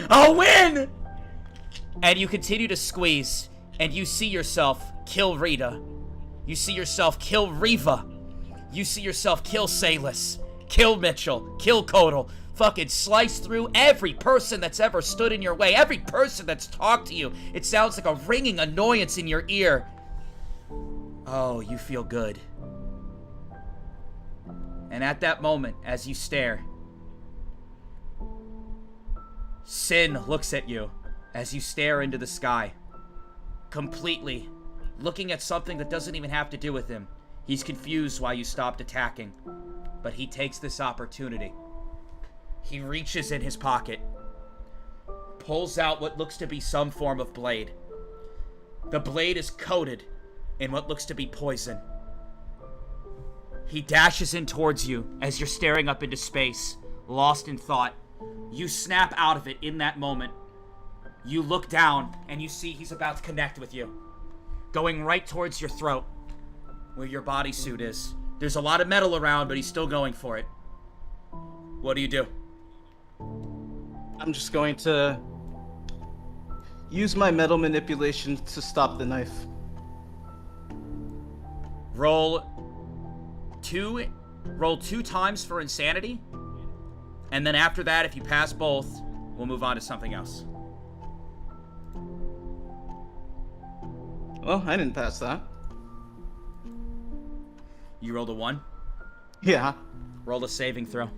I'll win!" And you continue to squeeze, and you see yourself kill Rita. You see yourself kill Riva. You see yourself kill Salus, kill Mitchell, kill Kotal. Fucking slice through every person that's ever stood in your way, every person that's talked to you. It sounds like a ringing annoyance in your ear. Oh, you feel good. And at that moment, as you stare, Sin looks at you as you stare into the sky, completely looking at something that doesn't even have to do with him. He's confused why you stopped attacking, but he takes this opportunity. He reaches in his pocket, pulls out what looks to be some form of blade. The blade is coated in what looks to be poison. He dashes in towards you as you're staring up into space, lost in thought. You snap out of it in that moment. You look down and you see he's about to connect with you, going right towards your throat, where your bodysuit is. There's a lot of metal around, but he's still going for it. What do you do? I'm just going to use my metal manipulation to stop the knife. Roll two times for insanity, and then after that, if you pass both, we'll move on to something else. Well, I didn't pass that. You rolled a 1? Yeah. Roll a saving throw.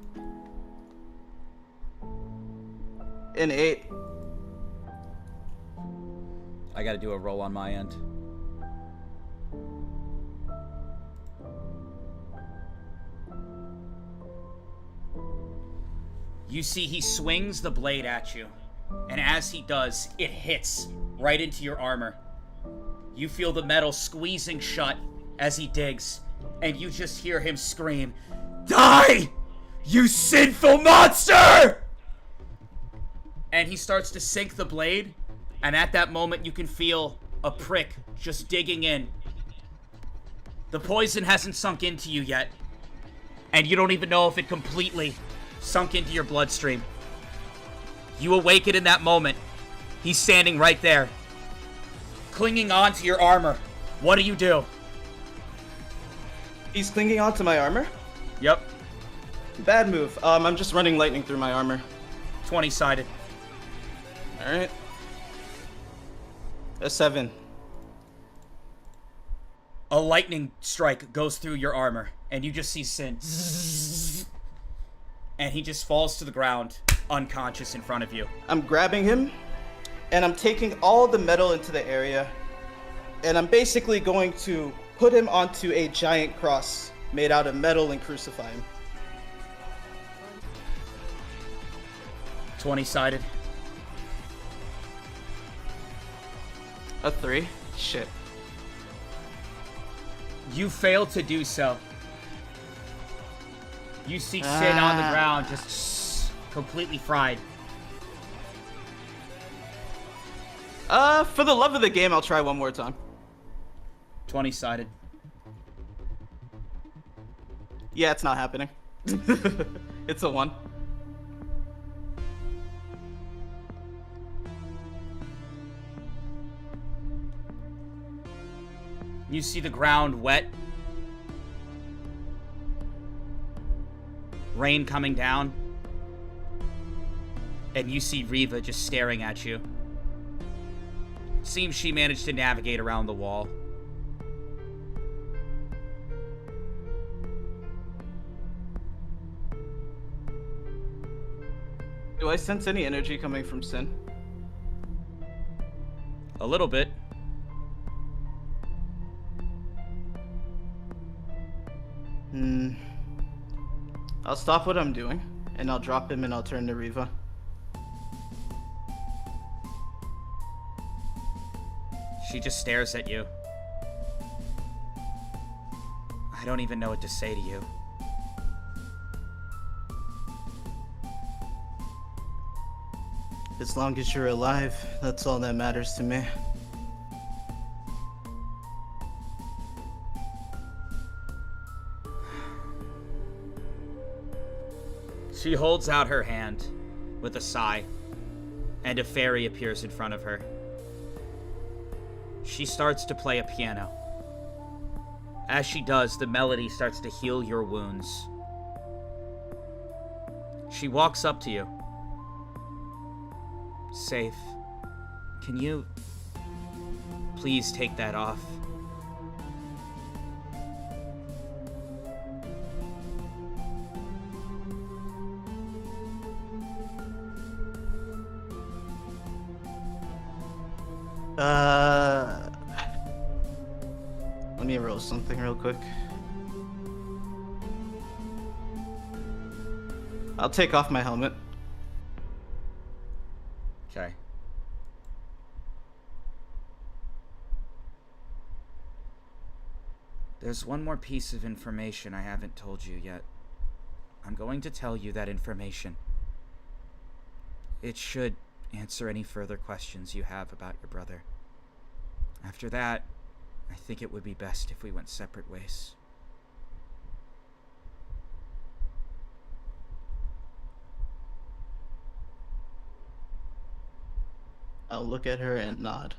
An 8. I gotta do a roll on my end. You see he swings the blade at you, and as he does, it hits right into your armor. You feel the metal squeezing shut as he digs, and you just hear him scream, "Die, you sinful monster!" And he starts to sink the blade, and at that moment you can feel a prick just digging in. The poison hasn't sunk into you yet, and you don't even know if it completely sunk into your bloodstream. You awaken in that moment. He's standing right there, clinging onto your armor. What do you do? He's clinging onto my armor? Yep. Bad move. I'm just running lightning through my armor. 20-sided. Alright. A 7. A lightning strike goes through your armor, and you just see Sin. And he just falls to the ground, unconscious in front of you. I'm grabbing him, and I'm taking all the metal into the area, and I'm basically going to put him onto a giant cross made out of metal and crucify him. 20-sided. A 3? Shit. You fail to do so. You see Sin on the ground, just completely fried. For the love of the game, I'll try one more time. 20-sided. Yeah, it's not happening. It's a 1. You see the ground wet. Rain coming down. And you see Riva just staring at you. Seems she managed to navigate around the wall. Do I sense any energy coming from Sin? A little bit. I'll stop what I'm doing, and I'll drop him and I'll turn to Riva. She just stares at you. I don't even know what to say to you. As long as you're alive, that's all that matters to me. She holds out her hand with a sigh, and a fairy appears in front of her. She starts to play a piano. As she does, the melody starts to heal your wounds. She walks up to you. Safe. Can you please take that off? Let me roll something real quick. I'll take off my helmet. Okay. There's one more piece of information I haven't told you yet. I'm going to tell you that information. It should answer any further questions you have about your brother. After that, I think it would be best if we went separate ways. I'll look at her and nod.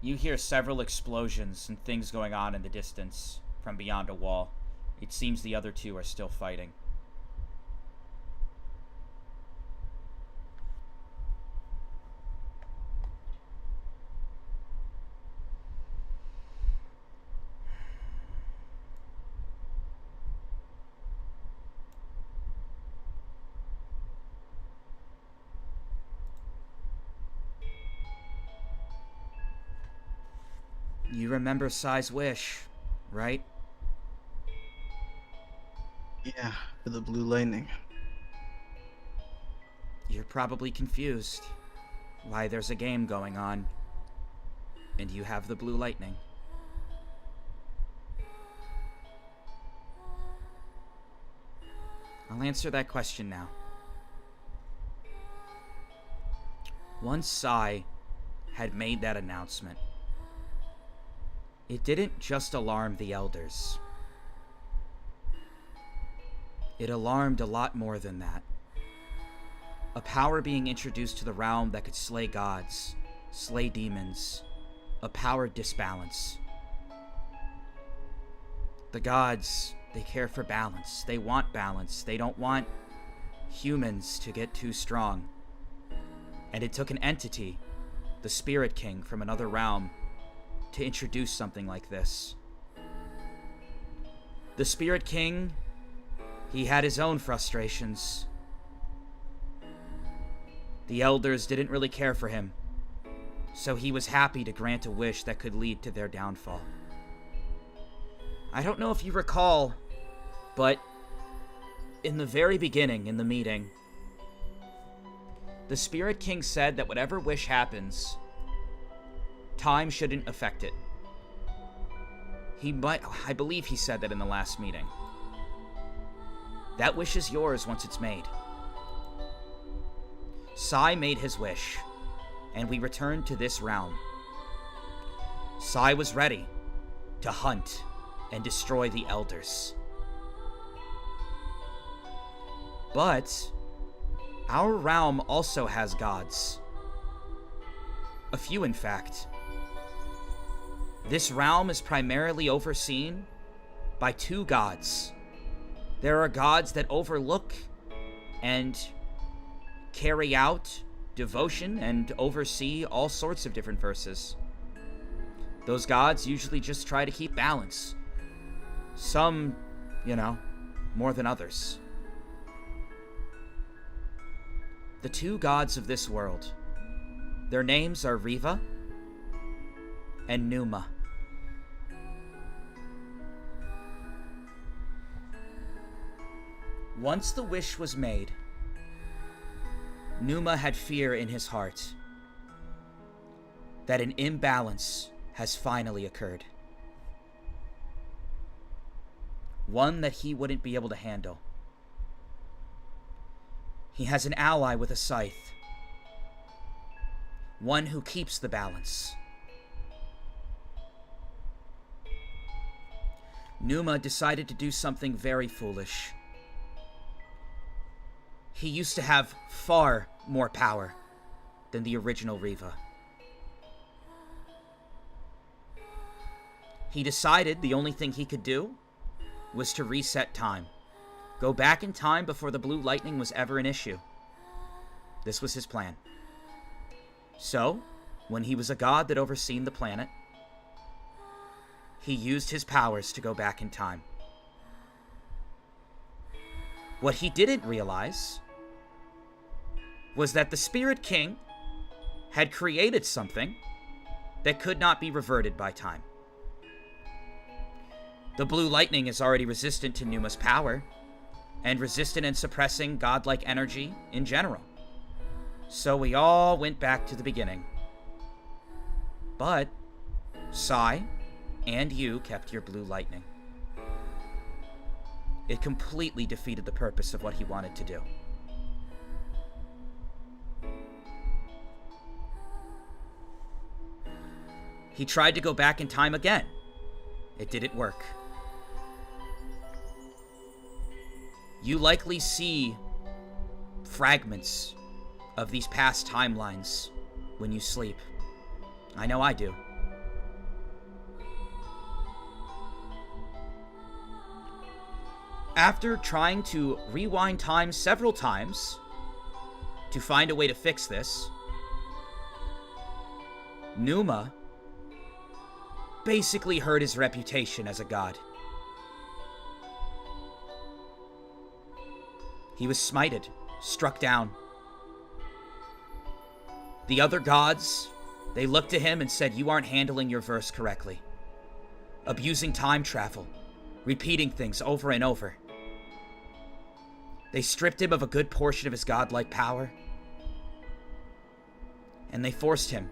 You hear several explosions and things going on in the distance from beyond a wall. It seems the other two are still fighting. You remember Sai's wish, right? Yeah, for the blue lightning. You're probably confused why there's a game going on, and you have the blue lightning. I'll answer that question now. Once Sai had made that announcement, it didn't just alarm the elders. It alarmed a lot more than that. A power being introduced to the realm that could slay gods, slay demons, a power disbalance. The gods, they care for balance. They want balance. They don't want humans to get too strong. And it took an entity, the Spirit King from another realm, to introduce something like this. The Spirit King, he had his own frustrations. The elders didn't really care for him, so he was happy to grant a wish that could lead to their downfall. I don't know if you recall, but in the very beginning, in the meeting, the Spirit King said that whatever wish happens, time shouldn't affect it. I believe he said that in the last meeting. That wish is yours once it's made. Sai made his wish, and we returned to this realm. Sai was ready to hunt and destroy the elders. But our realm also has gods. A few, in fact. This realm is primarily overseen by two gods. There are gods that overlook and carry out devotion and oversee all sorts of different verses. Those gods usually just try to keep balance. Some, more than others. The two gods of this world, their names are Riva and Numa. Once the wish was made, Numa had fear in his heart that an imbalance has finally occurred. One that he wouldn't be able to handle. He has an ally with a scythe. One who keeps the balance. Numa decided to do something very foolish. He used to have far more power than the original Riva. He decided the only thing he could do was to reset time. Go back in time before the blue lightning was ever an issue. This was his plan. So, when he was a god that overseen the planet, he used his powers to go back in time. What he didn't realize was that the Spirit King had created something that could not be reverted by time. The blue lightning is already resistant to Numa's power, and resistant in suppressing godlike energy in general. So we all went back to the beginning. But Sai and you kept your blue lightning. It completely defeated the purpose of what he wanted to do. He tried to go back in time again. It didn't work. You likely see fragments of these past timelines when you sleep. I know I do. After trying to rewind time several times to find a way to fix this, Numa basically hurt his reputation as a god. He was smited, struck down. The other gods, they looked to him and said, "You aren't handling your verse correctly. Abusing time travel, repeating things over and over." They stripped him of a good portion of his godlike power, and they forced him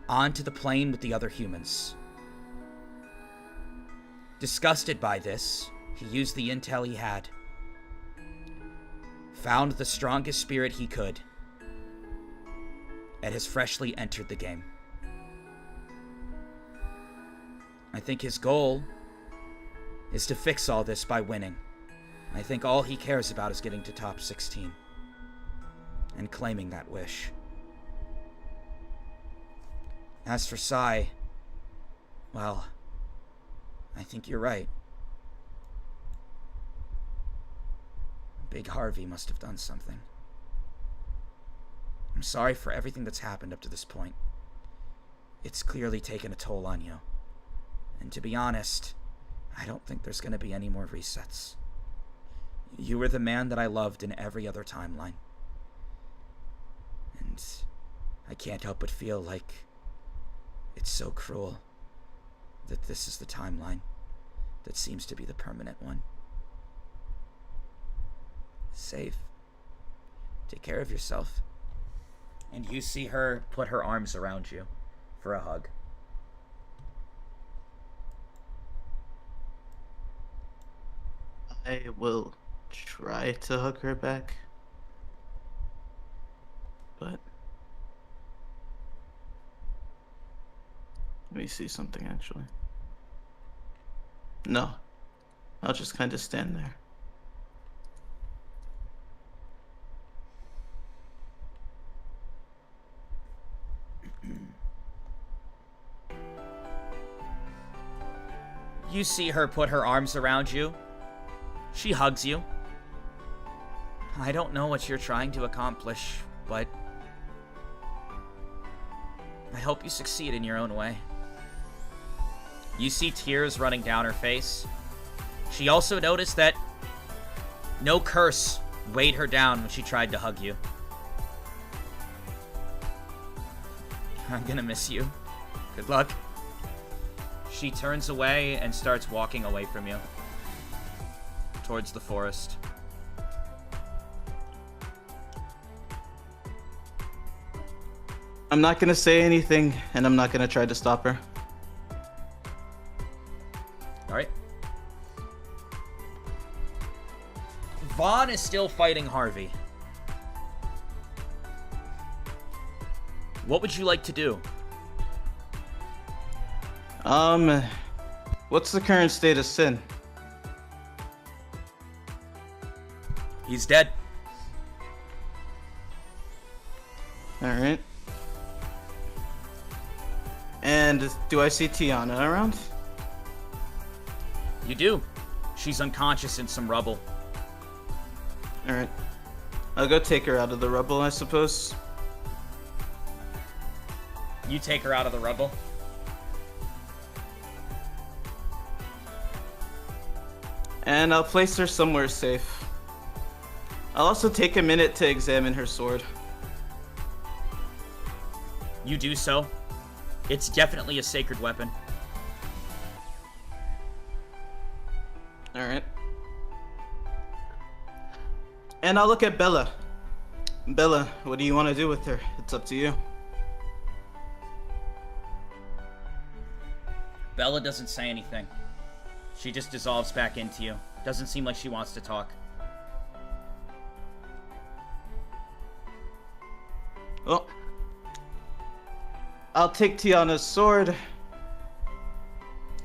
onto the plane with the other humans. Disgusted by this, he used the intel he had, found the strongest spirit he could, and has freshly entered the game. I think his goal is to fix all this by winning. I think all he cares about is getting to top 16 and claiming that wish. As for Sai, well, I think you're right. Big Harvey must have done something. I'm sorry for everything that's happened up to this point. It's clearly taken a toll on you. And to be honest, I don't think there's going to be any more resets. You were the man that I loved in every other timeline. And I can't help but feel like it's so cruel that this is the timeline that seems to be the permanent one. Safe. Take care of yourself. And you see her put her arms around you for a hug. I will try to hug her back. But Let me see something, actually. No. I'll just kind of stand there. You see her put her arms around you. She hugs you. I don't know what you're trying to accomplish, but I hope you succeed in your own way. You see tears running down her face. She also noticed that no curse weighed her down when she tried to hug you. I'm gonna miss you. Good luck. She turns away and starts walking away from you. Towards the forest. I'm not gonna say anything, and I'm not gonna try to stop her. Alright. Vaughn is still fighting Harvey. What would you like to do? What's the current state of Sin? He's dead. Alright. And do I see Tiana around? You do. She's unconscious in some rubble. Alright. I'll go take her out of the rubble, I suppose. You take her out of the rubble. And I'll place her somewhere safe. I'll also take a minute to examine her sword. You do so. It's definitely a sacred weapon. Alright. And I'll look at Bella. Bella, what do you want to do with her? It's up to you. Bella doesn't say anything. She just dissolves back into you. Doesn't seem like she wants to talk. Well, I'll take Tiana's sword.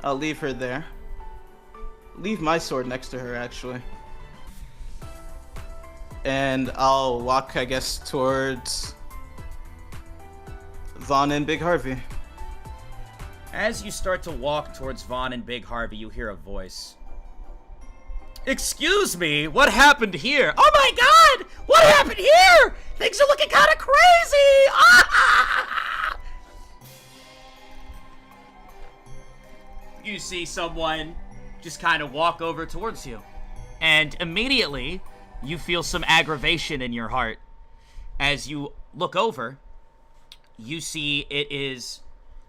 I'll leave her there. Leave my sword next to her, actually. And I'll walk, I guess, towards Vaughn and Big Harvey. As you start to walk towards Vaughn and Big Harvey, you hear a voice. Excuse me, what happened here? Oh my god! What happened here? Things are looking kind of crazy! Ah! You see someone just kind of walk over towards you. And immediately, you feel some aggravation in your heart. As you look over, you see it is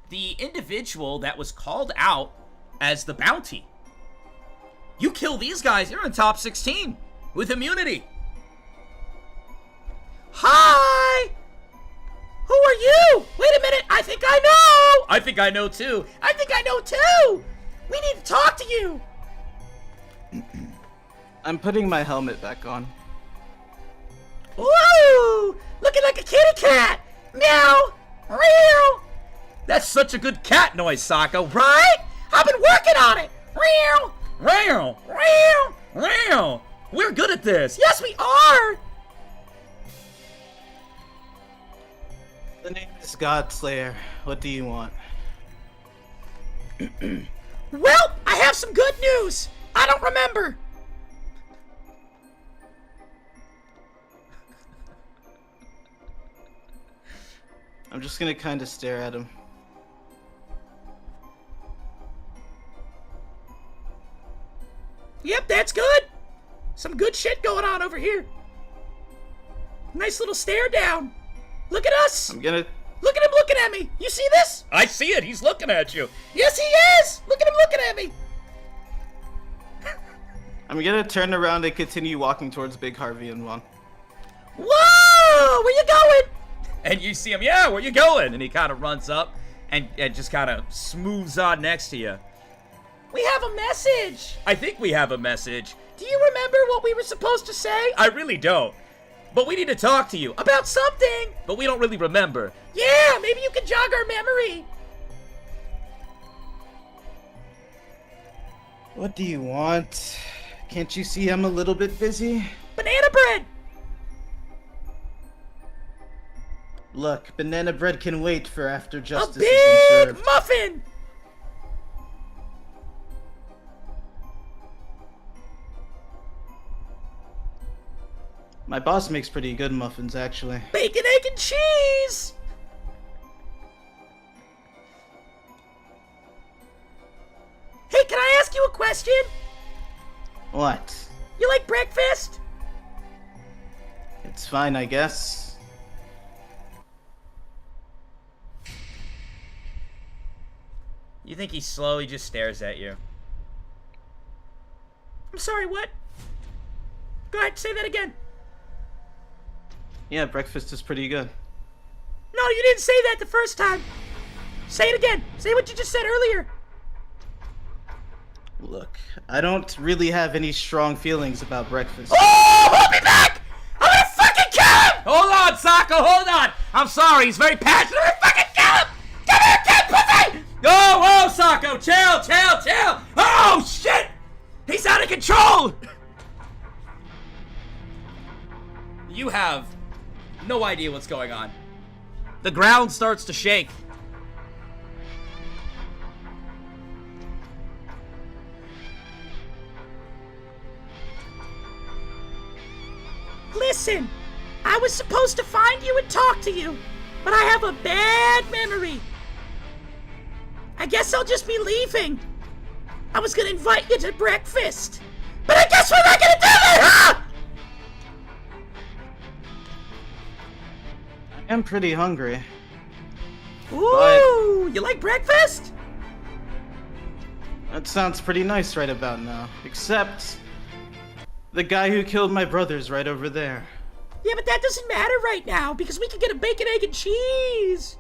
the individual that was called out as the bounty. You kill these guys, you're in top 16 with immunity. Hi! Who are you? Wait a minute, I think I know! I think I know too. I think I know too! We need to talk to you! I'm putting my helmet back on. Woo! Looking like a kitty cat! Meow! Meow! That's such a good cat noise, Sokka, right? I've been working on it! Meow! Meow! Meow! Meow! We're good at this! Yes, we are! The name is Godslayer. What do you want? Well, I have some good news! I don't remember! I'm just gonna kind of stare at him. Yep, that's good! Some good shit going on over here. Nice little stare down. Look at us! I'm gonna... Look at him looking at me! You see this? I see it, he's looking at you. Yes, he is! Look at him looking at me! I'm gonna turn around and continue walking towards Big Harvey and Vaughn. Whoa! Where you going? And you see him, yeah, where you going? And he kind of runs up and just kind of smooths on next to you. We have a message! I think we have a message. Do you remember what we were supposed to say? I really don't. But we need to talk to you about something, but we don't really remember. Yeah, maybe you can jog our memory. What do you want? Can't you see I'm a little bit busy? Banana bread! Look, banana bread can wait for after A justice has been big served. muffin! My boss makes pretty good muffins, actually. Bacon, egg, and cheese! Hey, can I ask you a question? What? You like breakfast? It's fine, I guess. You think he's slow, he just stares at you. I'm sorry, what? Go ahead, say that again. Yeah, breakfast is pretty good. No, you didn't say that the first time. Say it again. Say what you just said earlier. Look, I don't really have any strong feelings about breakfast. Oh, hold me back! I'm gonna fucking kill him! Hold on, Sako, hold on. I'm sorry, he's very passionate. I'm gonna fucking kill him! Come here, kid, pussy! Oh, whoa, Sako, chill, chill, chill! Oh, shit! He's out of control! You have no idea what's going on. The ground starts to shake. Listen, I was supposed to find you and talk to you, but I have a bad memory. I guess I'll just be leaving. I was gonna invite you to breakfast, but I guess we're not gonna do that, huh? I am pretty hungry. Ooh, you like breakfast? That sounds pretty nice right about now. Except the guy who killed my brother's right over there. Yeah, but that doesn't matter right now because we can get a bacon, egg, and cheese.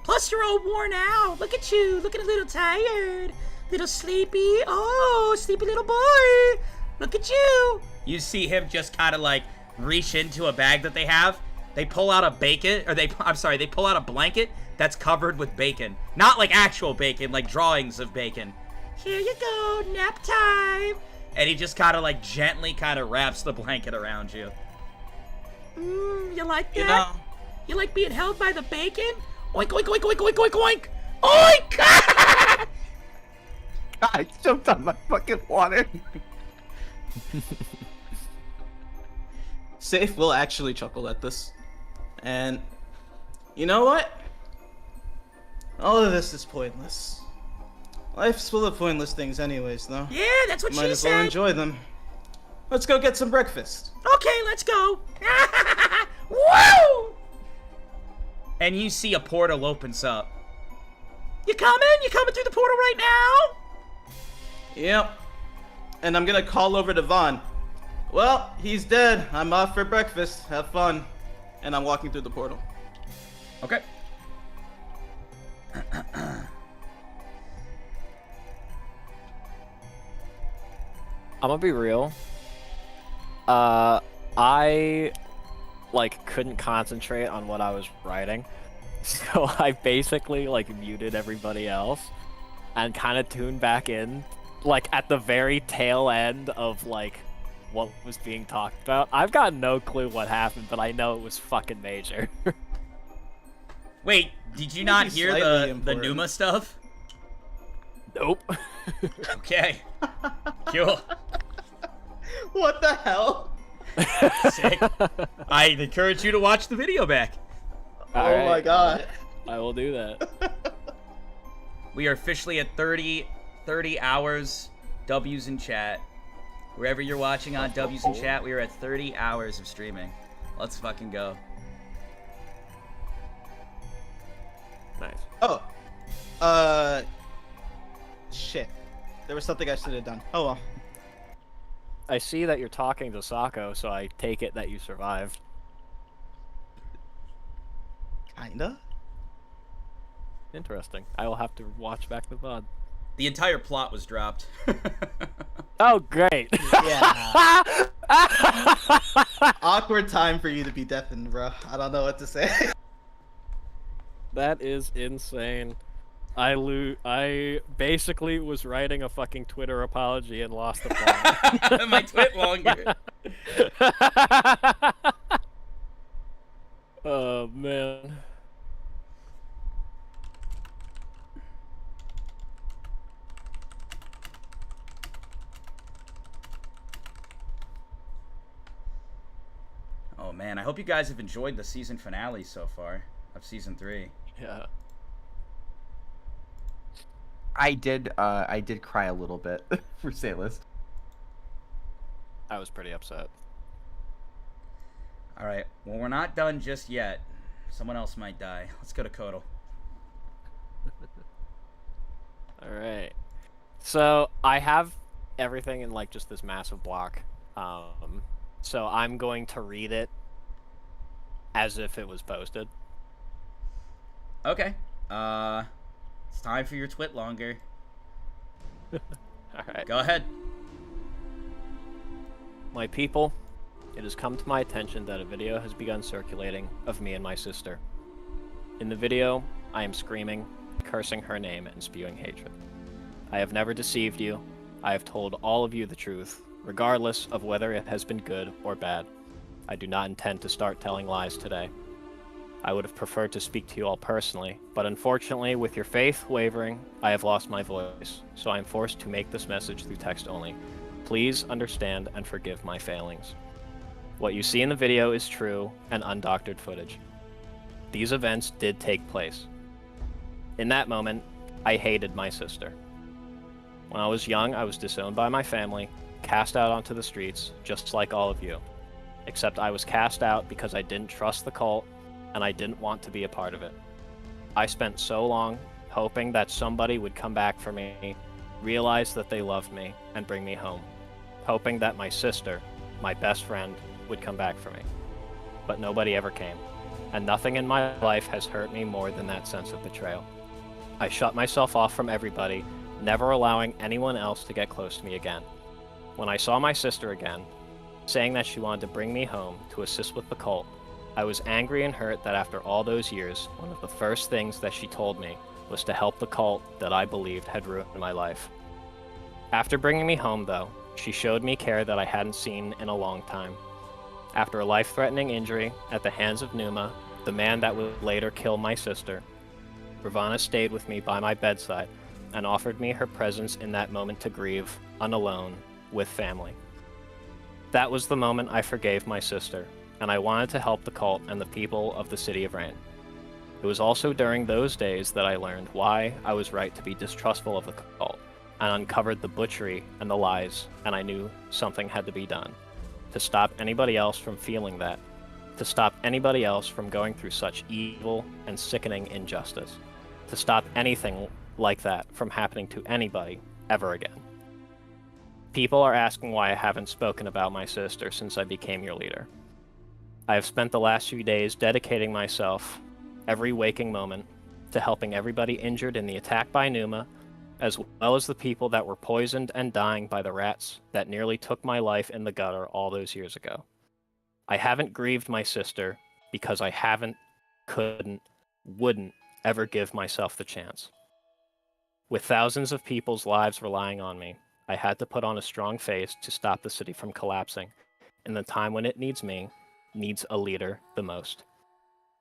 Plus, you're all worn out. Look at you, looking a little tired, little sleepy. Oh, sleepy little boy. Look at you. You see him just kind of like reach into a bag that they have. They pull out a bacon, or they pull out a blanket that's covered with bacon. Not like actual bacon, like drawings of bacon. Here you go, nap time. And he just kind of like gently kind of wraps the blanket around you. You like that? You know, You like being held by the bacon? Oink, oink, oink, oink, oink, oink, oink! Oink! I choked on my fucking water. Safe will actually chuckle at this. And you know what? All of this is pointless. Life's full of pointless things anyways, though. Yeah, that's what Might she as well said. enjoy them. Let's go get some breakfast. Okay, let's go. Woo! And you see a portal opens up. You coming? You coming through the portal right now? Yep. And I'm gonna call over to Vaughn. Well, he's dead. I'm off for breakfast. Have fun. And I'm walking through the portal. Okay. I'm gonna be real. I like couldn't concentrate on what I was writing, so I basically like muted everybody else and kind of tuned back in, like at the very tail end of like what was being talked about. I've got no clue what happened, but I know it was fucking major. Wait, did you not Maybe hear slightly the important. Numa stuff? Nope. Okay. Cool. What the hell? Sick. I encourage you to watch the video back. Oh Alright, my god. I will do that. We are officially at 30 hours W's in chat. Wherever you're watching on W's in chat, we are at 30 hours of streaming. Let's fucking go. Nice. Oh. Shit. There was something I should have done. Oh well. I see that you're talking to Sako, so I take it that you survived. Kinda. Interesting. I will have to watch back the VOD. The entire plot was dropped. Oh, great. Yeah. Awkward time for you to be deafened, bro. I don't know what to say. That is insane. I basically was writing a fucking Twitter apology and lost the plot. My twit longer. Oh man. Oh man, I hope you guys have enjoyed the season finale so far of season 3. Yeah. I did cry a little bit for Sailist. I was pretty upset. All right, well we're not done just yet. Someone else might die. Let's go to Kotal. All right. So I have everything in like just this massive block. So I'm going to read it as if it was posted. Okay. It's time for your twit longer. All right. Go ahead. My people, it has come to my attention that a video has begun circulating of me and my sister. In the video, I am screaming, cursing her name, and spewing hatred. I have never deceived you. I have told all of you the truth, regardless of whether it has been good or bad. I do not intend to start telling lies today. I would have preferred to speak to you all personally, but unfortunately, with your faith wavering, I have lost my voice, so I am forced to make this message through text only. Please understand and forgive my failings. What you see in the video is true and undoctored footage. These events did take place. In that moment, I hated my sister. When I was young, I was disowned by my family, cast out onto the streets, just like all of you. Except I was cast out because I didn't trust the cult, and I didn't want to be a part of it. I spent so long hoping that somebody would come back for me, realize that they loved me, and bring me home. Hoping that my sister, my best friend, would come back for me. But nobody ever came, and nothing in my life has hurt me more than that sense of betrayal. I shut myself off from everybody, never allowing anyone else to get close to me again. When I saw my sister again, saying that she wanted to bring me home to assist with the cult, I was angry and hurt that after all those years, one of the first things that she told me was to help the cult that I believed had ruined my life. After bringing me home, though, she showed me care that I hadn't seen in a long time. After a life-threatening injury at the hands of Numa, the man that would later kill my sister, Ravana stayed with me by my bedside and offered me her presence in that moment to grieve, unalone, with family. That was the moment I forgave my sister, and I wanted to help the cult and the people of the City of Rain. It was also during those days that I learned why I was right to be distrustful of the cult, and uncovered the butchery and the lies, and I knew something had to be done. To stop anybody else from feeling that. To stop anybody else from going through such evil and sickening injustice. To stop anything like that from happening to anybody ever again. People are asking why I haven't spoken about my sister since I became your leader. I have spent the last few days dedicating myself, every waking moment, to helping everybody injured in the attack by Numa, as well as the people that were poisoned and dying by the rats that nearly took my life in the gutter all those years ago. I haven't grieved my sister because I haven't, couldn't, wouldn't ever give myself the chance. With thousands of people's lives relying on me, I had to put on a strong face to stop the city from collapsing in the time when it needs me, needs a leader the most.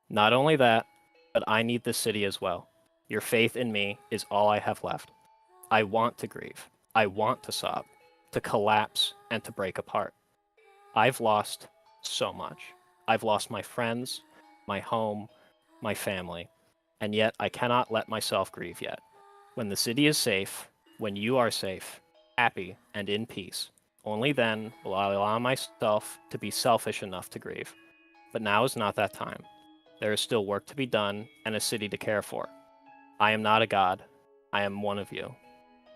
Not only that, but I need the city as well. Your faith in me is all I have left. I want to grieve. I want to sob, to collapse, and to break apart. I've lost so much. I've lost my friends, my home, my family, and yet I cannot let myself grieve yet. When the city is safe, when you are safe, happy, and in peace, only then will I allow myself to be selfish enough to grieve. But now is not that time. There is still work to be done and a city to care for. I am not a god. I am one of you.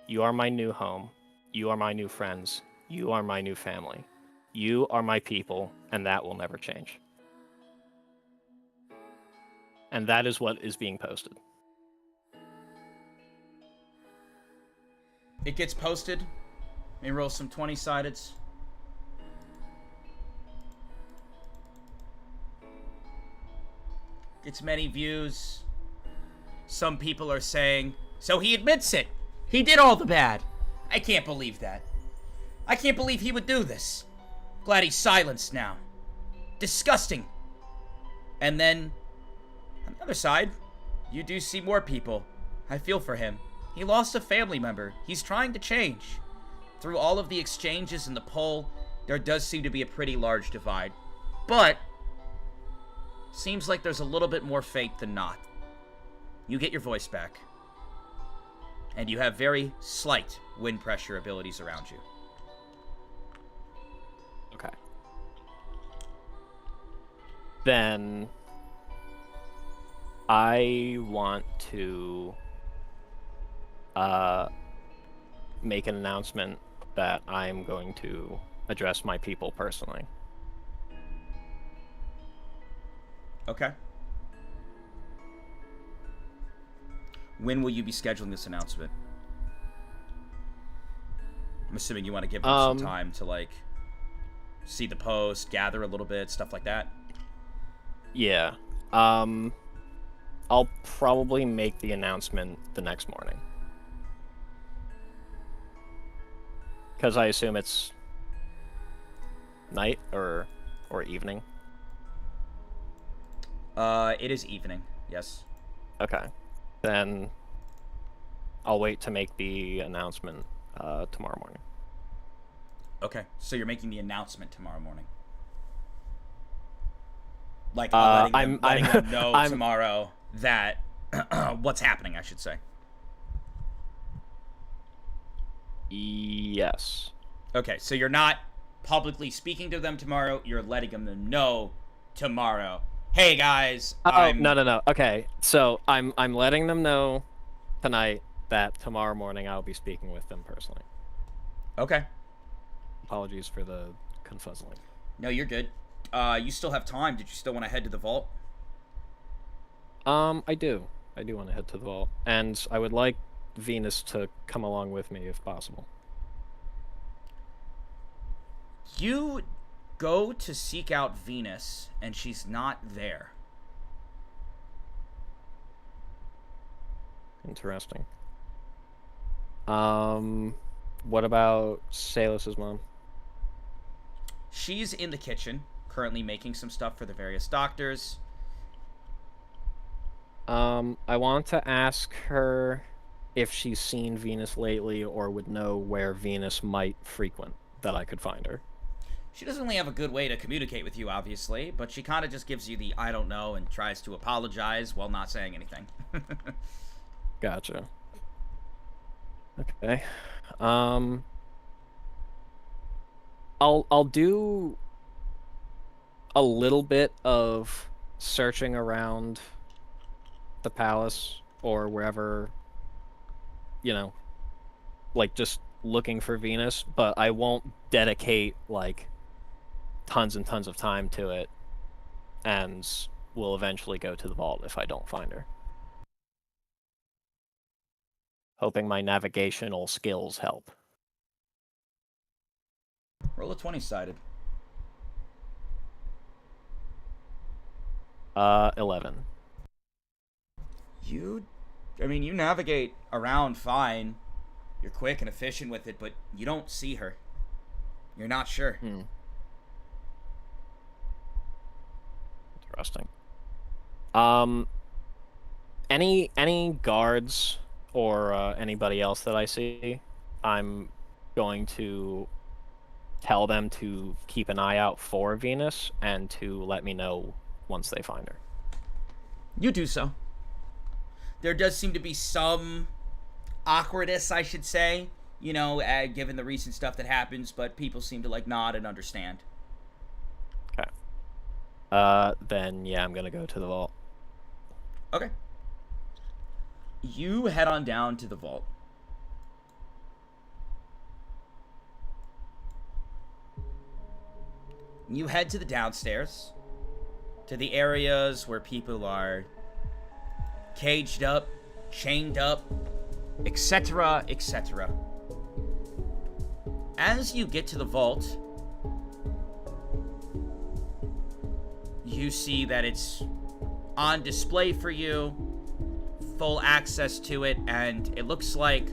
You are my new home. You are my new friends. You are my new family. You are my people, and that will never change. And that is what is being posted. It gets posted. Let me roll some 20-sideds. Gets many views. Some people are saying, so he admits it. He did all the bad. I can't believe that. I can't believe he would do this. Glad he's silenced now. Disgusting. And then, on the other side, you do see more people. I feel for him. He lost a family member. He's trying to change. Through all of the exchanges in the poll, there does seem to be a pretty large divide. But, seems like there's a little bit more faith than not. You get your voice back. And you have very slight wind pressure abilities around you. Okay. Then I want to make an announcement that I'm going to address my people personally. Okay. When will you be scheduling this announcement? I'm assuming you want to give them some time to, like, see the post, gather a little bit, stuff like that. Yeah. I'll probably make the announcement the next morning. Because I assume it's night or evening. It is evening, yes. Okay. Then I'll wait to make the announcement tomorrow morning. Okay, so you're making the announcement tomorrow morning. Like, letting them know tomorrow that what's happening, I should say. Yes. Okay, so you're not publicly speaking to them tomorrow, you're letting them know tomorrow. Hey guys, No. Okay, so I'm letting them know tonight that tomorrow morning I'll be speaking with them personally. Okay. Apologies for the confuzzling. No, you're good. You still have time. Did you still want to head to the vault? I do. I do want to head to the vault, and I would like Venus to come along with me if possible. You go to seek out Venus, and she's not there. Interesting. What about Salus's mom? She's in the kitchen, currently making some stuff for the various doctors. I want to ask her if she's seen Venus lately or would know where Venus might frequent that I could find her. She doesn't really have a good way to communicate with you, obviously, but she kind of just gives you the I don't know and tries to apologize while not saying anything. Gotcha. Okay. I'll do a little bit of searching around the palace or wherever, you know, like just looking for Venus, but I won't dedicate like tons and tons of time to it, and will eventually go to the vault if I don't find her. Hoping my navigational skills help. Roll a 20-sided. 11. You navigate around fine. You're quick and efficient with it, but you don't see her. You're not sure. Interesting. Any guards or anybody else that I see, I'm going to tell them to keep an eye out for Venus and to let me know once they find her. You do so. There does seem to be some awkwardness, I should say, you know, given the recent stuff that happens, but people seem to, like, nod and understand. Okay. Then, yeah, I'm gonna go to the vault. Okay. You head on down to the vault. You head to the downstairs, to the areas where people are caged up, chained up, etc., etc. As you get to the vault, you see that it's on display for you. full access to it, and it looks like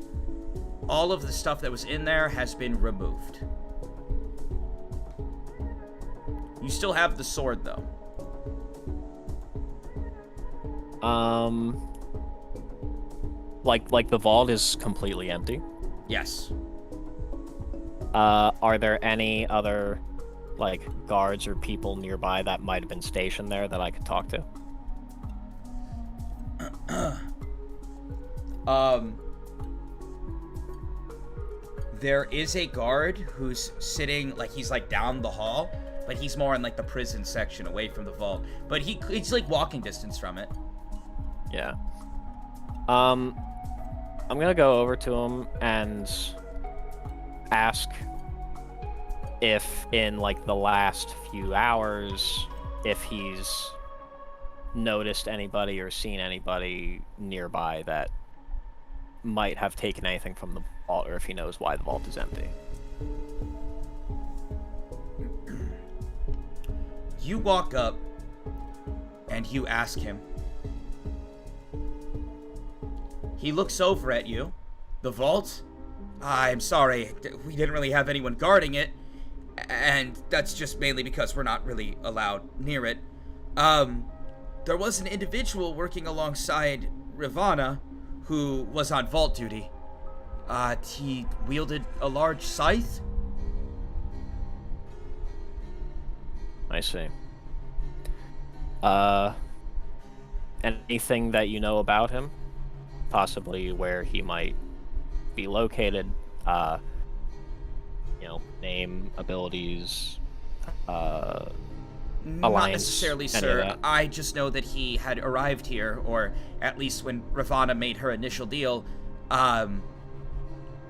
all of the stuff that was in there has been removed. You still have the sword, though. Like the vault is completely empty. Yes. Are there any other, like, guards or people nearby that might have been stationed there that I could talk to? There is a guard who's sitting, like, he's, like, down the hall, but he's more in, like, the prison section away from the vault. But he's, like, walking distance from it. Yeah. I'm gonna go over to him and ask if in, like, the last few hours, if he's noticed anybody or seen anybody nearby that might have taken anything from the vault, or if he knows why the vault is empty. You walk up and you ask him. He looks over at you. The vault? I'm sorry, we didn't really have anyone guarding it, and that's just mainly because we're not really allowed near it. There was an individual working alongside Ravana who was on vault duty. He wielded a large scythe. I see. Anything that you know about him? Possibly where he might be located, name, abilities, Not alliance, necessarily, any of sir. that? I just know that he had arrived here, or at least when Ravana made her initial deal,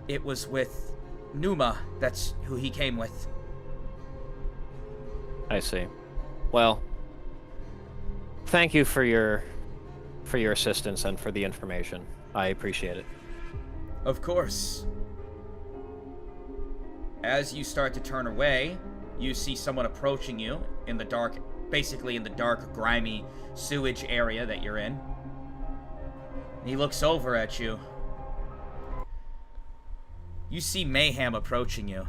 it was with Numa. That's who he came with. I see. Well, thank you for your assistance and for the information. I appreciate it. Of course. As you start to turn away, you see someone approaching you in the dark, basically in the dark, grimy sewage area that you're in. He looks over at you. You see Mayhem approaching you.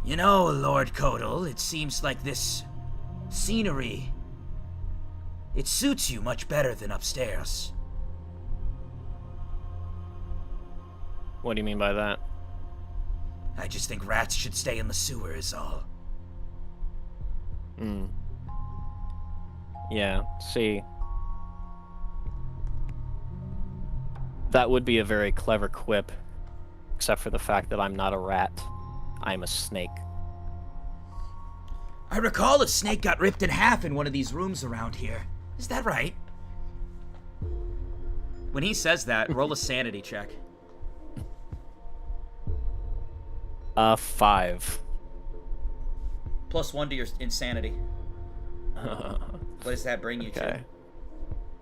You know, Lord Kotal, it seems like this scenery, it suits you much better than upstairs. What do you mean by that? I just think rats should stay in the sewer is all. Yeah, see. That would be a very clever quip, except for the fact that I'm not a rat. I'm a snake. I recall a snake got ripped in half in one of these rooms around here. Is that right? When he says that, roll a sanity check. 5. +1 to your insanity. What does that bring you Okay.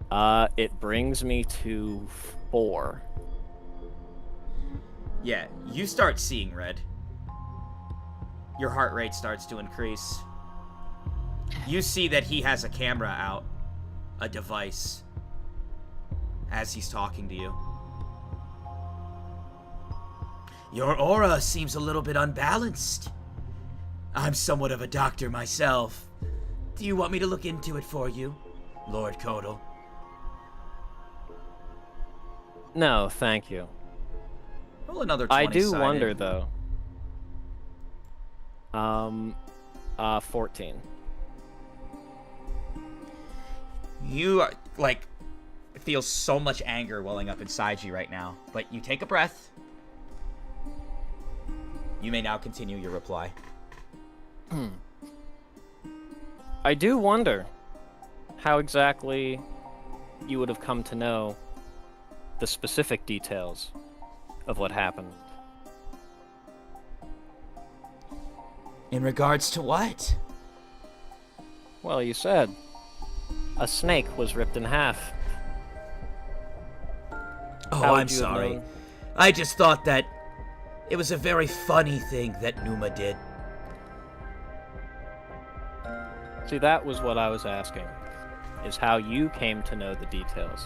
to? It brings me to 4. Yeah, you start seeing red. Your heart rate starts to increase. You see that he has a camera out, a device, as he's talking to you. Your aura seems a little bit unbalanced. I'm somewhat of a doctor myself. Do you want me to look into it for you, Lord Kotal? No, thank you. Roll another 20 I do sided. wonder, though. 14. You are, like, feel so much anger welling up inside you right now. But you take a breath. You may now continue your reply. I do wonder how exactly you would have come to know the specific details of what happened. In regards to what? Well, you said a snake was ripped in half. Oh, How would I'm you have sorry. known? I just thought that it was a very funny thing that Numa did. See, that was what I was asking, is how you came to know the details.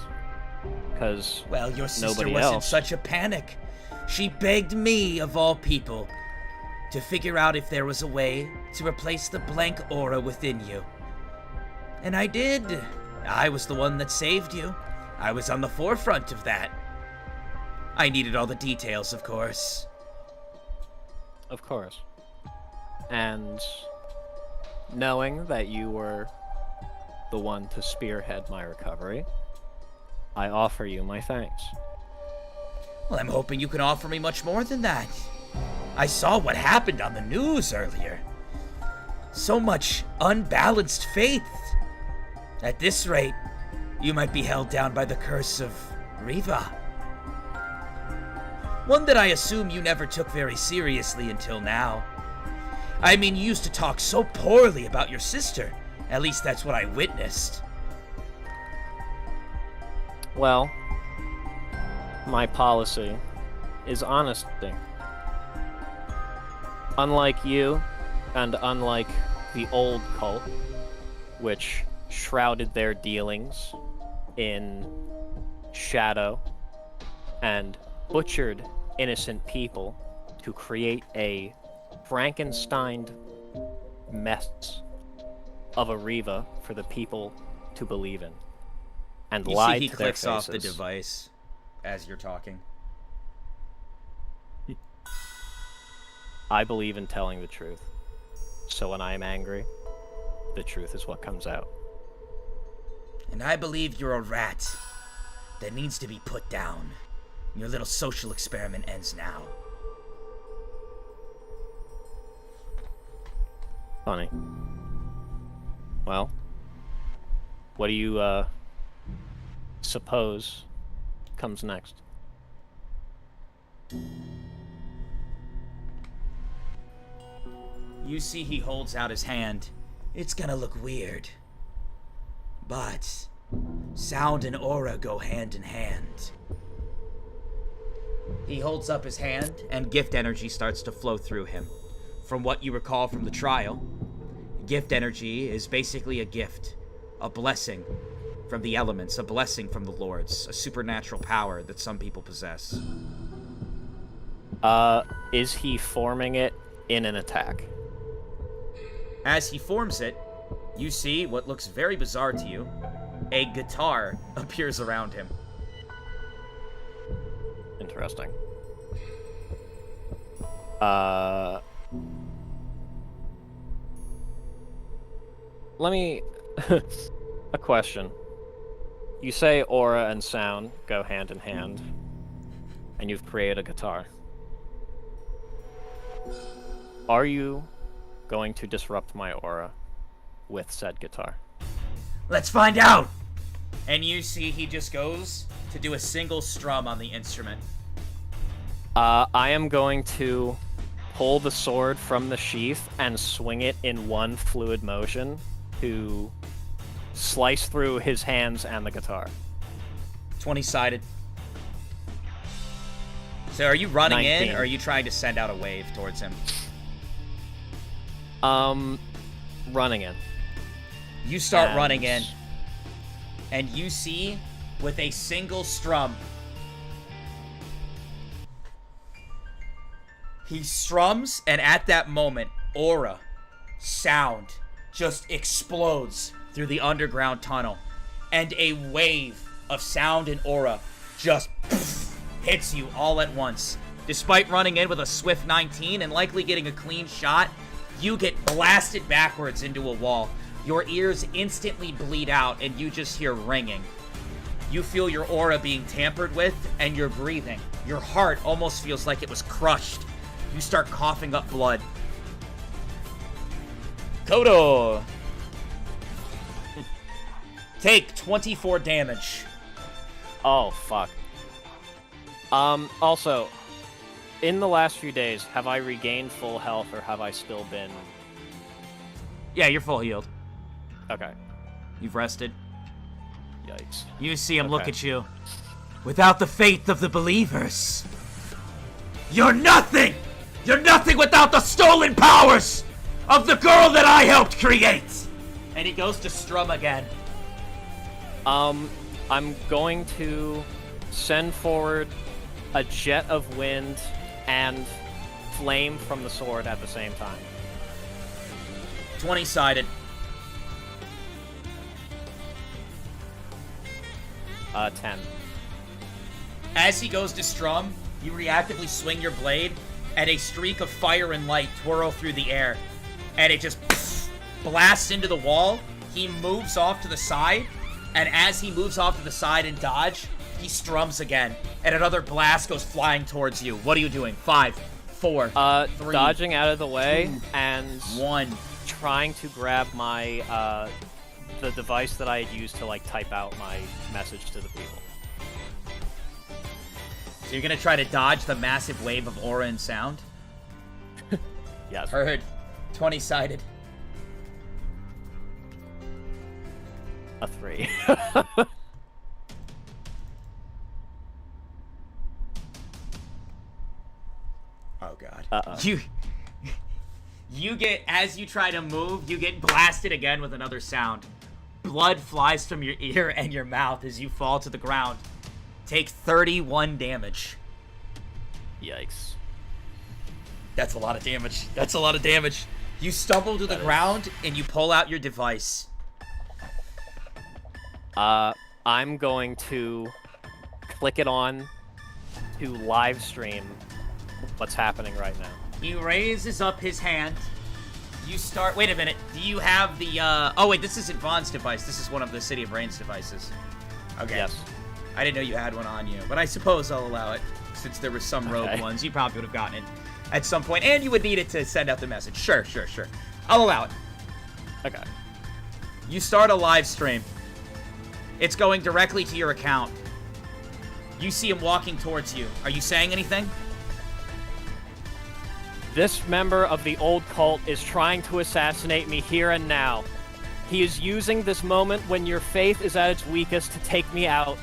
Because Well, your sister nobody was in else. such a panic. She begged me, of all people, to figure out if there was a way to replace the blank aura within you. And I did. I was the one that saved you. I was on the forefront of that. I needed all the details, of course. Of course. And knowing that you were the one to spearhead my recovery, I offer you my thanks. Well, I'm hoping you can offer me much more than that. I saw what happened on the news earlier. So much unbalanced faith. At this rate, you might be held down by the curse of Riva. One that I assume you never took very seriously until now. I mean, you used to talk so poorly about your sister. At least that's what I witnessed. Well, my policy is honesty. Unlike you, and unlike the old cult, which shrouded their dealings in shadow and butchered innocent people to create a Frankenstein mess of a Riva for the people to believe in, and You lied see he to their clicks off the faces. device as you're talking. I believe in telling the truth, so when I am angry, the truth is what comes out. And I believe you're a rat that needs to be put down. Your little social experiment ends now. Funny. Well, what do you, suppose comes next? You see he holds out his hand. It's gonna look weird. But sound and aura go hand in hand. He holds up his hand, and gift energy starts to flow through him. From what you recall from the trial, gift energy is basically a gift, a blessing from the elements, a blessing from the lords, a supernatural power that some people possess. Is he forming it in an attack? As he forms it, you see what looks very bizarre to you. A guitar appears around him. Interesting. Let me... a question. You say aura and sound go hand in hand, and you've created a guitar. Are you going to disrupt my aura with said guitar? Let's find out! And you see he just goes to do a single strum on the instrument. I am going to pull the sword from the sheath and swing it in one fluid motion to slice through his hands and the guitar. 20-sided. So are you running 19. in, or are you trying to send out a wave towards him? Running in. You start And- running in, and you see, with a single strum, he strums, and at that moment, aura, sound, just explodes through the underground tunnel, and a wave of sound and aura just hits you all at once. Despite running in with a swift 19 and likely getting a clean shot, you get blasted backwards into a wall. Your ears instantly bleed out, and you just hear ringing. You feel your aura being tampered with, and you're breathing. Your heart almost feels like it was crushed. You start coughing up blood. Kotal! Take 24 damage. Oh, fuck. Also, in the last few days, have I regained full health, or have I still been... Yeah, you're full healed. Okay. You've rested. Yikes. You see him look Okay. at you. Without the faith of the believers, you're nothing! You're nothing without the stolen powers of the girl that I helped create! And he goes to strum again. I'm going to send forward a jet of wind and flame from the sword at the same time. 20-sided. 10. As he goes to strum, you reactively swing your blade, and a streak of fire and light twirl through the air. And it just blasts into the wall. He moves off to the side, and as he moves off to the side and dodge, he strums again. And another blast goes flying towards you. What are you doing? 5, 4, 3, dodging out of the way 2, and 1. trying to grab my the device that I had used to like type out my message to the people. So you're gonna try to dodge the massive wave of aura and sound? Yes. Heard. 20-sided. A 3. Oh god. Uh-oh. You get, as you try to move, you get blasted again with another sound. Blood flies from your ear and your mouth as you fall to the ground. Take 31 damage. Yikes. That's a lot of damage. That's a lot of damage. You stumble to the ground and you pull out your device. I'm going to click it on to live stream what's happening right now. He raises up his hand. You start... Wait a minute. Do you have the... Oh, wait. This isn't Vaughn's device. This is one of the City of Rain's devices. Okay. Yes. I didn't know you had one on you. But I suppose I'll allow it. Since there were some rogue ones. You probably would have gotten it at some point. And you would need it to send out the message. Sure, sure, sure. I'll allow it. Okay. You start a live stream. It's going directly to your account. You see him walking towards you. Are you saying anything? This member of the old cult is trying to assassinate me here and now. He is using this moment when your faith is at its weakest to take me out,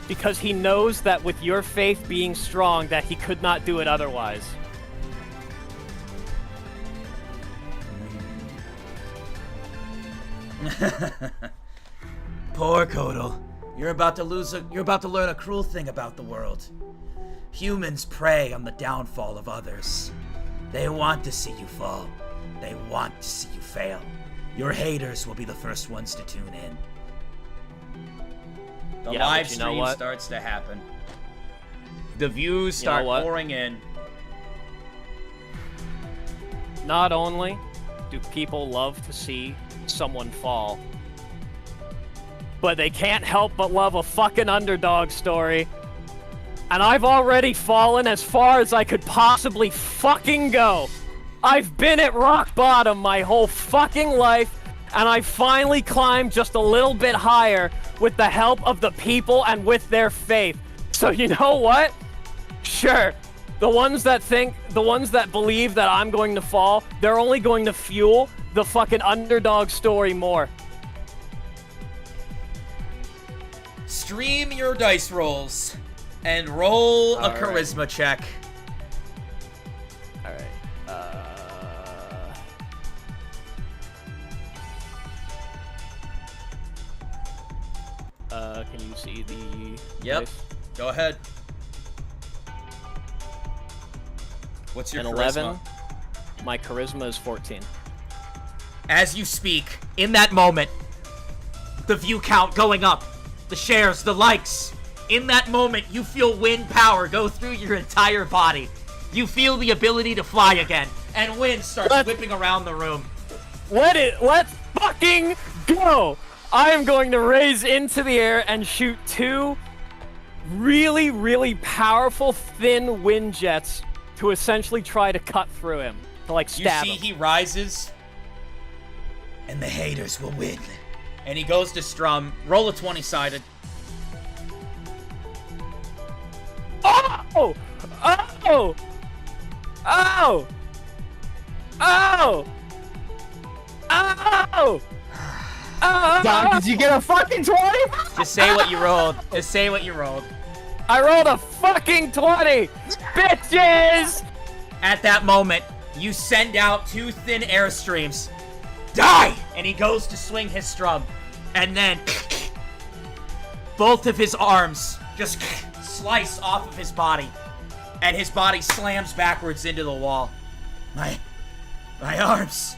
because he knows that with your faith being strong that he could not do it otherwise. Poor Kotal. You're about to learn a cruel thing about the world. Humans prey on the downfall of others. They want to see you fall. They want to see you fail. Your haters will be the first ones to tune in. The live stream starts to happen. The views start pouring in. Not only do people love to see someone fall, but they can't help but love a fucking underdog story. And I've already fallen as far as I could possibly fucking go. I've been at rock bottom my whole fucking life, and I finally climbed just a little bit higher with the help of the people and with their faith. So you know what? Sure, the ones that believe that I'm going to fall, they're only going to fuel the fucking underdog story more. Stream your dice rolls and roll a charisma check. All right. Can you see the... Yep. dice? Go ahead. What's your An charisma? 11. My charisma is 14. As you speak, in that moment, the view count going up, the shares, the likes. In that moment, you feel wind power go through your entire body. You feel the ability to fly again, and wind starts whipping around the room. Let's fucking go! I am going to raise into the air and shoot 2 really, really powerful thin wind jets to essentially try to cut through him, to like stab him. You see he rises, and the haters will win. And he goes to strum. Roll a 20-sided. Oh! Oh! Oh! Oh! Oh! Dom, did you get a fucking 20? Just say what you rolled. Just say what you rolled. I rolled a fucking 20! Bitches! At that moment, you send out 2 thin airstreams. Die! And he goes to swing his strum. And then... both of his arms just slice off of his body, and his body slams backwards into the wall. My arms.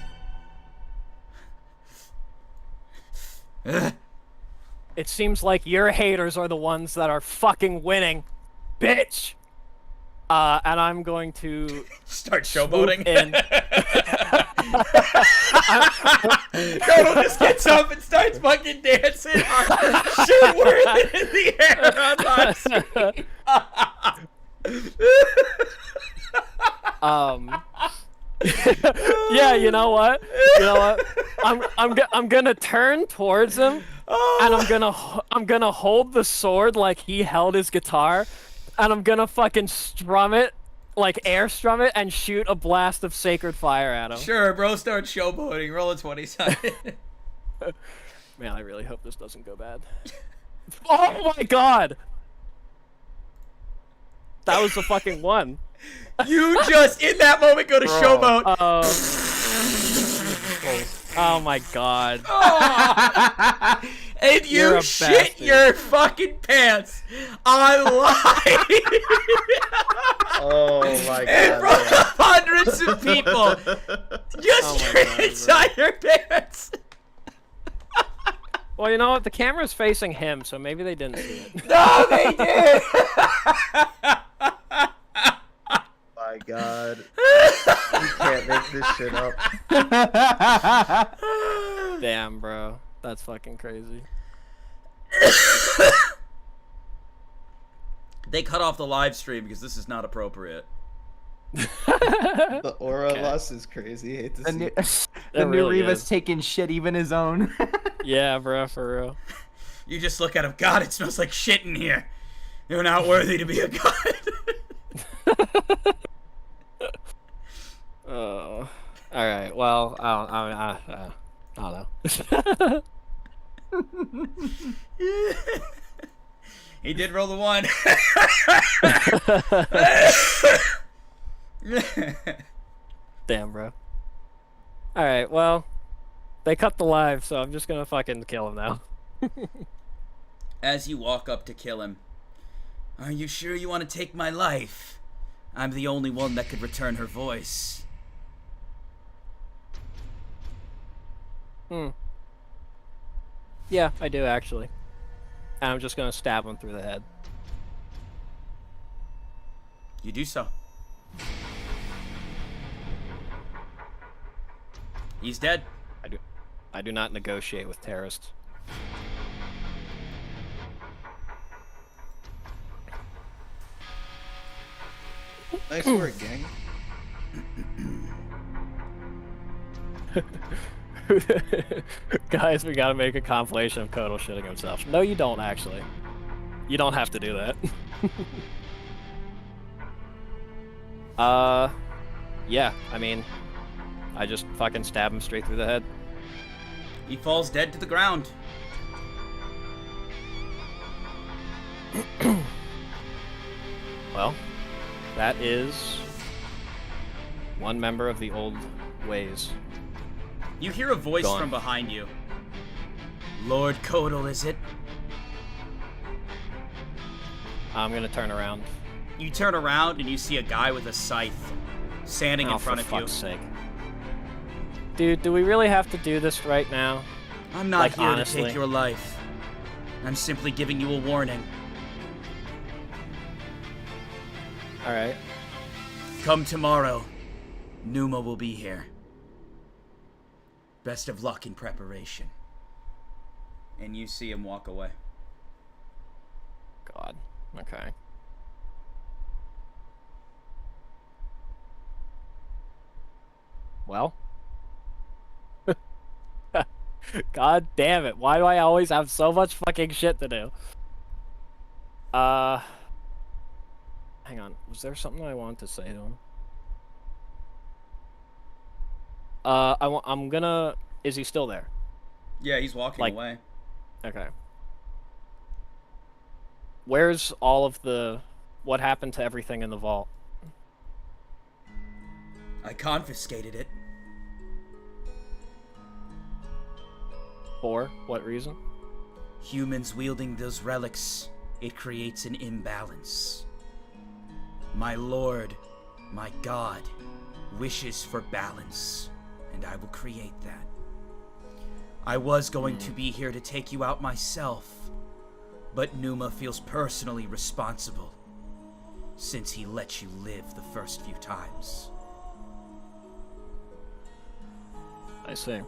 It seems like your haters are the ones that are fucking winning, bitch. And I'm going to start showboating. Kotal just gets up and starts fucking dancing. Shoot Worth in the air on live stream. Yeah, you know what? I'm gonna turn towards him, and I'm gonna hold the sword like he held his guitar, and I'm gonna fucking strum it, like air strum it, and shoot a blast of sacred fire at him. Sure, bro, start showboating. Roll a 20-sided. Man, I really hope this doesn't go bad. Oh my god! That was the fucking one. You just, in that moment, go to showboat. Oh my god. Oh. And you shit your fucking pants on live. Oh my god. In front of hundreds of people. Just inside your pants. Well, you know what? The camera's facing him, so maybe they didn't see it. No, they did. My god. You can't make this shit up. Damn, bro. That's fucking crazy. They cut off the live stream because this is not appropriate. The aura loss is crazy. I hate to see it. The new really Reva's is. taking shit, even his own. Yeah, bro, for real. You just look at him. God, it smells like shit in here. You're not worthy to be a god. Oh. Alright, well, I don't know. He did roll the 1. Damn, bro. Alright, well, they cut the live, so I'm just gonna fucking kill him now. As you walk up to kill him, are you sure you want to take my life? I'm the only one that could return her voice. Yeah, I do, actually. And I'm just gonna stab him through the head. You do so. He's dead. I do not negotiate with terrorists. Nice work, gang. Guys, we gotta make a compilation of Kotal shitting himself. No, you don't, actually. You don't have to do that. Yeah, I mean, I just fucking stab him straight through the head. He falls dead to the ground. Well, that is one member of the old ways. You hear a voice Gone. from behind you. Lord Kotal, is it? I'm gonna turn around. You turn around and you see a guy with a scythe standing in front of for you. fuck's sake. Dude, do we really have to do this right now? I'm not Like, here honestly. to take your life. I'm simply giving you a warning. Alright. Come tomorrow. Numa will be here. Best of luck in preparation. And you see him walk away. God. Okay. Well. God damn it. Why do I always have so much fucking shit to do? Hang on. Was there something I wanted to say to him? I'm gonna... Is he still there? Yeah, he's walking away. Okay. Where's all of the... What happened to everything in the vault? I confiscated it. For what reason? Humans wielding those relics, it creates an imbalance. My lord, my god, wishes for balance, and I will create that. I was going to be here to take you out myself, but Numa feels personally responsible, since he let you live the first few times. I see.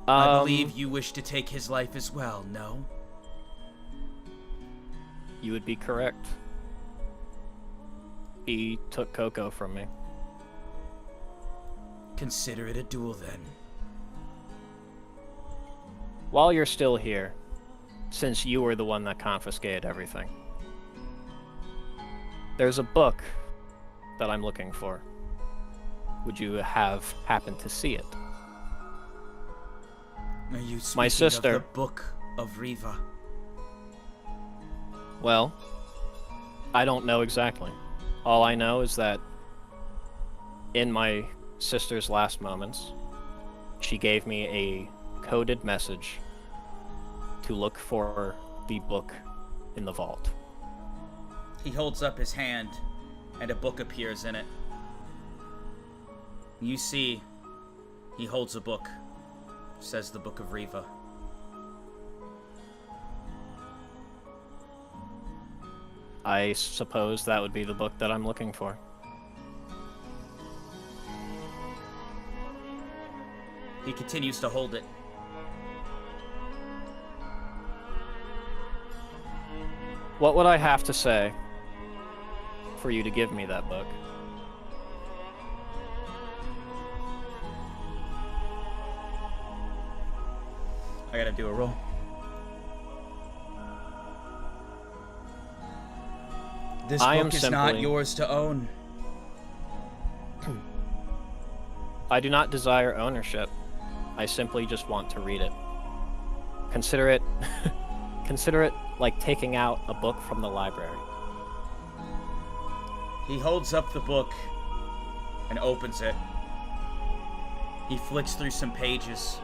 I believe you wish to take his life as well, no? You would be correct. He took Coco from me. Consider it a duel then. While you're still here, since you were the one that confiscated everything, there's a book that I'm looking for. Would you have happened to see it? Are you speaking My sister. of the Book of Riva? Well, I don't know exactly. All I know is that in my sister's last moments, she gave me a coded message to look for the book in the vault. He holds up his hand, and a book appears in it. You see, he holds a book. Says the Book of Riva. I suppose that would be the book that I'm looking for. He continues to hold it. What would I have to say for you to give me that book? I gotta do a roll. This book is not yours to own. I do not desire ownership. I simply just want to read it. Consider it consider it like taking out a book from the library. He holds up the book and opens it. He flicks through some pages.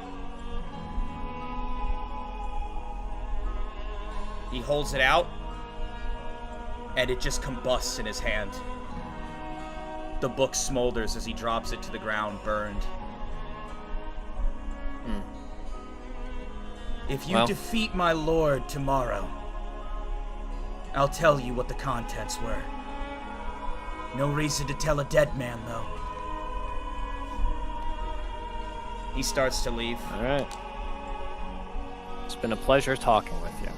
He holds it out, and it just combusts in his hand. The book smolders as he drops it to the ground, burned. If you defeat my lord tomorrow, I'll tell you what the contents were. No reason to tell a dead man, though. He starts to leave. All right. It's been a pleasure talking with you.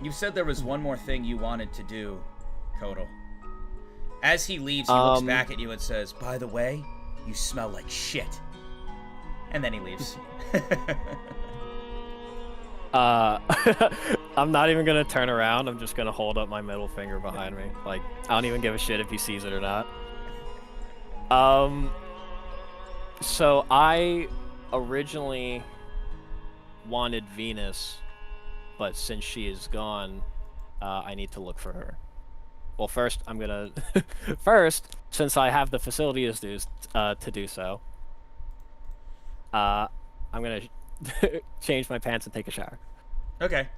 You said there was one more thing you wanted to do, Kotal. As he leaves, he looks back at you and says, "By the way, you smell like shit." And then he leaves. I'm not even gonna turn around. I'm just gonna hold up my middle finger behind me. Like, I don't even give a shit if he sees it or not. So I originally wanted Venus, but since she is gone, I need to look for her. Well, first, I'm gonna... First, since I have the facilities to do so, I'm gonna change my pants and take a shower. Okay.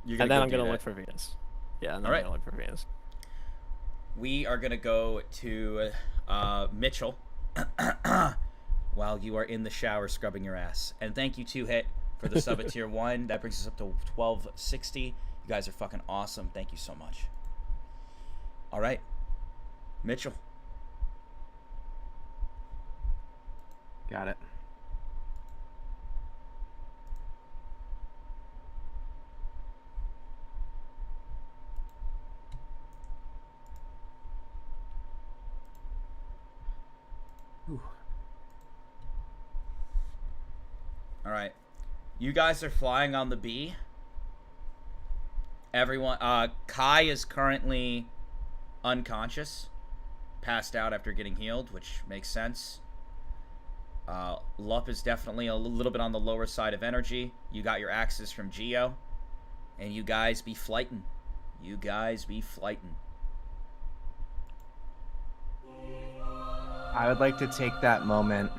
And then I'm gonna look for Venus. Yeah, and then I'm gonna look for Venus. We are gonna go to Mitchell while you are in the shower scrubbing your ass. And thank you, 2-Hit, for the sub at tier 1. That brings us up to 1260. You guys are fucking awesome. Thank you so much. All right, Mitchell. Got it. All right, you guys are flying on the bee. Everyone, Kai is currently unconscious, passed out after getting healed, which makes sense. Lup is definitely a little bit on the lower side of energy. You got your axes from Geo, and you guys be flighting. You guys be flighting. I would like to take that moment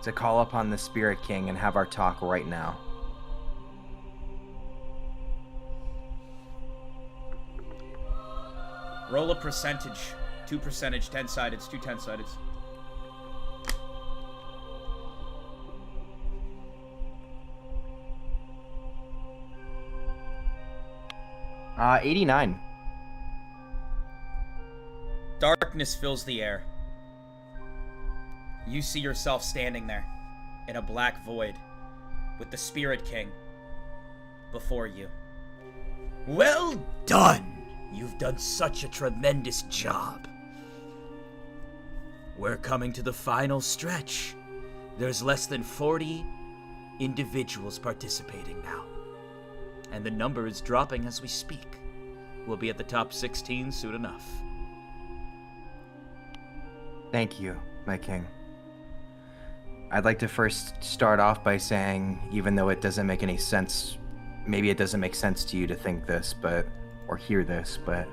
to call upon the Spirit King and have our talk right now. Roll a percentage. 2 percentage, 10-sideds, 2 10-sideds. 89. Darkness fills the air. You see yourself standing there in a black void with the Spirit King before you. Well done! You've done such a tremendous job. We're coming to the final stretch. There's less than 40 individuals participating now. And the number is dropping as we speak. We'll be at the top 16 soon enough. Thank you, my king. I'd like to first start off by saying, even though it doesn't make any sense, maybe it doesn't make sense to you to think this, or hear this, but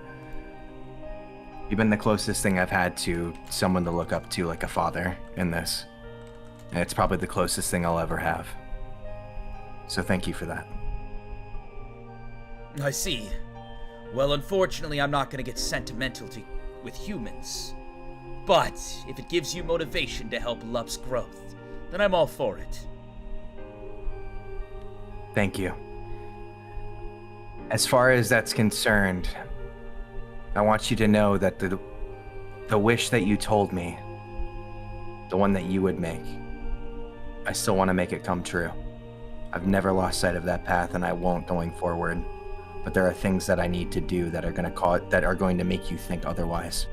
you've been the closest thing I've had to someone to look up to like a father in this. And it's probably the closest thing I'll ever have. So thank you for that. I see. Well, unfortunately, I'm not going to get sentimental with humans. But if it gives you motivation to help Lup's growth, then I'm all for it. Thank you. As far as that's concerned, I want you to know that the wish that you told me, the one that you would make, I still want to make it come true. I've never lost sight of that path, and I won't going forward. But there are things that I need to do that are going to make you think otherwise.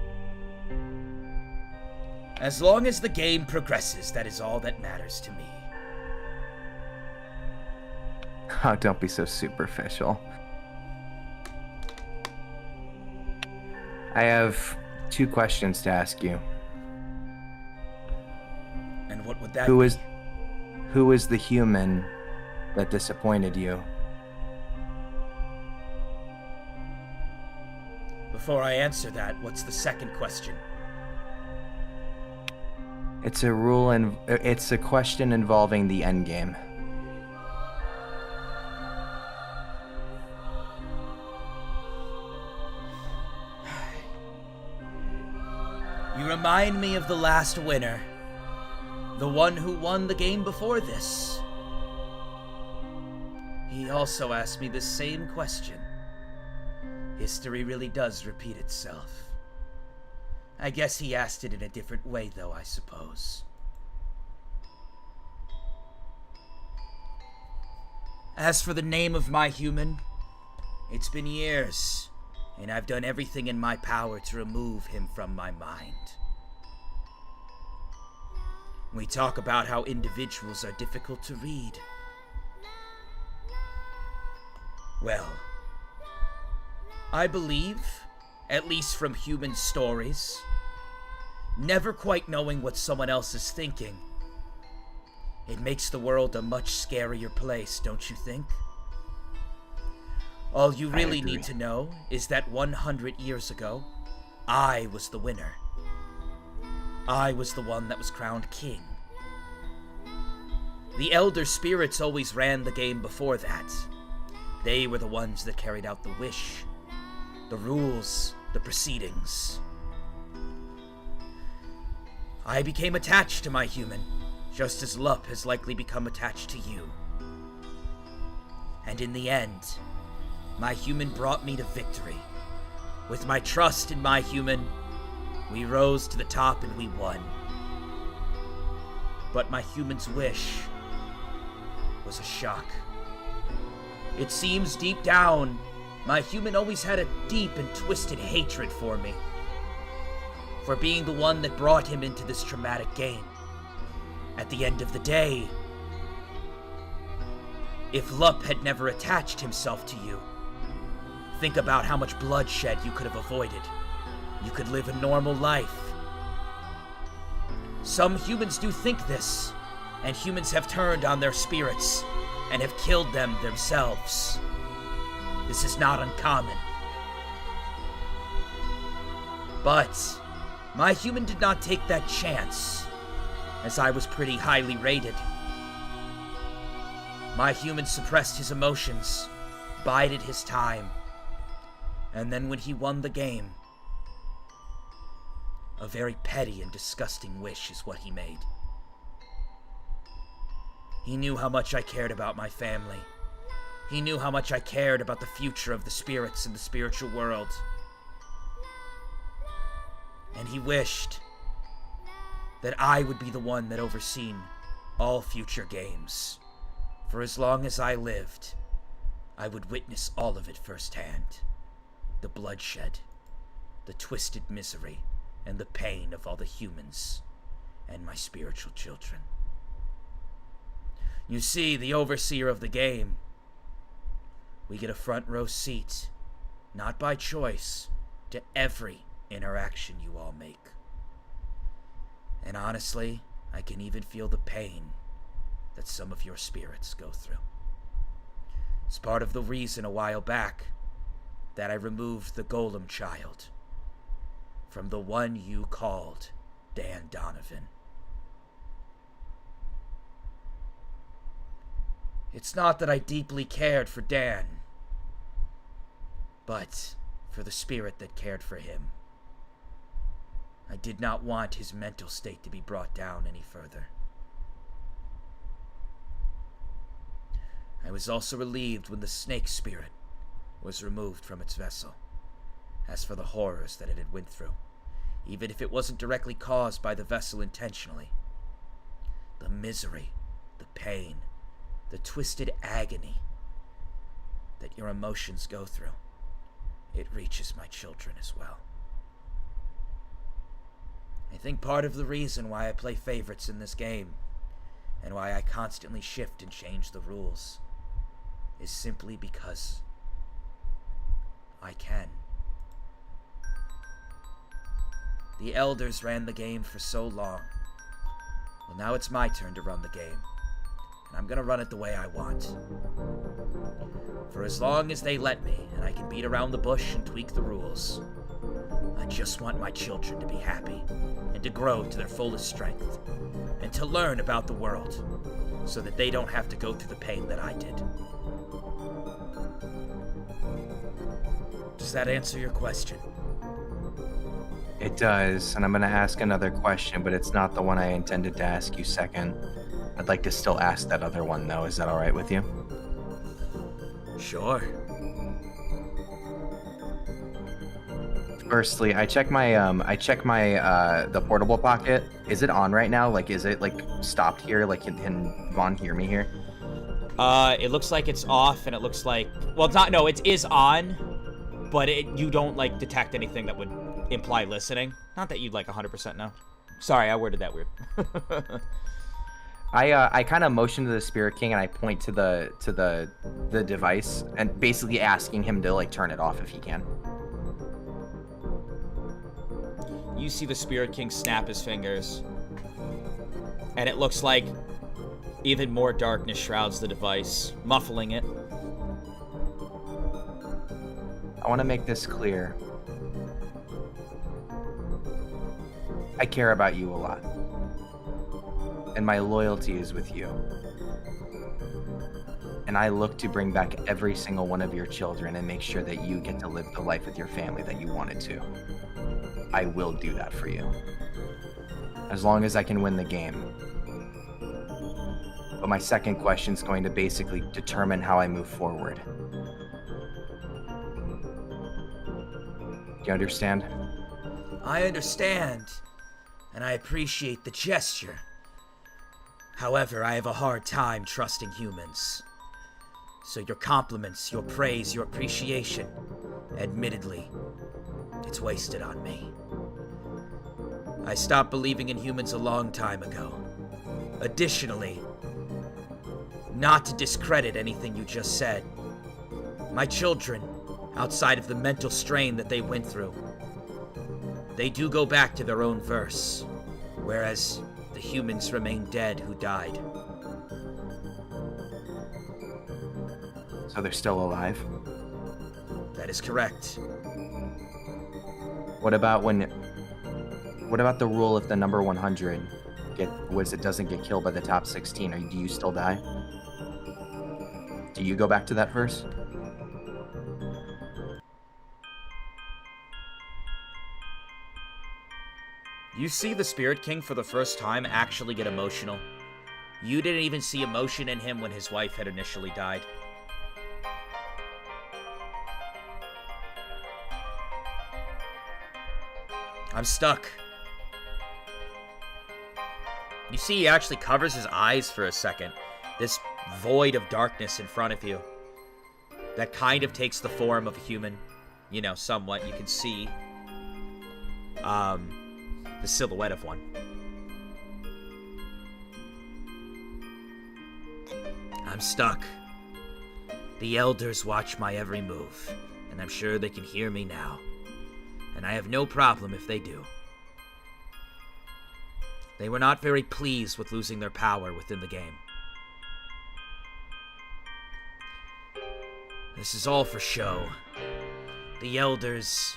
As long as the game progresses, that is all that matters to me. Oh, don't be so superficial. I have 2 questions to ask you. And what would that be? Who is the human that disappointed you? Before I answer that, what's the second question? It's a question involving the endgame. You remind me of the last winner. The one who won the game before this. He also asked me the same question. History really does repeat itself. I guess he asked it in a different way, though, I suppose. As for the name of my human, it's been years, and I've done everything in my power to remove him from my mind. We talk about how individuals are difficult to read. Well, I believe, at least from human stories, never quite knowing what someone else is thinking, it makes the world a much scarier place, don't you think? All you really need to know is that 100 years ago, I was the winner. I was the one that was crowned king. The elder spirits always ran the game before that. They were the ones that carried out the wish, the rules, the proceedings. I became attached to my human, just as Lup has likely become attached to you. And in the end, my human brought me to victory. With my trust in my human, we rose to the top and we won. But my human's wish was a shock. It seems deep down, my human always had a deep and twisted hatred for me. For being the one that brought him into this traumatic game. At the end of the day, if Lup had never attached himself to you, think about how much bloodshed you could have avoided. You could live a normal life. Some humans do think this, and humans have turned on their spirits and have killed them themselves. This is not uncommon. But My human did not take that chance, as I was pretty highly rated. My human suppressed his emotions, bided his time, and then when he won the game, a very petty and disgusting wish is what he made. He knew how much I cared about my family. He knew how much I cared about the future of the spirits in the spiritual world. And he wished that I would be the one that overseen all future games. For as long as I lived, I would witness all of it firsthand. The bloodshed, the twisted misery, and the pain of all the humans and my spiritual children. You see, the overseer of the game, we get a front row seat, not by choice, to every interaction you all make. And honestly, I can even feel the pain that some of your spirits go through. It's part of the reason a while back that I removed the golem child from the one you called Dan Donovan. It's not that I deeply cared for Dan, but for the spirit that cared for him. I did not want his mental state to be brought down any further. I was also relieved when the snake spirit was removed from its vessel. As for the horrors that it had went through, even if it wasn't directly caused by the vessel intentionally, the misery, the pain, the twisted agony that your emotions go through, it reaches my children as well. I think part of the reason why I play favorites in this game, and why I constantly shift and change the rules, is simply because I can. The elders ran the game for so long. Well, now it's my turn to run the game, and I'm gonna run it the way I want. For as long as they let me, and I can beat around the bush and tweak the rules, I just want my children to be happy, and to grow to their fullest strength, and to learn about the world, so that they don't have to go through the pain that I did. Does that answer your question? It does, and I'm going to ask another question, but it's not the one I intended to ask you second. I'd like to still ask that other one, though. Is that all right with you? Sure. Firstly, I check my the portable pocket. Is it on right now? Like, is it like stopped here? Like, can Vaughn hear me here? It looks like it's off, and it looks like, well, it's not. No, it is on, but you don't like detect anything that would imply listening. Not that you'd like 100% know. Sorry, I worded that weird. I kind of motion to the Spirit King and I point to the device and basically asking him to like turn it off if he can. You see the Spirit King snap his fingers, and it looks like even more darkness shrouds the device, muffling it. I want to make this clear. I care about you a lot, and my loyalty is with you. And I look to bring back every single one of your children and make sure that you get to live the life with your family that you wanted to. I will do that for you, as long as I can win the game. But my second question is going to basically determine how I move forward. Do you understand? I understand, and I appreciate the gesture. However, I have a hard time trusting humans. So your compliments, your praise, your appreciation, admittedly, it's wasted on me. I stopped believing in humans a long time ago. Additionally, not to discredit anything you just said, my children, outside of the mental strain that they went through, they do go back to their own verse, whereas the humans remain dead who died. So they're still alive? That is correct. What about when What about the rule if the number 100 doesn't get killed by the top 16? Do you still die? Do you go back to that verse? You see the Spirit King for the first time actually get emotional. You didn't even see emotion in him when his wife had initially died. I'm stuck. You see he actually covers his eyes for a second. This void of darkness in front of you. That kind of takes the form of a human. You know, somewhat. You can see the silhouette of one. I'm stuck. The elders watch my every move, and I'm sure they can hear me now. And I have no problem if they do. They were not very pleased with losing their power within the game. This is all for show. The elders,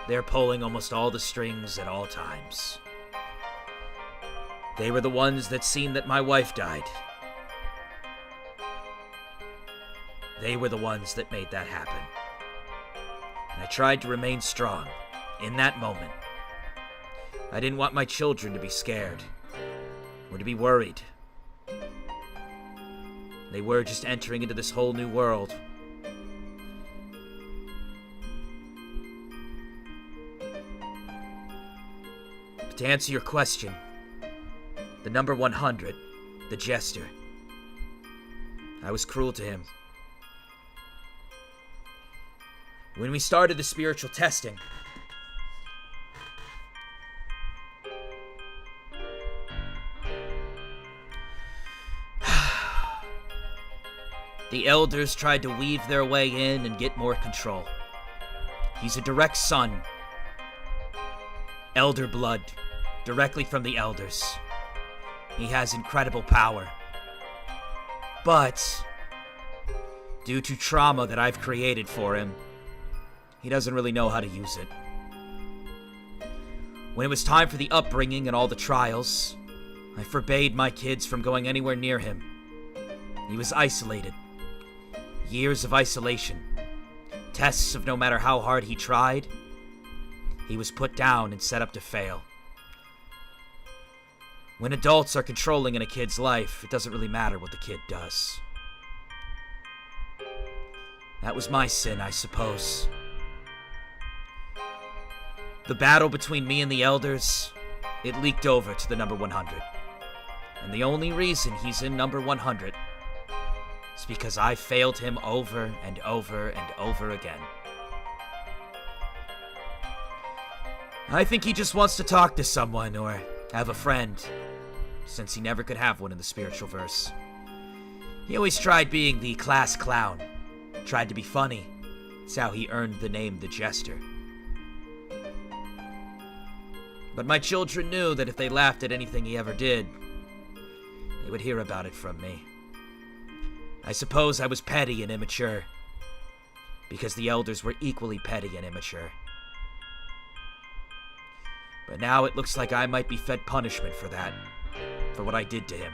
they're pulling almost all the strings at all times. They were the ones that seen that my wife died. They were the ones that made that happen. And I tried to remain strong in that moment. I didn't want my children to be scared or to be worried. They were just entering into this whole new world. But to answer your question, the number 100, the Jester, I was cruel to him. When we started the spiritual testing, the elders tried to weave their way in and get more control. He's a direct son. Elder blood, directly from the elders. He has incredible power. But, due to trauma that I've created for him, he doesn't really know how to use it. When it was time for the upbringing and all the trials, I forbade my kids from going anywhere near him. He was isolated. Years of isolation. Tests of no matter how hard he tried, he was put down and set up to fail. When adults are controlling in a kid's life, it doesn't really matter what the kid does. That was my sin, I suppose. The battle between me and the elders, it leaked over to the number 100. And the only reason he's in number 100 is because I failed him over and over and over again. I think he just wants to talk to someone or have a friend, since he never could have one in the spiritual verse. He always tried being the class clown, tried to be funny. It's how he earned the name the Jester. But my children knew that if they laughed at anything he ever did, they would hear about it from me. I suppose I was petty and immature, because the elders were equally petty and immature. But now it looks like I might be fed punishment for that, for what I did to him.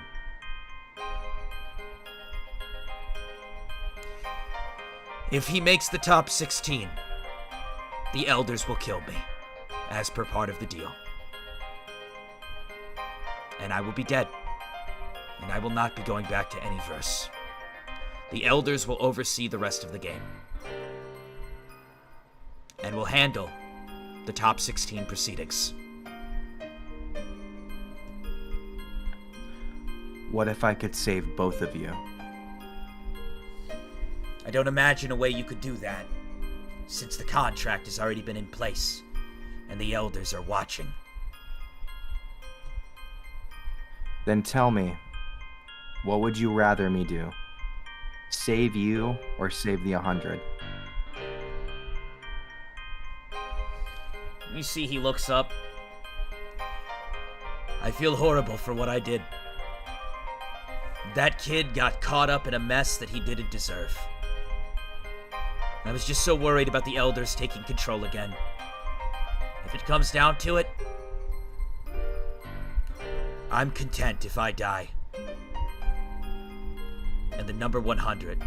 If he makes the top 16, the elders will kill me, as per part of the deal. And I will be dead, and I will not be going back to any verse. The elders will oversee the rest of the game, and will handle the top 16 proceedings. What if I could save both of you? I don't imagine a way you could do that, since the contract has already been in place, and the elders are watching. Then tell me, what would you rather me do? Save you or save the 100? You see he looks up. I feel horrible for what I did. That kid got caught up in a mess that he didn't deserve. I was just so worried about the elders taking control again. If it comes down to it, I'm content if I die. And the number 100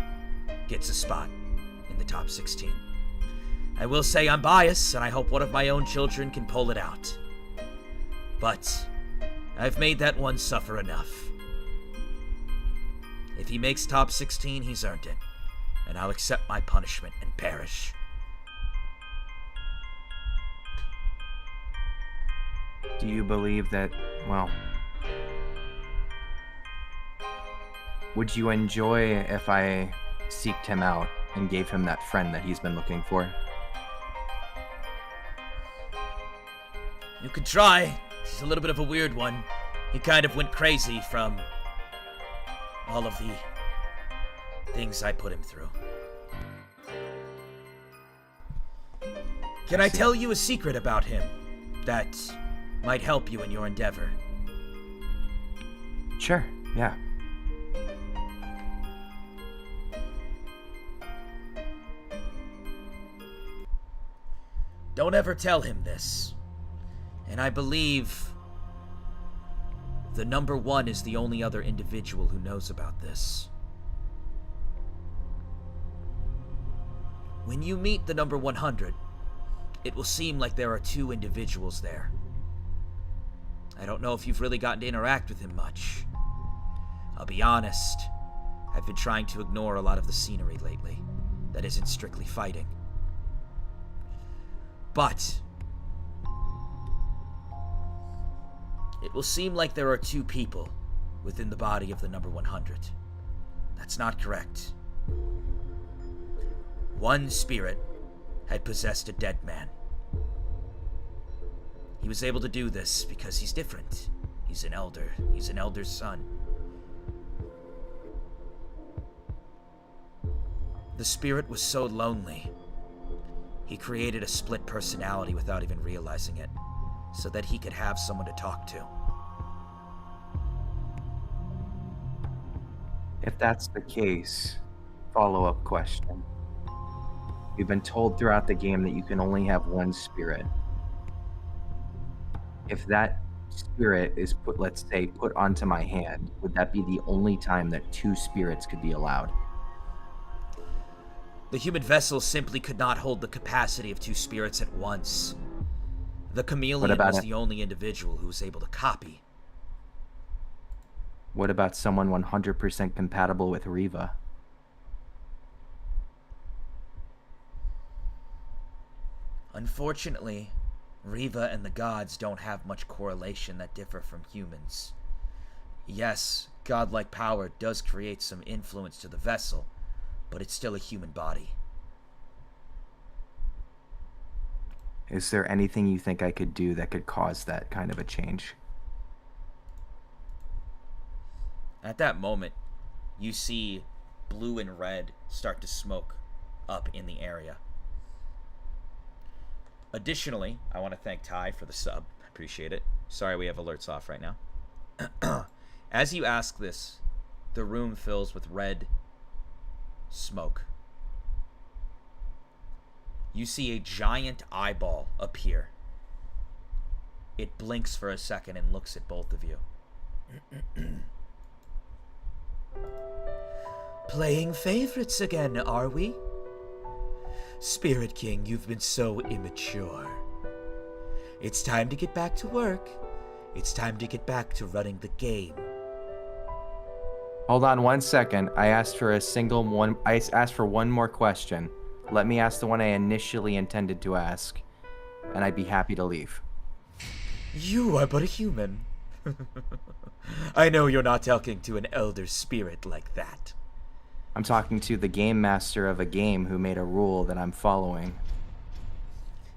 gets a spot in the top 16. I will say I'm biased, and I hope one of my own children can pull it out. But I've made that one suffer enough. If he makes top 16, he's earned it, and I'll accept my punishment and perish. Do you believe that, well, would you enjoy if I seeked him out and gave him that friend that he's been looking for? You could try. He's a little bit of a weird one. He kind of went crazy from all of the things I put him through. Can I tell you a secret about him that might help you in your endeavor? Sure, yeah. Don't ever tell him this. And I believe the number 1 is the only other individual who knows about this. When you meet the number 100, it will seem like there are 2 individuals there. I don't know if you've really gotten to interact with him much. I'll be honest, I've been trying to ignore a lot of the scenery lately that isn't strictly fighting. But it will seem like there are 2 people within the body of the number 100. That's not correct. One spirit had possessed a dead man. He was able to do this because he's different. He's an elder. He's an elder's son. The spirit was so lonely, he created a split personality without even realizing it, so that he could have someone to talk to. If that's the case, follow-up question. We've been told throughout the game that you can only have one spirit. If that spirit is put, let's say, put onto my hand, would that be the only time that 2 spirits could be allowed? The human vessel simply could not hold the capacity of 2 spirits at once. The chameleon was the only individual who was able to copy. What about someone 100% compatible with Riva? Unfortunately, Riva and the gods don't have much correlation that differ from humans. Yes, godlike power does create some influence to the vessel, but it's still a human body. Is there anything you think I could do that could cause that kind of a change? At that moment, you see blue and red start to smoke up in the area. Additionally, I want to thank Ty for the sub. Appreciate it. Sorry we have alerts off right now. As you ask this, the room fills with red smoke. You see a giant eyeball appear. It blinks for a second and looks at both of you. Playing favorites again, are we? Spirit King, you've been so immature. It's time to get back to work. It's time to get back to running the game. Hold on 1 second. I asked for one more question. Let me ask the one I initially intended to ask, and I'd be happy to leave. You are but a human. I know you're not talking to an elder spirit like that. I'm talking to the game master of a game who made a rule that I'm following.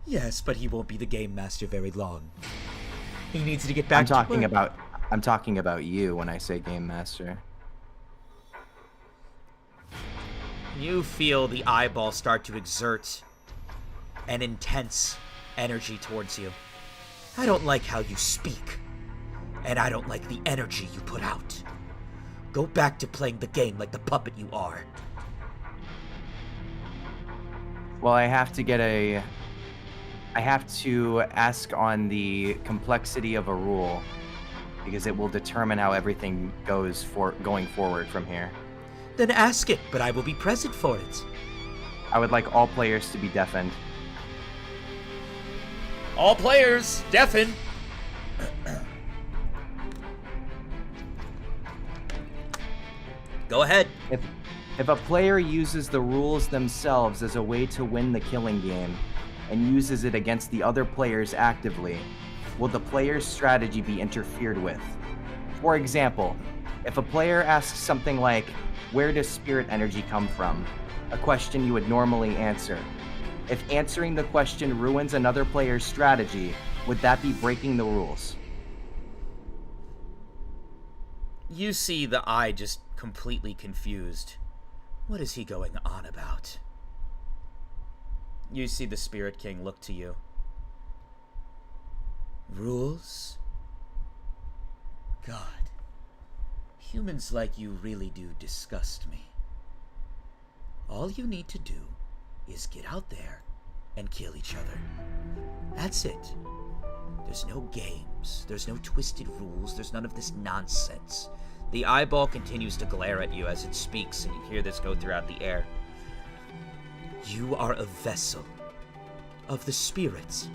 Yes, but he won't be the game master very long. He needs to get back to work. I'm talking about you when I say game master. You feel the eyeball start to exert an intense energy towards you. I don't like how you speak, and I don't like the energy you put out. Go back to playing the game like the puppet you are. Well, I have to ask on the complexity of a rule. because it will determine how everything goes going forward from here. Then ask it, but I will be present for it. I would like all players to be deafened. All players, deafen. Go ahead. If a player uses the rules themselves as a way to win the killing game, and uses it against the other players actively, will the player's strategy be interfered with? For example, if a player asks something like, "Where does spirit energy come from?" a question you would normally answer. If answering the question ruins another player's strategy, would that be breaking the rules? You see the eye just completely confused. What is he going on about? You see the Spirit King look to you. Rules? God. Humans like you really do disgust me. All you need to do is get out there and kill each other. That's it. There's no games. There's no twisted rules. There's none of this nonsense. The eyeball continues to glare at you as it speaks, and you hear this go throughout the air. You are a vessel of the spirits.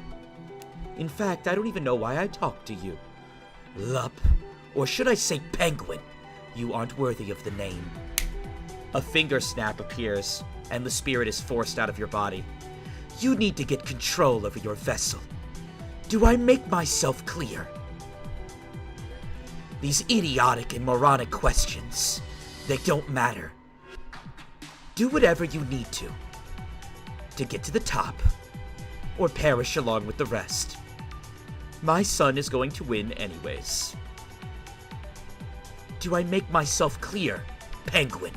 In fact, I don't even know why I talk to you. Lup, or should I say penguin? You aren't worthy of the name. A finger snap appears, and the spirit is forced out of your body. You need to get control over your vessel. Do I make myself clear? These idiotic and moronic questions, they don't matter. Do whatever you need to get to the top, or perish along with the rest. My son is going to win anyways. Do I make myself clear, penguin?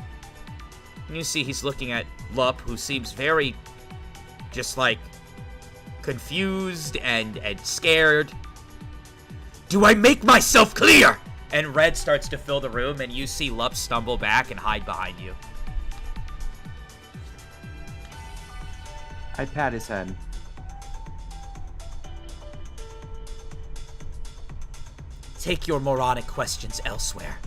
You see he's looking at Lup, who seems very, just like, confused and scared. Do I make myself clear? And red starts to fill the room, and you see Lup stumble back and hide behind you. I pat his head. Take your moronic questions elsewhere.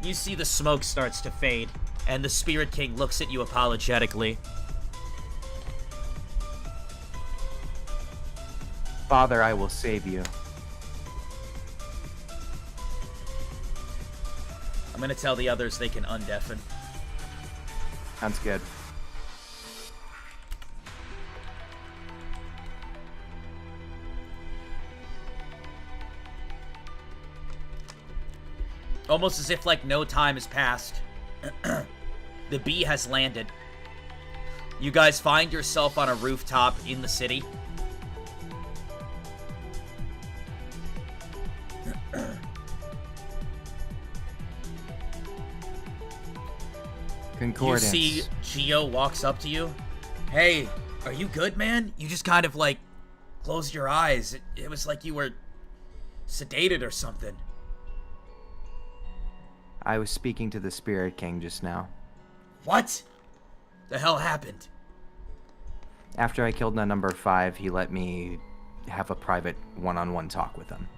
You see the smoke starts to fade, and the Spirit King looks at you apologetically. Father, I will save you. I'm gonna tell the others they can undeafen. Sounds good. Almost as if, like, no time has passed. The bee has landed. You guys find yourself on a rooftop in the city. Concordance. You see Gio walks up to you. Hey, are you good, man? You just kind of, like, closed your eyes. It was like you were sedated or something. I was speaking to the Spirit King just now. What the hell happened? After I killed the number 5, he let me have a private one-on-one talk with him.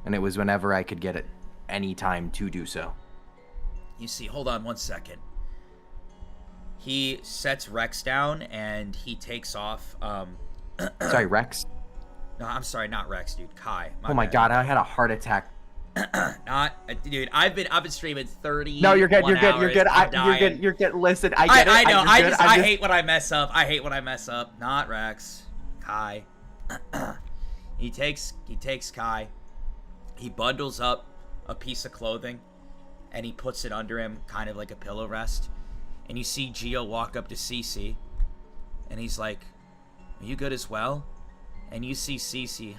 And it was whenever I could get it, any time to do so. You see, hold on one second. He sets Rex down and he takes off. Sorry, Rex? No, I'm sorry, not Rex, dude. Kai. Oh my god, I had a heart attack. Dude. I've been streaming 30. No, you're good. You're good. Hours. You're good. You're good. You're good. Listen, I get it. I know. I just hate when I mess up. I hate when I mess up. Not Rex. Kai. He takes Kai. He bundles up a piece of clothing, and he puts it under him, kind of like a pillow rest. And you see Gio walk up to Cece, and he's like, "Are you good as well?" And you see Cece,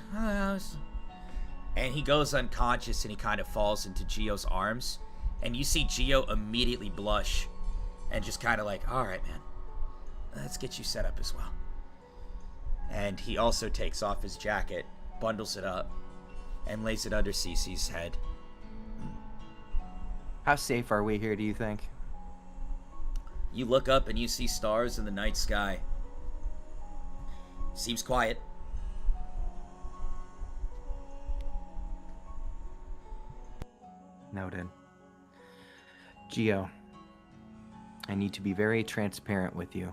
and he goes unconscious, and he kind of falls into Gio's arms. And you see Gio immediately blush, and just kind of like, "All right, man, let's get you set up as well." And he also takes off his jacket, bundles it up, and lays it under Cece's head. How safe are we here, do you think? You look up and you see stars in the night sky. Seems quiet. Noted. Gio, I need to be very transparent with you.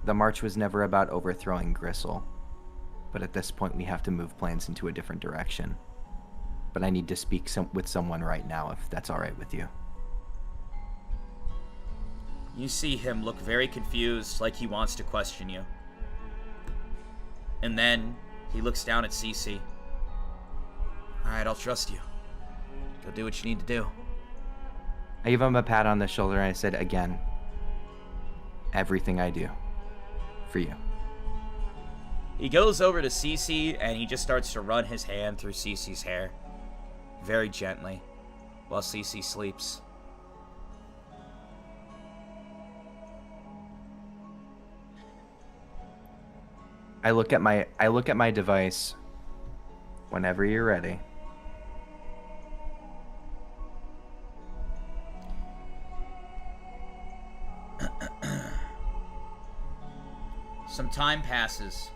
The march was never about overthrowing Gristle, but at this point we have to move plans into a different direction. But I need to speak with someone right now, if that's all right with you. You see him look very confused, like he wants to question you. And then he looks down at Cece. Alright, I'll trust you. Go do what you need to do. I give him a pat on the shoulder and I said, again, everything I do, for you. He goes over to Cece and he just starts to run his hand through Cece's hair. Very gently, while Cece sleeps. I look at my device whenever you're ready. Some time passes.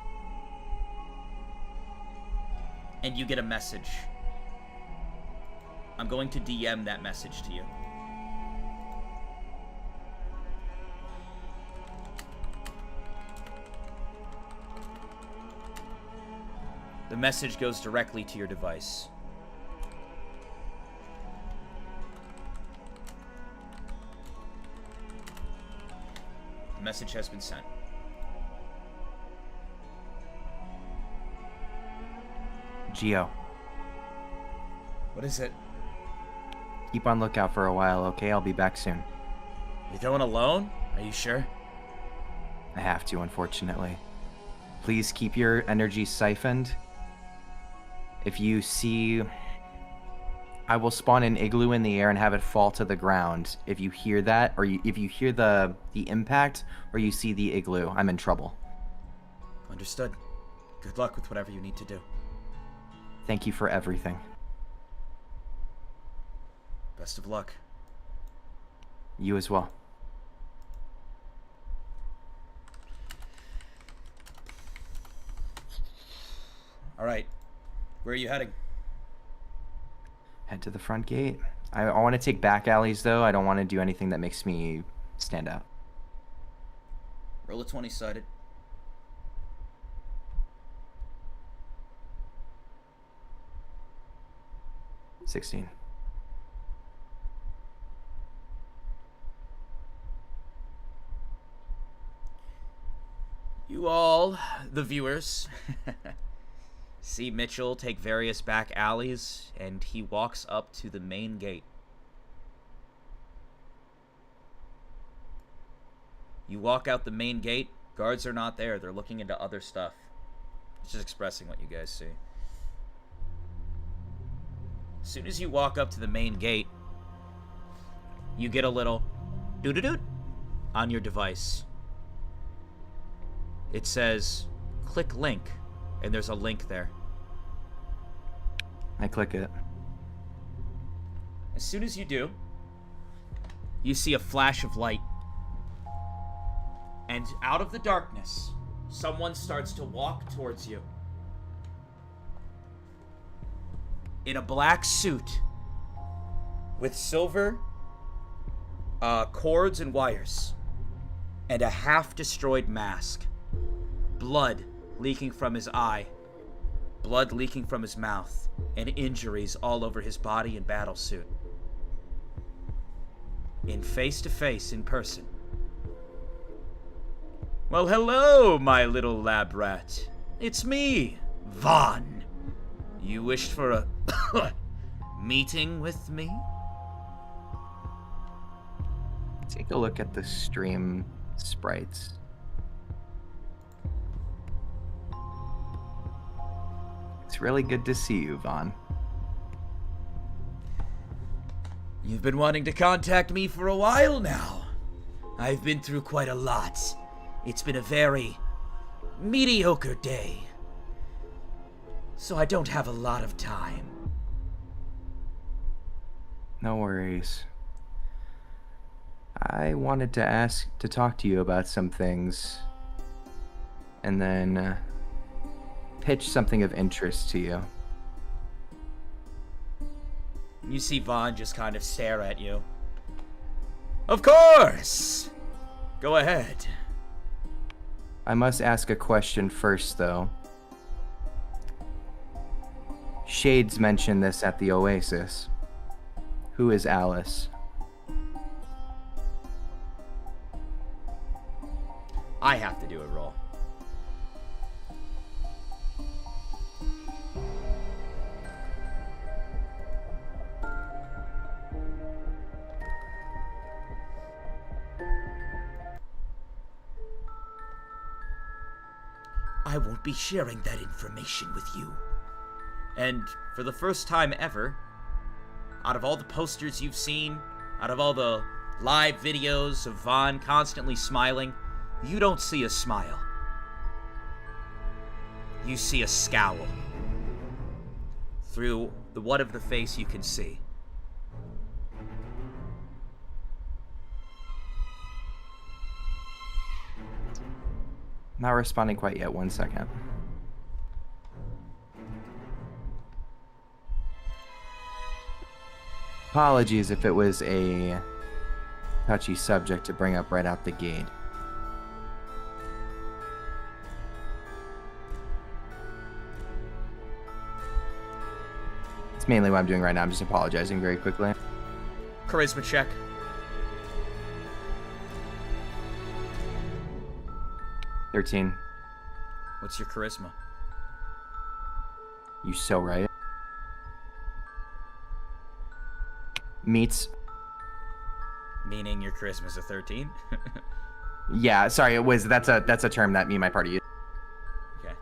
And you get a message. I'm going to DM that message to you. The message goes directly to your device. The message has been sent. Gio. What is it? Keep on lookout for a while, okay? I'll be back soon. You're going alone? Are you sure? I have to, unfortunately. Please keep your energy siphoned. If you see... I will spawn an igloo in the air and have it fall to the ground. If you hear that, or if you hear the impact, or you see the igloo, I'm in trouble. Understood. Good luck with whatever you need to do. Thank you for everything. Best of luck. You as well. Alright. Where are you heading? Head to the front gate. I want to take back alleys, though. I don't want to do anything that makes me stand out. Roll a 20-sided. $16. You all, the viewers, see Mitchell take various back alleys, and he walks up to the main gate. You walk out the main gate, guards are not there, they're looking into other stuff. Just expressing what you guys see. As soon as you walk up to the main gate, you get a little doo-doo-doo on your device. It says, click link, and there's a link there. I click it. As soon as you do, you see a flash of light. And out of the darkness, someone starts to walk towards you. In a black suit, with silver cords and wires, and a half-destroyed mask. Blood leaking from his eye, blood leaking from his mouth, and injuries all over his body and battle suit. In face-to-face, in person. Well, hello, my little lab rat. It's me, Vaughn. You wished for a meeting with me? Take a look at the stream sprites. It's really good to see you, Vaughn. You've been wanting to contact me for a while now. I've been through quite a lot. It's been a very mediocre day. So I don't have a lot of time. No worries. I wanted to talk to you about some things, and then pitch something of interest to you. You see Vaughn just kind of stare at you. Of course! Go ahead. I must ask a question first, though. Shades mentioned this at the Oasis. Who is Alice? I have to do a roll. I won't be sharing that information with you. And for the first time ever, out of all the posters you've seen, out of all the live videos of Vaughn constantly smiling, you don't see a smile. You see a scowl. Through the what of the face you can see. Not responding quite yet. 1 second. Apologies if it was a touchy subject to bring up right out the gate. It's mainly what I'm doing right now. I'm just apologizing very quickly. Charisma check. $13. What's your charisma? You so right. Meets. Meaning your charisma's a 13? Yeah, sorry, it was that's a term that me and my party use. Okay.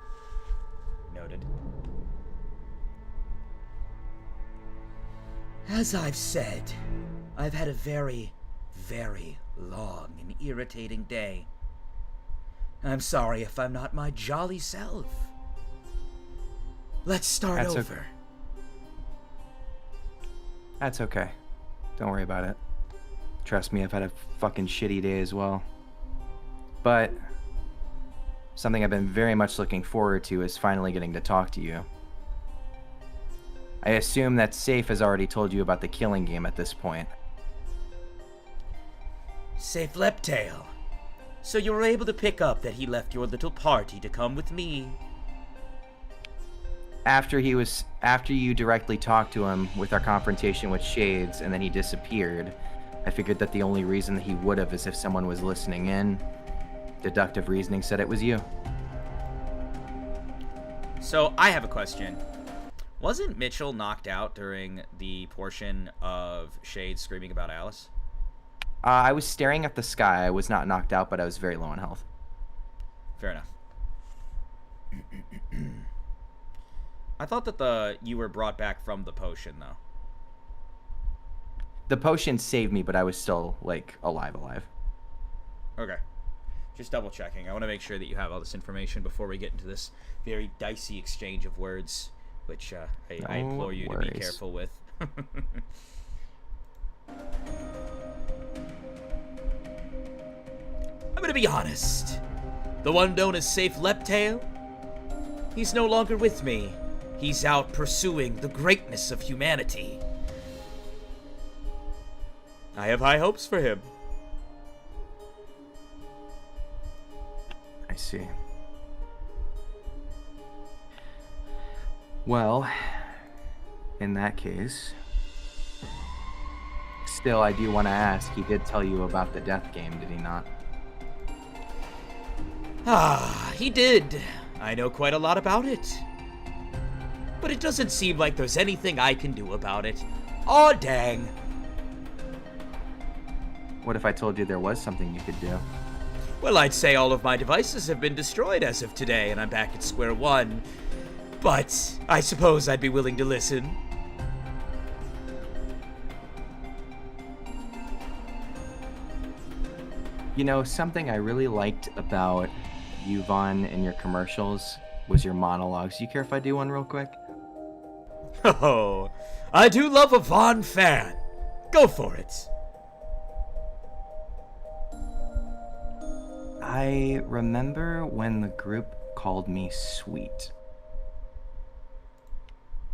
Noted. As I've said, I've had a very, very long and irritating day. I'm sorry if I'm not my jolly self. Let's start over. That's okay. Don't worry about it. Trust me, I've had a fucking shitty day as well. But something I've been very much looking forward to is finally getting to talk to you. I assume that Safe has already told you about the killing game at this point. Safe Leptail. So you were able to pick up that he left your little party to come with me? After you directly talked to him with our confrontation with Shades and then he disappeared, I figured that the only reason that he would have is if someone was listening in. Deductive reasoning said it was you. So I have a question. Wasn't Mitchell knocked out during the portion of Shades screaming about Alice? I was staring at the sky. I was not knocked out, but I was very low in health. Fair enough. I thought that you were brought back from the potion, though. The potion saved me, but I was still, like, alive. Okay. Just double checking. I want to make sure that you have all this information before we get into this very dicey exchange of words, which I implore you to be careful with. I'm gonna be honest. The one known as Safe Leptail, he's no longer with me. He's out pursuing the greatness of humanity. I have high hopes for him. I see. Well, in that case, still I do want to ask, he did tell you about the death game, did he not? Ah, he did. I know quite a lot about it. But it doesn't seem like there's anything I can do about it. Aw, dang. What if I told you there was something you could do? Well, I'd say all of my devices have been destroyed as of today, and I'm back at square one. But I suppose I'd be willing to listen. You know, something I really liked about you, Vaughn, and your commercials was your monologues. Do you care if I do one real quick? Oh, I do love a Vaughn fan. Go for it. I remember when the group called me sweet.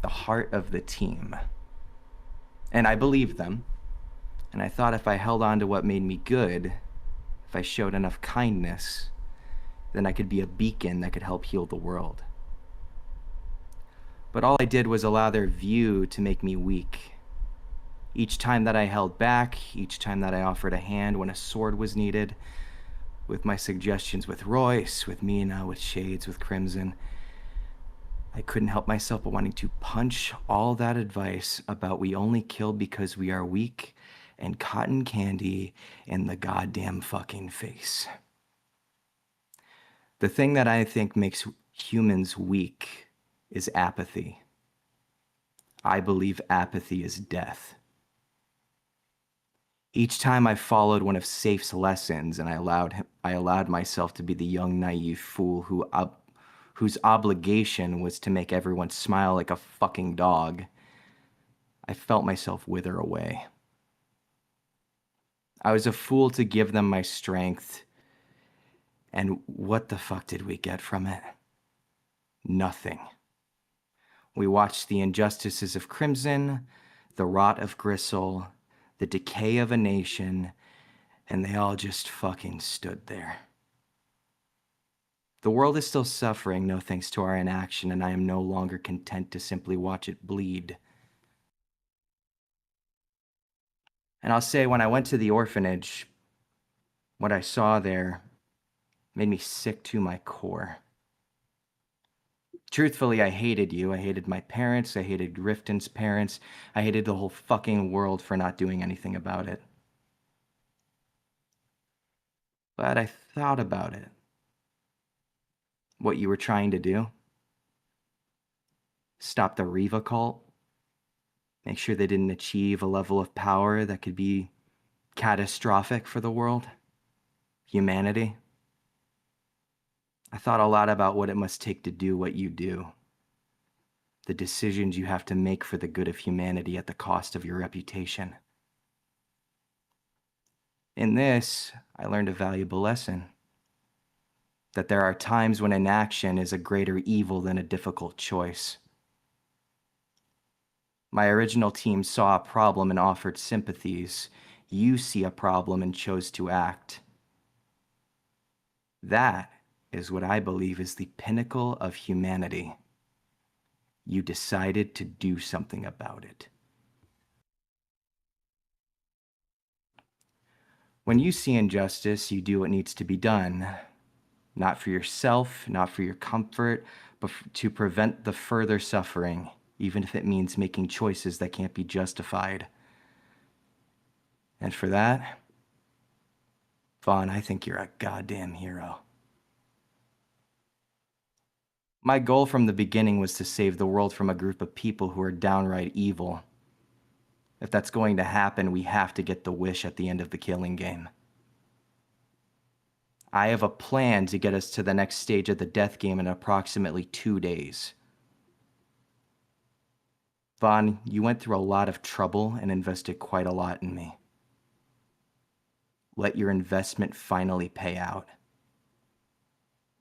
The heart of the team. And I believed them. And I thought if I held on to what made me good, if I showed enough kindness, then I could be a beacon that could help heal the world. But all I did was allow their view to make me weak. Each time that I held back, each time that I offered a hand when a sword was needed, with my suggestions with Royce, with Mina, with Shades, with Crimson, I couldn't help myself but wanting to punch all that advice about we only kill because we are weak and cotton candy in the goddamn fucking face. The thing that I think makes humans weak is apathy. I believe apathy is death. Each time I followed one of Safe's lessons and I allowed myself to be the young naive fool whose obligation was to make everyone smile like a fucking dog, I felt myself wither away. I was a fool to give them my strength, and what the fuck did we get from it? Nothing. We watched the injustices of Crimson, the rot of Gristle, the decay of a nation, and they all just fucking stood there. The world is still suffering, no thanks to our inaction, and I am no longer content to simply watch it bleed. And I'll say, when I went to the orphanage, what I saw there made me sick to my core. Truthfully, I hated you. I hated my parents. I hated Rifton's parents. I hated the whole fucking world for not doing anything about it. But I thought about it. What you were trying to do. Stop the Riva cult. Make sure they didn't achieve a level of power that could be catastrophic for the world. Humanity. I thought a lot about what it must take to do what you do. The decisions you have to make for the good of humanity at the cost of your reputation. In this, I learned a valuable lesson. That there are times when inaction is a greater evil than a difficult choice. My original team saw a problem and offered sympathies. You see a problem and chose to act. That is what I believe is the pinnacle of humanity. You decided to do something about it. When you see injustice, you do what needs to be done. Not for yourself, not for your comfort, but to prevent the further suffering, even if it means making choices that can't be justified. And for that, Vaughn, I think you're a goddamn hero. My goal from the beginning was to save the world from a group of people who are downright evil. If that's going to happen, we have to get the wish at the end of the killing game. I have a plan to get us to the next stage of the death game in approximately 2 days. Vaughn, you went through a lot of trouble and invested quite a lot in me. Let your investment finally pay out.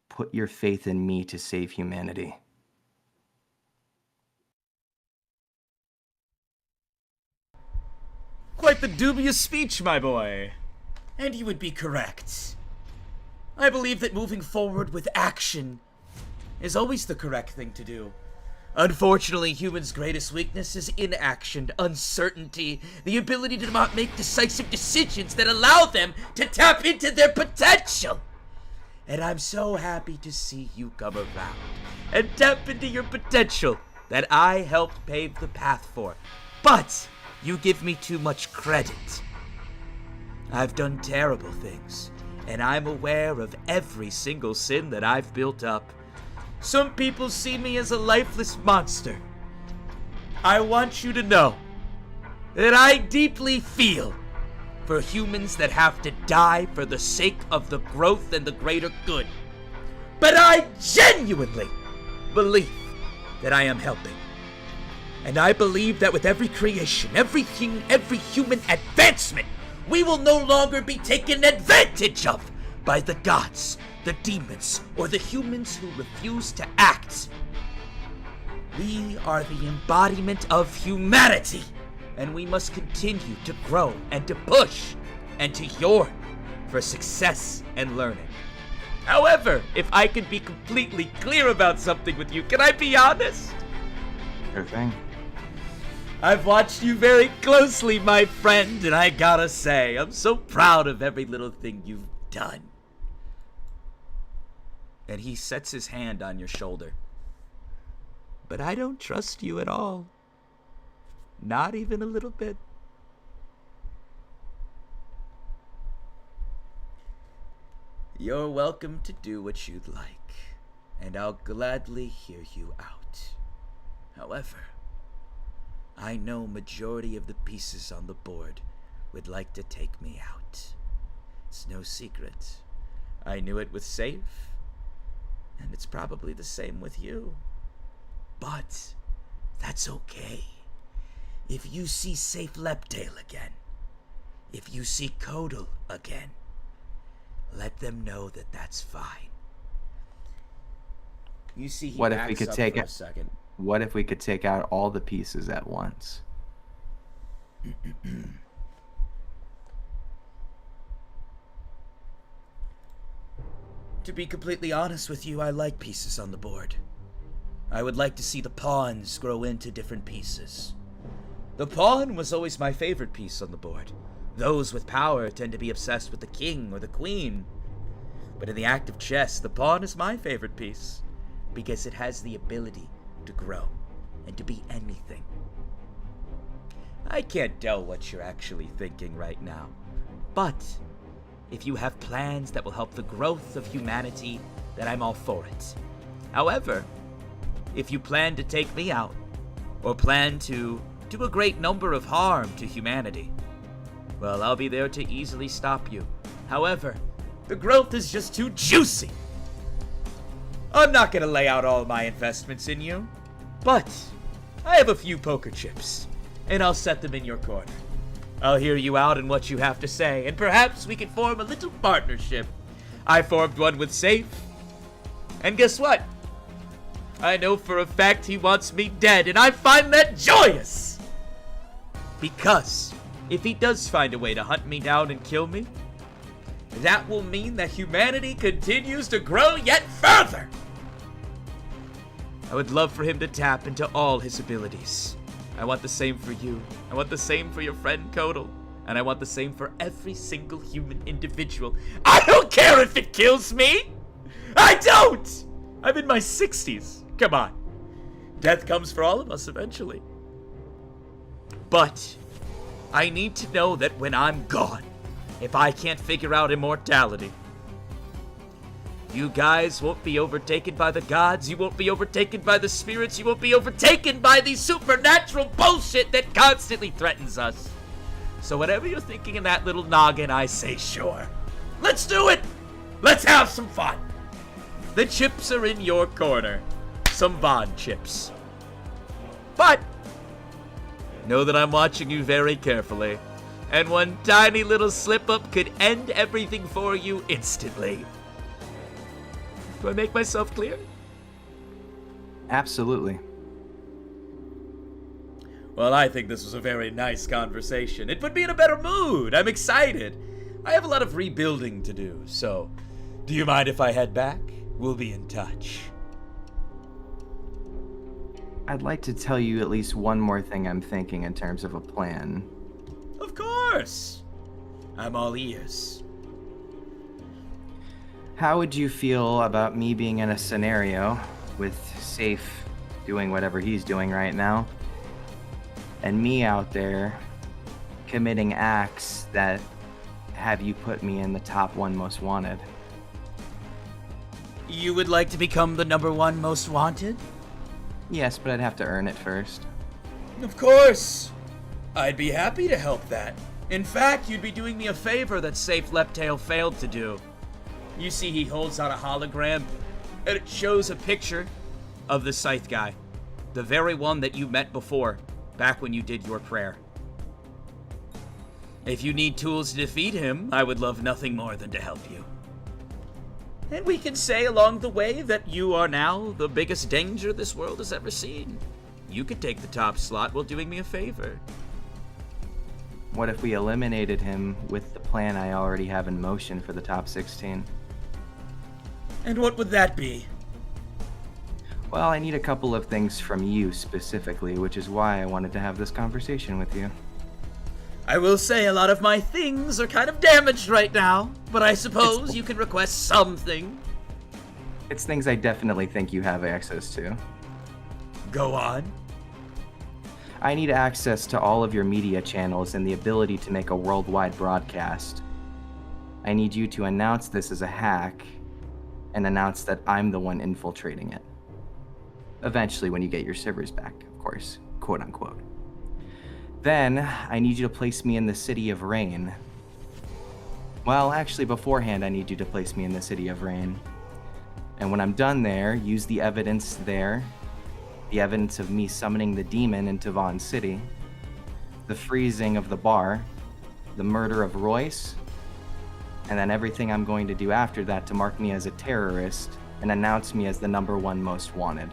Put your faith in me to save humanity. Quite the dubious speech, my boy. And you would be correct. I believe that moving forward with action is always the correct thing to do. Unfortunately, humans' greatest weakness is inaction, uncertainty, the ability to not make decisive decisions that allow them to tap into their potential. And I'm so happy to see you come around and tap into your potential that I helped pave the path for. But you give me too much credit. I've done terrible things, and I'm aware of every single sin that I've built up. Some people see me as a lifeless monster. I want you to know that I deeply feel for humans that have to die for the sake of the growth and the greater good. But I genuinely believe that I am helping. And I believe that with every creation, every human advancement, we will no longer be taken advantage of by the gods, the demons, or the humans who refuse to act. We are the embodiment of humanity, and we must continue to grow and to push and to yearn for success and learning. However, if I can be completely clear about something with you, can I be honest? Sure thing. I've watched you very closely, my friend, and I gotta say, I'm so proud of every little thing you've done. And he sets his hand on your shoulder. But I don't trust you at all. Not even a little bit. You're welcome to do what you'd like, and I'll gladly hear you out. However, I know majority of the pieces on the board would like to take me out. It's no secret. I knew it with Safe, and it's probably the same with you. But that's okay. If you see Safe Leptail again, if you see Kotal again, let them know that that's fine. You see, What if we could take it? it? What if we could take out all the pieces at once? To be completely honest with you, I like pieces on the board. I would like to see the pawns grow into different pieces. The pawn was always my favorite piece on the board. Those with power tend to be obsessed with the king or the queen. But in the act of chess, the pawn is my favorite piece, because it has the ability to grow and to be anything. I can't tell what you're actually thinking right now, but if you have plans that will help the growth of humanity, then I'm all for it. However, if you plan to take me out, or plan to do a great number of harm to humanity, well, I'll be there to easily stop you. However, the growth is just too juicy. I'm not gonna lay out all my investments in you, but I have a few poker chips, and I'll set them in your corner. I'll hear you out and what you have to say, and perhaps we can form a little partnership. I formed one with Safe, and guess what? I know for a fact he wants me dead, and I find that joyous! Because if he does find a way to hunt me down and kill me, that will mean that humanity continues to grow yet further! I would love for him to tap into all his abilities. I want the same for you. I want the same for your friend Kotal. And I want the same for every single human individual. I don't care if it kills me! I don't! I'm in my 60s. Come on. Death comes for all of us eventually. But I need to know that when I'm gone, if I can't figure out immortality, you guys won't be overtaken by the gods, you won't be overtaken by the spirits, you won't be overtaken by the supernatural bullshit that constantly threatens us. So whatever you're thinking in that little noggin, I say sure. Let's do it! Let's have some fun! The chips are in your corner. Some Vaughn chips. But know that I'm watching you very carefully, and one tiny little slip-up could end everything for you instantly. Do I make myself clear? Absolutely. Well, I think this was a very nice conversation. It put me in a better mood. I'm excited. I have a lot of rebuilding to do, so do you mind if I head back? We'll be in touch. I'd like to tell you at least one more thing I'm thinking in terms of a plan. Of course. I'm all ears. How would you feel about me being in a scenario with Safe doing whatever he's doing right now, and me out there committing acts that have you put me in the top 1 most wanted? You would like to become the #1 most wanted? Yes, but I'd have to earn it first. Of course. I'd be happy to help that. In fact, you'd be doing me a favor that Safe Leptail failed to do. You see, he holds out a hologram, and it shows a picture of the Scythe guy. The very one that you met before, back when you did your prayer. If you need tools to defeat him, I would love nothing more than to help you. And we can say along the way that you are now the biggest danger this world has ever seen. You could take the top slot while doing me a favor. What if we eliminated him with the plan I already have in motion for the top 16? And what would that be? Well, I need a couple of things from you specifically, which is why I wanted to have this conversation with you. I will say a lot of my things are kind of damaged right now, but I suppose you can request something. It's things I definitely think you have access to. Go on. I need access to all of your media channels and the ability to make a worldwide broadcast. I need you to announce this as a hack and announce that I'm the one infiltrating it. Eventually, when you get your servers back, of course, quote unquote. Then, I need you to place me in the City of Rain. Well, actually, beforehand, I need you to place me in the City of Rain. And when I'm done there, use the evidence there, the evidence of me summoning the demon into Vaughn City, the freezing of the bar, the murder of Royce, and then everything I'm going to do after that to mark me as a terrorist and announce me as the #1 most wanted.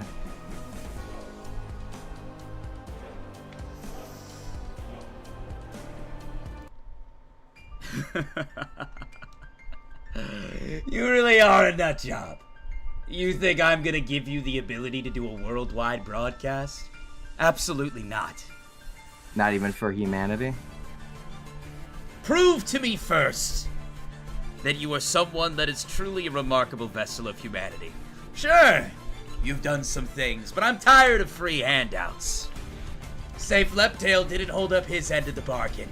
You really are a nut job. You think I'm gonna give you the ability to do a worldwide broadcast? Absolutely not. Not even for humanity? Prove to me first that you are someone that is truly a remarkable vessel of humanity. Sure, you've done some things, but I'm tired of free handouts. Safe Leptail didn't hold up his end of the bargain.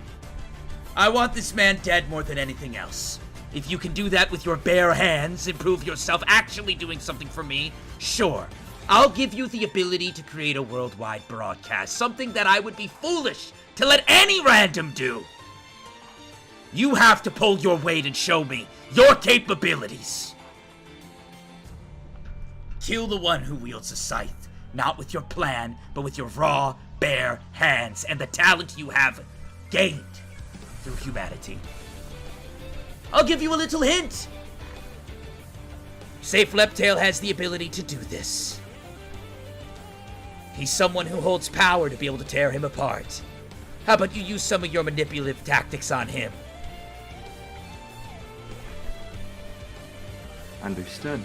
I want this man dead more than anything else. If you can do that with your bare hands and prove yourself actually doing something for me, sure. I'll give you the ability to create a worldwide broadcast, something that I would be foolish to let any random do. You have to pull your weight and show me your capabilities. Kill the one who wields a scythe, not with your plan, but with your raw, bare hands and the talent you have gained through humanity. I'll give you a little hint. Safe Leptail has the ability to do this. He's someone who holds power to be able to tear him apart. How about you use some of your manipulative tactics on him? Understood.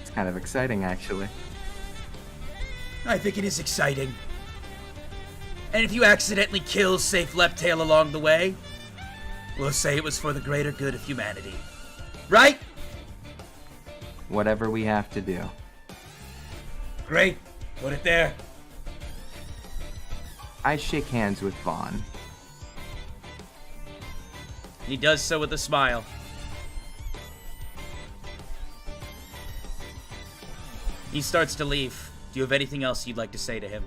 It's kind of exciting, actually. I think it is exciting. And if you accidentally kill Safe Leptail along the way, we'll say it was for the greater good of humanity. Right? Whatever we have to do. Great. Put it there. I shake hands with Vaughn. He does so with a smile. He starts to leave. Do you have anything else you'd like to say to him?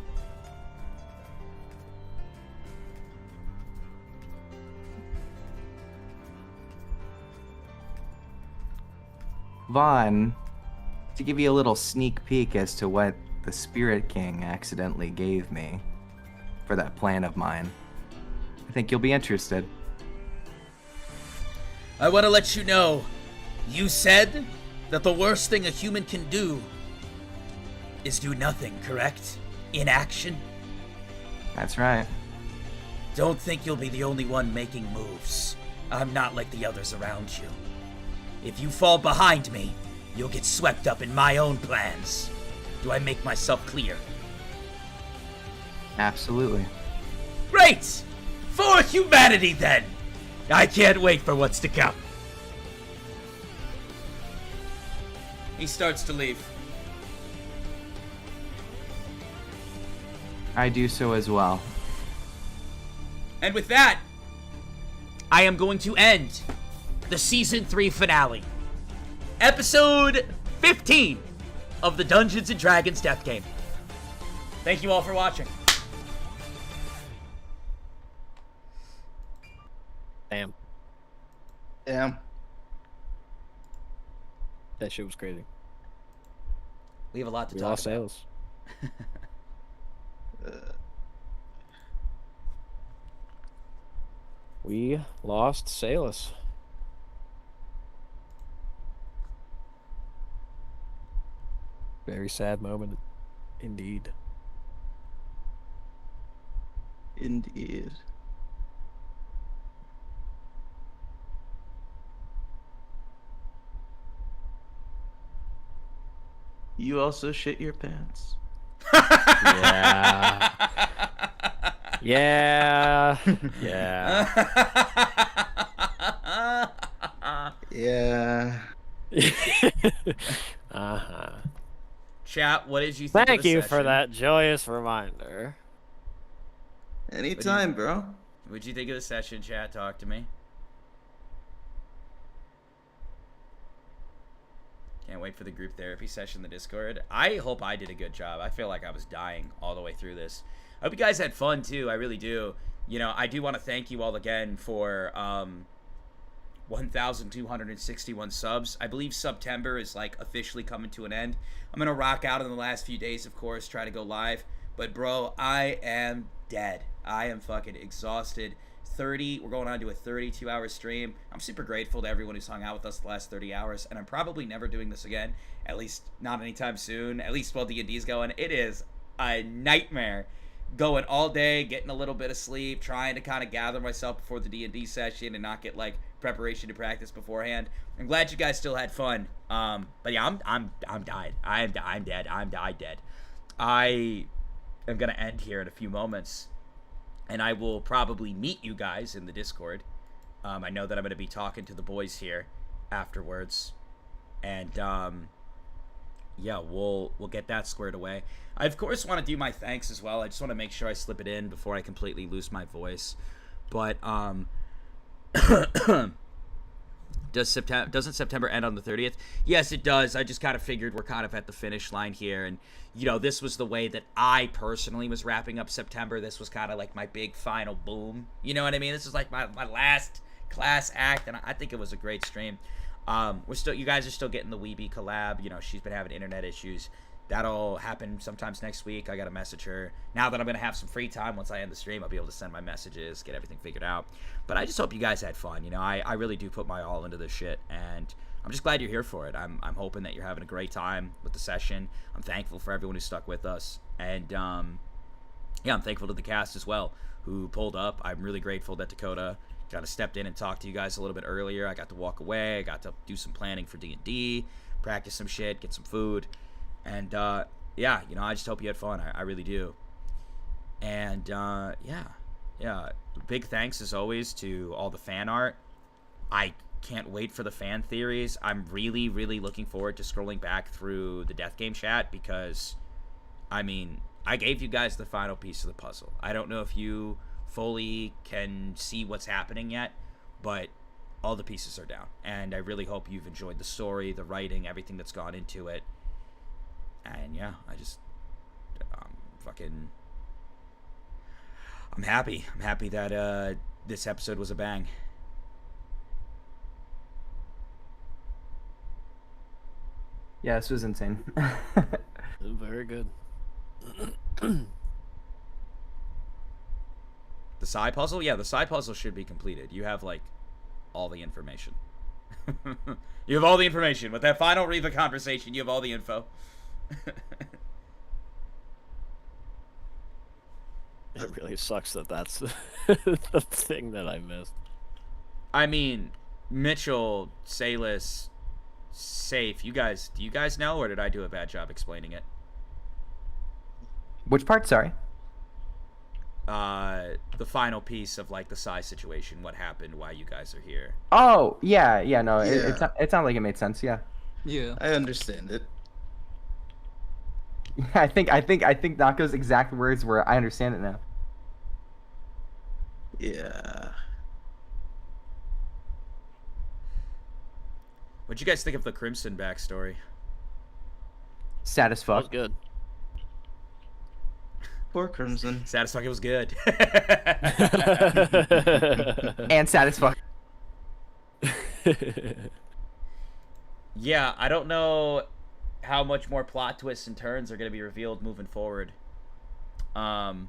Vaughn, to give you a little sneak peek as to what the Spirit King accidentally gave me for that plan of mine, I think you'll be interested. I want to let you know, you said that the worst thing a human can do is do nothing, correct? Inaction? That's right. Don't think you'll be the only one making moves. I'm not like the others around you. If you fall behind me, you'll get swept up in my own plans. Do I make myself clear? Absolutely. Great! For humanity, then! I can't wait for what's to come. He starts to leave. I do so as well. And with that, I am going to end the Season 3 finale. Episode 15 of the Dungeons & Dragons Death Game. Thank you all for watching. Damn. Damn. That shit was crazy. We have a lot to We talk lost about. sales. We lost Salus. Very sad moment, indeed. Indeed. You also shit your pants. Yeah. Yeah. Yeah. Yeah. Uh-huh. Chat, what did you think Thank of the you session? for that joyous reminder. Anytime, bro. What'd you think of the session, chat? Talk to me. Can't wait for the group therapy session in the Discord. I hope I did a good job. I feel like I was dying all the way through this. I hope you guys had fun, too. I really do. You know, I do want to thank you all again for 1,261 subs. I believe September is, like, officially coming to an end. I'm going to rock out in the last few days, of course, try to go live. But, bro, I am dead. I am fucking exhausted. We're going on to a 32-hour stream. I'm super grateful to everyone who's hung out with us the last 30 hours, and I'm probably never doing this again, at least not anytime soon, at least while D&D's going. It is a nightmare going all day, getting a little bit of sleep, trying to kind of gather myself before the D&D session and not get, like, preparation to practice beforehand. I'm glad you guys still had fun. But yeah, I'm died. I'm dead. I'm died dead. I am going to end here in a few moments. And I will probably meet you guys in the Discord. I know that I'm going to be talking to the boys here afterwards. And, yeah, we'll get that squared away. I, of course, want to do my thanks as well. I just want to make sure I slip it in before I completely lose my voice. But, doesn't September end on the 30th? Yes, it does. I just kind of figured we're kind of at the finish line here, and you know, this was the way that I personally was wrapping up September. This was kind of like my big final boom. You know what I mean? This is like my last class act, and I think it was a great stream. You guys are still getting the Weeby collab. You know, she's been having internet issues. That'll happen sometimes next week. I gotta message her. Now that I'm gonna have some free time once I end the stream, I'll be able to send my messages, get everything figured out. But I just hope you guys had fun. You know, I really do put my all into this shit, and I'm just glad you're here for it. I'm hoping that you're having a great time with the session. I'm thankful for everyone who stuck with us, and yeah, I'm thankful to the cast as well who pulled up. I'm really grateful that Dakota kind of stepped in and talked to you guys a little bit earlier. I got to walk away. I got to do some planning for D&D, practice some shit, get some food. And, yeah, you know, I just hope you had fun. I really do. And, yeah. Big thanks, as always, to all the fan art. I can't wait for the fan theories. I'm really, really looking forward to scrolling back through the Death Game chat because, I mean, I gave you guys the final piece of the puzzle. I don't know if you fully can see what's happening yet, but all the pieces are down. And I really hope you've enjoyed the story, the writing, everything that's gone into it. And yeah, I'm happy. I'm happy that this episode was a bang. Yeah, this was insane. Very good. The side puzzle? Yeah, the side puzzle should be completed. You have, like, all the information. You have all the information. With that final Reva conversation, you have all the info. It really sucks that that's the thing that I missed. I mean, Mitchell, Salis, Safe, do you guys know, or did I do a bad job explaining it? Which part? Sorry. The final piece of, like, the Psy situation, what happened, why you guys are here. Oh, yeah, no, Yeah. it sounded like it made sense, yeah. Yeah. I understand it. Yeah, I think Nako's exact words were, I understand it now. Yeah. What'd you guys think of the Crimson backstory? Sad as That was fuck. good. Poor Crimson. Sad as fuck, it was good. And sad as fuck. Yeah, I don't know how much more plot twists and turns are going to be revealed moving forward. But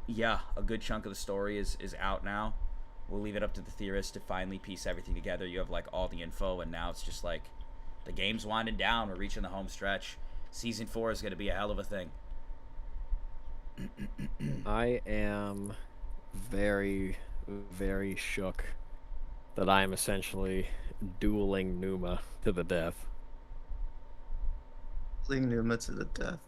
yeah, a good chunk of the story is out now. We'll leave it up to the theorists to finally piece everything together. You have, like, all the info, and now it's just like The game's winding down. We're reaching the home stretch. Season 4 is going to be a hell of a thing. I am very, very shook that I am essentially dueling Numa to the death. Dueling Numa to the death.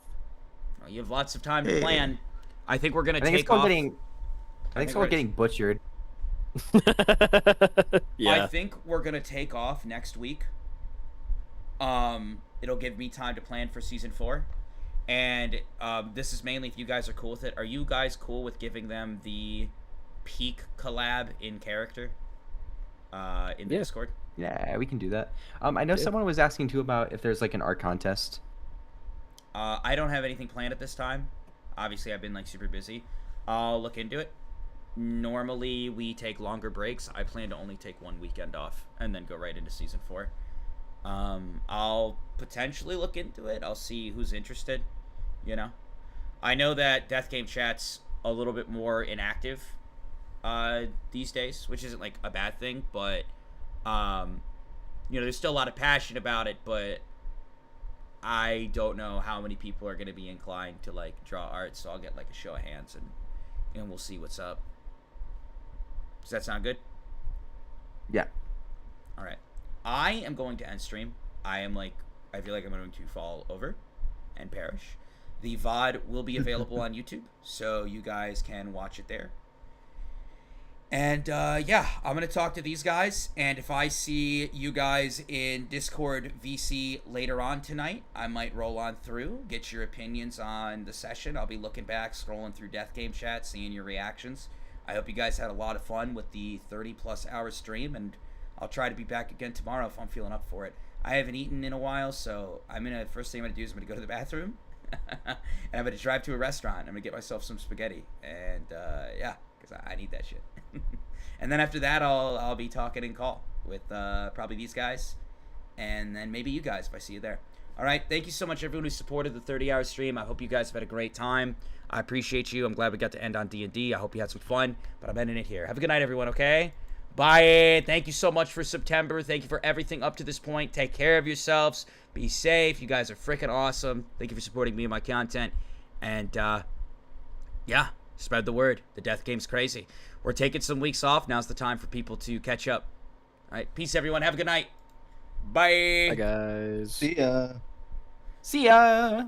Well, you have lots of time to plan. I think we're going to I think it's take called off. I think it's called getting butchered. Yeah. I think we're going to take off next week. It'll give me time to plan for season 4. And this is mainly if you guys are cool with it. Are you guys cool with giving them the peak collab in character in the Discord? Yeah, we can do that. I know someone was asking too about if there's like an art contest. I don't have anything planned at this time. Obviously, I've been like super busy. I'll look into it. Normally, we take longer breaks. I plan to only take 1 weekend off and then go right into season 4. I'll potentially look into it. I'll see who's interested, you know. I know that Death Game Chat's a little bit more inactive these days, which isn't like a bad thing, but you know, there's still a lot of passion about it, but I don't know how many people are going to be inclined to like draw art, so I'll get like a show of hands and we'll see what's up. Does that sound good? Yeah. All right. I am going to end stream. I feel like I'm going to fall over and perish. The VOD will be available on YouTube, so you guys can watch it there. And yeah, I'm going to talk to these guys, and if I see you guys in Discord VC later on tonight, I might roll on through, get your opinions on the session. I'll be looking back, scrolling through Death Game Chat, seeing your reactions. I hope you guys had a lot of fun with the 30-plus hour stream, and I'll try to be back again tomorrow if I'm feeling up for it. I haven't eaten in a while, so first thing I'm going to do is I'm going to go to the bathroom, and I'm going to drive to a restaurant. I'm going to get myself some spaghetti, and yeah, because I need that shit. And then after that, I'll be talking in call with probably these guys, and then maybe you guys if I see you there. All right, thank you so much, everyone who supported the 30-hour stream. I hope you guys have had a great time. I appreciate you. I'm glad we got to end on D&D. I hope you had some fun, but I'm ending it here. Have a good night, everyone, okay? Bye. Thank you so much for September. Thank you for everything up to this point. Take care of yourselves. Be safe. You guys are freaking awesome. Thank you for supporting me and my content. And, yeah, spread the word. The death game's crazy. We're taking some weeks off. Now's the time for people to catch up. All right, peace, everyone. Have a good night. Bye. Bye, guys. See ya. See ya.